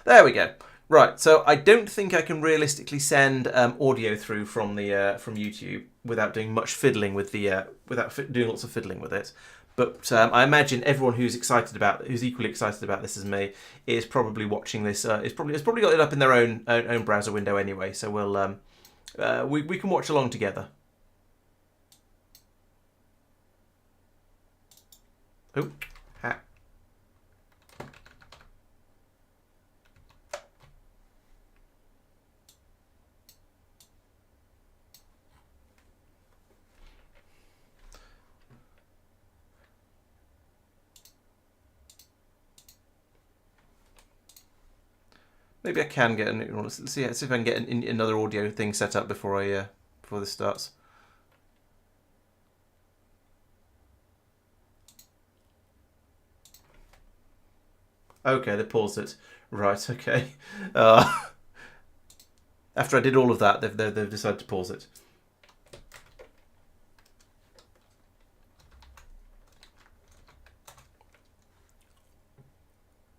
There we go. Right, so I don't think I can realistically send audio through from YouTube without doing much fiddling with doing lots of fiddling with it. But I imagine everyone who's equally excited about this as me is probably watching this. It's probably got it up in their own browser window anyway. So we can watch along together. Oh, ha. Maybe I can get let's see if I can get another audio thing set up before this starts. Okay, they paused it. Right. Okay. After I did all of that, they've decided to pause it.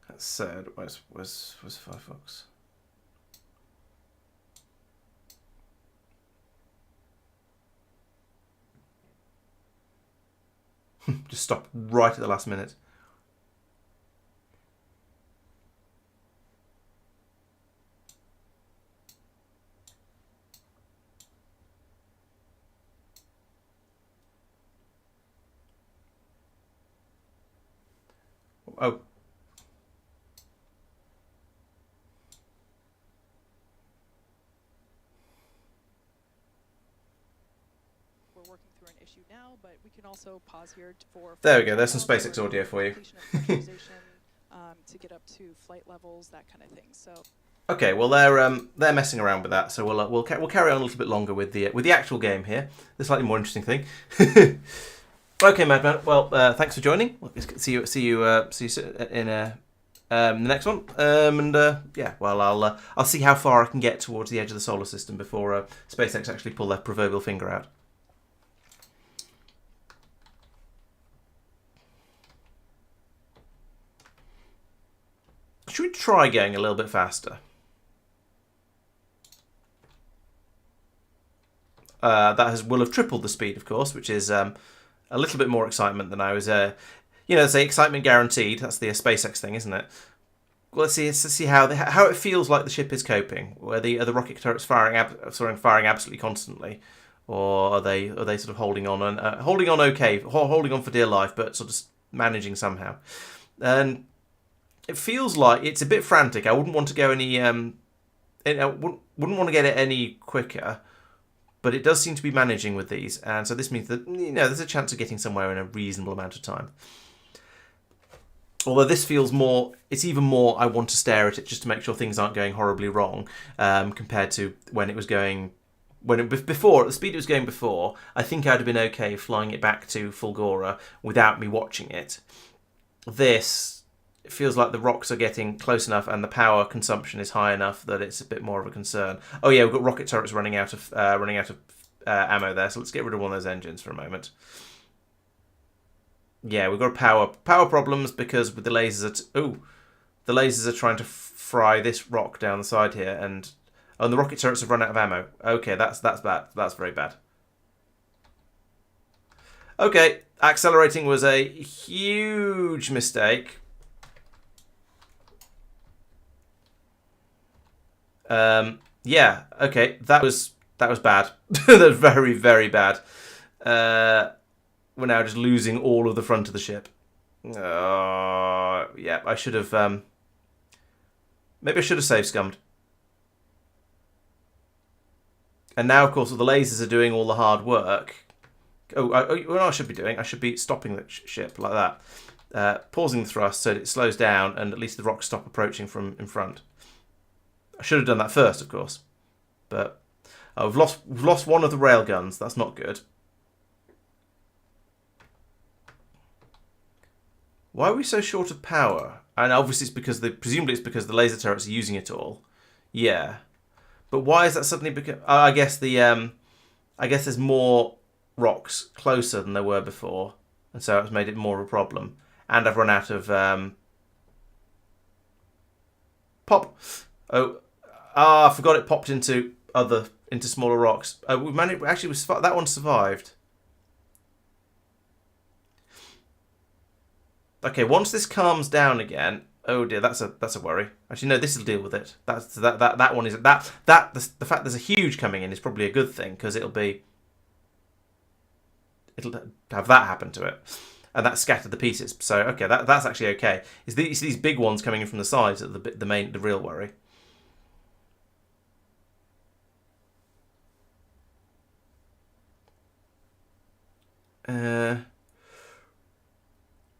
That's sad. Where's Firefox? Just stopped right at the last minute. Oh. We're working through an issue now, but we can also pause here for... There we go, there's some SpaceX audio for you. To get up to flight levels, that kind of thing. So. Okay, well they're messing around with that, so we'll carry on a little bit longer with the actual game here, the slightly more interesting thing. Okay, Madman. Well, thanks for joining. See you in the next one. Yeah, well, I'll see how far I can get towards the edge of the solar system before SpaceX actually pull their proverbial finger out. Should we try going a little bit faster? Will have tripled the speed, of course, which is a little bit more excitement than I was. Say excitement guaranteed. That's the SpaceX thing, isn't it? Well, let's see how it feels like the ship is coping. Are the rocket turrets firing absolutely constantly, or are they sort of holding on and holding on okay, holding on for dear life, but sort of managing somehow? And it feels like it's a bit frantic. I wouldn't want to go any. I wouldn't want to get it any quicker. But it does seem to be managing with these, and so this means that there's a chance of getting somewhere in a reasonable amount of time. Although this feels more, it's even more. I want to stare at it just to make sure things aren't going horribly wrong, compared to when it was going, before at the speed it was going before. I think I'd have been okay flying it back to Fulgoran without me watching it. This. It feels like the rocks are getting close enough and the power consumption is high enough that it's a bit more of a concern. Oh yeah, we've got rocket turrets running out of ammo there, so let's get rid of one of those engines for a moment. Yeah, we've got power problems because with the lasers the lasers are trying to fry this rock down the side here, and the rocket turrets have run out of ammo. Okay, that's bad. That's very bad. Okay, accelerating was a huge mistake. Yeah, okay, that was bad. That was very, very bad. We're now just losing all of the front of the ship. Yeah, I should have. Maybe I should have save scummed. And now, of course, the lasers are doing all the hard work. What I should be doing? I should be stopping the ship like that, pausing the thrust so that it slows down, and at least the rocks stop approaching from in front. I should have done that first, of course, but we've lost one of the railguns. That's not good. Why are we so short of power? And obviously, presumably it's because the laser turrets are using it all. Yeah, but why is that suddenly? Because I guess there's more rocks closer than there were before, and so it's made it more of a problem. And I've run out of pop. I forgot it popped into smaller rocks. We managed. Actually, that one survived. Okay, once this calms down again. Oh dear, that's a worry. Actually, no, this will deal with it. That one is the fact there's a huge coming in is probably a good thing because it'll have that happen to it, and that scattered the pieces. So okay, that's actually okay. It's these big ones coming in from the sides that the real worry.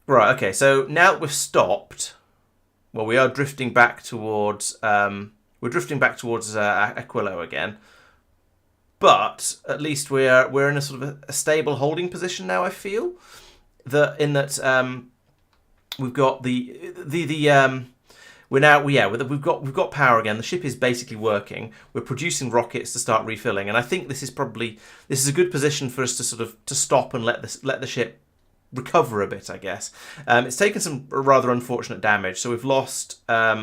Right, okay, so now that we've stopped, well, we are drifting back towards Aquilo again, but at least we're in a sort of a stable holding position now. I feel that we've got we've got power again. The ship is basically working. We're producing rockets to start refilling, and I think this is a good position for us to stop and let the ship recover a bit, I guess. It's taken some rather unfortunate damage, so we've lost. I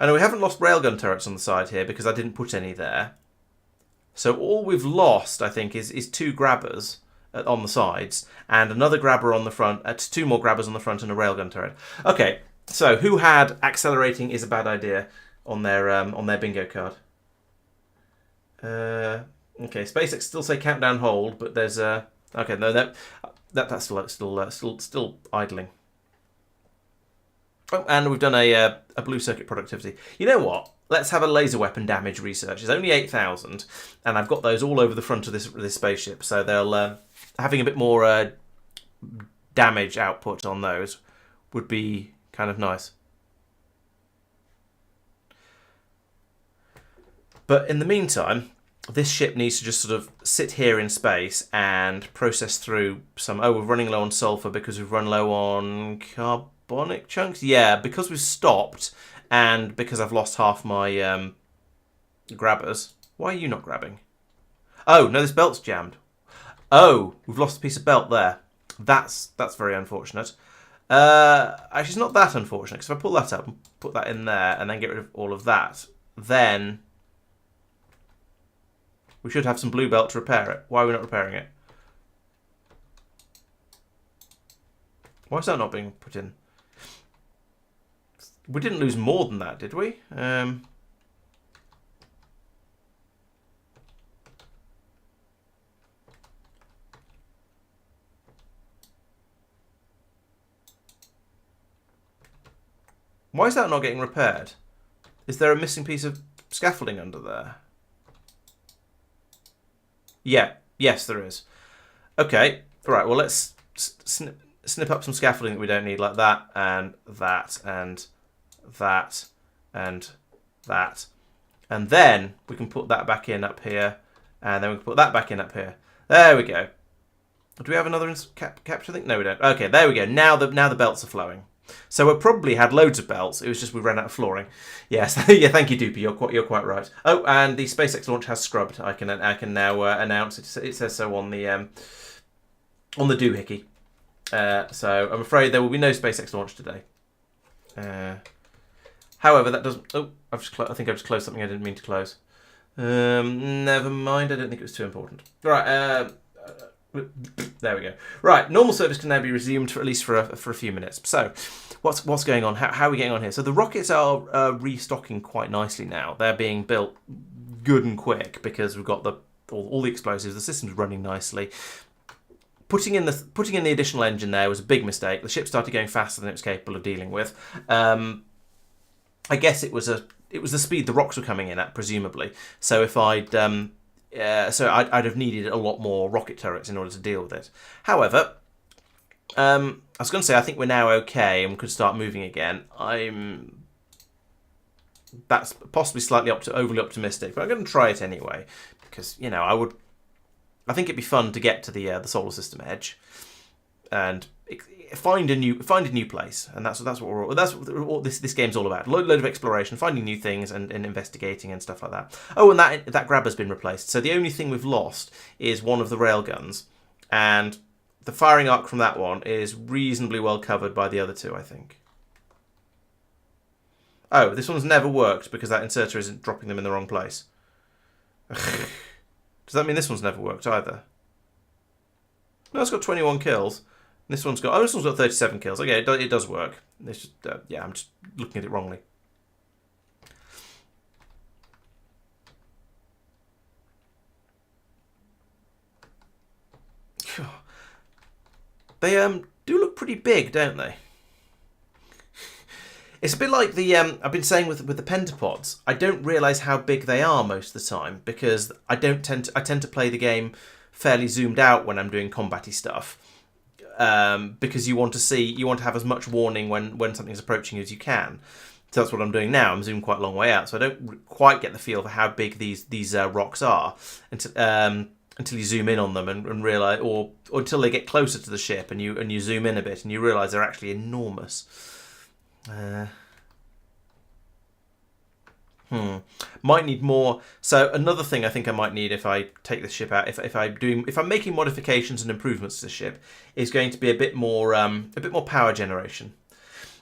know we haven't lost railgun turrets on the side here because I didn't put any there. So all we've lost, I think, is two grabbers on the sides and another grabber on the front. Two more grabbers on the front and a railgun turret. Okay, so who had accelerating is a bad idea on their bingo card? Okay, SpaceX still say countdown hold, but there's okay, no, that's still idling. Oh, and we've done a blue circuit productivity. You know what? Let's have a laser weapon damage research. It's only 8,000, and I've got those all over the front of this spaceship, so they'll having a bit more damage output on those would be kind of nice. But in the meantime, this ship needs to just sort of sit here in space and process through some... Oh, we're running low on sulfur because we've run low on carbonic chunks? Yeah, because we've stopped and because I've lost half my grabbers. Why are you not grabbing? Oh, no, this belt's jammed. Oh, we've lost a piece of belt there. That's very unfortunate. Actually, it's not that unfortunate, because if I pull that up and put that in there and then get rid of all of that, then we should have some blue belt to repair it. Why are we not repairing it? Why is that not being put in? We didn't lose more than that, did we? Why is that not getting repaired? Is there a missing piece of scaffolding under there? Yeah. Yes, there is. Okay. Right. Well, let's snip up some scaffolding that we don't need, like that, and that, and that, and that. And then we can put that back in up here. And then we can put that back in up here. There we go. Do we have another capture thing? No, we don't. Okay, there we go. Now the belts are flowing. So we probably had loads of belts. It was just we ran out of flooring. Yes, yeah. Thank you, Doopy. You're quite right. Oh, and the SpaceX launch has scrubbed. I can now announce it. It says so on the doohickey. So I'm afraid there will be no SpaceX launch today. However, that doesn't. Oh, I think I've just closed something I didn't mean to close. Never mind. I don't think it was too important. Right. There we go. Right, normal service can now be resumed for at least for a few minutes. So, what's going on? How are we getting on here? So the rockets are restocking quite nicely now. They're being built good and quick because we've got all the explosives. The system's running nicely. Putting in the additional engine there was a big mistake. The ship started going faster than it was capable of dealing with. I guess it was the speed the rocks were coming in at, presumably. So if I'd have needed a lot more rocket turrets in order to deal with it. However, I was going to say I think we're now okay and could start moving again. That's possibly slightly overly optimistic, but I'm going to try it anyway because I think it'd be fun to get to the solar system edge and find a new place, and that's what this game's all about. Load of exploration, finding new things, and investigating and stuff like that. Oh, and that grabber's been replaced. So the only thing we've lost is one of the railguns, and the firing arc from that one is reasonably well covered by the other two, I think. Oh, this one's never worked because that inserter isn't dropping them in the wrong place. Does that mean this one's never worked either? No, it's got 21 kills. This one's got 37 kills. Okay, it does work. It's just, yeah, I'm just looking at it wrongly. They do look pretty big, don't they? It's a bit like the I've been saying with the pentapods. I don't realise how big they are most of the time because I tend to play the game fairly zoomed out when I'm doing combat-y stuff. Because you want to have as much warning when something's approaching you as you can. So that's what I'm doing now. I'm zooming quite a long way out, so I don't quite get the feel for how big these rocks are until you zoom in on them and realize, or until they get closer to the ship and you zoom in a bit and you realize they're actually enormous. Might need more. So another thing I think I might need if I take the ship out, if I'm making modifications and improvements to the ship, is going to be a bit more power generation.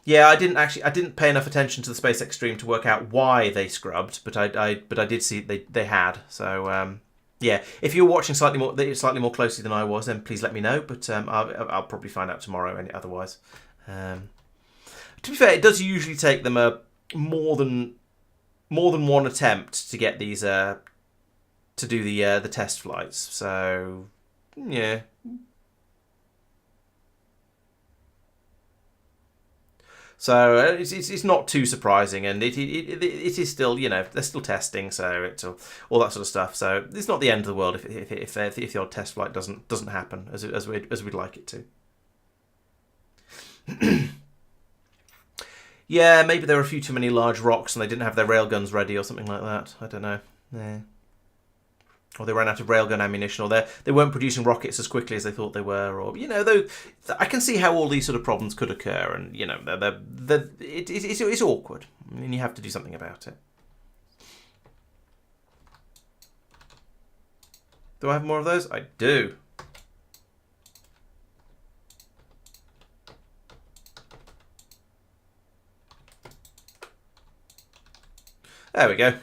Yeah, I didn't pay enough attention to the SpaceX stream to work out why they scrubbed, but I did see they had. So yeah, if you're watching slightly more closely than I was, then please let me know. But I'll probably find out tomorrow. Otherwise, to be fair, it does usually take them more than one attempt to get these to do the test flights. So yeah. So it's not too surprising, and it is still, they're still testing, so it's all that sort of stuff. So it's not the end of the world if the odd test flight doesn't happen as we'd like it to. Yeah, maybe there were a few too many large rocks and they didn't have their railguns ready or something like that. I don't know. Yeah. Or they ran out of railgun ammunition, or they weren't producing rockets as quickly as they thought they were, or though I can see how all these sort of problems could occur, and it's awkward, and you have to do something about it. Do I have more of those? I do. There we go. A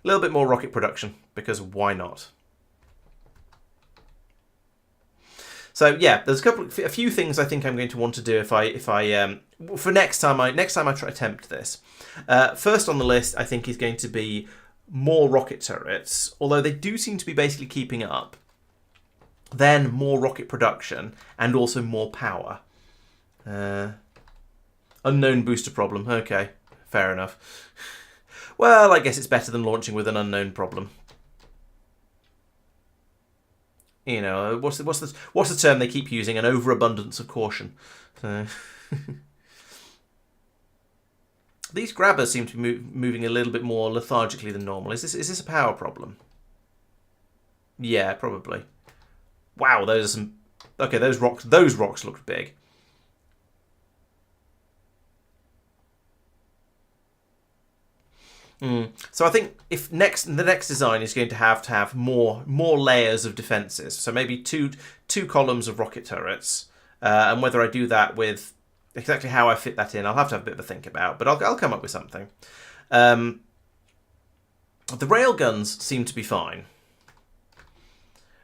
little bit more rocket production, because why not? So yeah, there's a few things I think I'm going to want to do if I for next time I try to attempt this. First on the list, I think is going to be more rocket turrets, although they do seem to be basically keeping up. Then more rocket production and also more power. Unknown booster problem. Okay, fair enough. Well, I guess it's better than launching with an unknown problem. You know, what's the term they keep using? An overabundance of caution. So these grabbers seem to be moving a little bit more lethargically than normal. Is this a power problem? Yeah, probably. Wow, those are some. Okay, those rocks look big. So I think if the next design is going to have more layers of defences. So maybe two columns of rocket turrets, and whether I do that with exactly how I fit that in, I'll have to have a bit of a think about. But I'll come up with something. The railguns seem to be fine.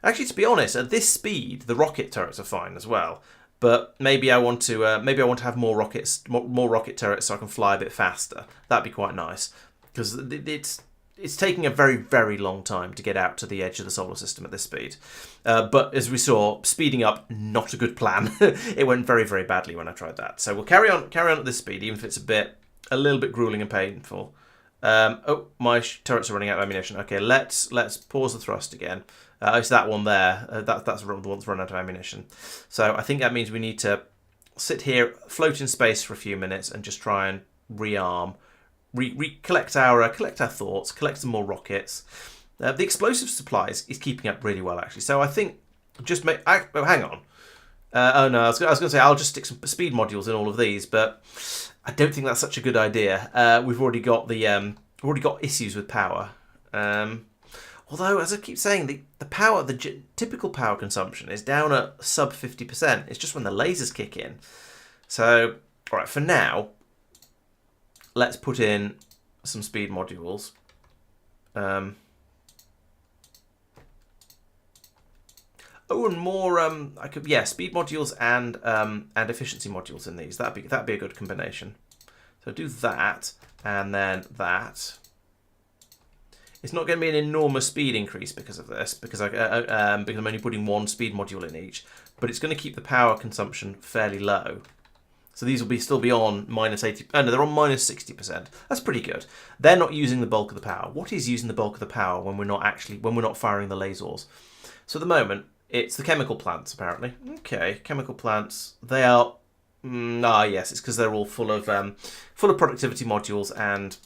Actually, to be honest, at this speed, the rocket turrets are fine as well. But maybe I want to have more rocket turrets so I can fly a bit faster. That'd be quite nice. Because it's taking a very, very long time to get out to the edge of the solar system at this speed. But as we saw, speeding up, not a good plan. It went very, very badly when I tried that. So we'll carry on at this speed, even if it's a little bit grueling and painful. Oh, my turrets are running out of ammunition. Okay, let's pause the thrust again. It's that one there. That's the one that's run out of ammunition. So I think that means we need to sit here, float in space for a few minutes, and just try and rearm. Collect our thoughts, collect some more rockets. The explosive supplies is keeping up really well, actually. So I think hang on. Oh no, I was going to say I'll just stick some speed modules in all of these, but I don't think that's such a good idea. We've already got issues with power. Although, as I keep saying, the typical power consumption is down at sub 50%. It's just when the lasers kick in. So, all right, for now, let's put in some speed modules. Oh, and more. Speed modules and efficiency modules in these. That'd be a good combination. So do that, and then that. It's not going to be an enormous speed increase because of this, because I'm only putting one speed module in each. But it's going to keep the power consumption fairly low. So these will still be on minus 80. Oh no, they're on minus 60%. That's pretty good. They're not using the bulk of the power. What is using the bulk of the power when we're not firing the lasers? So at the moment, it's the chemical plants apparently. Okay, chemical plants. They are. Yes, it's because they're all full of productivity modules and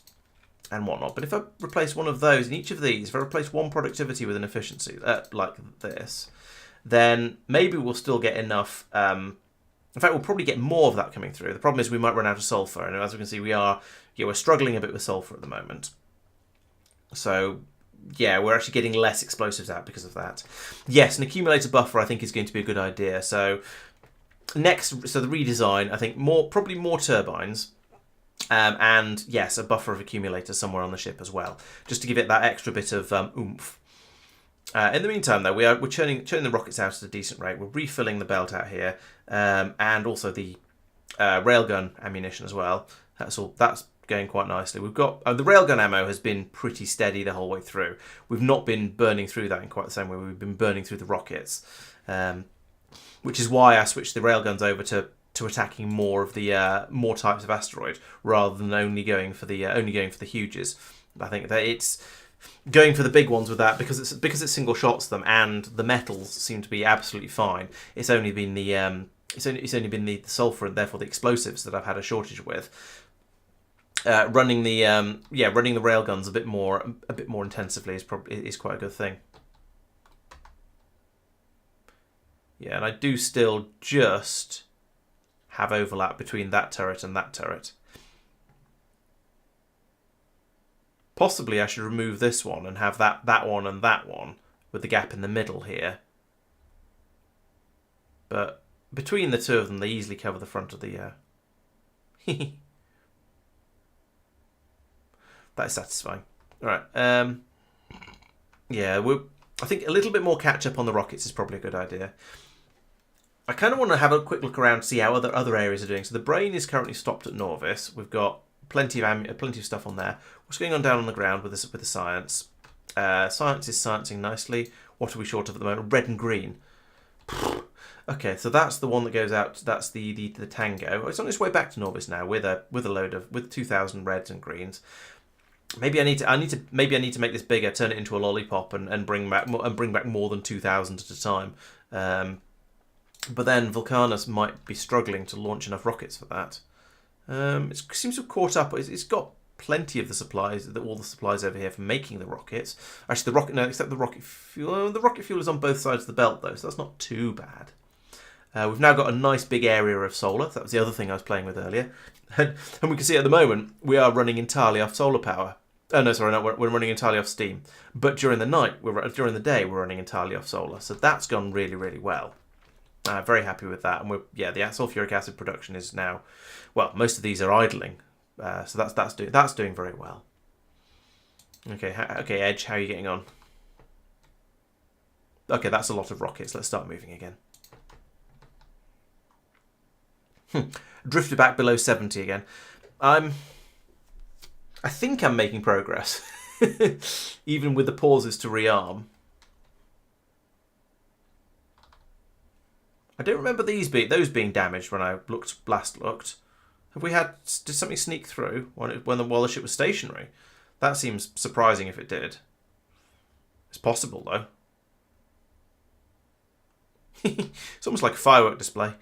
whatnot. But if I replace one of those in each of these, if I replace one productivity with an efficiency like this, then maybe we'll still get enough. In fact, we'll probably get more of that coming through. The problem is we might run out of sulfur, and as we can see, we're struggling a bit with sulfur at the moment. So yeah, we're actually getting less explosives out because of that. Yes, an accumulator buffer I think is going to be a good idea. So the redesign, I think probably more turbines. And yes, a buffer of accumulators somewhere on the ship as well, just to give it that extra bit of oomph. In the meantime, though, we're churning the rockets out at a decent rate. We're refilling the belt out here, and also the railgun ammunition as well. That's going quite nicely. We've got the railgun ammo has been pretty steady the whole way through. We've not been burning through that in quite the same way we've been burning through the rockets, which is why I switched the railguns over to attacking more of the more types of asteroid rather than only going for the huges. I think that it's going for the big ones with that because it's single shots them, and the metals seem to be absolutely fine. It's only been the sulfur and therefore the explosives that I've had a shortage with. Running the railguns a bit more intensively is quite a good thing. Yeah, and I do still just have overlap between that turret and that turret. Possibly I should remove this one and have that one and that one with the gap in the middle here. But between the two of them, they easily cover the front of the... That is satisfying. All right. Yeah, I think a little bit more catch up on the rockets is probably a good idea. I kind of want to have a quick look around, see how other areas are doing. So the brain is currently stopped at Norvis. We've got plenty of stuff on there. What's going on down on the ground with the science? Science is sciencing nicely. What are we short of at the moment? Red and green. Okay, so that's the one that goes out. That's the Tango. It's on its way back to Norvis now with a load of 2,000 reds and greens. Maybe I need to make this bigger, turn it into a lollipop, and bring back more than 2,000 at a time. But then Vulcanus might be struggling to launch enough rockets for that. It seems to have caught up. It's got plenty of the supplies, all the supplies over here for making the rockets. Actually, except the rocket fuel. The rocket fuel is on both sides of the belt though, so that's not too bad. We've now got a nice big area of solar. That was the other thing I was playing with earlier. And we can see at the moment, we are running entirely off solar power. Oh, no, sorry, no, we're running entirely off steam. But during the day, we're running entirely off solar. So that's gone really, really well. Very happy with that. And the sulfuric acid production is now, well, most of these are idling. So that's doing very well. Okay, Edge, how are you getting on? Okay, that's a lot of rockets. Let's start moving again. Drifted back below 70 again. I think I'm making progress, even with the pauses to rearm. I don't remember those being damaged when I last looked. Did something sneak through while the ship was stationary? That seems surprising if it did. It's possible though. It's almost like a firework display.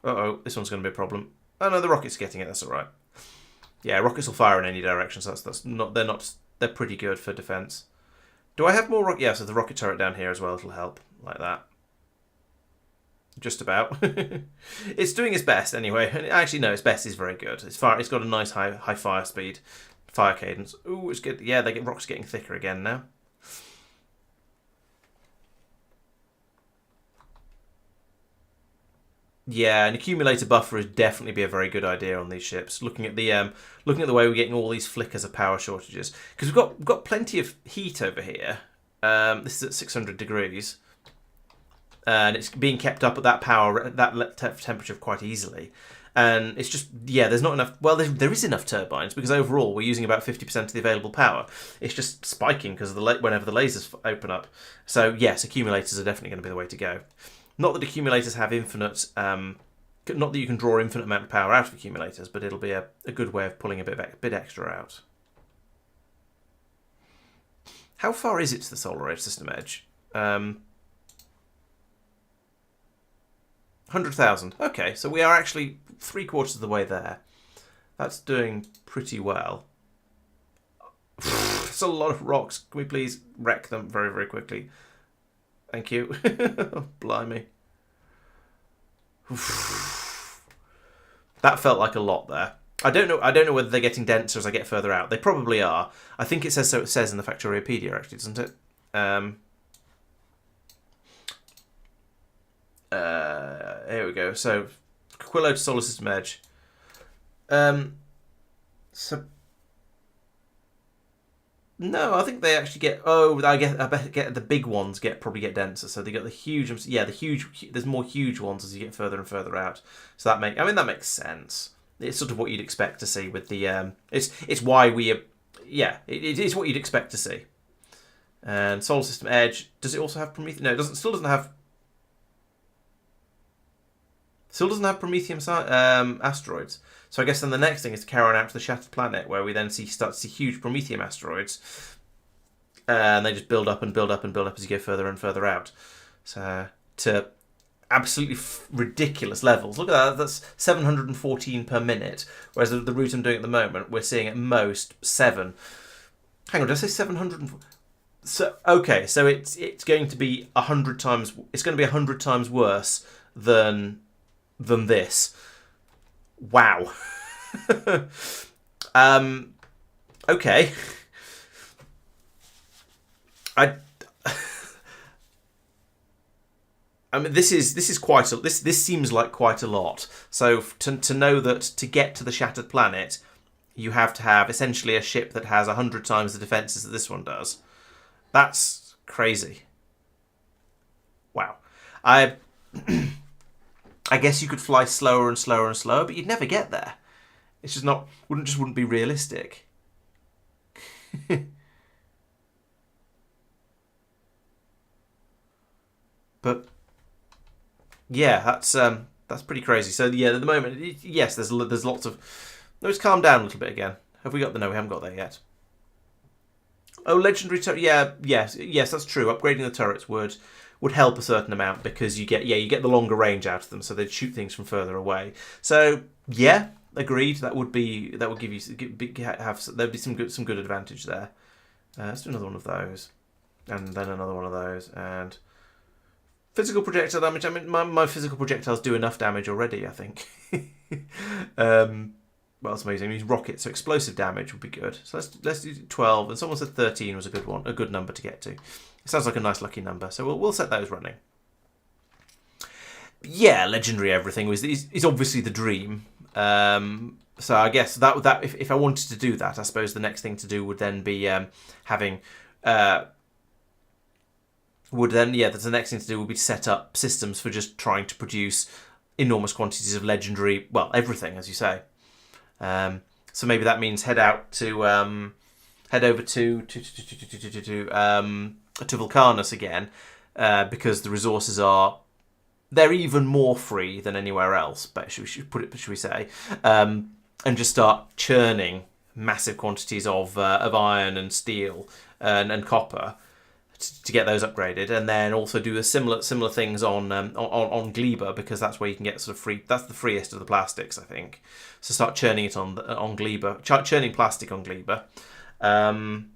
Uh-oh, this one's going to be a problem. Oh no, the rocket's getting it. That's all right. Yeah, rockets will fire in any direction, so they're pretty good for defense. Do I have more rocket? Yeah, so the rocket turret down here as well. It'll help like that. Just about. It's doing its best anyway. And actually, no, its best is very good. It's got a nice high fire speed, fire cadence. Ooh, it's good. Yeah, rocks getting thicker again now. Yeah, an accumulator buffer would definitely be a very good idea on these ships. Looking at the way we're getting all these flickers of power shortages, because we've got plenty of heat over here. This is at 600 degrees, and it's being kept up at that temperature quite easily. And it's just there's not enough. Well, there is enough turbines because overall we're using about 50% of the available power. It's just spiking because of whenever the lasers open up. So yes, accumulators are definitely going to be the way to go. Not that accumulators have infinite, not that you can draw infinite amount of power out of accumulators, but it'll be a good way of pulling a bit extra out. How far is it to the solar edge, system edge? 100,000. Okay, so we are actually 3/4 of the way there. That's doing pretty well. It's a lot of rocks. Can we please wreck them very, very quickly? Thank you. Blimey. That felt like a lot there. I don't know whether they're getting denser as I get further out. They probably are. I think it says so. It says in the Factoriopedia, actually, doesn't it? Here we go. So, Quillo to Solar System Edge. No, I think they actually get. Oh, I bet the big ones probably get denser. So they got the huge. Yeah, there's more huge ones as you get further and further out. So that makes sense. It's sort of what you'd expect to see with the. It's why we. Yeah, it is what you'd expect to see. And Solar System Edge, does it also have Prometheus? No, it doesn't. Still doesn't have Promethium asteroids. So I guess then the next thing is to carry on out to the Shattered Planet, where we then start to see huge Promethium asteroids. And they just build up and build up and build up as you go further and further out. So to absolutely ridiculous levels. Look at that, that's 714 per minute. Whereas the route I'm doing at the moment, we're seeing at most 7. Hang on, did I say 700? So okay, so it's going to be 100 times. It's going to be 100 times worse than this. Wow. Okay. I mean, this seems like quite a lot. So to know that to get to the Shattered Planet, you have to have essentially a ship that has 100 times the defences that this one does. That's crazy. Wow. I guess you could fly slower and slower and slower, but you'd never get there. It's just not wouldn't be realistic. But yeah, that's pretty crazy. So yeah, at the moment, yes, there's lots of. Let's calm down a little bit again. Have we got the? No, we haven't got there yet. Oh, legendary turret. Yeah, yes, that's true. Upgrading the turrets would help a certain amount because you get the longer range out of them, so they'd shoot things from further away. So yeah, agreed. That would give you there'd be some good advantage there. Let's do another one of those, and then another one of those, and physical projectile damage. I mean, my physical projectiles do enough damage already, I think. Well, that's amazing. Use rockets, so explosive damage would be good. So let's do 12, and someone said 13 was a good number to get to. It sounds like a nice lucky number, so we'll set those running. Yeah, legendary everything is obviously the dream. So I guess that if I wanted to do that, I suppose the next thing to do would then be having. The next thing to do would be to set up systems for just trying to produce enormous quantities of legendary, well, everything, as you say. So maybe that means head over to Vulcanus again, because the resources they're even more free than anywhere else. But should we say, and just start churning massive quantities of iron and steel and copper to get those upgraded, and then also do a similar things on Gleba, because that's where you can get sort of free. That's the freest of the plastics, I think. So start churning it on Gleba, churning plastic on Gleba, and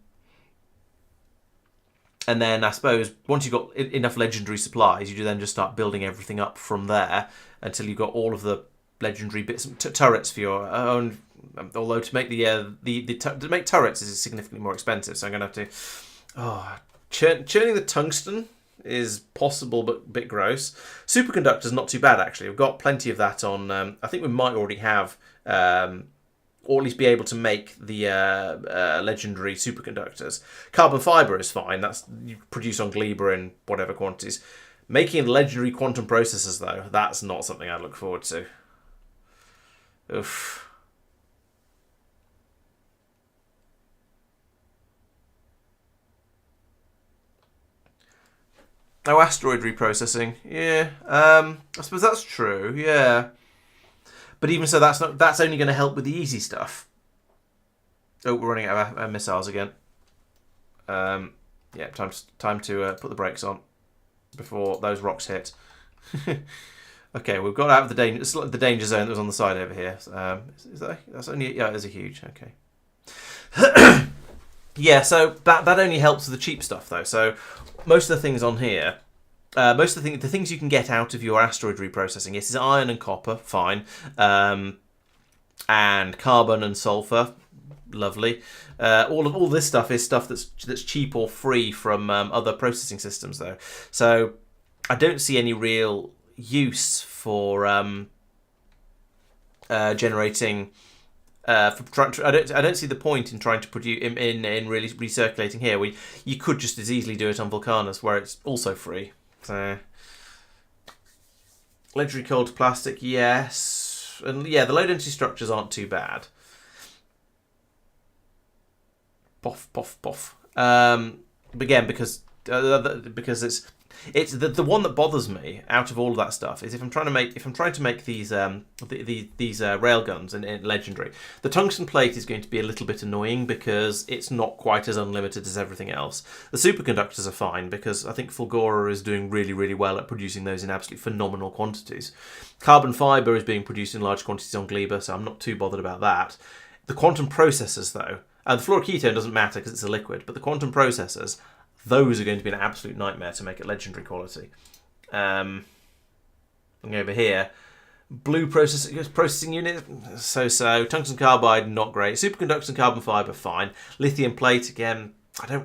then I suppose once you've got enough legendary supplies, you then just start building everything up from there until you've got all of the legendary bits, turrets for your own. Although to make to make turrets is significantly more expensive, so I'm going to have to. Churning the tungsten is possible but a bit gross. Superconductor's not too bad, actually. We've got plenty of that on. I think we might already have, or at least be able to make the legendary superconductors. Carbon fibre is fine. That's you produce on Gleba in whatever quantities. Making legendary quantum processors, though, that's not something I look forward to. Oof. Oh, asteroid reprocessing. Yeah, I suppose that's true. Yeah, but even so, that's only going to help with the easy stuff. Oh, we're running out of missiles again. Yeah, time to put the brakes on before those rocks hit. Okay, we've got out of the danger zone that was on the side over here. That's only there's a huge. Okay. Yeah, so that only helps with the cheap stuff though. So most of the things on here, the things you can get out of your asteroid reprocessing, yes, is iron and copper, fine, and carbon and sulfur, lovely. All this stuff is stuff that's cheap or free from other processing systems though. So I don't see any real use for generating. I don't see the point in trying to produce in really recirculating here. You could just as easily do it on Vulcanus, where it's also free. So legendary cold plastic, yes, and yeah, the low density structures aren't too bad. Poff, poff, poff. Again, because it's the one that bothers me out of all of that stuff is if I'm trying to make these railguns and legendary, the tungsten plate is going to be a little bit annoying because it's not quite as unlimited as everything else. The superconductors are fine because I think Fulgoran is doing really, really well at producing those in absolutely phenomenal quantities. Carbon fibre is being produced in large quantities on Gleba, so I'm not too bothered about that. The quantum processors, though, the fluoroketone doesn't matter because it's a liquid, but the quantum processors, those are going to be an absolute nightmare to make at legendary quality. Looking over here, blue processing unit, so. Tungsten carbide, not great. Superconductor and carbon fibre, fine. Lithium plate, again, I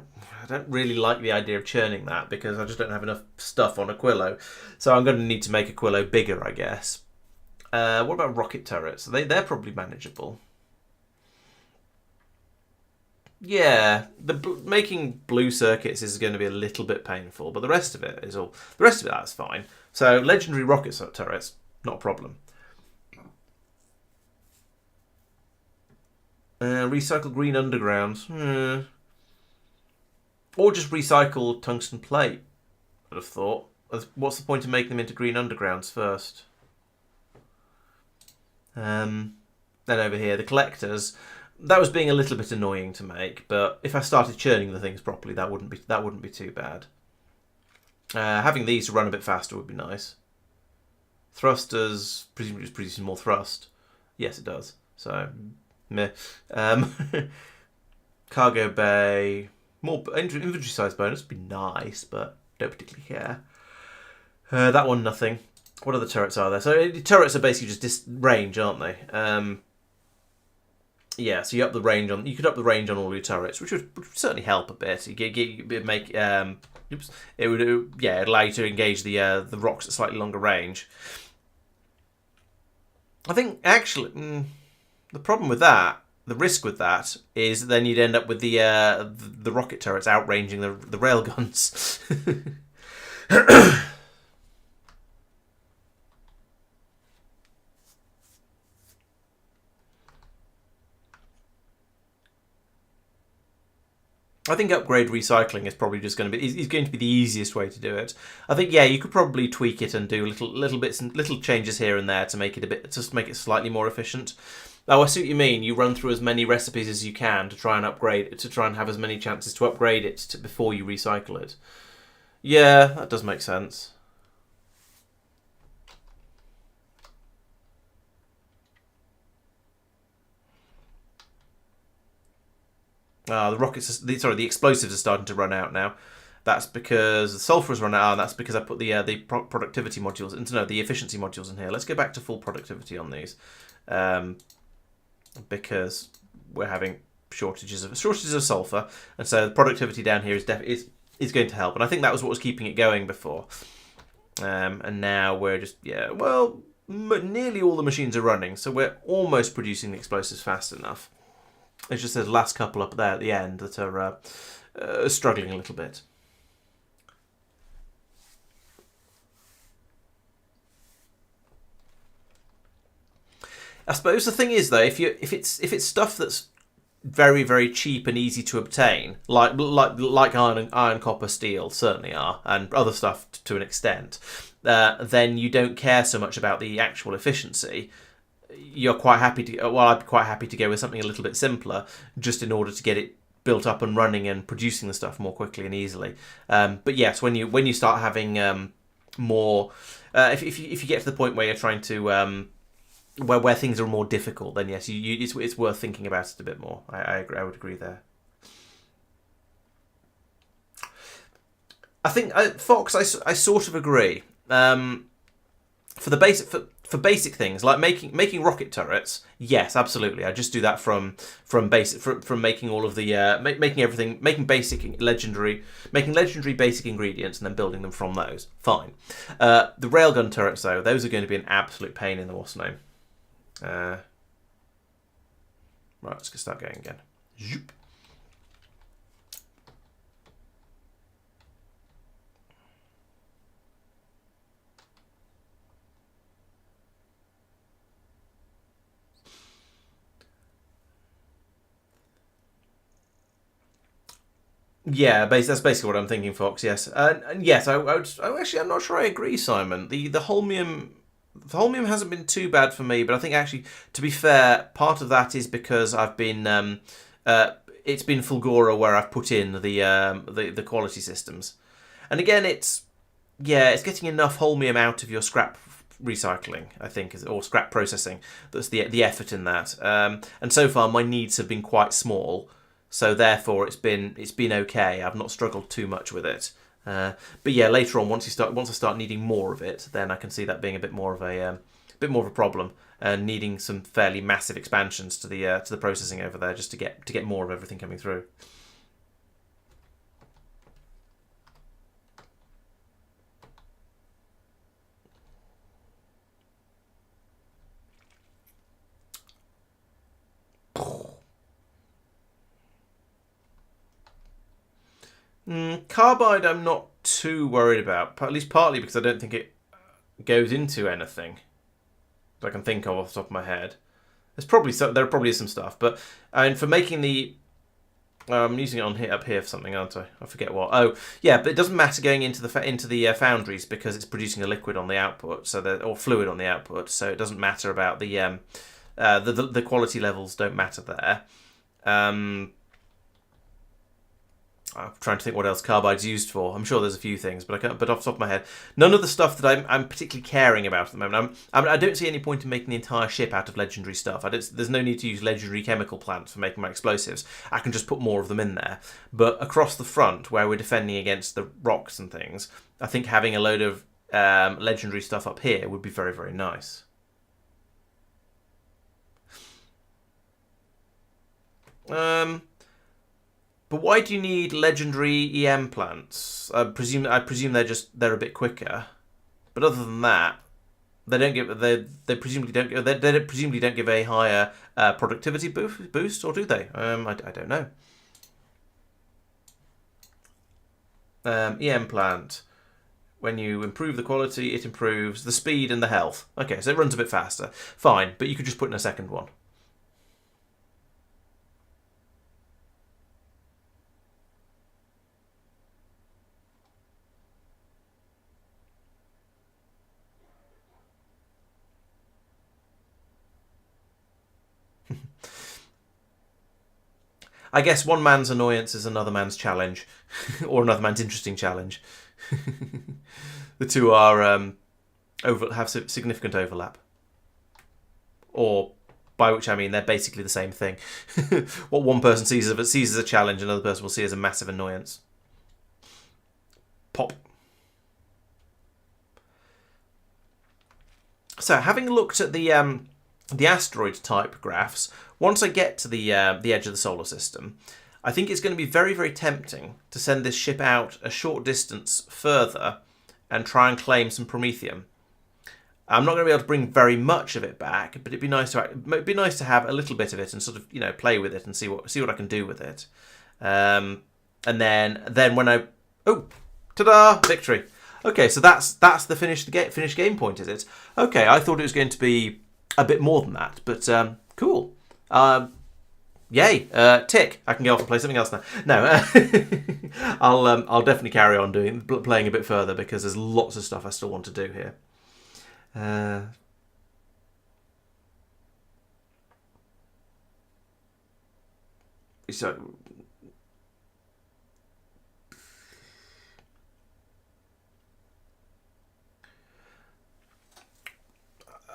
don't really like the idea of churning that because I just don't have enough stuff on Aquilo. So I'm going to need to make Aquilo bigger, I guess. What about rocket turrets? They're probably manageable. Yeah, making blue circuits is going to be a little bit painful, but the rest of it that's fine. So legendary rocket turrets, not a problem. Recycle green underground, or just recycle tungsten plate. I'd have thought. What's the point of making them into green undergrounds first? Then over here, the collectors. That was being a little bit annoying to make, but if I started churning the things properly, that wouldn't be too bad. Having these to run a bit faster would be nice. Thrusters, presumably just producing more thrust. Yes, it does. So, meh. Um, cargo bay, more inventory size bonus would be nice, but don't particularly care. That one, nothing. What other turrets are there? So turrets are basically just range, aren't they? Yeah, so you up the range on. You could up the range on all your turrets, which would certainly help a bit. It would it'd allow you to engage the rocks at slightly longer range. I think actually the problem with that, the risk with that, is then you'd end up with the rocket turrets outranging the railguns. I think upgrade recycling is probably just going to be is going to be the easiest way to do it. I think you could probably tweak it and do little bits and little changes here and there to make it make it slightly more efficient. Oh, I see what you mean. You run through as many recipes as you can to try and upgrade it, to try and have as many chances to upgrade it before you recycle it. Yeah, that does make sense. The explosives are starting to run out now. That's because the sulfur has run out, and that's because I put the productivity modules the efficiency modules in here. Let's go back to full productivity on these, because we're having shortages of sulfur, and so the productivity down here is going to help. And I think that was what was keeping it going before. And now we're just nearly all the machines are running, so we're almost producing the explosives fast enough. It's just those last couple up there at the end that are struggling a little bit. I suppose the thing is though, if it's stuff that's very, very cheap and easy to obtain, like iron, copper, steel certainly are, and other stuff to an extent, then you don't care so much about the actual efficiency. You're quite happy to. Well, I'd be quite happy to go with something a little bit simpler, just in order to get it built up and running and producing the stuff more quickly and easily. But yes, when you start having more, if you get to the point where you're trying to where things are more difficult, then yes, it's worth thinking about it a bit more. I agree. I would agree there. I think Fox. I sort of agree. For the basic things like making rocket turrets, yes, absolutely. I just do that from making all of the making legendary basic ingredients and then building them from those. Fine. The railgun turrets though, those are going to be an absolute pain in the what's name. Right, let's start going again. Zoop. Yeah, that's basically what I'm thinking, Fox. Yes, and yes, I'm not sure I agree, Simon. The holmium hasn't been too bad for me, but I think actually, to be fair, part of that is because I've been it's been Fulgora where I've put in the quality systems, and again, it's getting enough holmium out of your scrap recycling, I think, or scrap processing. That's the effort in that. And so far, my needs have been quite small. So therefore, it's been okay. I've not struggled too much with it. But yeah, later on, once I start needing more of it, then I can see that being a bit more of a problem, and needing some fairly massive expansions to the processing over there just to get more of everything coming through. Carbide I'm not too worried about, at least partly because I don't think it goes into anything that I can think of off the top of my head. There probably is some stuff, but and for making the I'm using it on here up here for something, aren't I? I forget what. Oh, yeah, but it doesn't matter going into the foundries because it's producing a liquid on the output, or fluid on the output, so it doesn't matter about the quality levels don't matter there. I'm trying to think what else carbide's used for. I'm sure there's a few things, but I can't. But off the top of my head, none of the stuff that I'm particularly caring about at the moment. I don't see any point in making the entire ship out of legendary stuff. There's no need to use legendary chemical plants for making my explosives. I can just put more of them in there. But across the front, where we're defending against the rocks and things, I think having a load of legendary stuff up here would be very, very nice. But why do you need legendary EM plants? I presume they're a bit quicker. But other than that, they presumably don't give a higher productivity boost, or do they? I don't know. EM plant. When you improve the quality, it improves the speed and the health. Okay, so it runs a bit faster. Fine, but you could just put in a second one. I guess one man's annoyance is another man's challenge, or another man's interesting challenge. The two are have significant overlap, or by which I mean they're basically the same thing. What one person sees as a challenge, another person will see as a massive annoyance. Pop. So, having looked at the asteroid type graphs, once I get to the edge of the solar system, I think it's going to be very, very tempting to send this ship out a short distance further and try and claim some promethium. I'm not going to be able to bring very much of it back, but it'd be nice to have a little bit of it and sort of play with it and see what I can do with it. And then when ta-da! Victory. Okay, so that's the finished game point, is it? Okay, I thought it was going to be a bit more than that, but cool. Yay! Tick. I can go off and play something else now. No, I'll definitely carry on playing a bit further because there's lots of stuff I still want to do here. So.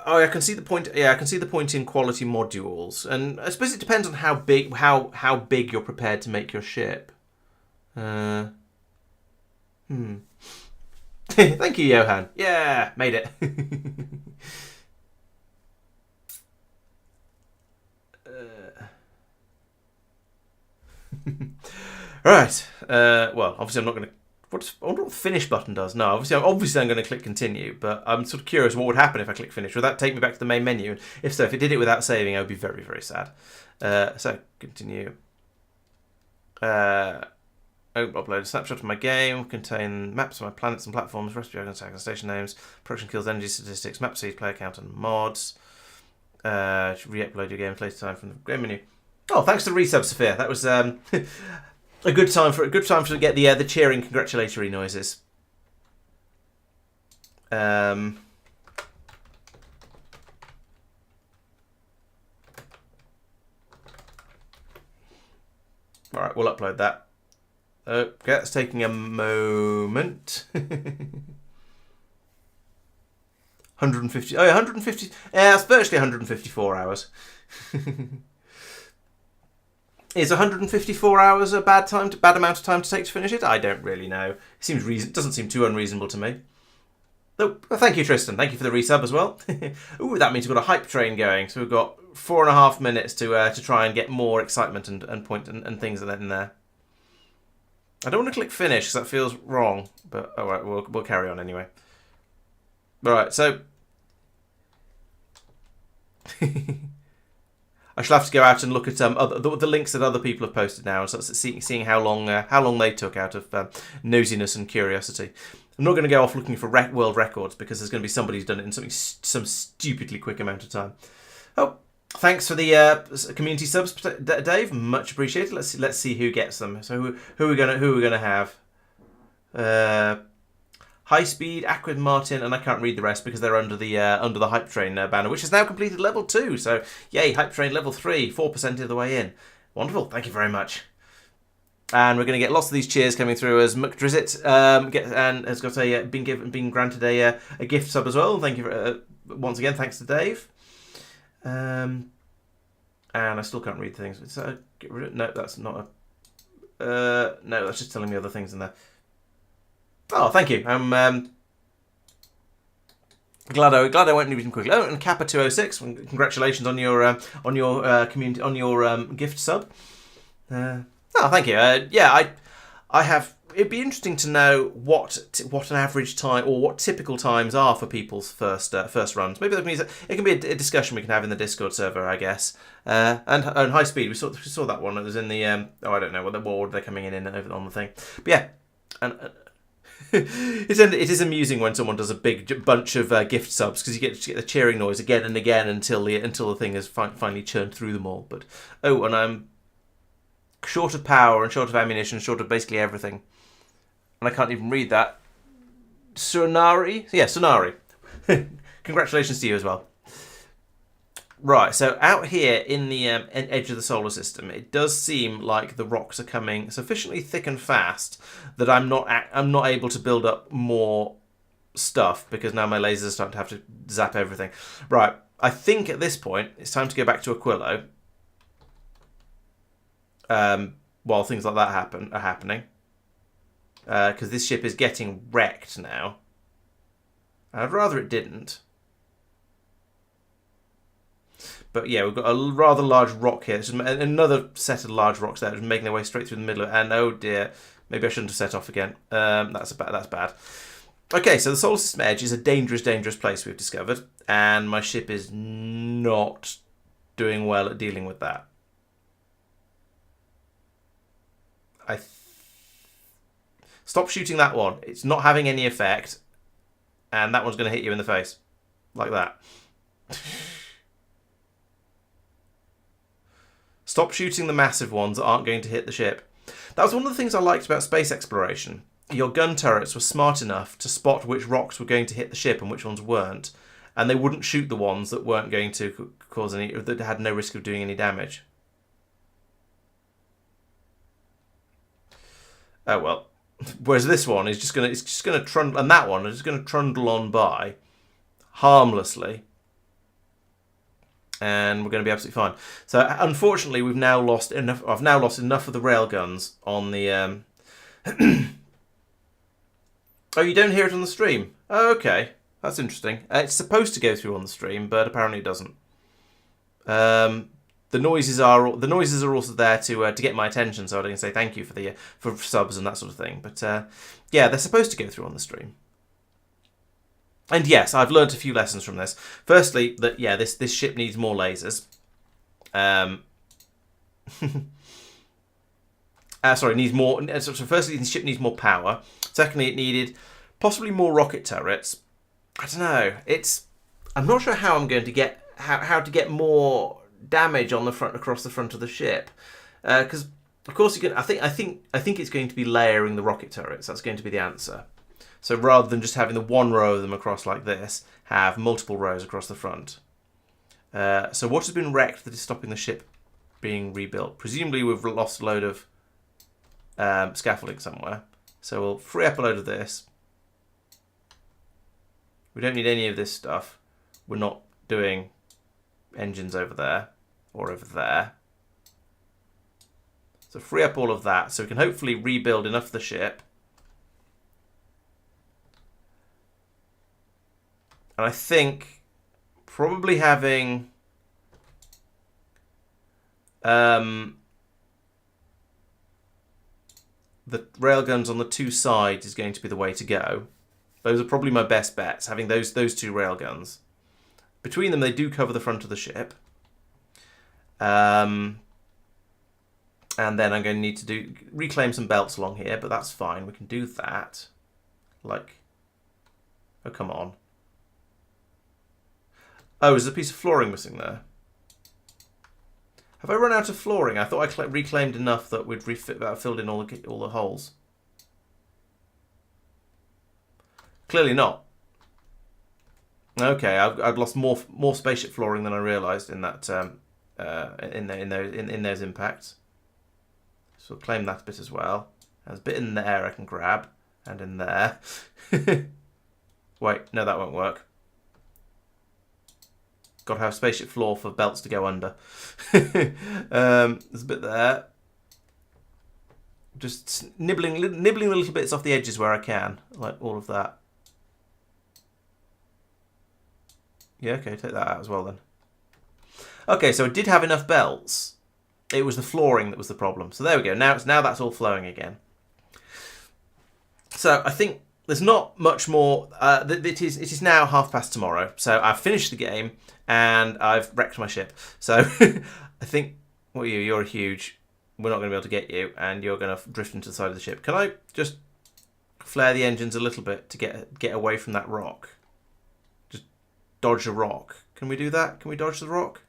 Oh, I can see the point. Yeah, I can see the point in quality modules, and I suppose it depends on how big you're prepared to make your ship. Thank you, Johan. Yeah, made it. Right. Well, obviously, I'm not going to. I wonder what the finish button does. No, obviously I'm going to click continue, but I'm sort of curious what would happen if I click finish. Would that take me back to the main menu? And if so, if it did it without saving, I would be very, very sad. So, continue. Upload a snapshot of my game, contain maps of my planets and platforms, recipe icons, tags and station names, production kills, energy statistics, map seed, player count, and mods. Re-upload your game later time from the game menu. Oh, thanks to resub, Sophia. That was a good time to get the cheering congratulatory noises. All right, we'll upload that. Okay, that's taking a moment. 150. Oh, 150. Yeah, it's virtually 154 hours. Is 154 hours a bad amount of time to take to finish it? I don't really know. It doesn't seem too unreasonable to me. Oh, well, thank you, Tristan. Thank you for the resub as well. Ooh, that means we've got a hype train going. So we've got 4.5 minutes to try and get more excitement and point and things in there. I don't want to click finish because that feels wrong, but all right, we'll carry on anyway. All right, so I shall have to go out and look at the links that other people have posted now and start seeing how long they took out of nosiness and curiosity. I'm not going to go off looking for world records because there's going to be somebody who's done it in some stupidly quick amount of time. Oh, thanks for the community subs, Dave. Much appreciated. Let's see who gets them. So who are we gonna have? High Speed, Aquid Martin, and I can't read the rest because they're under the Hype Train banner, which has now completed level 2. So yay, Hype Train level 3, 4% of the way in. Wonderful. Thank you very much. And we're going to get lots of these cheers coming through as McDrizzit has got been granted a gift sub as well. Thank you once again. Thanks to Dave. And I still can't read things. So get rid of, no, that's not a. No, that's just telling me other things in there. Oh, thank you. I'm glad I went reading quickly. Oh, and Kappa 206. Congratulations on your community gift sub. Oh, thank you. Yeah, I have. It'd be interesting to know what an average time or what typical times are for people's first runs. Maybe it can be a discussion we can have in the Discord server, I guess. And High Speed, we saw that one. It was in the I don't know what order they're coming in over on the thing. But yeah, and it is amusing when someone does a big bunch of gift subs because you get the cheering noise again and again until the thing has finally churned through them all. But and I'm short of power and short of ammunition, short of basically everything. And I can't even read that. Sunari? Yeah, Sunari. Congratulations to you as well. Right, so out here in the edge of the solar system, it does seem like the rocks are coming sufficiently thick and fast that I'm not able to build up more stuff because now my lasers are starting to have to zap everything. Right, I think at this point it's time to go back to Aquilo. While things like that are happening. Because this ship is getting wrecked now. I'd rather it didn't. But yeah, we've got a rather large rock here. Just another set of large rocks there, just making their way straight through the middle of it. And oh dear, maybe I shouldn't have set off again. That's bad. Okay, so the solar system edge is a dangerous, dangerous place we've discovered. And my ship is not doing well at dealing with that. Stop shooting that one. It's not having any effect. And that one's going to hit you in the face. Like that. Stop shooting the massive ones that aren't going to hit the ship. That was one of the things I liked about space exploration. Your gun turrets were smart enough to spot which rocks were going to hit the ship and which ones weren't. And they wouldn't shoot the ones that weren't going to cause any, that had no risk of doing any damage. Oh well. Whereas this one is just gonna trundle, and that one is just gonna trundle on by harmlessly, and we're going to be absolutely fine. So unfortunately, we've now lost enough. I've now lost enough of the railguns on the. Oh, you don't hear it on the stream. Oh, okay, that's interesting. It's supposed to go through on the stream, but apparently it doesn't. The noises are also there to get my attention, so I can say thank you for subs and that sort of thing. But yeah, they're supposed to go through on the stream. And yes, I've learned a few lessons from this. Firstly, that yeah, this ship needs more lasers. Needs more. So firstly, the ship needs more power. Secondly, it needed possibly more rocket turrets. I don't know. I'm not sure how I'm going to get how to get more damage on the front across the front of the ship, because of course you can. I think it's going to be layering the rocket turrets. That's going to be the answer. So rather than just having the one row of them across like this, have multiple rows across the front. So what has been wrecked that is stopping the ship being rebuilt? Presumably we've lost a load of scaffolding somewhere. So we'll free up a load of this. We don't need any of this stuff. We're not doing engines over there or over there. So free up all of that so we can hopefully rebuild enough of the ship. And I think probably having the railguns on the two sides is going to be the way to go. Those are probably my best bets, having those two railguns. Between them, they do cover the front of the ship. And then I'm going to need to reclaim some belts along here, but that's fine. We can do that. Like, oh, come on. Oh, is there a piece of flooring missing there? Have I run out of flooring? I thought I reclaimed enough that we'd filled in all the holes. Clearly not. Okay, I've lost more spaceship flooring than I realised in that in those impacts. So we'll claim that bit as well. There's a bit in there I can grab, and in there. Wait, no, that won't work. Got to have spaceship floor for belts to go under. There's a bit there. Just nibbling the little bits off the edges where I can, like all of that. Yeah, okay, take that out as well then. Okay, so I did have enough belts. It was the flooring that was the problem. So there we go. Now that's all flowing again. So I think there's not much more. It is now past tomorrow. So I've finished the game and I've wrecked my ship. So I think, well, you're huge. We're not going to be able to get you, and you're going to drift into the side of the ship. Can I just flare the engines a little bit to get away from that rock? Just dodge a rock. Can we do that? Can we dodge the rock?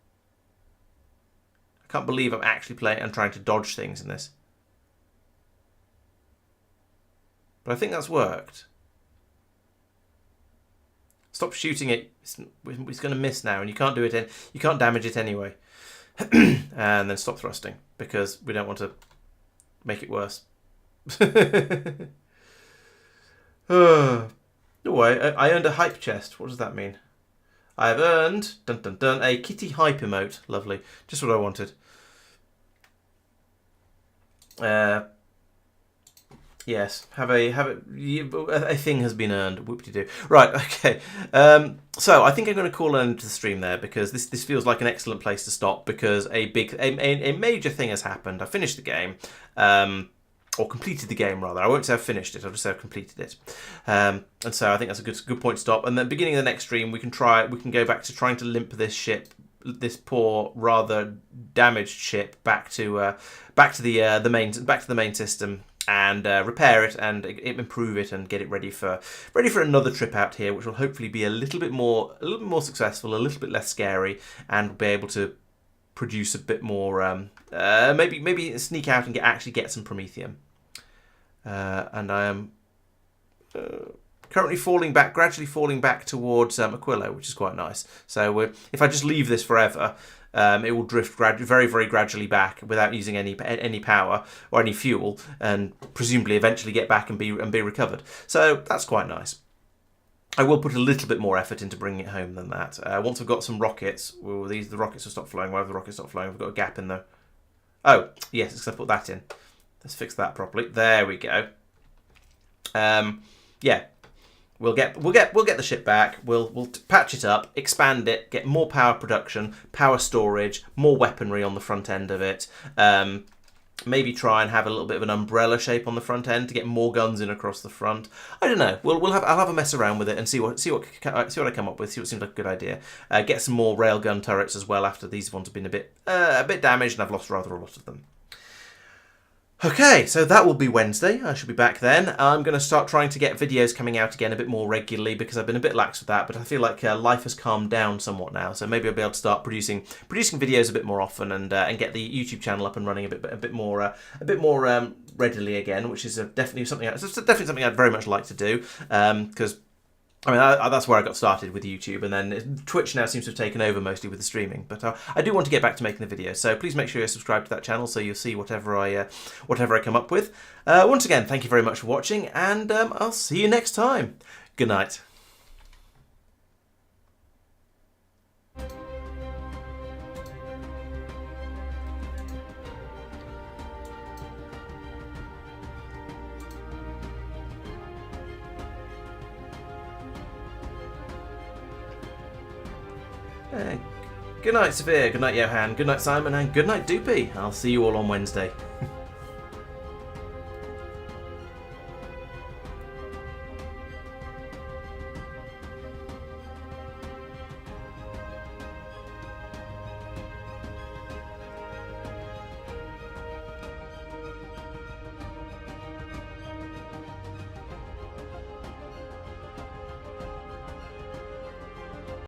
I can't believe I'm actually playing and trying to dodge things in this. But I think that's worked. Stop shooting it. It's going to miss now, and you can't do it. You can't damage it anyway. And then stop thrusting, because we don't want to make it worse. Oh, I earned a hype chest. What does that mean? I have earned a kitty hype emote. Lovely, just what I wanted. Yes, a thing has been earned. Whoop-de-doo. Right, okay. So I think I'm going to call an end to the stream there, because this feels like an excellent place to stop, because a major thing has happened. I finished the game, or completed the game rather. I won't say I've finished it. I'll just say I've completed it. And so I think that's a good point to stop. And then beginning of the next stream, we can go back to trying to limp this ship, this poor, rather damaged ship, back to the main system. And repair it and improve it and get it ready for another trip out here, which will hopefully be a little bit more successful, a little bit less scary, and be able to produce a bit more. Maybe sneak out and actually get some promethium. And I am currently gradually falling back towards Aquilo, which is quite nice. So if I just leave this forever. It will drift very, very gradually back without using any power or any fuel, and presumably eventually get back and be recovered. So that's quite nice. I will put a little bit more effort into bringing it home than that. Once I've got some rockets, the rockets will stop flowing. Why have the rockets stopped flowing? I've got a gap in there. Oh yes, because I put that in. Let's fix that properly. There we go. Yeah. We'll get the ship back. We'll patch it up, expand it, get more power production, power storage, more weaponry on the front end of it. Maybe try and have a little bit of an umbrella shape on the front end to get more guns in across the front. I don't know. I'll have a mess around with it and see what I come up with. See what seems like a good idea. Get some more railgun turrets as well after these ones have been a bit damaged, and I've lost rather a lot of them. Okay, so that will be Wednesday. I should be back then. I'm going to start trying to get videos coming out again a bit more regularly, because I've been a bit lax with that, but I feel like life has calmed down somewhat now, so maybe I'll be able to start producing videos a bit more often, and get the YouTube channel up and running a bit more readily again, which is definitely something I'd very much like to do, because I mean, that's where I got started with YouTube, and then Twitch now seems to have taken over mostly with the streaming. But I do want to get back to making the videos, so please make sure you're subscribed to that channel so you'll see whatever I come up with. Once again, thank you very much for watching, and I'll see you next time. Good night. Good night, Sophia. Good night, Johan. Good night, Simon. And good night, Doopy. I'll see you all on Wednesday.